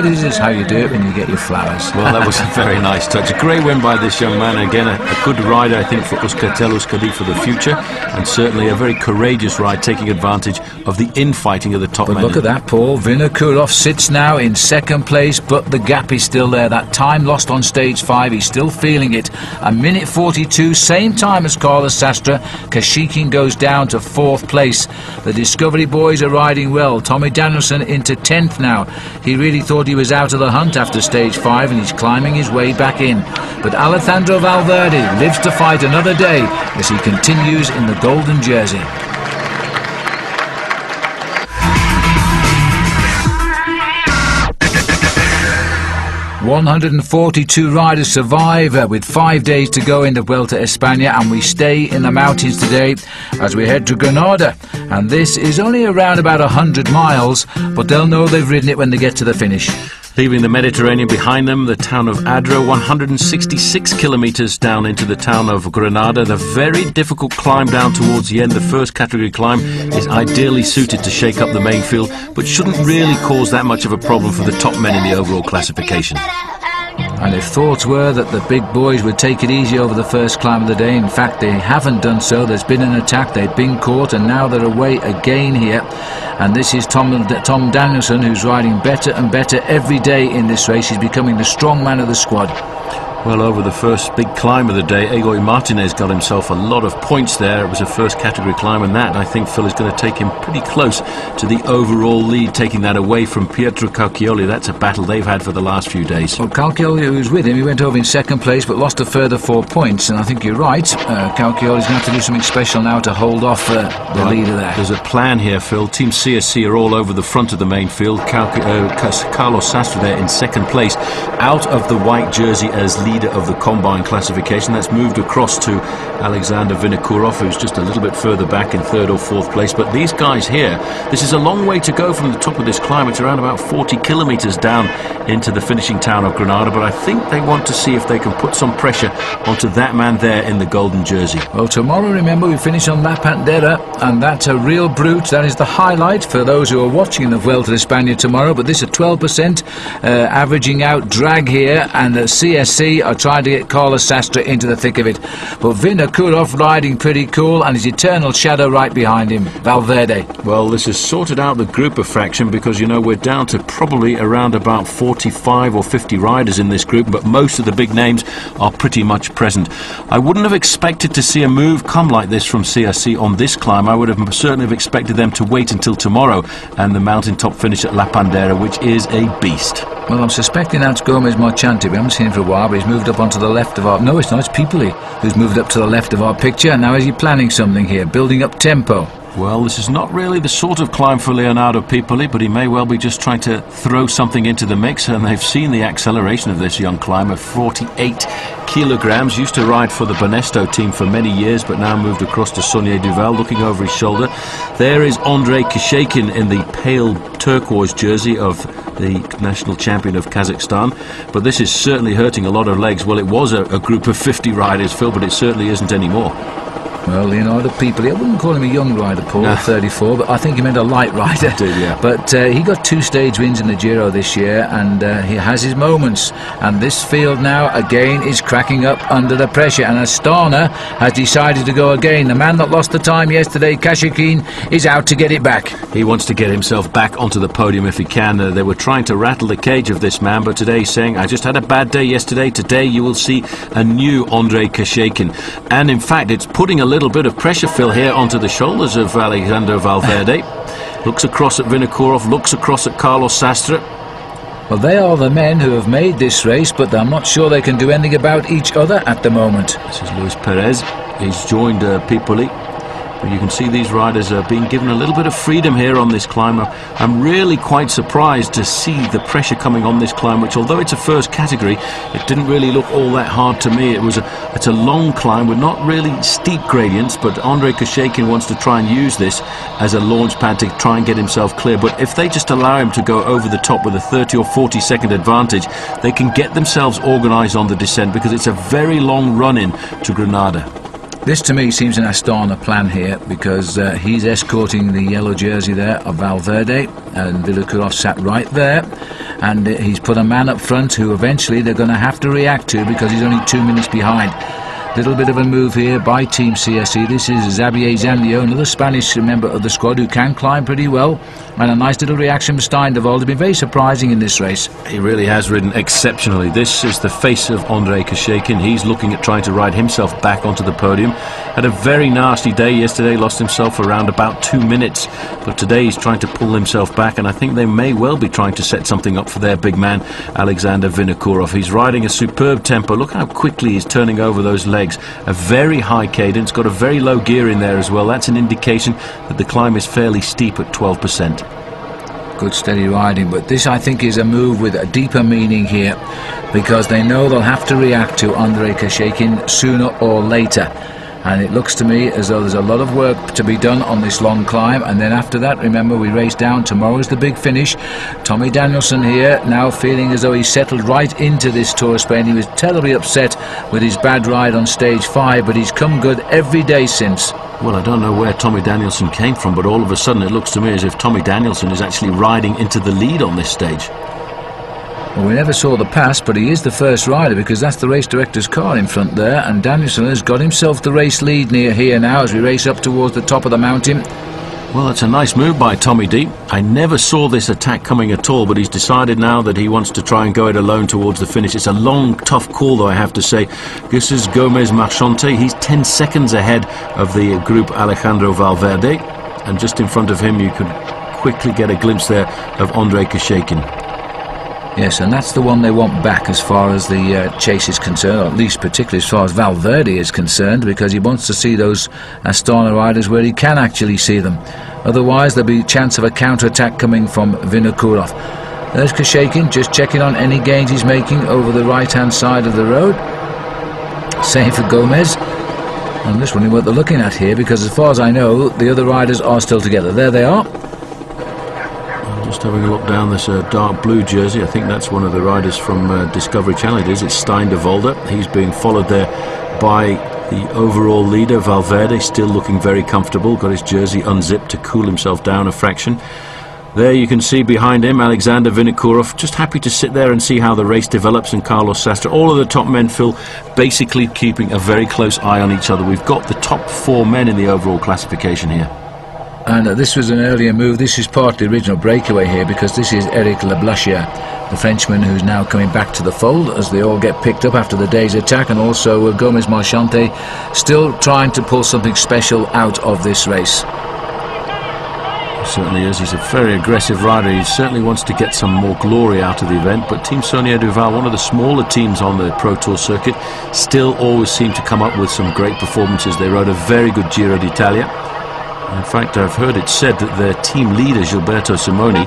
This is how you do it when you get your flowers. Well, that was a very nice touch. A great win by this young man. Again, a good rider, I think, for Euskaltel-Euskadi for the future, and certainly a very courageous ride, taking advantage of the infighting of the top men. Look at that, Paul. Vinokourov sits now in second place, but the gap is still there. That time lost on stage 5, he's still feeling it. A minute 42, same time as Carlos Sastre. Kashikin goes down to 4th place. The Discovery boys are riding well. Tommy Danielson into 10th now. He really thought he was out of the hunt after stage 5, and he's climbing his way back in. But Alejandro Valverde lives to fight another day as he continues in the golden jersey. 142 riders survive with 5 days to go in the Vuelta España, and we stay in the mountains today as we head to Granada. And this is only around about 100 miles, but they'll know they've ridden it when they get to the finish. Leaving the Mediterranean behind them, the town of Adra, 166 kilometres down into the town of Granada. The very difficult climb down towards the end, the first category climb, is ideally suited to shake up the main field, but shouldn't really cause that much of a problem for the top men in the overall classification. And if thoughts were that the big boys would take it easy over the first climb of the day, in fact they haven't done so. There's been an attack, they've been caught, and now they're away again here. And this is Tom Danielson, who's riding better and better every day in this race. He's becoming the strong man of the squad. Well, over the first big climb of the day, Egoy Martinez got himself a lot of points there. It was a first category climb, and that, I think, Phil, is going to take him pretty close to the overall lead, taking that away from Pietro Cauchioli. That's a battle they've had for the last few days. Well, Cauchioli, who was with him, he went over in second place but lost a further 4 points, and I think you're right. Cauchioli's going to have to do something special now to hold off the leader there. There's a plan here, Phil. Team CSC are all over the front of the main field. Carlos Sastre there in second place, out of the white jersey as leader of the combine classification. That's moved across to Alexander Vinokourov, who's just a little bit further back in 3rd or 4th place. But these guys here, this is a long way to go from the top of this climb. It's around about 40 kilometres down into the finishing town of Granada, but I think they want to see if they can put some pressure onto that man there in the golden jersey. Well, tomorrow, remember, we finish on La Pantera, and that's a real brute. That is the highlight for those who are watching the Vuelta de España tomorrow. But this is 12% averaging out drag here, and the CSC are trying to get Carlos Sastre into the thick of it. But Vinokourov riding pretty cool, and his eternal shadow right behind him, Valverde. Well, this has sorted out the group of fraction, because, you know, we're down to probably around about 45 or 50 riders in this group, but most of the big names are pretty much present. I wouldn't have expected to see a move come like this from CSC on this climb. I would have certainly have expected them to wait until tomorrow and the mountaintop finish at La Pandera, which is a beast. Well, I'm suspecting that's Gomez Marchante. We haven't seen him for a while, but he's moved up onto the left of our... No, it's not, it's Pipoli who's moved up to the left of our picture. And now is he planning something here, building up tempo? Well, this is not really the sort of climb for Leonardo Pipoli, but he may well be just trying to throw something into the mix, and they've seen the acceleration of this young climber, 48 kilograms, used to ride for the Banesto team for many years, but now moved across to Saunier Duval, looking over his shoulder. There is Andrei Kashekin in the pale turquoise jersey of the national champion of Kazakhstan, but this is certainly hurting a lot of legs. Well, it was a group of 50 riders, Phil, but it certainly isn't anymore. Well, Leonardo Pipoli, I wouldn't call him a young rider, Paul, at 34, but I think he meant a light rider. Did, yeah. But he got 2 stage wins in the Giro this year, and he has his moments. And this field now, again, is cracking up under the pressure. And Astana has decided to go again. The man that lost the time yesterday, Kashekin, is out to get it back. He wants to get himself back onto the podium if he can. They were trying to rattle the cage of this man, but today he's saying, I just had a bad day yesterday. Today you will see a new Andrei Kashekin. And in fact, it's putting a little bit of pressure, Phil, here onto the shoulders of Alexander Valverde. Looks across at Vinokourov, looks across at Carlos Sastre. Well, they are the men who have made this race, but I'm not sure they can do anything about each other at the moment. This is Luis Perez. He's joined Pipoli. But you can see these riders are being given a little bit of freedom here on this climb. I'm really quite surprised to see the pressure coming on this climb, which, although it's a first category, it didn't really look all that hard to me. It's a long climb with not really steep gradients, but Andrei Kashekin wants to try and use this as a launch pad to try and get himself clear. But if they just allow him to go over the top with a 30 or 40 second advantage, they can get themselves organised on the descent, because it's a very long run in to Granada. This to me seems an Astana plan here, because he's escorting the yellow jersey there of Valverde, and Vinokourov sat right there, and he's put a man up front who eventually they're going to have to react to because he's only 2 minutes behind. Little bit of a move here by Team CSE. This is Xavier Zandio, another Spanish member of the squad who can climb pretty well. And a nice little reaction from Steindeveld. Has been very surprising in this race. He really has ridden exceptionally. This is the face of Andrei Kashekin. He's looking at trying to ride himself back onto the podium. Had a very nasty day yesterday, lost himself around about 2 minutes. But today he's trying to pull himself back, and I think they may well be trying to set something up for their big man, Alexander Vinokourov. He's riding a superb tempo. Look how quickly he's turning over those legs. A very high cadence, got a very low gear in there as well. That's an indication that the climb is fairly steep at 12%. Good steady riding, but this I think is a move with a deeper meaning here, because they know they'll have to react to Andrei Kashekin sooner or later. And it looks to me as though there's a lot of work to be done on this long climb, and then after that, remember, we race down. Tomorrow is the big finish. Tommy Danielson here, now feeling as though he's settled right into this Tour of Spain. He was terribly upset with his bad ride on stage 5, but he's come good every day since. Well, I don't know where Tommy Danielson came from, but all of a sudden it looks to me as if Tommy Danielson is actually riding into the lead on this stage. Well, we never saw the pass, but he is the first rider, because that's the race director's car in front there, and Danielson has got himself the race lead near here now as we race up towards the top of the mountain. Well, that's a nice move by Tommy D. I never saw this attack coming at all, but he's decided now that he wants to try and go it alone towards the finish. It's a long, tough call, though, I have to say. This is Gomez Marchante. He's 10 seconds ahead of the group Alejandro Valverde, and just in front of him you could quickly get a glimpse there of Andrei Kashekin. Yes, and that's the one they want back as far as the chase is concerned, or at least particularly as far as Valverde is concerned, because he wants to see those Astana riders where he can actually see them. Otherwise there'll be a chance of a counter-attack coming from Vinokourov. There's Kashekin just checking on any gains he's making over the right-hand side of the road. Same for Gomez. I'm just wondering what they're looking at here, because as far as I know, the other riders are still together. There they are. Just having a look down this dark blue jersey, I think that's one of the riders from Discovery Channel. It is, it's Steindeveld. He's being followed there by the overall leader, Valverde, still looking very comfortable, got his jersey unzipped to cool himself down a fraction. There you can see behind him Alexander Vinokourov, just happy to sit there and see how the race develops, and Carlos Sastre. All of the top men, Phil, basically keeping a very close eye on each other. We've got the top 4 men in the overall classification here. And this was an earlier move. This is part of the original breakaway here, because this is Eric Leblachier, the Frenchman who's now coming back to the fold as they all get picked up after the day's attack, and also Gomez Marchante still trying to pull something special out of this race. He certainly is. He's a very aggressive rider. He certainly wants to get some more glory out of the event, but Team Sonia Duval, one of the smaller teams on the Pro Tour circuit, still always seem to come up with some great performances. They rode a very good Giro d'Italia. In fact, I've heard it said that their team leader, Gilberto Simoni,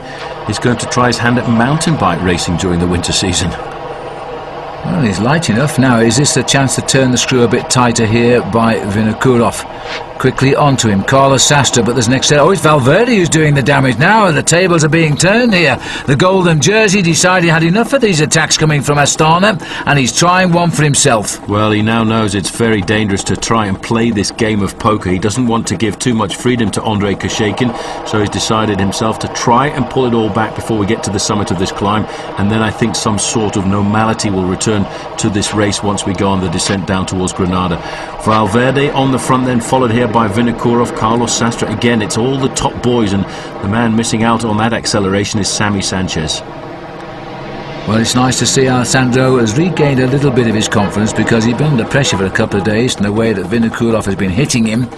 is going to try his hand at mountain bike racing during the winter season. Well, he's light enough now. Is this a chance to turn the screw a bit tighter here by Vinokourov? Quickly onto him, Carlos Sastre, but there's an extra. Oh, it's Valverde who's doing the damage now, and the tables are being turned here. The golden jersey decided he had enough of these attacks coming from Astana, and he's trying one for himself. Well, he now knows it's very dangerous to try and play this game of poker. He doesn't want to give too much freedom to Andrei Kashekin, so he's decided himself to try and pull it all back before we get to the summit of this climb, and then I think some sort of normality will return to this race once we go on the descent down towards Granada. Valverde on the front, then followed here by Vinokourov, Carlos Sastre. Again, it's all the top boys, and the man missing out on that acceleration is Sammy Sanchez. Well, it's nice to see Alessandro has regained a little bit of his confidence, because he'd been under pressure for a couple of days in the way that Vinokourov has been hitting him.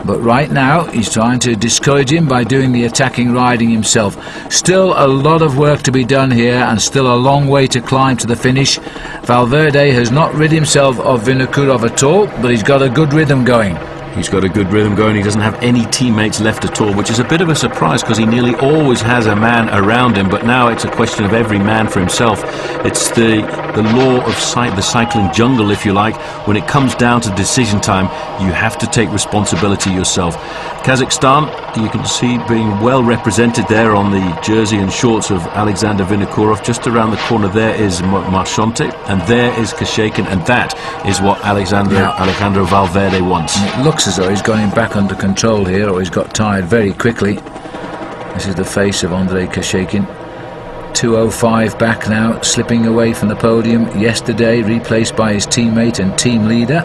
But right now he's trying to discourage him by doing the attacking riding himself. Still a lot of work to be done here, and still a long way to climb to the finish. Valverde has not rid himself of Vinokourov at all, but he's got a good rhythm going. He's got a good rhythm going. He doesn't have any teammates left at all, which is a bit of a surprise because he nearly always has a man around him. But now it's a question of every man for himself. It's the law of the cycling jungle, if you like. When it comes down to decision time, you have to take responsibility yourself. Kazakhstan, you can see being well represented there on the jersey and shorts of Alexander Vinokourov. Just around the corner there is Marchante, and there is Kashekin, and that is what Alejandro Valverde wants. It looks as though he's got him back under control here, or he's got tired very quickly. This is the face of Andrei Kashekin. 2:05 back now, slipping away from the podium yesterday, replaced by his teammate and team leader.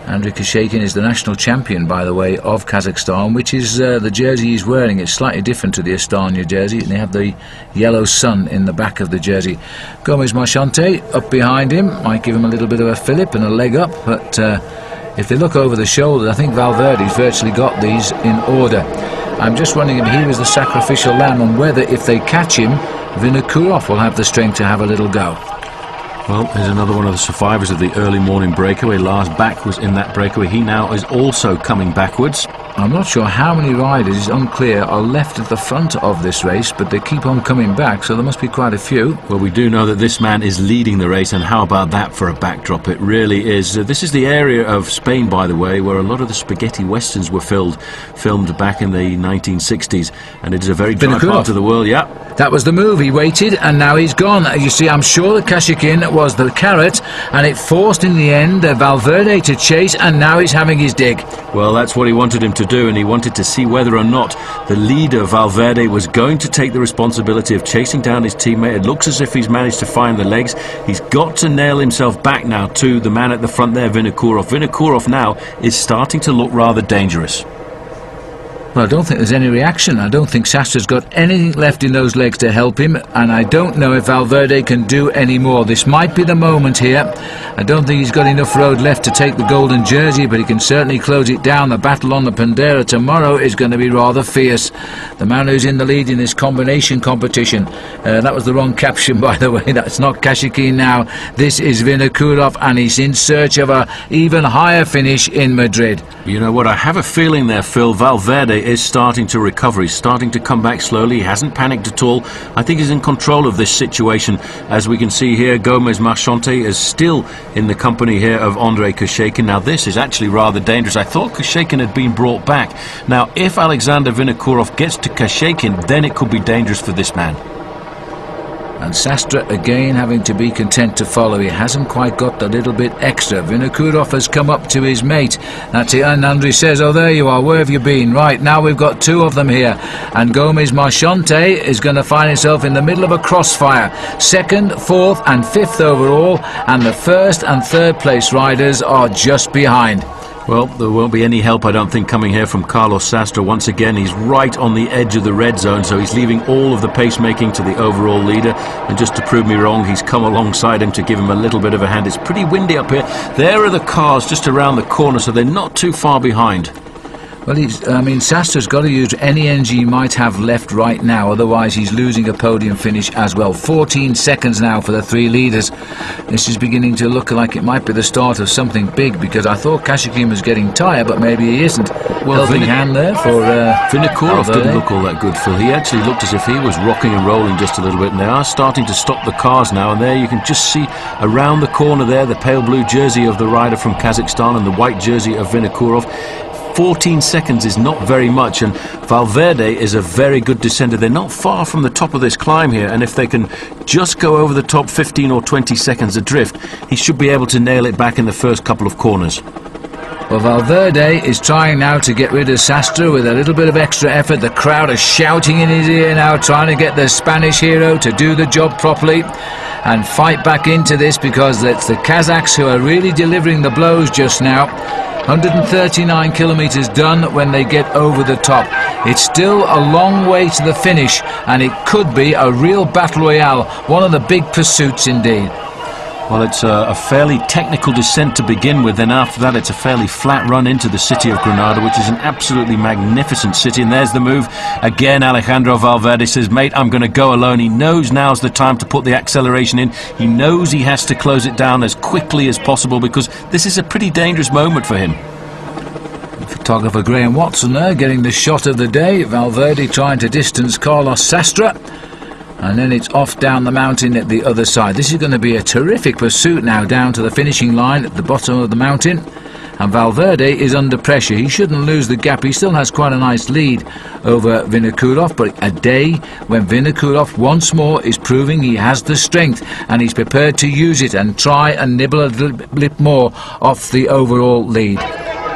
Andrei Kashekin is the national champion, by the way, of Kazakhstan, which is the jersey he's wearing. It's slightly different to the Astana jersey, and they have the yellow sun in the back of the jersey. Gomez Marchante up behind him, might give him a little bit of a fillip and a leg up, but if they look over the shoulder, I think Valverde's virtually got these in order. I'm just wondering if he was the sacrificial lamb, and whether, if they catch him, Vinokourov will have the strength to have a little go. Well, here's another one of the survivors of the early morning breakaway. Lars Bak was in that breakaway. He now is also coming backwards. I'm not sure how many riders, it's unclear, are left at the front of this race, but they keep on coming back, so there must be quite a few. Well, we do know that this man is leading the race, and how about that for a backdrop? It really is. This is the area of Spain, by the way, where a lot of the spaghetti westerns were filmed back in the 1960s, and it is a very dry part of the world, yeah. That was the move. He waited, and now he's gone. You see, I'm sure that Kashekin was the carrot, and it forced in the end Valverde to chase, and now he's having his dig. Well, that's what he wanted him to do, and he wanted to see whether or not the leader, Valverde, was going to take the responsibility of chasing down his teammate. It looks as if he's managed to find the legs. He's got to nail himself back now to the man at the front there, Vinokourov. Vinokourov now is starting to look rather dangerous. Well, I don't think there's any reaction. I don't think Sastra's got anything left in those legs to help him, and I don't know if Valverde can do any more. This might be the moment here. I don't think he's got enough road left to take the golden jersey, but he can certainly close it down. The battle on the Pandera tomorrow is going to be rather fierce. The man who's in the lead in this combination competition, that was the wrong caption, by the way. That's not Kashekin now. This is Vinokourov, and he's in search of an even higher finish in Madrid. You know what, I have a feeling there, Phil, Valverde is starting to recover. He's starting to come back slowly. He hasn't panicked at all. I think he's in control of this situation. As we can see here, Gomez Marchante is still in the company here of Andrei Kashekin. Now this is actually rather dangerous. I thought Kashekin had been brought back. Now if Alexander Vinokourov gets to Kashekin, then it could be dangerous for this man. And Sastra again having to be content to follow. He hasn't quite got the little bit extra. Vinokourov has come up to his mate. That's it, and Andrei says, oh, there you are, where have you been? Right, now we've got two of them here. And Gomez Marchante is going to find himself in the middle of a crossfire. Second, fourth and fifth overall, and the first and third place riders are just behind. Well, there won't be any help, I don't think, coming here from Carlos Sastre. Once again, he's right on the edge of the red zone, so he's leaving all of the pacemaking to the overall leader. And just to prove me wrong, he's come alongside him to give him a little bit of a hand. It's pretty windy up here. There are the cars just around the corner, so they're not too far behind. Well, Sastra's got to use any energy he might have left right now, otherwise he's losing a podium finish as well. 14 seconds now for the three leaders. This is beginning to look like it might be the start of something big, because I thought Kashekin was getting tired, but maybe he isn't. Well, helping hand there for Vinokourov didn't look all that good, Phil. He actually looked as if he was rocking and rolling just a little bit. And they are starting to stop the cars now, and there you can just see around the corner there the pale blue jersey of the rider from Kazakhstan and the white jersey of Vinokourov. 14 seconds is not very much, and Valverde is a very good descender. They're not far from the top of this climb here, and if they can just go over the top 15 or 20 seconds adrift, he should be able to nail it back in the first couple of corners. Well, Valverde is trying now to get rid of Sastre with a little bit of extra effort. The crowd is shouting in his ear now, trying to get the Spanish hero to do the job properly and fight back into this, because it's the Kazakhs who are really delivering the blows just now. 139 kilometres done when they get over the top. It's still a long way to the finish, and it could be a real battle royale, one of the big pursuits indeed. Well, it's a fairly technical descent to begin with, then after that it's a fairly flat run into the city of Granada, which is an absolutely magnificent city. And there's the move again. Alejandro Valverde says, mate, I'm going to go alone. He knows now's the time to put the acceleration in. He knows he has to close it down as quickly as possible, because this is a pretty dangerous moment for him. Photographer Graham Watson there getting the shot of the day. Valverde trying to distance Carlos Sastre. And then it's off down the mountain at the other side. This is going to be a terrific pursuit now down to the finishing line at the bottom of the mountain. And Valverde is under pressure. He shouldn't lose the gap. He still has quite a nice lead over Vinokourov, but a day when Vinokourov once more is proving he has the strength and he's prepared to use it and try and nibble a little bit more off the overall lead.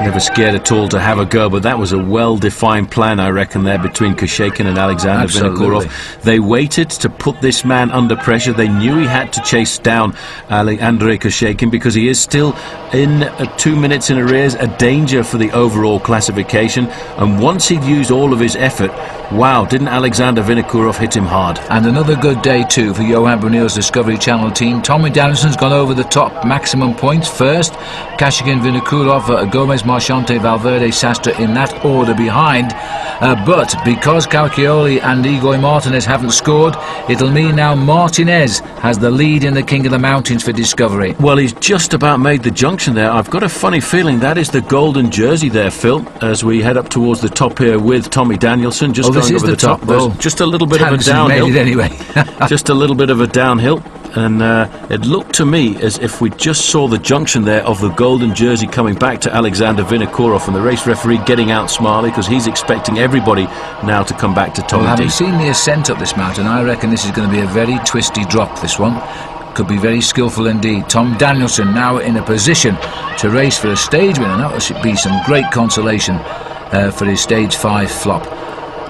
Never scared at all to have a go, but that was a well-defined plan, I reckon, there between Kashekin and Alexander Vinokourov. They waited to put this man under pressure. They knew he had to chase down Andrei Kashekin because he is still in 2 minutes in arrears, a danger for the overall classification. And once he'd used all of his effort, wow, didn't Alexander Vinokourov hit him hard. And another good day too for Johan Brunel's Discovery Channel team. Tommy Danielson's gone over the top maximum points first. Kashekin, Vinokourov, Gomez, Marchante, Valverde, Sastre in that order behind. But because Cauchioli and Igor Martinez haven't scored, it'll mean now Martinez has the lead in the King of the Mountains for Discovery. Well, he's just about made the junction there. I've got a funny feeling that is the golden jersey there, Phil, as we head up towards the top here with Tommy Danielson. Just going over the top. Just a little bit of a downhill. Made it anyway. Just a little bit of a downhill. And it looked to me as if we just saw the junction there of the golden jersey coming back to Alexander Vinokourov, and the race referee getting out smartly because he's expecting everybody now to come back to Tommy. Well, having seen the ascent up this mountain, I reckon this is going to be a very twisty drop, this one. Could be very skillful indeed. Tom Danielson now in a position to race for a stage win, and that should be some great consolation for his stage 5 flop.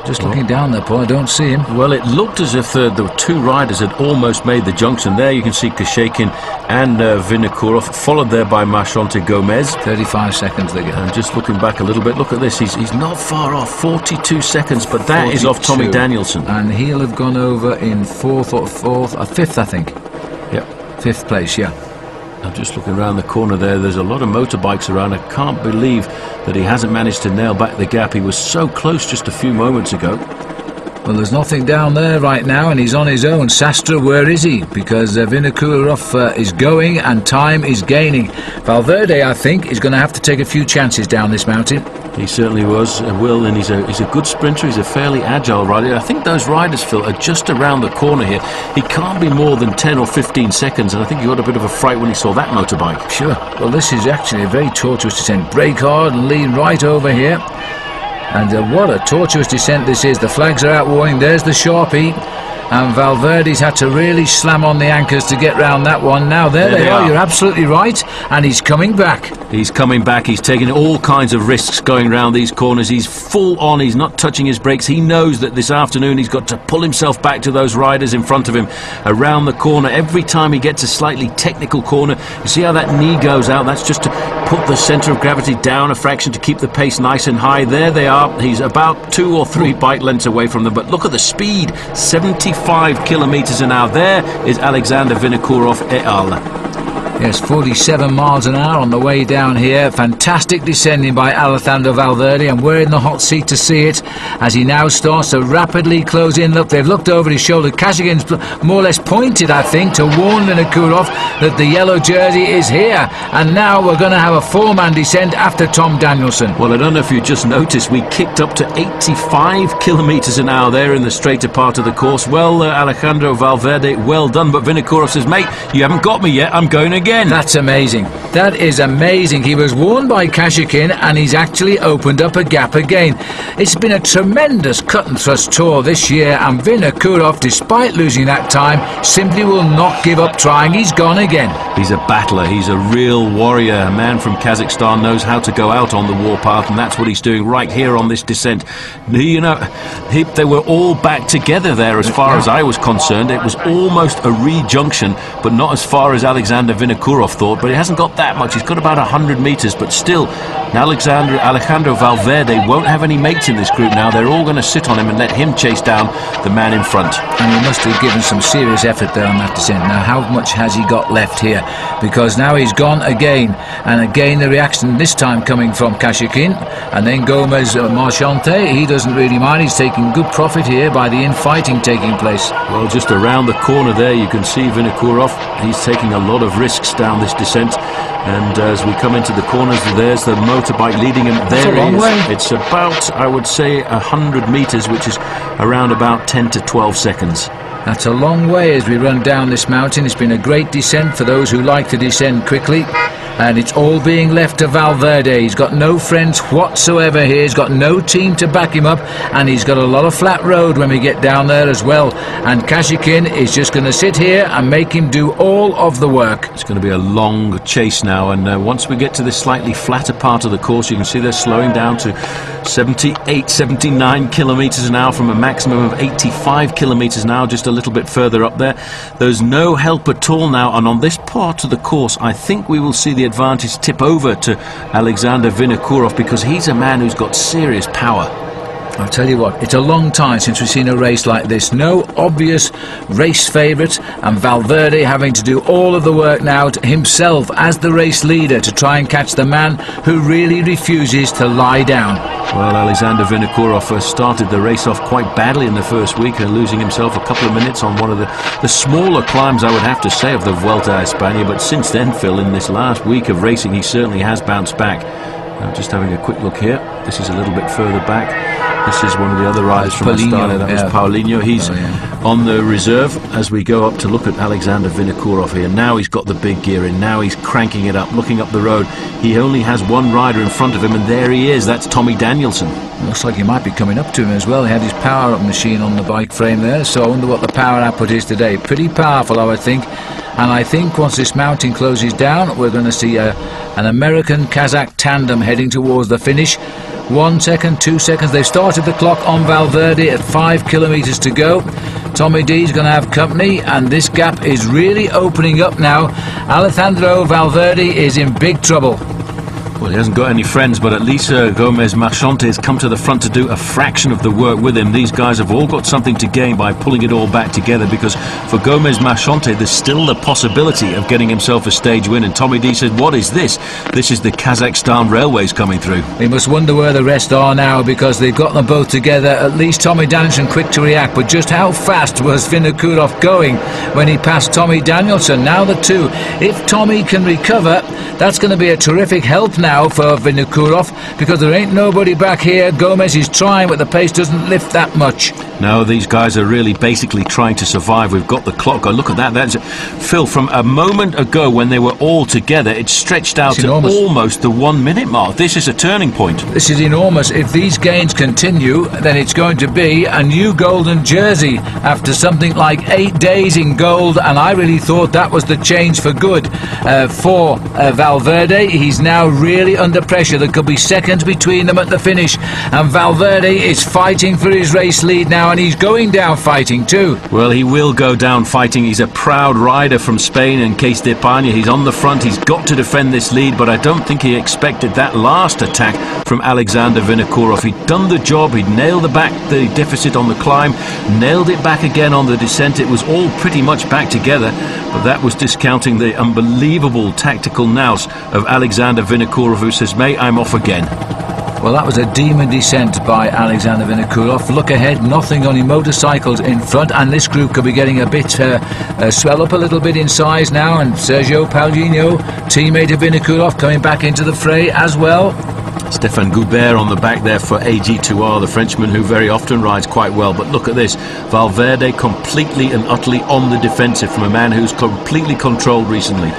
Just looking down there, Paul, I don't see him. Well, it looked as if the two riders had almost made the junction there. You can see Kashekin and Vinokourov, followed there by Marchante Gomez. 35 seconds they get. And just looking back a little bit, look at this. He's not far off, 42 seconds, but that 42. Is off Tommy Danielson. And he'll have gone over in fifth, I think. Yep. 5th place, yeah. I'm just looking around the corner there. There's a lot of motorbikes around. I can't believe that he hasn't managed to nail back the gap. He was so close just a few moments ago. Well, there's nothing down there right now, and he's on his own. Sastre, where is he? Because Vinokourov is going and time is gaining. Valverde, I think, is going to have to take a few chances down this mountain. He certainly will, and he's a good sprinter. He's a fairly agile rider. I think those riders, Phil, are just around the corner here. He can't be more than 10 or 15 seconds, and I think he got a bit of a fright when he saw that motorbike. Sure. Well, this is actually a very tortuous descent. Brake hard and lean right over here. And what a tortuous descent this is. The flags are out warning. There's the Sharpie. And Valverde's had to really slam on the anchors to get round that one. Now there they are. You're absolutely right. And he's coming back. He's coming back. He's taking all kinds of risks going round these corners. He's full on. He's not touching his brakes. He knows that this afternoon he's got to pull himself back to those riders in front of him around the corner. Every time he gets a slightly technical corner, you see how that knee goes out? That's just to put the centre of gravity down a fraction to keep the pace nice and high. There they are. He's about 2 or 3 bike lengths away from them. But look at the speed. 75 kilometres an hour. There is Alexander Vinokourov et al. Yes, 47 miles an hour on the way down here. Fantastic descending by Alejandro Valverde, and we're in the hot seat to see it as he now starts to rapidly close in. Look, they've looked over his shoulder. Kashekin's more or less pointed, I think, to warn Vinokourov that the yellow jersey is here. And now we're going to have a 4-man descent after Tom Danielson. Well, I don't know if you just noticed, we kicked up to 85 kilometres an hour there in the straighter part of the course. Well, Alejandro Valverde, well done. But Vinokourov says, mate, you haven't got me yet. I'm going again. That's amazing. That is amazing. He was warned by Kashekin and he's actually opened up a gap again. It's been a tremendous cut and thrust tour this year, and Vinokourov, despite losing that time, simply will not give up trying. He's gone again. He's a battler. He's a real warrior. A man from Kazakhstan knows how to go out on the warpath, and that's what he's doing right here on this descent. You know, they were all back together there as far as I was concerned. It was almost a re-junction, but not as far as Alexander Vinokourov thought, but he hasn't got that much. He's got about 100 metres, but still, Alejandro Valverde won't have any mates in this group now. They're all going to sit on him and let him chase down the man in front. And he must have given some serious effort there on that descent. Now, how much has he got left here? Because now he's gone again, and again the reaction this time coming from Kashekin, and then Gomez Marchante. He doesn't really mind. He's taking good profit here by the infighting taking place. Well, just around the corner there, you can see Vinokourov. He's taking a lot of risks fast down this descent. And as we come into the corners, there's the motorbike leading him. There he is. It's about, I would say, 100 metres, which is around about 10 to 12 seconds. That's a long way as we run down this mountain. It's been a great descent for those who like to descend quickly. And it's all being left to Valverde. He's got no friends whatsoever here. He's got no team to back him up. And he's got a lot of flat road when we get down there as well. And Kashikin is just going to sit here and make him do all of the work. It's going to be a long chase now. And once we get to this slightly flatter part of the course, you can see they're slowing down to 78, 79 kilometres an hour from a maximum of 85 kilometres an hour, just a little bit further up there. There's no help at all now. And on this part of the course, I think we will see the advantage tip over to Alexander Vinokourov, because he's a man who's got serious power. I'll tell you what, it's a long time since we've seen a race like this. No obvious race favourite, and Valverde having to do all of the work now to himself as the race leader to try and catch the man who really refuses to lie down. Well, Alexander Vinokourov started the race off quite badly in the first week, losing himself a couple of minutes on one of the smaller climbs, I would have to say, of the Vuelta a España. But since then, Phil, in this last week of racing, he certainly has bounced back. Just having a quick look here. This is a little bit further back. This is one of the other riders from Astana. That was Paulinho. He's on the reserve as we go up to look at Alexander Vinokourov here. Now he's got the big gear in. Now he's cranking it up, looking up the road. He only has one rider in front of him, and there he is. That's Tommy Danielson. Looks like he might be coming up to him as well. He had his power-up machine on the bike frame there, so I wonder what the power output is today. Pretty powerful, I would think. And I think once this mountain closes down, we're going to see an American-Kazakh tandem heading towards the finish. 1 second, 2 seconds. They've started the clock on Valverde at 5 kilometres to go. Tommy D's going to have company, and this gap is really opening up now. Alejandro Valverde is in big trouble. Well, he hasn't got any friends, but at least Gomez Marchante has come to the front to do a fraction of the work with him. These guys have all got something to gain by pulling it all back together, because for Gomez Marchante, there's still the possibility of getting himself a stage win. And Tommy D said, what is this? This is the Kazakhstan Railways coming through. He must wonder where the rest are now, because they've got them both together. At least Tommy Danielson quick to react, but just how fast was Vinokourov going when he passed Tommy Danielson? Now the two. If Tommy can recover, that's going to be a terrific help now for Vinokourov, because there ain't nobody back here. Gomez is trying, but the pace doesn't lift that much. No, these guys are really basically trying to survive. We've got the clock. Oh, look at that. That's Phil, from a moment ago when they were all together, it's stretched out to almost the 1 minute mark. This is a turning point. This is enormous. If these gains continue, then it's going to be a new golden jersey after something like 8 days in gold, and I really thought that was the change for good for Valverde. He's now really under pressure. There could be seconds between them at the finish, and Valverde is fighting for his race lead now, and he's going down fighting too. Well, he will go down fighting. He's a proud rider from Spain and Case d'España. He's on the front. He's got to defend this lead, but I don't think he expected that last attack from Alexander Vinokourov. He'd done the job. He'd nailed the deficit on the climb, nailed it back again on the descent. It was all pretty much back together, but that was discounting the unbelievable tactical nous of Alexander Vinokourov, who says, mate, I'm off again. Well, that was a demon descent by Alexander Vinokourov. Look ahead, nothing, only motorcycles in front, and this group could be getting a bit swell up a little bit in size now, and Sergio Paulinho, teammate of Vinokourov, coming back into the fray as well. Stéphane Goubert on the back there for AG2R, the Frenchman who very often rides quite well. But look at this, Valverde completely and utterly on the defensive from a man who's completely controlled recently.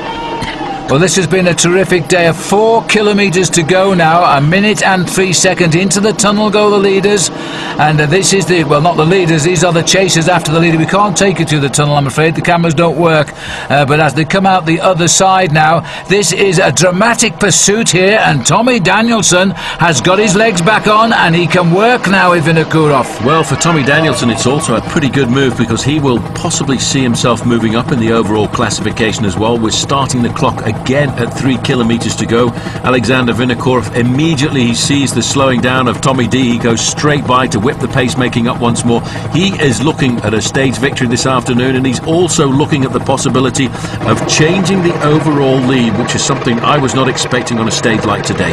Well, this has been a terrific day. 4 kilometres to go now. 1 minute and 3 seconds into the tunnel go the leaders. And this is the, well, not the leaders, these are the chasers after the leader. We can't take you through the tunnel, I'm afraid. The cameras don't work. But as they come out the other side now, this is a dramatic pursuit here. And Tommy Danielson has got his legs back on, and he can work now with Vinokourov. Well, for Tommy Danielson, it's also a pretty good move, because he will possibly see himself moving up in the overall classification as well. We're starting the clock again at 3 kilometres to go. Alexander Vinokourov, immediately he sees the slowing down of Tommy D. He goes straight by to whip the pace, making up once more. He is looking at a stage victory this afternoon, and he's also looking at the possibility of changing the overall lead, which is something I was not expecting on a stage like today.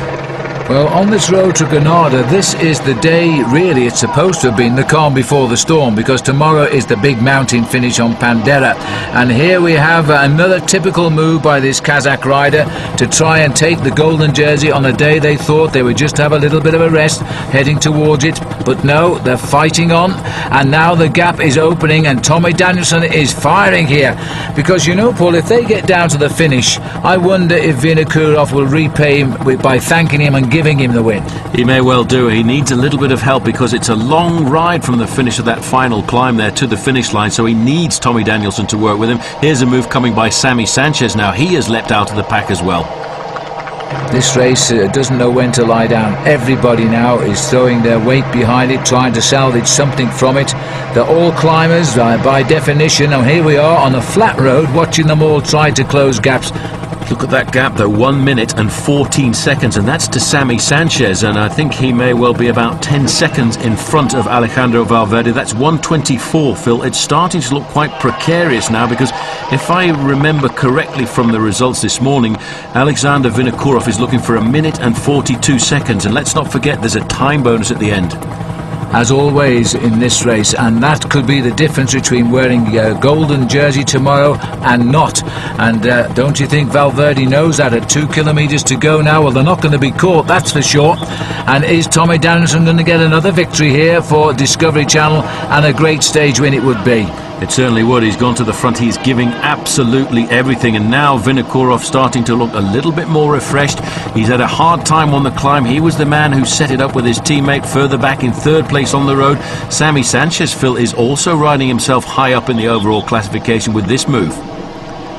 Well, on this road to Granada, this is the day, really, it's supposed to have been the calm before the storm, because tomorrow is the big mountain finish on Pandera. And here we have another typical move by this Kazakh rider to try and take the golden jersey on a day they thought they would just have a little bit of a rest, heading towards it. But no, they're fighting on, and now the gap is opening, and Tommy Danielson is firing here. Because, you know, Paul, if they get down to the finish, I wonder if Vinokourov will repay him by thanking him and giving him the win. He may well do. He needs a little bit of help because it's a long ride from the finish of that final climb there to the finish line, so he needs Tommy Danielson to work with him. Here's a move coming by Sammy Sanchez now. He has leapt out of the pack as well. This race doesn't know when to lie down. Everybody now is throwing their weight behind it, trying to salvage something from it. They're all climbers by definition, and here we are on a flat road watching them all try to close gaps. Look at that gap though, 1 minute and 14 seconds, and that's to Sammy Sanchez, and I think he may well be about 10 seconds in front of Alejandro Valverde. That's 1:24, Phil. It's starting to look quite precarious now, because if I remember correctly from the results this morning, Alexander Vinokourov is looking for 1 minute and 42 seconds, and let's not forget there's a time bonus at the end. As always in this race, and that could be the difference between wearing a golden jersey tomorrow and not. And don't you think Valverde knows that at 2 kilometres to go now? Well, they're not going to be caught, that's for sure. And is Tommy Danielson going to get another victory here for Discovery Channel, and a great stage win it would be? It certainly would. He's gone to the front. He's giving absolutely everything. And now Vinokourov starting to look a little bit more refreshed. He's had a hard time on the climb. He was the man who set it up with his teammate further back in third place on the road. Sammy Sanchez, Phil, is also riding himself high up in the overall classification with this move.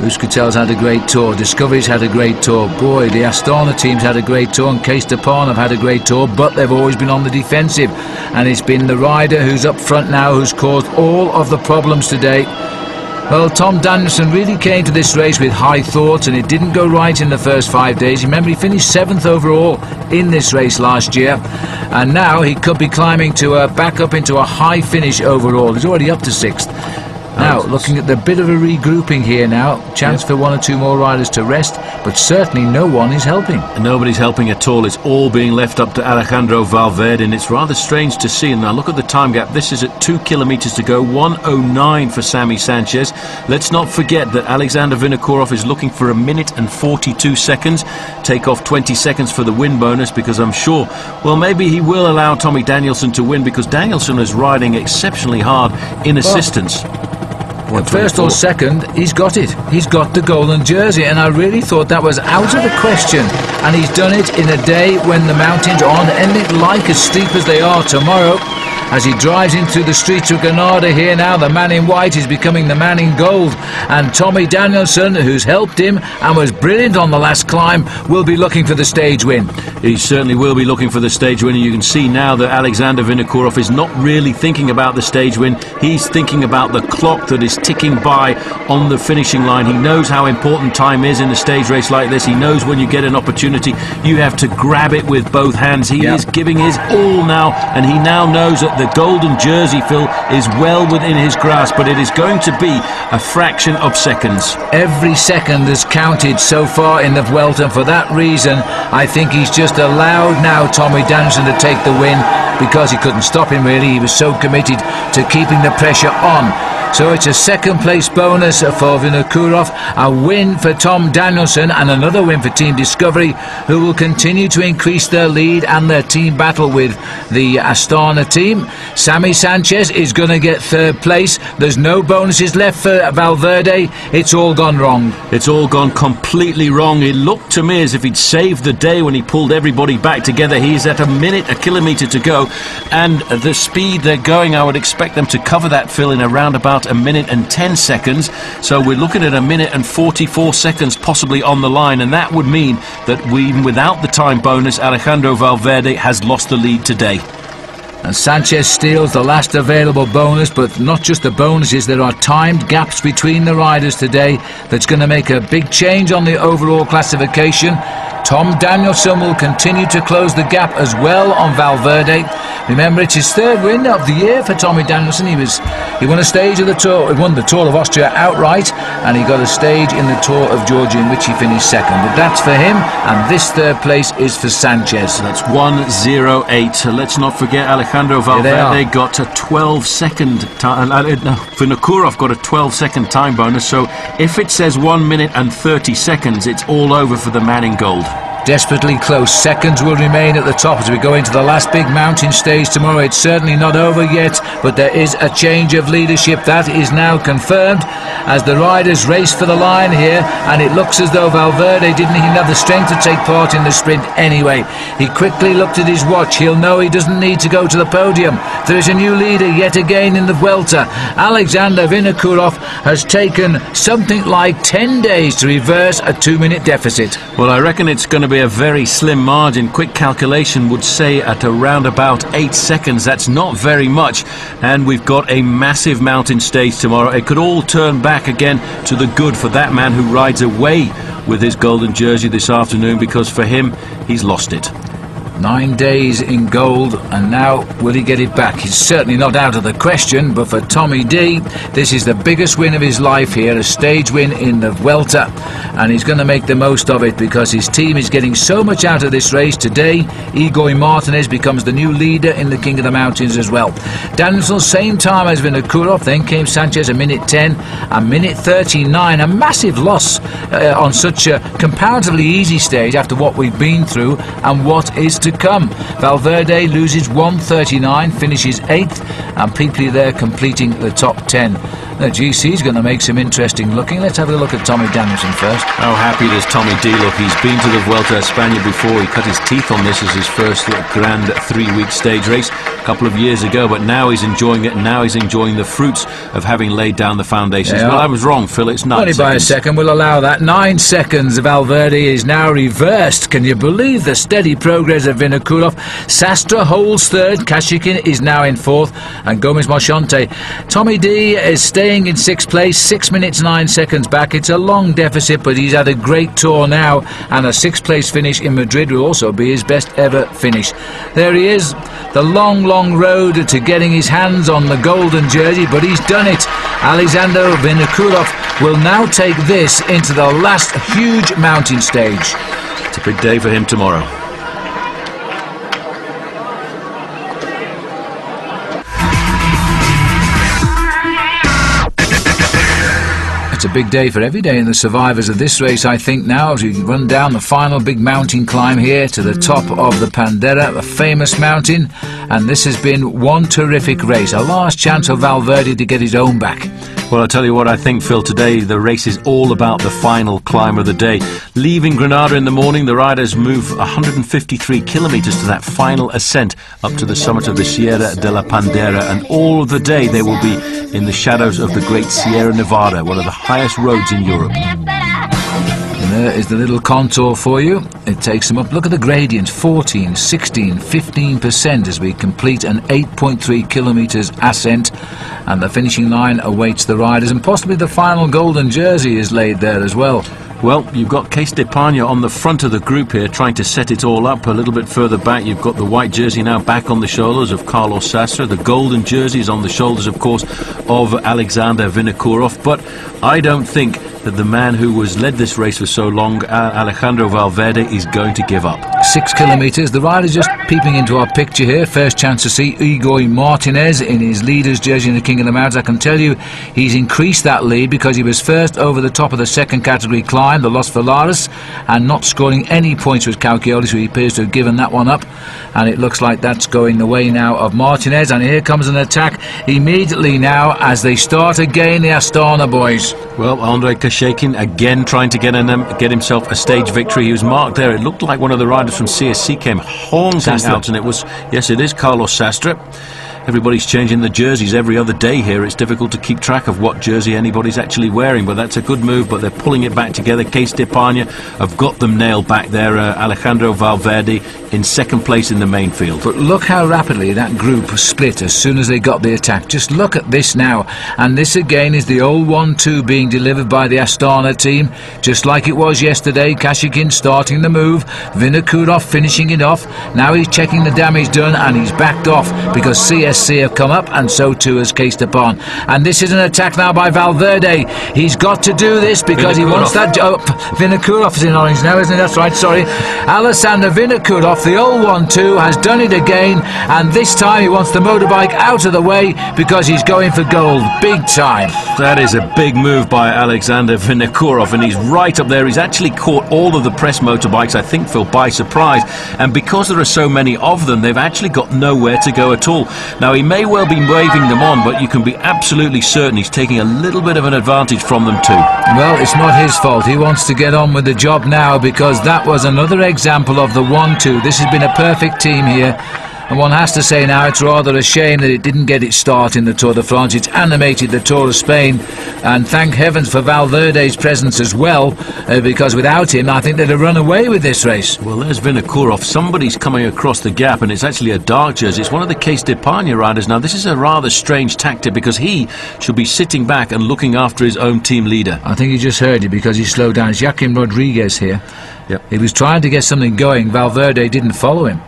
Euskaltel's had a great tour, Discovery's had a great tour. Boy, the Astana team's had a great tour, and Case Depon have had a great tour, but they've always been on the defensive. And it's been the rider who's up front now who's caused all of the problems today. Well, Tom Danielson really came to this race with high thoughts, and it didn't go right in the first 5 days. Remember, he finished 7th overall in this race last year, and now he could be climbing to back up into a high finish overall. He's already up to 6th. Now, looking at the bit of a regrouping here now, chance for 1 or 2 more riders to rest, but certainly no one is helping. Nobody's helping at all. It's all being left up to Alejandro Valverde, and it's rather strange to see. And now look at the time gap. This is at 2 kilometres to go, 1:09 for Sammy Sanchez. Let's not forget that Alexander Vinokourov is looking for 1 minute and 42 seconds. Take off 20 seconds for the win bonus, because I'm sure, well, maybe he will allow Tommy Danielson to win, because Danielson is riding exceptionally hard in assistance. First or second, he's got it. He's got the golden jersey, and I really thought that was out of the question. And he's done it in a day when the mountains aren't anything like as steep as they are tomorrow. As he drives in through the streets of Granada here now, the man in white is becoming the man in gold. And Tommy Danielson, who's helped him and was brilliant on the last climb, will be looking for the stage win. He certainly will be looking for the stage win, and you can see now that Alexander Vinokourov is not really thinking about the stage win. He's thinking about the clock that is ticking by on the finishing line. He knows how important time is in a stage race like this. He knows when you get an opportunity, you have to grab it with both hands. He is giving his all now, and he now knows that the golden jersey, Phil, is well within his grasp, but it is going to be a fraction of seconds. Every second has counted so far in the Vuelta, and for that reason I think he's just allowed now Tommy Danielson to take the win, because he couldn't stop him really. He was so committed to keeping the pressure on. So it's a second place bonus for Vinokourov, a win for Tom Danielson, and another win for Team Discovery, who will continue to increase their lead and their team battle with the Astana team. Sammy Sanchez is going to get third place. There's no bonuses left for Valverde. It's all gone wrong. It's all gone completely wrong. It looked to me as if he'd saved the day when he pulled everybody back together. He's at a kilometre to go, and the speed they're going, I would expect them to cover that, Phil, in around about 1 minute and 10 seconds. So we're looking at 1 minute and 44 seconds possibly on the line, and that would mean that even without the time bonus, Alejandro Valverde has lost the lead today. And Sanchez steals the last available bonus, but not just the bonuses, there are timed gaps between the riders today that's going to make a big change on the overall classification. Tom Danielson will continue to close the gap as well on Valverde. Remember, it's his third win of the year for Tommy Danielson. He won a stage of the Tour, he won the Tour of Austria outright, and he got a stage in the Tour of Georgia in which he finished second. But that's for him, and this third place is for Sanchez. That's 1:08. Let's not forget Alejandro Valverde got a 12-second time. Vinokourov got a 12-second time bonus. So if it says 1 minute and 30 seconds, it's all over for the man in gold. Desperately close seconds will remain at the top as we go into the last big mountain stage tomorrow. It's certainly not over yet, but there is a change of leadership that is now confirmed as the riders race for the line here, and it looks as though Valverde didn't even have the strength to take part in the sprint anyway. He quickly looked at his watch. He'll know he doesn't need to go to the podium. There is a new leader yet again in the Vuelta. Alexander Vinokourov has taken something like 10 days to reverse a 2-minute deficit. Well, I reckon it's going to be a very slim margin. Quick calculation would say at around about 8 seconds. That's not very much, and we've got a massive mountain stage tomorrow. It could all turn back again to the good for that man who rides away with his golden jersey this afternoon, because for him, he's lost it. 9 days in gold, and now will he get it back? It's certainly not out of the question, but for Tommy D, this is the biggest win of his life here, a stage win in the Vuelta, and he's going to make the most of it because his team is getting so much out of this race today. Igor Martinez becomes the new leader in the King of the Mountains as well. Danielson, same time as Vinokourov, then came Sanchez, a minute 10, a minute 39, a massive loss on such a comparatively easy stage after what we've been through and what is to come. Valverde loses 1:39, finishes 8th, and people there completing the top 10. The GC is going to make some interesting looking. Let's have a look at Tommy Danielson first. How happy does Tommy D look? He's been to the Vuelta a España before. He cut his teeth on this as his first grand 3-week stage race a couple of years ago, but now he's enjoying it. Now he's enjoying the fruits of having laid down the foundations. Well, I was wrong, Phil. It's 9 Only seconds. by a second. We'll allow that. 9 seconds. Valverde is now reversed. Can you believe the steady progress of Vinokourov? Sastre holds third. Kashikin is now in fourth, and Gomez Mochante. Tommy D is staying in 6th place, 6 minutes 9 seconds back. It's a long deficit, but he's had a great tour now, and a 6th place finish in Madrid will also be his best ever finish. There he is, the long road to getting his hands on the golden jersey, but he's done it. Alexander Vinokourov will now take this into the last huge mountain stage. It's a big day for him tomorrow. It's a big day for every day in the survivors of this race, I think, now, as we run down the final big mountain climb here to the top of the Pandera, a famous mountain, and this has been one terrific race. A last chance for Valverde to get his own back. Well, I'll tell you what I think, Phil. Today the race is all about the final climb of the day. Leaving Granada in the morning, the riders move 153 kilometres to that final ascent up to the summit of the Sierra de la Pandera, and all of the day they will be in the shadows of the Great Sierra Nevada, one of the highest roads in Europe. And there is the little contour for you. It takes them up. Look at the gradients, 14, 16, 15% as we complete an 8.3 kilometres ascent, and the finishing line awaits the riders, and possibly the final golden jersey is laid there as well. Well, you've got Case d'Espagne on the front of the group here, trying to set it all up. A little bit further back, you've got the white jersey now back on the shoulders of Carlos Sastre. The golden jersey is on the shoulders, of course, of Alexander Vinokourov. But I don't think that the man who has led this race for so long, Alejandro Valverde, is going to give up. 6 kilometres. The rider's just peeping into our picture here. First chance to see Igor Martinez in his leader's jersey in the King of the Mountains. I can tell you he's increased that lead because he was first over the top of the second category climb, the Los Valares, and not scoring any points with Cauchioli, so he appears to have given that one up. And it looks like that's going the way now of Martinez, and here comes an attack immediately now as they start again, the Astana boys. Well, Andrei Kashekin again trying to get himself a stage victory. He was marked there. It looked like one of the riders from CSC came honking out, and it was, yes, it is Carlos Sastre. everybody's changing the jerseys every other day here. It's difficult to keep track of what jersey anybody's actually wearing, but that's a good move. But they're pulling it back together. Case d'Espagne have got them nailed back there. Alejandro Valverde in second place in the main field. But look how rapidly that group split as soon as they got the attack. Just look at this now, and this again is the old 1-2 being delivered by the Astana team, just like it was yesterday. Kashikin starting the move, Vinokourov finishing it off. Now he's checking the damage done, and he's backed off because CSC have come up, and so too has Case d'Espagne. And this is an attack now by Valverde. He's got to do this because he wants that. Vinokourov is in orange now, isn't it? That's right, sorry. Alexander Vinokourov, the old 1-2, has done it again, and this time he wants the motorbike out of the way because he's going for gold, big time. That is a big move by Alexander Vinokourov, and he's right up there. He's actually caught all of the press motorbikes, I think, Phil, by surprise, and because there are so many of them, they've actually got nowhere to go at all. Now, he may well be waving them on, but you can be absolutely certain he's taking a little bit of an advantage from them too. Well, it's not his fault. He wants to get on with the job now, because that was another example of the 1-2. This has been a perfect team here, and one has to say now it's rather a shame that it didn't get its start in the Tour de France. It's animated the Tour of Spain, and thank heavens for Valverde's presence as well, because without him I think they'd have run away with this race. Well, there's Vinokourov. Somebody's coming across the gap, and it's actually a dark jersey. It's one of the Case d'Espagne riders. Now, this is a rather strange tactic because he should be sitting back and looking after his own team leader. I think you just heard it because he slowed down. It's Joaquim Rodriguez here. Yep. He was trying to get something going. Valverde didn't follow him.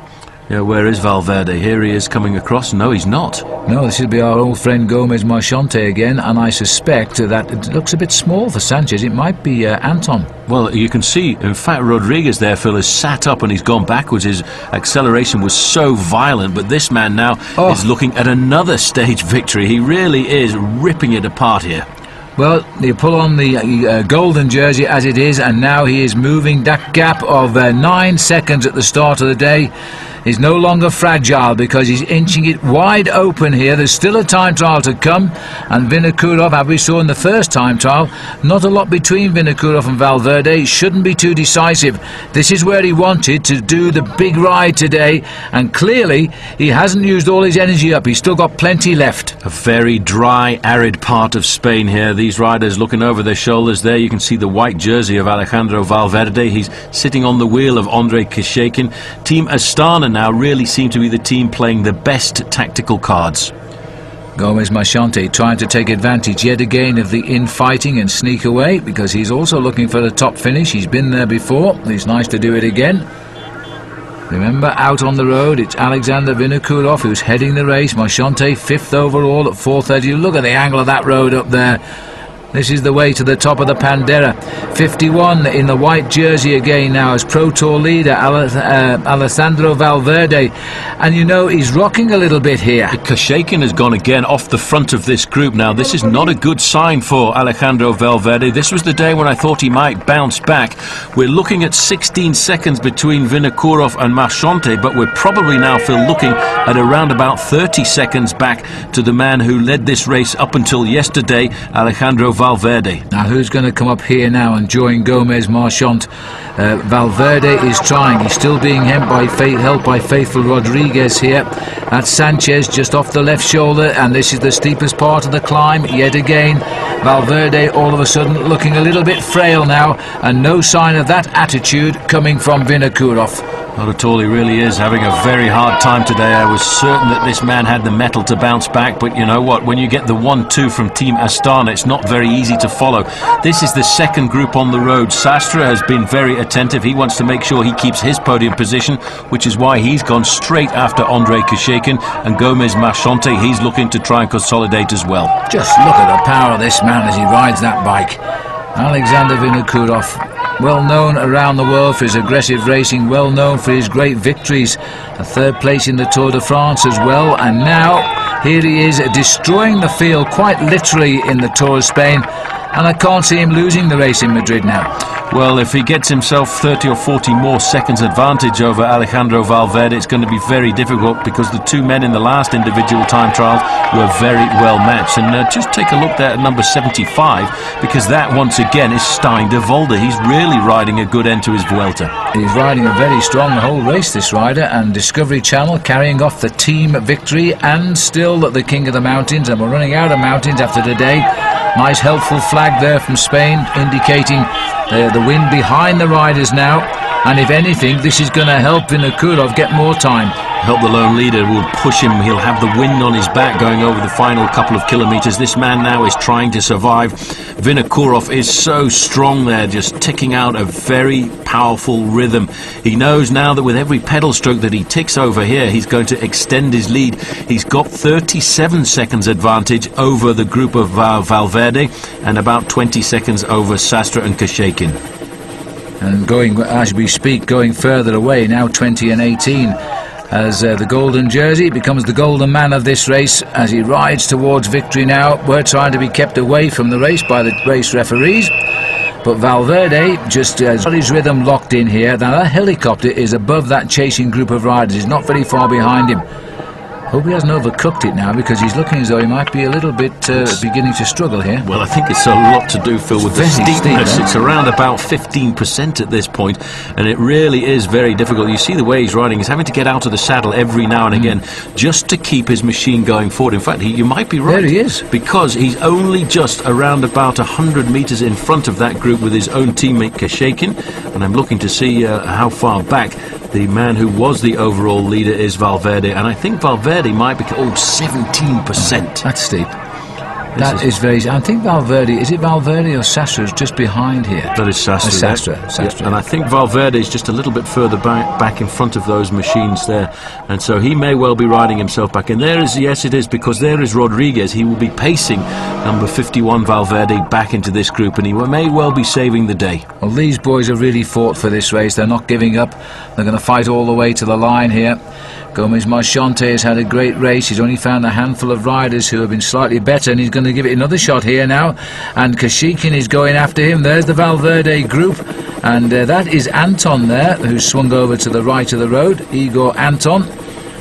Yeah, where is Valverde? Here he is coming across. No, he's not. No, this should be our old friend Gomez Marchante again, and I suspect that it looks a bit small for Sanchez. It might be Anton. Well, you can see, in fact, Rodriguez there, Phil, has sat up and he's gone backwards. His acceleration was so violent, but this man now is looking at another stage victory. He really is ripping it apart here. Well, you pull on the golden jersey as it is, and now he is moving. That gap of 9 seconds at the start of the day is no longer fragile because he's inching it wide open here. There's still a time trial to come, and Vinokourov, as we saw in the first time trial, not a lot between Vinokourov and Valverde. Shouldn't be too decisive. This is where he wanted to do the big ride today, and clearly he hasn't used all his energy up. He's still got plenty left. A very dry, arid part of Spain here. These riders looking over their shoulders there. You can see the white jersey of Alejandro Valverde. He's sitting on the wheel of Andrei Kashekin. Team Astana now really seem to be the team playing the best tactical cards. Gomez Marchante trying to take advantage yet again of the infighting and sneak away, because he's also looking for the top finish. He's been there before. It's nice to do it again. Remember, out on the road, it's Alexander Vinokourov who's heading the race. Marchante 5th overall at 4:30. Look at the angle of that road up there. This is the way to the top of the Pandera. 51 in the white jersey again now as Pro Tour leader, Alessandro Valverde. And you know, he's rocking a little bit here. Kashekin has gone again off the front of this group now. This is not a good sign for Alejandro Valverde. This was the day when I thought he might bounce back. We're looking at 16 seconds between Vinokourov and Marchante, but we're probably now, Phil, looking at around about 30 seconds back to the man who led this race up until yesterday, Alejandro Valverde. Now who's going to come up here now and join Gomez Marchante? Valverde is trying. He's still being helped by faithful Rodriguez here. That's Sanchez just off the left shoulder, and this is the steepest part of the climb yet again. Valverde all of a sudden looking a little bit frail now, and no sign of that attitude coming from Vinokourov. Not at all. He really is having a very hard time today. I was certain that this man had the mettle to bounce back, but you know what? When you get the 1-2 from Team Astana, it's not very easy to follow. This is the second group on the road. Sastre has been very attentive. He wants to make sure he keeps his podium position, which is why he's gone straight after Andrei Kashekin, and Gomez Marchante, he's looking to try and consolidate as well. Just look at the power of this man as he rides that bike. Alexander Vinokourov, well known around the world for his aggressive racing, well known for his great victories, a 3rd place in the Tour de France as well, and now here he is destroying the field quite literally in the Tour of Spain. and I can't see him losing the race in Madrid now. Well, if he gets himself 30 or 40 more seconds advantage over Alejandro Valverde, it's going to be very difficult, because the two men in the last individual time trials were very well matched. And just take a look there at number 75, because that once again is Stijn de Volder. He's really riding a good end to his Vuelta. He's riding a very strong whole race, this rider, and Discovery Channel carrying off the team victory and still the king of the mountains, and we're running out of mountains after today. Nice helpful flag there from Spain indicating the wind behind the riders now, and if anything this is going to help Vinokourov get more time. Help the lone leader, will push him, he'll have the wind on his back going over the final couple of kilometres. This man now is trying to survive. Vinokourov is so strong there, just ticking out a very powerful rhythm. He knows now that with every pedal stroke that he ticks over here, he's going to extend his lead. He's got 37 seconds advantage over the group of Valverde, and about 20 seconds over Sastre and Kashekin. And going, as we speak, going further away now, 20 and 18. As the golden jersey becomes the golden man of this race as he rides towards victory now. We're trying to be kept away from the race by the race referees, but Valverde just has got his rhythm locked in here. Now that helicopter is above that chasing group of riders, he's not very far behind him. Hope he hasn't overcooked it now, because he's looking as though he might be a little bit beginning to struggle here. Well, I think it's a lot to do, Phil, with the steepness. Steep, it's around about 15% at this point, and it really is very difficult. You see the way he's riding. He's having to get out of the saddle every now and again just to keep his machine going forward. In fact, you might be right. There he is. Because he's only just around about 100 metres in front of that group with his own teammate Kashekin, and I'm looking to see how far back the man who was the overall leader is Valverde, and I think Valverde might be 17%. That's steep. That is very... I think Valverde... Is it Valverde or Sastre is just behind here? That is Sastre. Sastre. Yeah, and I think Valverde is just a little bit further back in front of those machines there. And so he may well be riding himself back in. There is... Yes, it is, because there is Rodriguez. He will be pacing number 51 Valverde back into this group, and he may well be saving the day. Well, these boys have really fought for this race. They're not giving up. They're going to fight all the way to the line here. Gomez Marchante has had a great race. He's only found a handful of riders who have been slightly better, and he's going to give it another shot here now. And Kashekin is going after him. There's the Valverde group, and that is Anton there, who's swung over to the right of the road. Igor Anton.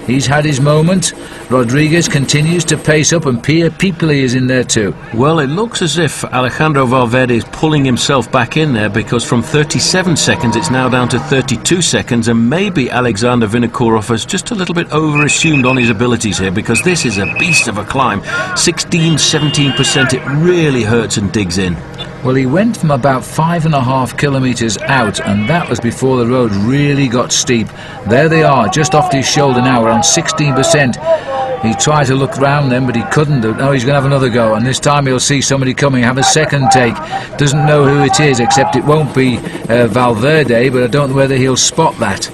He's had his moment. Rodriguez continues to pace up, and Pierre Pipoli is in there too. Well, it looks as if Alejandro Valverde is pulling himself back in there, because from 37 seconds it's now down to 32 seconds, and maybe Alexander Vinokourov has just a little bit overassumed on his abilities here, because this is a beast of a climb. 16-17%, it really hurts and digs in. Well, he went from about 5.5 kilometres out, and that was before the road really got steep. There they are, just off his shoulder now, around 16%. He tried to look round them, but he couldn't. No, he's going to have another go, and this time he'll see somebody coming, have a second take. Doesn't know who it is, except it won't be Valverde, but I don't know whether he'll spot that.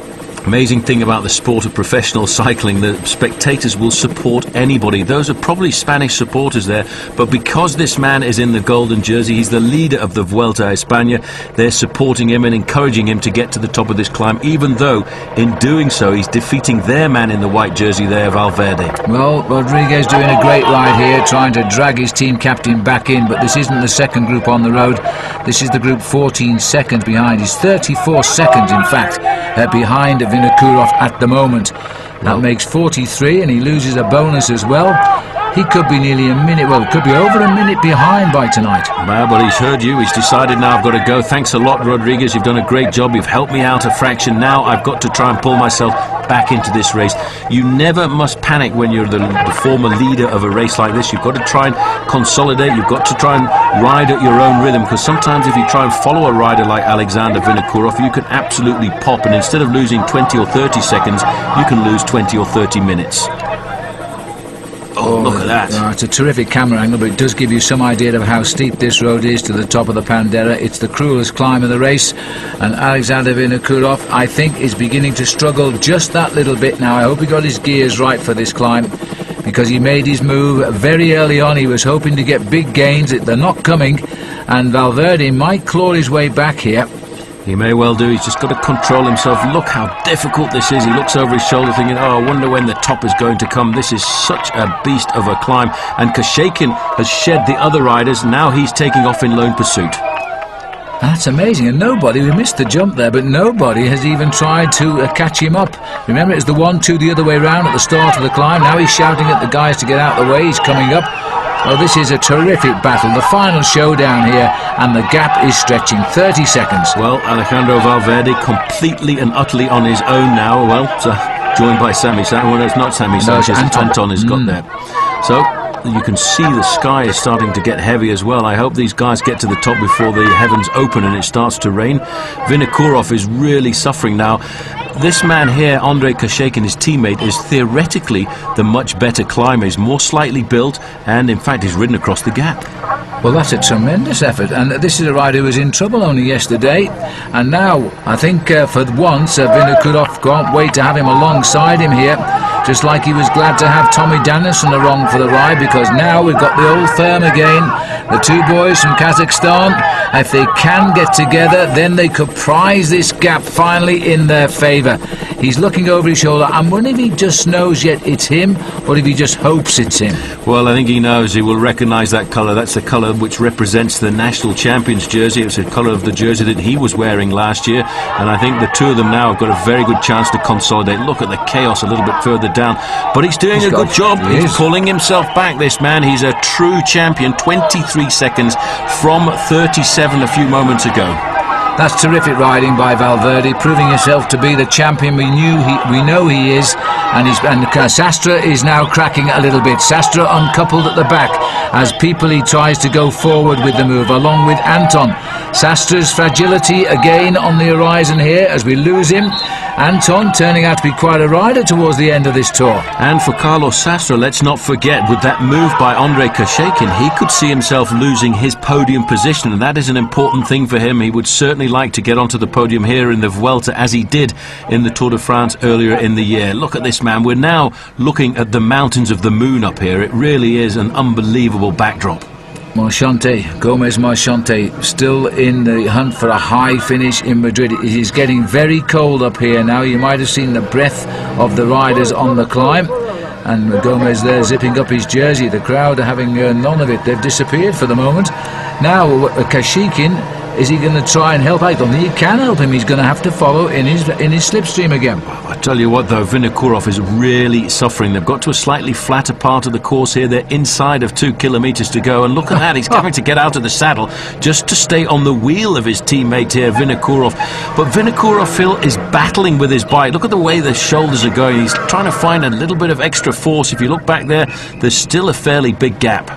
Amazing thing about the sport of professional cycling, the spectators will support anybody. Those are probably Spanish supporters there, but because this man is in the golden jersey, he's the leader of the Vuelta a España, they're supporting him and encouraging him to get to the top of this climb, even though in doing so he's defeating their man in the white jersey there, Valverde. Well, Rodriguez doing a great ride here, trying to drag his team captain back in, but this isn't the second group on the road. This is the group 14 seconds behind. He's 34 seconds, in fact, behind Vinokourov at the moment. That makes 43, and he loses a bonus as well. He could be nearly a minute, well, could be over a minute behind by tonight. Well, but he's heard you, he's decided now I've got to go. Thanks a lot, Rodriguez, you've done a great job, you've helped me out a fraction. Now I've got to try and pull myself back into this race. You never must panic when you're the former leader of a race like this. You've got to try and consolidate, you've got to try and ride at your own rhythm, because sometimes if you try and follow a rider like Alexander Vinokourov, you can absolutely pop, and instead of losing 20 or 30 seconds, you can lose 20 or 30 minutes. Oh, look at that. It's a terrific camera angle, but it does give you some idea of how steep this road is to the top of the Pandera. It's the cruelest climb of the race, and Alexander Vinokourov, I think, is beginning to struggle just that little bit now. I hope he got his gears right for this climb, because he made his move very early on. He was hoping to get big gains. They're not coming, and Valverde might claw his way back here. He may well do. He's just got to control himself. Look how difficult this is. He looks over his shoulder thinking, oh, I wonder when the top is going to come. This is such a beast of a climb. And Kashekin has shed the other riders. Now he's taking off in lone pursuit. That's amazing, and nobody, we missed the jump there, but nobody has even tried to catch him up. Remember, it's the 1-2 the other way round at the start of the climb. Now he's shouting at the guys to get out of the way. He's coming up. Well, this is a terrific battle, the final showdown here, and the gap is stretching. 30 seconds. Well, Alejandro Valverde completely and utterly on his own now. Well, joined by Sammy Sanchez. Well, no, it's not Sammy Sanchez. Anton has got there. So you can see the sky is starting to get heavy as well. I hope these guys get to the top before the heavens open and it starts to rain. Vinokourov is really suffering now. This man here, Andrei Kashekin, his teammate, is theoretically the much better climber. He's more slightly built and, in fact, he's ridden across the gap. Well, that's a tremendous effort, and this is a rider who was in trouble only yesterday, and now I think for once Vinokourov can't wait to have him alongside him here, just like he was glad to have Tommy Danielson along for the ride, because now we've got the old firm again, the two boys from Kazakhstan. If they can get together, then they could prize this gap finally in their favour. He's looking over his shoulder. I'm wondering if he just knows yet it's him, or if he just hopes it's him. Well, I think he knows. He will recognise that colour. That's the colour which represents the national champions jersey. It's the colour of the jersey that he was wearing last year, and I think the two of them now have got a very good chance to consolidate. Look at the chaos a little bit further down, but he's doing a good job. He's pulling himself back, this man. He's a true champion. 23 seconds from 37 a few moments ago. That's terrific riding by Valverde, proving himself to be the champion we know he is, and Sastre is now cracking a little bit. Sastre uncoupled at the back as he tries to go forward with the move, along with Anton. Sastre's fragility again on the horizon here as we lose him. Anton turning out to be quite a rider towards the end of this tour. And for Carlos Sastre, let's not forget, with that move by Andrei Kashekin, he could see himself losing his podium position, and that is an important thing for him. He would certainly like to get onto the podium here in the Vuelta, as he did in the Tour de France earlier in the year. Look at this man. We're now looking at the mountains of the moon up here. It really is an unbelievable backdrop. Gomez Marchante, still in the hunt for a high finish in Madrid. It is getting very cold up here now. You might have seen the breath of the riders on the climb. And Gomez there zipping up his jersey. The crowd are having none of it. They've disappeared for the moment. Now Kashekin, is he going to try and help? I don't think he can help him. He's going to have to follow in his slipstream again. I tell you what, though, Vinokourov is really suffering. They've got to a slightly flatter part of the course here. They're inside of 2 kilometres to go, and look at that. He's having to get out of the saddle just to stay on the wheel of his teammate here, Vinokourov. But Vinokourov, Phil, is battling with his bike. Look at the way the shoulders are going. He's trying to find a little bit of extra force. If you look back there, there's still a fairly big gap.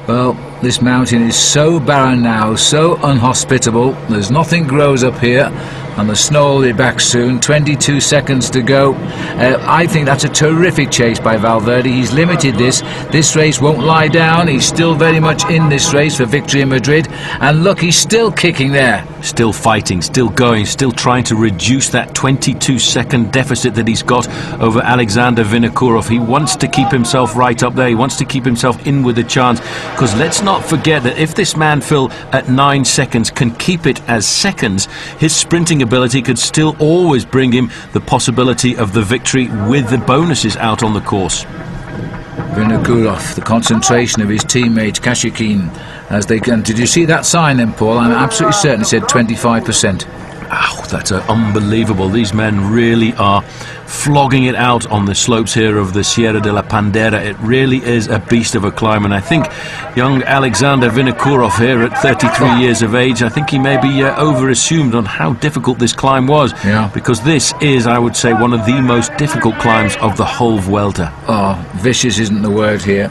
Well, this mountain is so barren now, so unhospitable. There's nothing grows up here, and the snow will be back soon. 22 seconds to go. I think that's a terrific chase by Valverde. He's limited this. This race won't lie down. He's still very much in this race for victory in Madrid. And look, he's still kicking there. Still fighting, still going, still trying to reduce that 22-second deficit that he's got over Alexander Vinokourov. He wants to keep himself right up there. He wants to keep himself in with a chance. Because let's not forget that if this man, Phil, at 9 seconds can keep it as seconds, his sprinting ability could still always bring him the possibility of the victory with the bonuses out on the course. Vinokourov, the concentration of his teammate Kashekin as they can. Did you see that sign then, Paul? I'm absolutely certain it said 25%. Ow, that's unbelievable. These men really are flogging it out on the slopes here of the Sierra de la Pandera. It really is a beast of a climb, and I think young Alexander Vinokourov here at 33 years of age, I think he may be over-assumed on how difficult this climb was. Yeah. Because this is, I would say, one of the most difficult climbs of the whole Vuelta. Oh, vicious isn't the word here.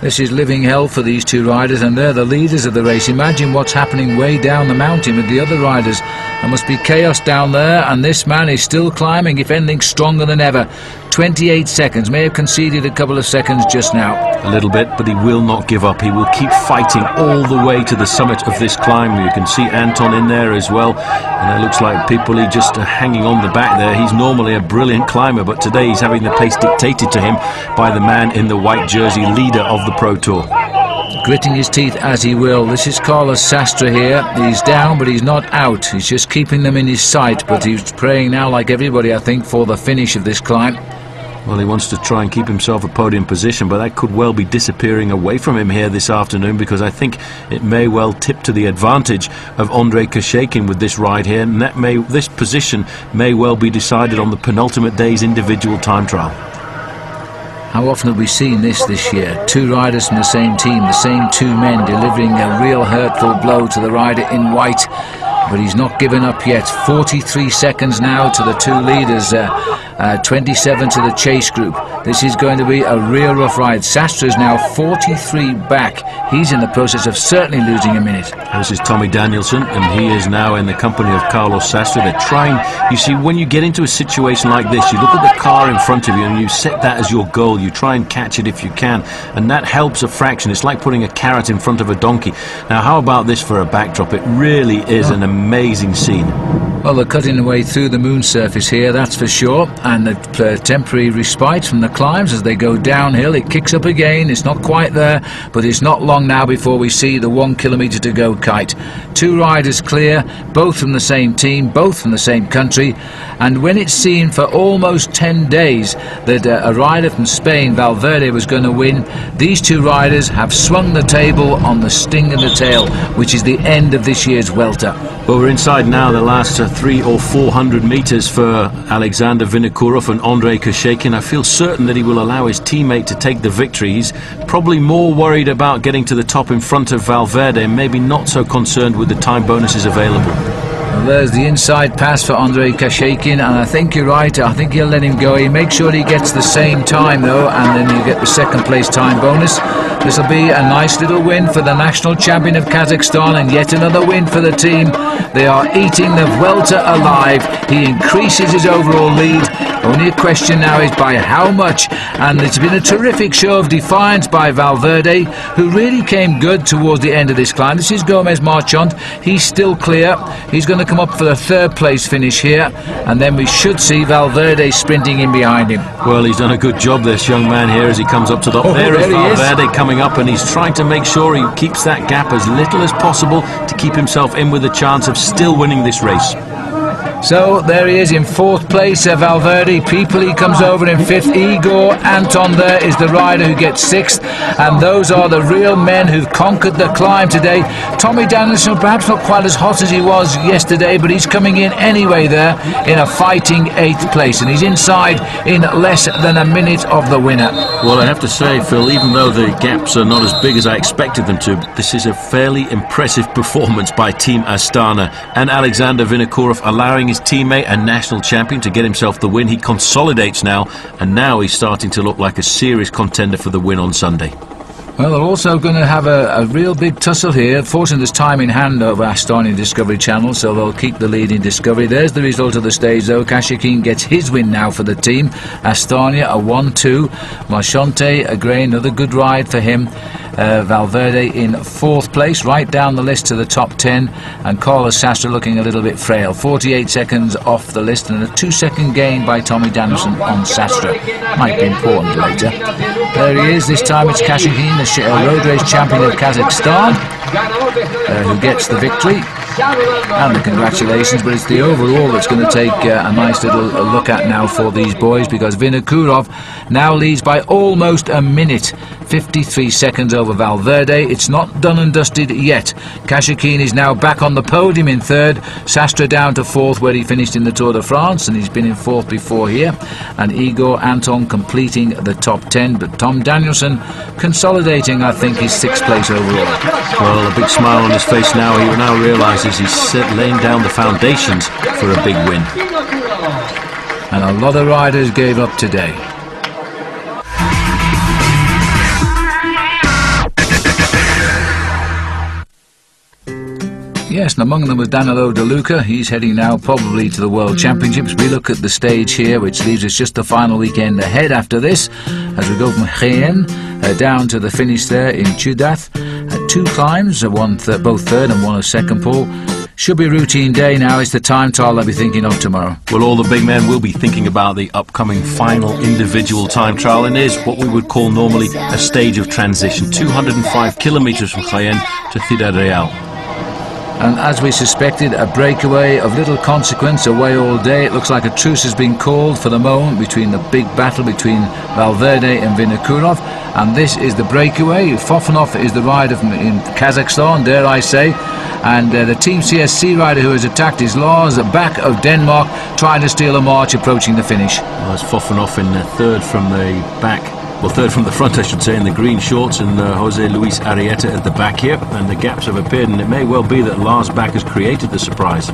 This is living hell for these two riders, and they're the leaders of the race. Imagine what's happening way down the mountain with the other riders. There must be chaos down there, and this man is still climbing, if anything, stronger than ever. 28 seconds, may have conceded a couple of seconds just now. A little bit, but he will not give up. He will keep fighting all the way to the summit of this climb. You can see Anton in there as well, and it looks like people are just hanging on the back there. He's normally a brilliant climber, but today he's having the pace dictated to him by the man in the white jersey, leader of the Pro Tour. gritting his teeth as he will. This is Carlos Sastre here. He's down, but he's not out. He's just keeping them in his sight, but he's praying now, like everybody, I think, for the finish of this climb. Well, he wants to try and keep himself a podium position, but that could well be disappearing away from him here this afternoon, because I think it may well tip to the advantage of Andrei Kashekin with this ride here, and this position may well be decided on the penultimate day's individual time trial. How often have we seen this year? Two riders from the same team, the same two men, delivering a real hurtful blow to the rider in white. But he's not given up yet. 43 seconds now to the two leaders, 27 to the chase group. This is going to be a real rough ride. Sastre is now 43 back. He's in the process of certainly losing a minute. This is Tommy Danielson, and he is now in the company of Carlos Sastre. They're trying, you see, when you get into a situation like this, you look at the car in front of you and you set that as your goal. You try and catch it if you can, and that helps a fraction. It's like putting a carrot in front of a donkey. Now, how about this for a backdrop? It really is an amazing scene. Well, they're cutting their way through the moon surface here, that's for sure, and a temporary respite from the climbs as they go downhill. It kicks up again. It's not quite there, but it's not long now before we see the 1 kilometre to go kite. Two riders clear, both from the same team, both from the same country, and when it seemed for almost 10 days that a rider from Spain, Valverde, was going to win, these two riders have swung the table on the sting in the tail, which is the end of this year's Vuelta. Well, we're inside now the last 300 or 400 metres for Alexander Vinokourov and Andrei Kashekin. I feel certain that he will allow his teammate to take the victory. He's probably more worried about getting to the top in front of Valverde, and maybe not so concerned with the time bonuses available. Well, there's the inside pass for Andrei Kashekin, and I think you're right. I think he'll let him go. He makes sure he gets the same time, though, and then you get the second place time bonus. This will be a nice little win for the national champion of Kazakhstan, and yet another win for the team. They are eating the Vuelta alive. He increases his overall lead. Only a question now is by how much, and it's been a terrific show of defiance by Valverde, who really came good towards the end of this climb. This is Gomez Marchand. He's still clear. He's going to come up for the third place finish here, and then we should see Valverde sprinting in behind him. Well, he's done a good job, this young man here, as he comes up to the top. There is Valverde coming up, and he's trying to make sure he keeps that gap as little as possible to keep himself in with a chance of still winning this race. So there he is in fourth place, Valverde. Pipoli comes over in fifth. Igor Anton there is the rider who gets sixth, and those are the real men who've conquered the climb today. Tommy Danielson perhaps not quite as hot as he was yesterday, but he's coming in anyway there in a fighting eighth place, and he's inside in less than a minute of the winner. Well, I have to say, Phil, even though the gaps are not as big as I expected them to, this is a fairly impressive performance by Team Astana, and Alexander Vinokourov allowing his teammate and national champion to get himself the win. He consolidates now, and now he's starting to look like a serious contender for the win on Sunday. Well, they're also going to have a real big tussle here. Fortunately, there's time in hand over Astana Discovery Channel, so they'll keep the lead in Discovery. There's the result of the stage, though. Kashekin gets his win now for the team. Astana, a 1-2. Marchante, a grey, another good ride for him. Valverde in fourth place, right down the list to the top 10, and Carlos Sastre looking a little bit frail. 48 seconds off the list, and a 2-second gain by Tommy Danielson on Sastre. Might be important later. There he is. This time it's Kashekin, the road race champion of Kazakhstan, who gets the victory and the congratulations. But it's the overall that's going to take a nice little look at now for these boys, because Vinokourov now leads by almost a minute, 53 seconds over Valverde. It's not done and dusted yet. Kashekin is now back on the podium in third. Sastre down to fourth, where he finished in the Tour de France, and he's been in fourth before here. And Igor Anton completing the top 10. But Tom Danielson consolidating, I think, his sixth place overall. Well, a big smile on his face now. He now realises he's laying down the foundations for a big win. And a lot of riders gave up today. Yes, and among them was Danilo De Luca. He's heading now probably to the World Championships. We look at the stage here, which leaves us just the final weekend ahead after this, as we go from Jaén down to the finish there in Ciudad. Two climbs, both third and one a second pole. Should be a routine day now. It's the time trial they'll be thinking of tomorrow. Well, all the big men will be thinking about the upcoming final individual time trial, and is what we would call normally a stage of transition. 205 kilometres from Jaén to Ciudad Real. And as we suspected, a breakaway of little consequence away all day. It looks like a truce has been called for the moment between the big battle between Valverde and Vinokourov. And this is the breakaway. Fofanov is the rider from in Kazakhstan, dare I say. And the Team CSC rider who has attacked is Lars Bak of Denmark, trying to steal a march approaching the finish. Well, it's Fofanov in third from the back. Well, third from the front, I should say, in the green shorts, and Jose Luis Arrieta at the back here. And the gaps have appeared, and it may well be that Lars Bak has created the surprise.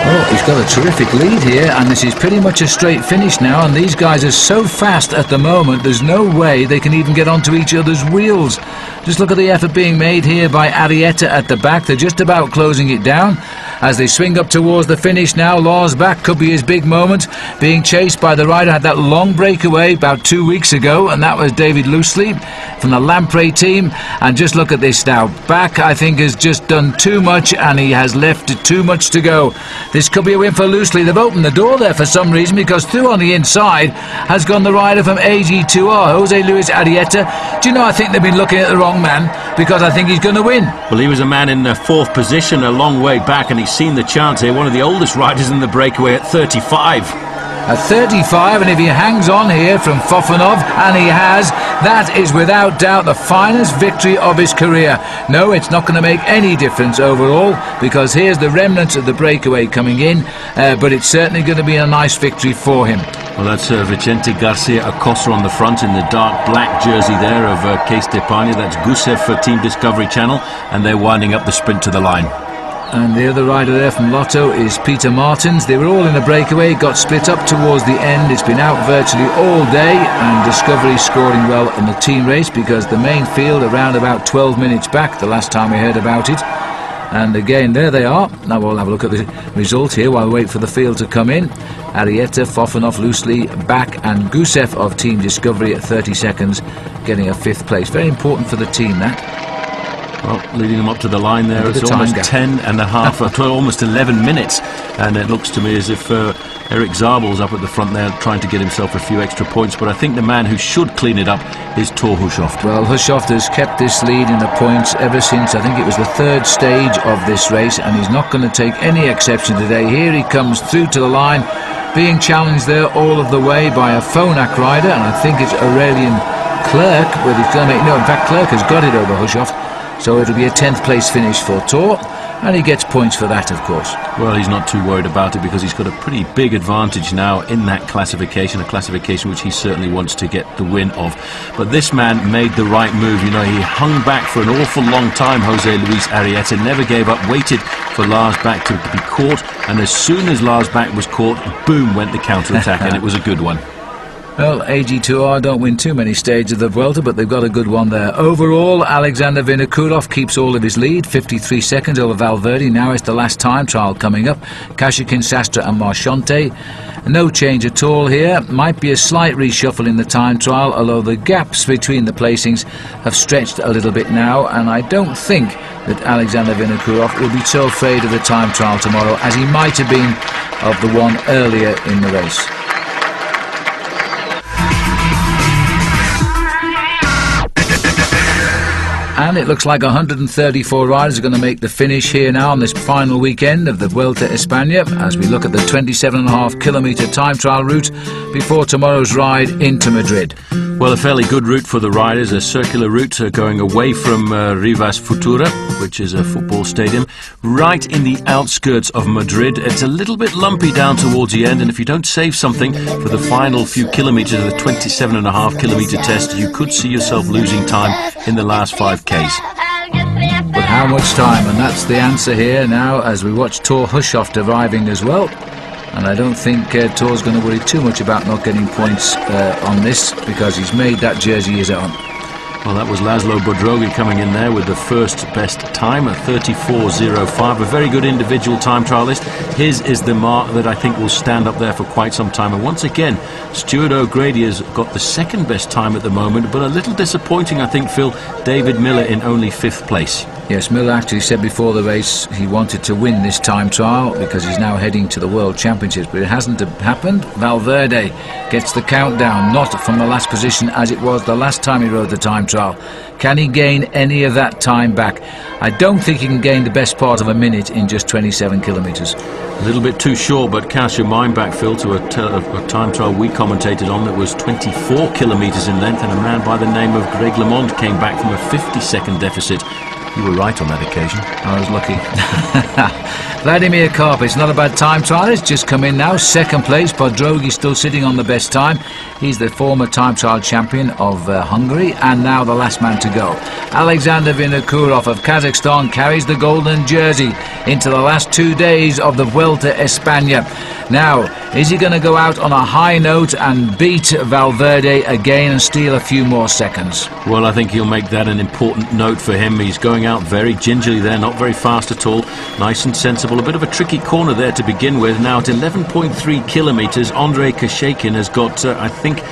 Oh, he's got a terrific lead here, and this is pretty much a straight finish now, and these guys are so fast at the moment, there's no way they can even get onto each other's wheels. Just look at the effort being made here by Arrieta at the back. They're just about closing it down as they swing up towards the finish now. Lars Bak could be his big moment, being chased by the rider. Had that long breakaway about 2 weeks ago, and that was David Loosely from the Lamprey team. And just look at this now. Bak, I think, has just done too much, and he has left too much to go. This could be a win for Loosely. They've opened the door there for some reason, because through on the inside has gone the rider from AG2R, Jose Luis Arrieta. Do you know, I think they've been looking at the wrong man, because I think he's going to win. Well, he was a man in fourth position a long way back, and he's seen the chance here. One of the oldest riders in the breakaway at 35. At 35, and if he hangs on here from Fofanov, and he has, that is without doubt the finest victory of his career. No, it's not going to make any difference overall, because here's the remnants of the breakaway coming in, but it's certainly going to be a nice victory for him. Well, that's Vicente Garcia Acosta on the front in the dark black jersey there of Case d'Espagne. That's Gusev for Team Discovery Channel, and they're winding up the sprint to the line. And the other rider there from Lotto is Peter Martins. They were all in a breakaway, got split up towards the end. It's been out virtually all day, and Discovery scoring well in the team race, because the main field around about 12 minutes back the last time we heard about it. And again, there they are. Now we'll have a look at the result here while we wait for the field to come in. Arrieta, Fofanov, Loosely, Bak and Gusev of Team Discovery at 30 seconds, getting a 5th place. Very important for the team, that. Well, leading them up to the line there, it's almost 10 and a half, almost 11 minutes. And it looks to me as if Eric Zabel's up at the front there trying to get himself a few extra points. But I think the man who should clean it up is Thor Hushovd. Well, Hushovd has kept this lead in the points ever since, I think it was the 3rd stage of this race, and he's not going to take any exception today. Here he comes through to the line, being challenged there all of the way by a Phonak rider, and I think it's Aurelian Clerc, where he's going to make, no, in fact Clerc has got it over Hushovd. So it'll be a 10th place finish for Thor, and he gets points for that, of course. Well, he's not too worried about it, because he's got a pretty big advantage now in that classification, a classification which he certainly wants to get the win of. But this man made the right move. You know, he hung back for an awful long time, Jose Luis Arrieta, never gave up, waited for Lars Bak to be caught, and as soon as Lars Bak was caught, boom, went the counter-attack, and it was a good one. Well, AG2R don't win too many stages of the Vuelta, but they've got a good one there. Overall, Alexander Vinokourov keeps all of his lead, 53 seconds over Valverde. Now it's the last time trial coming up. Kashikin, Sastre and Marchante. No change at all here. Might be a slight reshuffle in the time trial, although the gaps between the placings have stretched a little bit now, and I don't think that Alexander Vinokourov will be so afraid of the time trial tomorrow as he might have been of the one earlier in the race. And it looks like 134 riders are going to make the finish here now on this final weekend of the Vuelta España, as we look at the 27.5 kilometre time trial route before tomorrow's ride into Madrid. Well, a fairly good route for the riders, a circular route going away from Rivas Futura, which is a football stadium, right in the outskirts of Madrid. It's a little bit lumpy down towards the end, and if you don't save something for the final few kilometres of the 27.5 kilometre test, you could see yourself losing time in the last 5Ks. But how much time? And that's the answer here now as we watch Thor Hushovd arriving as well. And I don't think Thor's going to worry too much about not getting points on this, because he's made that jersey his own. Well, that was Laszlo Bodrogi coming in there with the first best time at 34.05. A very good individual time trialist. His is the mark that I think will stand up there for quite some time. And once again, Stuart O'Grady has got the second best time at the moment, but a little disappointing, I think, Phil, David Miller in only 5th place. Yes, Miller actually said before the race he wanted to win this time trial because he's now heading to the World Championships, but it hasn't happened. Valverde gets the countdown, not from the last position as it was the last time he rode the time trial. Can he gain any of that time back? I don't think he can gain the best part of a minute in just 27 kilometres. A little bit too short, but cast your mind back, Phil, to a time trial we commentated on that was 24 kilometres in length, and a man by the name of Greg LeMond came back from a 50-second deficit. You were right on that occasion. I was lucky. Vladimir Karpis, not a bad time trial. It's just come in now. Second place. Bodrogi still sitting on the best time. He's the former time trial champion of Hungary, and now the last man to go. Alexander Vinokourov of Kazakhstan carries the golden jersey into the last 2 days of the Vuelta España. Now, is he going to go out on a high note and beat Valverde again and steal a few more seconds? Well, I think he'll make that an important note for him. He's going out very gingerly there, not very fast at all. Nice and sensible. A bit of a tricky corner there to begin with. Now at 11.3 kilometres, Andrei Kashekin has got, I think,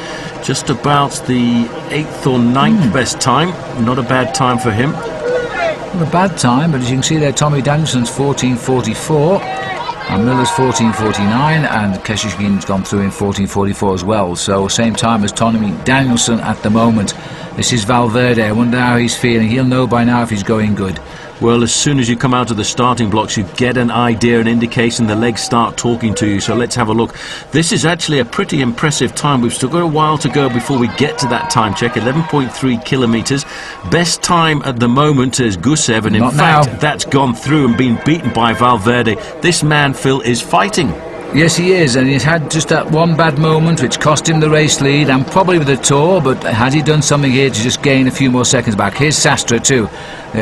just about the 8th or 9th best time. Not a bad time for him. Not a bad time, but as you can see there, Tommy Danielson's 14.44. And Miller's 14.49, and Kashekin's gone through in 14.44 as well. So same time as Tommy Danielson at the moment. This is Valverde. I wonder how he's feeling. He'll know by now if he's going good. Well, as soon as you come out of the starting blocks, you get an idea, an indication, the legs start talking to you. So let's have a look. This is actually a pretty impressive time. We've still got a while to go before we get to that time check. 11.3 kilometres. Best time at the moment is Gusev, and in fact, that's gone through and been beaten by Valverde. This man, Phil, is fighting. Yes, he is, and he's had just that one bad moment which cost him the race lead and probably the Tour, but has he done something here to just gain a few more seconds back? Here's Sastre too.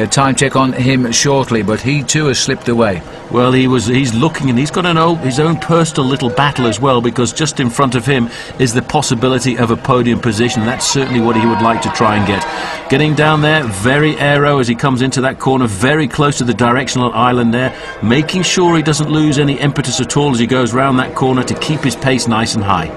Time check on him shortly, but he too has slipped away. Well, he's looking, and he's got his own personal little battle as well, because just in front of him is the possibility of a podium position. That's certainly what he would like to try and get. Getting down there, very aero as he comes into that corner, very close to the directional island there, making sure he doesn't lose any impetus at all as he goes round that corner to keep his pace nice and high.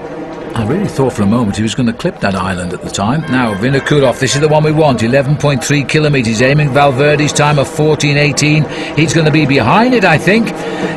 I really thought for a moment he was going to clip that island at the time. Now, Vinokourov, this is the one we want. 11.3 kilometres, aiming Valverde's time of 14.18. He's going to be behind it, I think.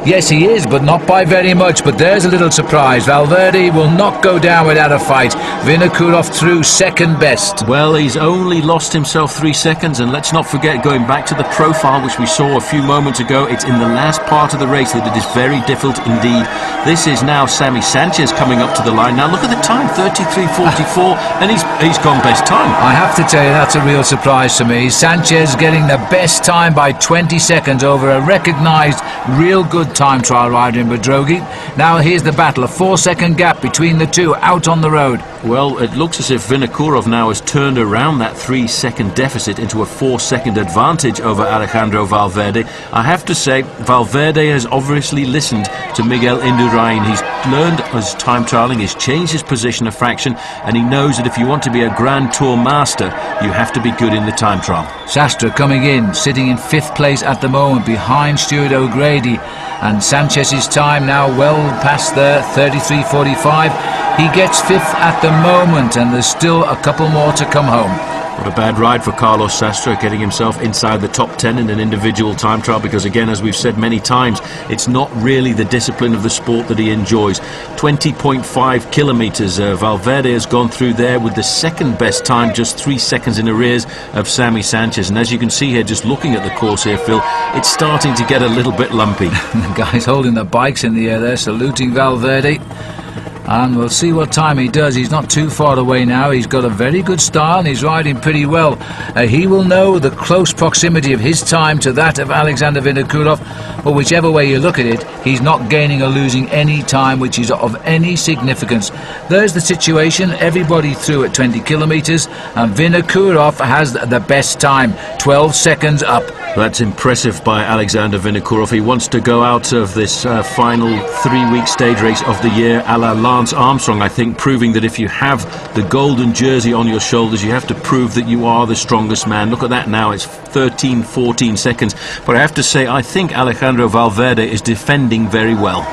Yes, he is, but not by very much. But there's a little surprise. Valverde will not go down without a fight. Vinokourov through second best. Well, he's only lost himself 3 seconds, and let's not forget, going back to the profile which we saw a few moments ago, it's in the last part of the race that it is very difficult indeed. This is now Sammy Sanchez coming up to the line. Now look at the time, 33.44, and he's gone best time. I have to tell you, that's a real surprise to me. Sanchez getting the best time by 20 seconds over a recognised, real good time trial rider in Bodrogi. Now here's the battle, a 4-second gap between the two out on the road. Well, it looks as if Vinokourov now has turned around that 3-second deficit into a 4-second advantage over Alejandro Valverde. I have to say, Valverde has obviously listened to Miguel Indurain. He's learned as time trialling, he's changed his position a fraction, and he knows that if you want to be a Grand Tour master, you have to be good in the time trial. Sastre coming in, sitting in 5th place at the moment behind Stuart O'Grady, and Sanchez's time now well past there, 33.45. He gets 5th at the moment, and there's still a couple more to come home. What a bad ride for Carlos Sastre, getting himself inside the top 10 in an individual time trial, because again, as we've said many times, it's not really the discipline of the sport that he enjoys. 20.5 kilometres, Valverde has gone through there with the second best time, just 3 seconds in arrears of Sammy Sanchez. And as you can see here, just looking at the course here, Phil, it's starting to get a little bit lumpy. The guys holding the bikes in the air there, saluting Valverde. And we'll see what time he does. He's not too far away now. He's got a very good style and he's riding pretty well. He will know the close proximity of his time to that of Alexander Vinokourov. But whichever way you look at it, he's not gaining or losing any time which is of any significance. There's the situation. Everybody through at 20 kilometres, and Vinokourov has the best time, 12 seconds up. That's impressive by Alexander Vinokourov. He wants to go out of this final 3-week stage race of the year a la Lance Armstrong, I think, proving that if you have the golden jersey on your shoulders, you have to prove that you are the strongest man. Look at that now, it's 13-14 seconds. But I have to say, I think Alejandro Valverde is defending very well.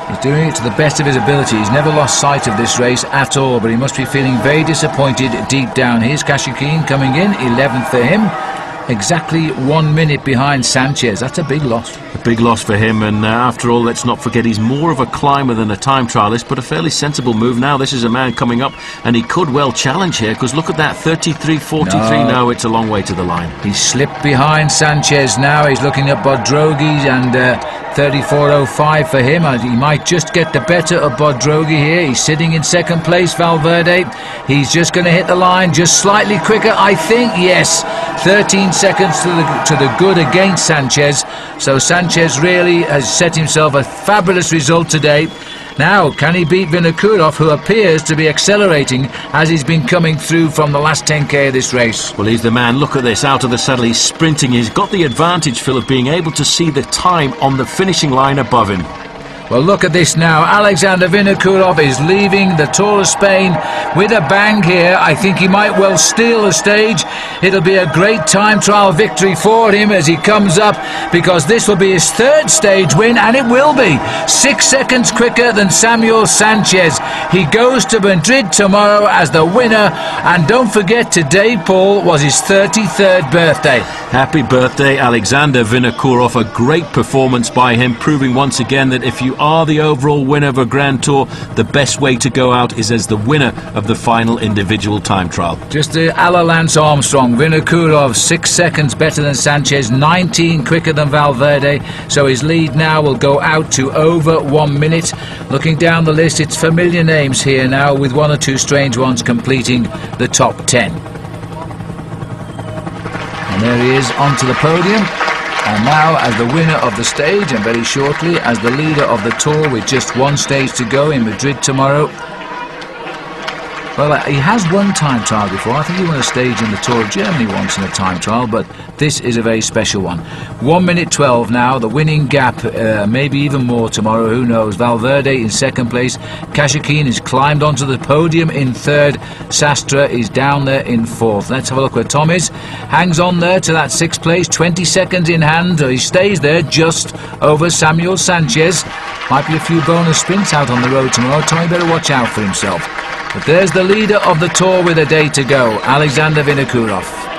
He's doing it to the best of his ability. He's never lost sight of this race at all, but he must be feeling very disappointed deep down. Here's Kashekin coming in, 11th for him. exactly 1 minute behind Sanchez. That's a big loss. A big loss for him, and after all, let's not forget he's more of a climber than a time trialist, but a fairly sensible move. Now this is a man coming up, and he could well challenge here, because look at that, 33.43. No, it's a long way to the line. He's slipped behind Sanchez now. He's looking at Bodrogi, and 34.05 for him. He might just get the better of Bodrogi here. He's sitting in second place, Valverde. He's just going to hit the line just slightly quicker, I think. Yes, 13 seconds to the good against Sanchez. So Sanchez really has set himself a fabulous result today. Now, can he beat Vinokourov, who appears to be accelerating as he's been coming through from the last 10k of this race? Well, he's the man. Look at this, out of the saddle, he's sprinting. He's got the advantage, Phil, of being able to see the time on the finishing line above him. Well, look at this now. Alexander Vinokourov is leaving the Tour of Spain with a bang here. I think he might well steal the stage. It'll be a great time trial victory for him as he comes up, because this will be his third stage win, and it will be 6 seconds quicker than Samuel Sanchez. He goes to Madrid tomorrow as the winner, and don't forget today, Paul, was his 33rd birthday. Happy birthday, Alexander Vinokourov. A great performance by him, proving once again that if you are the overall winner of a Grand Tour, the best way to go out is as the winner of the final individual time trial. Just a la Lance Armstrong. Vinokourov 6 seconds better than Sanchez, 19 quicker than Valverde, so his lead now will go out to over 1 minute. Looking down the list, it's familiar names here now, with one or two strange ones completing the top 10. And there he is onto the podium. And now, as the winner of the stage, and very shortly as the leader of the Tour, with just one stage to go in Madrid tomorrow. Well, he has won time trial before. I think he won a stage in the Tour of Germany once in a time trial, but this is a very special one. 1 minute 12 now, the winning gap, maybe even more tomorrow, who knows. Valverde in second place. Kashakin has climbed onto the podium in third. Sastre is down there in fourth. Let's have a look where Tom is. Hangs on there to that sixth place, 20 seconds in hand. He stays there just over Samuel Sanchez. Might be a few bonus sprints out on the road tomorrow. Tommy better watch out for himself. But there's the leader of the Tour with a day to go, Alexander Vinokourov.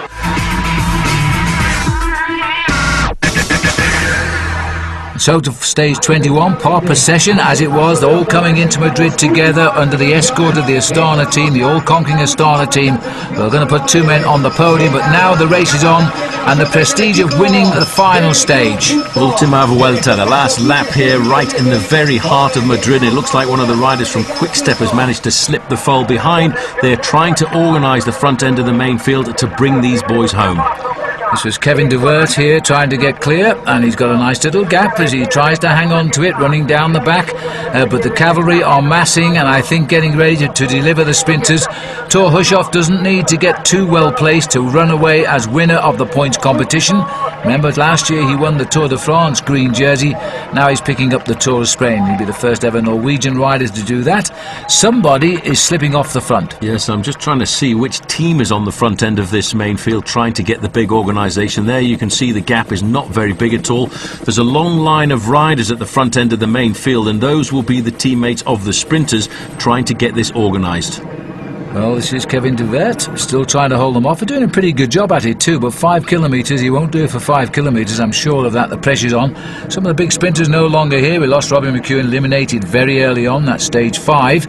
So to stage 21, par procession as it was, all coming into Madrid together under the escort of the Astana team, the all-conquering Astana team. We're going to put two men on the podium, but now the race is on, and the prestige of winning the final stage. Ultima Vuelta, the last lap here, right in the very heart of Madrid. It looks like one of the riders from Quick-Step has managed to slip the foal behind. They're trying to organise the front end of the main field to bring these boys home. This was Kevin de Weert here trying to get clear, and he's got a nice little gap as he tries to hang on to it, running down the back. But the cavalry are massing, and I think getting ready to deliver the sprinters. Thor Hushovd doesn't need to get too well placed to run away as winner of the points competition. Remember, last year he won the Tour de France green jersey. Now he's picking up the Tour of Spain. He'll be the first ever Norwegian rider to do that. Somebody is slipping off the front. Yes, I'm just trying to see which team is on the front end of this main field, trying to get the big organisation. There you can see the gap is not very big at all. There's a long line of riders at the front end of the main field, and those will be the teammates of the sprinters trying to get this organised. Well, this is Kevin de Weert, still trying to hold them off. They're doing a pretty good job at it too, but 5 kilometres, he won't do it for 5 kilometres, I'm sure of that. The pressure's on. Some of the big sprinters no longer here. We lost Robin McEwen, eliminated very early on, that's stage 5.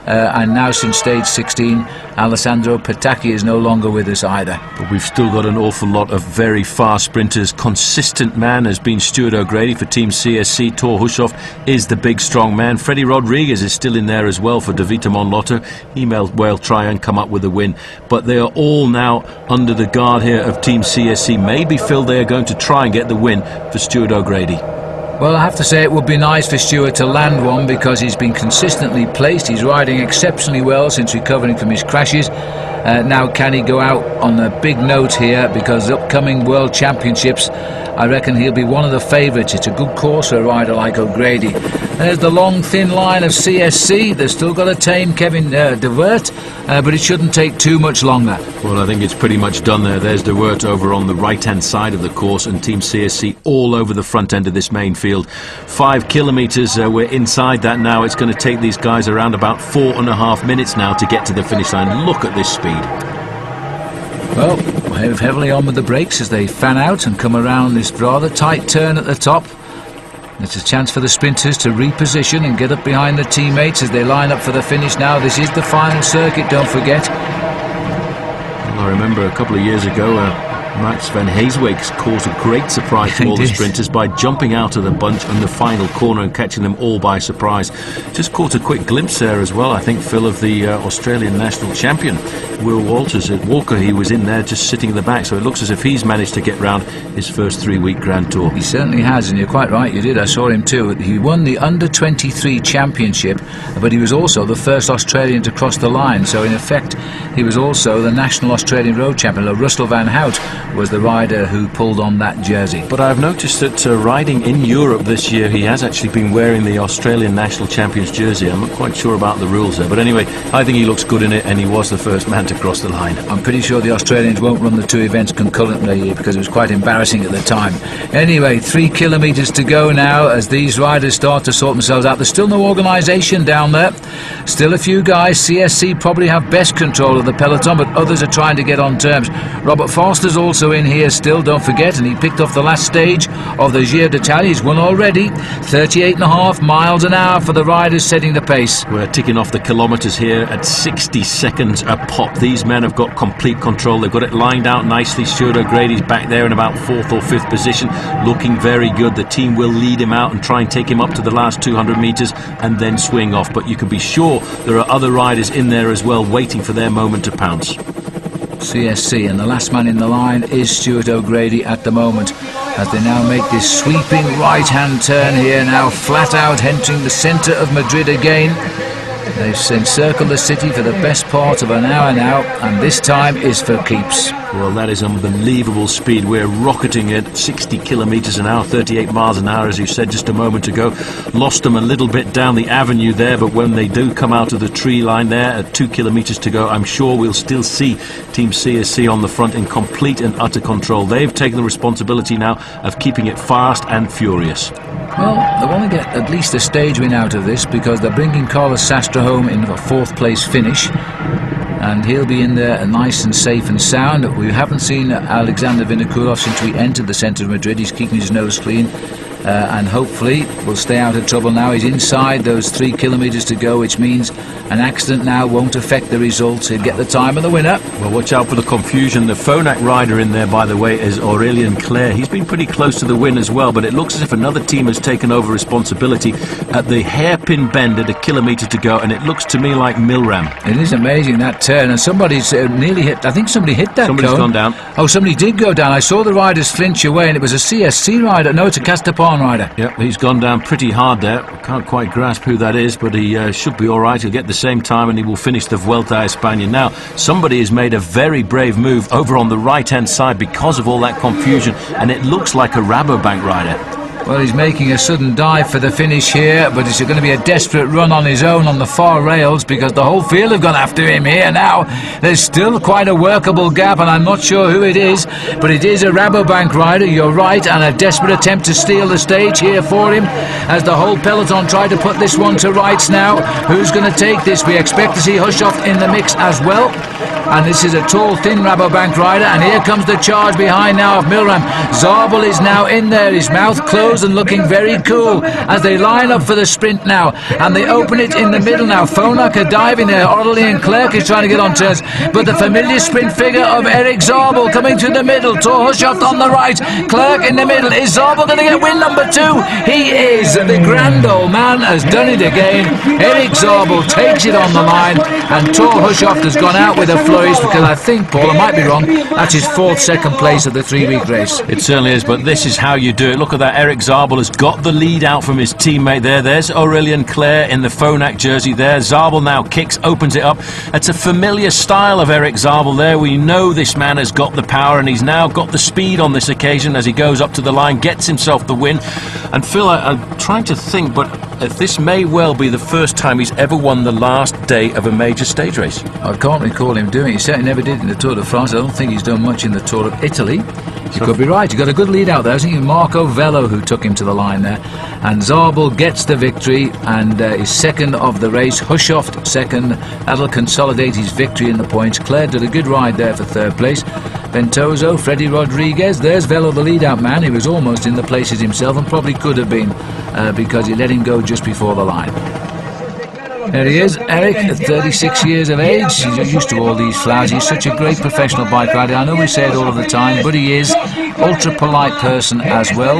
And now since stage 16, Alessandro Petacchi is no longer with us either. But we've still got an awful lot of very fast sprinters. Consistent man has been Stuart O'Grady for Team CSC. Thor Hushovd is the big strong man. Freddie Rodriguez is still in there as well for De Vita Monlotto. He may well try and come up with a win. But they are all now under the guard here of Team CSC. Maybe, Phil, they are going to try and get the win for Stuart O'Grady. Well, I have to say it would be nice for Stuart to land one, because he's been consistently placed. He's riding exceptionally well since recovering from his crashes. Now can he go out on a big note here, because the upcoming World Championships, I reckon he'll be one of the favourites. It's a good course for a rider like O'Grady. There's the long thin line of CSC. They've still got to tame Kevin de Weert, but it shouldn't take too much longer. Well, I think it's pretty much done there. There's de Weert over on the right hand side of the course, and Team CSC all over the front end of this main field. 5 kilometres, we're inside that now. It's going to take these guys around about 4.5 minutes now to get to the finish line. Look at this speed. Well, heavily on with the brakes as they fan out and come around this rather tight turn at the top. It's a chance for the sprinters to reposition and get up behind the teammates as they line up for the finish now. This is the final circuit, don't forget. Well, I remember a couple of years ago, Max van Heeswijk caused a great surprise to all the sprinters by jumping out of the bunch in the final corner and catching them all by surprise. Just caught a quick glimpse there as well, I think, Phil, of the Australian national champion, Will Walters at Walker. He was in there just sitting in the back, so it looks as if he's managed to get round his first 3-week Grand Tour. He certainly has, and you're quite right, you did. I saw him too. He won the Under-23 championship, but he was also the first Australian to cross the line, so in effect he was also the national Australian road champion. Russell Van Hout was the rider who pulled on that jersey. But I've noticed that riding in Europe this year, he has actually been wearing the Australian national champion's jersey. I'm not quite sure about the rules there, but anyway, I think he looks good in it, and he was the first man to cross the line. I'm pretty sure the Australians won't run the two events concurrently because it was quite embarrassing at the time. Anyway, 3 kilometres to go now as these riders start to sort themselves out. There's still no organisation down there. Still a few guys. CSC probably have best control of the peloton, but others are trying to get on terms. Robert Foster's also in here still, don't forget, and he picked off the last stage of the Giro d'Italia. He's won already. 38.5 miles an hour for the riders setting the pace. We're ticking off the kilometres here at 60 seconds a pop. These men have got complete control. They've got it lined out nicely. Stuart O'Grady's back there in about 4th or 5th position, looking very good. The team will lead him out and try and take him up to the last 200 metres and then swing off. But you can be sure there are other riders in there as well waiting for their moment to pounce. CSC, and the last man in the line is Stuart O'Grady at the moment as they now make this sweeping right-hand turn here, now flat out entering the centre of Madrid again. They've encircled the city for the best part of an hour now, and this time is for keeps. Well, that is unbelievable speed. We're rocketing at 60 kilometres an hour, 38 miles an hour, as you said just a moment ago. Lost them a little bit down the avenue there, but when they do come out of the tree line there at 2 kilometres to go, I'm sure we'll still see Team CSC on the front in complete and utter control. They've taken the responsibility now of keeping it fast and furious. Well, they want to get at least a stage win out of this because they're bringing Carlos Sastre home in a 4th place finish, and he'll be in there nice and safe and sound. We haven't seen Alexander Vinokourov since we entered the centre of Madrid. He's keeping his nose clean. And hopefully will stay out of trouble now. He's inside those 3 kilometres to go, which means an accident now won't affect the results. He'll get the time of the winner. Well, watch out for the confusion. The Phonak rider in there, by the way, is Aurélien Clerc. He's been pretty close to the win as well, but it looks as if another team has taken over responsibility at the hairpin bend at 1 kilometre to go, and it looks to me like Milram. It is amazing, that turn, and somebody's nearly hit. I think somebody hit that Somebody's cone. gone down. Oh, somebody did go down. I saw the riders flinch away, and it was a CSC rider. No, it's a Castapon rider. Yep, he's gone down pretty hard there. Can't quite grasp who that is, but he should be all right. He'll get the same time and he will finish the Vuelta a España. Now, somebody has made a very brave move over on the right-hand side because of all that confusion, and it looks like a Rabobank rider. Well, he's making a sudden dive for the finish here, but it's going to be a desperate run on his own on the far rails because the whole field have gone after him here now. There's still quite a workable gap, and I'm not sure who it is, but it is a Rabobank rider, you're right, and a desperate attempt to steal the stage here for him as the whole peloton try to put this one to rights now. Who's going to take this? We expect to see Hushoff in the mix as well. And this is a tall, thin Rabobank rider, and here comes the charge behind now of Milram. Zabel is now in there, his mouth closed and looking very cool as they line up for the sprint now, and they open it in the middle now. Phonak are diving there, Aurélien Clerc is trying to get on turns, but the familiar sprint figure of Eric Zabel coming through the middle, Thor Hushoff on the right, Clerc in the middle. Is Zabel going to get win number 2? He is. The grand old man has done it again. Eric Zabel takes it on the line, and Thor Hushoff has gone out with a flourish because I think, Paul, I might be wrong, that's his 4th second place of the 3-week race. It certainly is, but this is how you do it. Look at that. Eric Zabel has got the lead out from his teammate there. There's Aurélien Clerc in the Phonak jersey there. Zabel now kicks, opens it up. It's a familiar style of Eric Zabel there. We know this man has got the power, and he's now got the speed on this occasion as he goes up to the line, gets himself the win. And Phil, I'm trying to think, but this may well be the first time he's ever won the last day of a major stage race. I can't recall him doing it. He certainly never did in the Tour de France. I don't think he's done much in the Tour of Italy. You could be right. He got a good lead out there. I think it was Marco Vello who took him to the line there. And Zabel gets the victory and is second of the race. Hushoft second. That'll consolidate his victory in the points. Claire did a good ride there for third place. Ventoso, Freddy Rodriguez. There's Vello, the lead-out man. He was almost in the places himself and probably could have been because he let him go just before the line. There he is, Eric, at 36 years of age. He's used to all these flowers. He's such a great professional bike rider. I know we say it all of the time, but he is ultra polite person as well.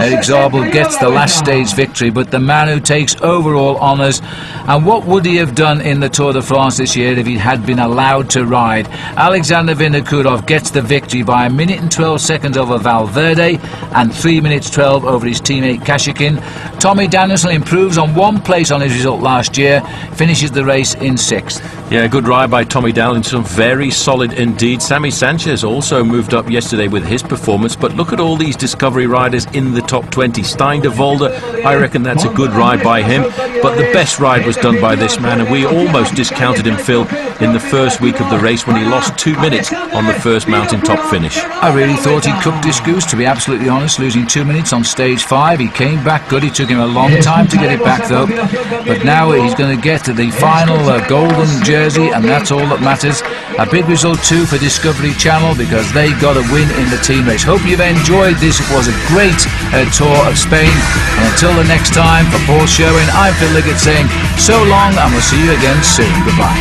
Eric Zabel gets the last stage victory, but the man who takes overall honours. And what would he have done in the Tour de France this year if he had been allowed to ride? Alexander Vinokourov gets the victory by 1 minute and 12 seconds over Valverde and 3 minutes 12 over his teammate Kashikin. Tommy Danielson improves on 1 place on his result last year, finishes the race in 6th. Yeah, good ride by Tommy Danielson, very solid indeed. Sammy Sanchez also moved up yesterday with his performance, but look at all these Discovery riders in the top 20. Stein de Volder, I reckon that's a good ride by him, but the best ride was done by this man, and we almost discounted him, Phil, in the first week of the race when he lost 2 minutes on the first mountaintop finish. I really thought he cooked his goose, to be absolutely honest, losing 2 minutes on stage 5. He came back good. It took him a long time to get it back though, but now he's going to get to the final golden jersey, and that's all that matters. A big result too for Discovery Channel because they got a win in the team race. Hope you've enjoyed this. It was a great tour of Spain, and until the next time, for Paul Sherwin, I'm Phil Liggett saying so long, and we'll see you again soon. Goodbye.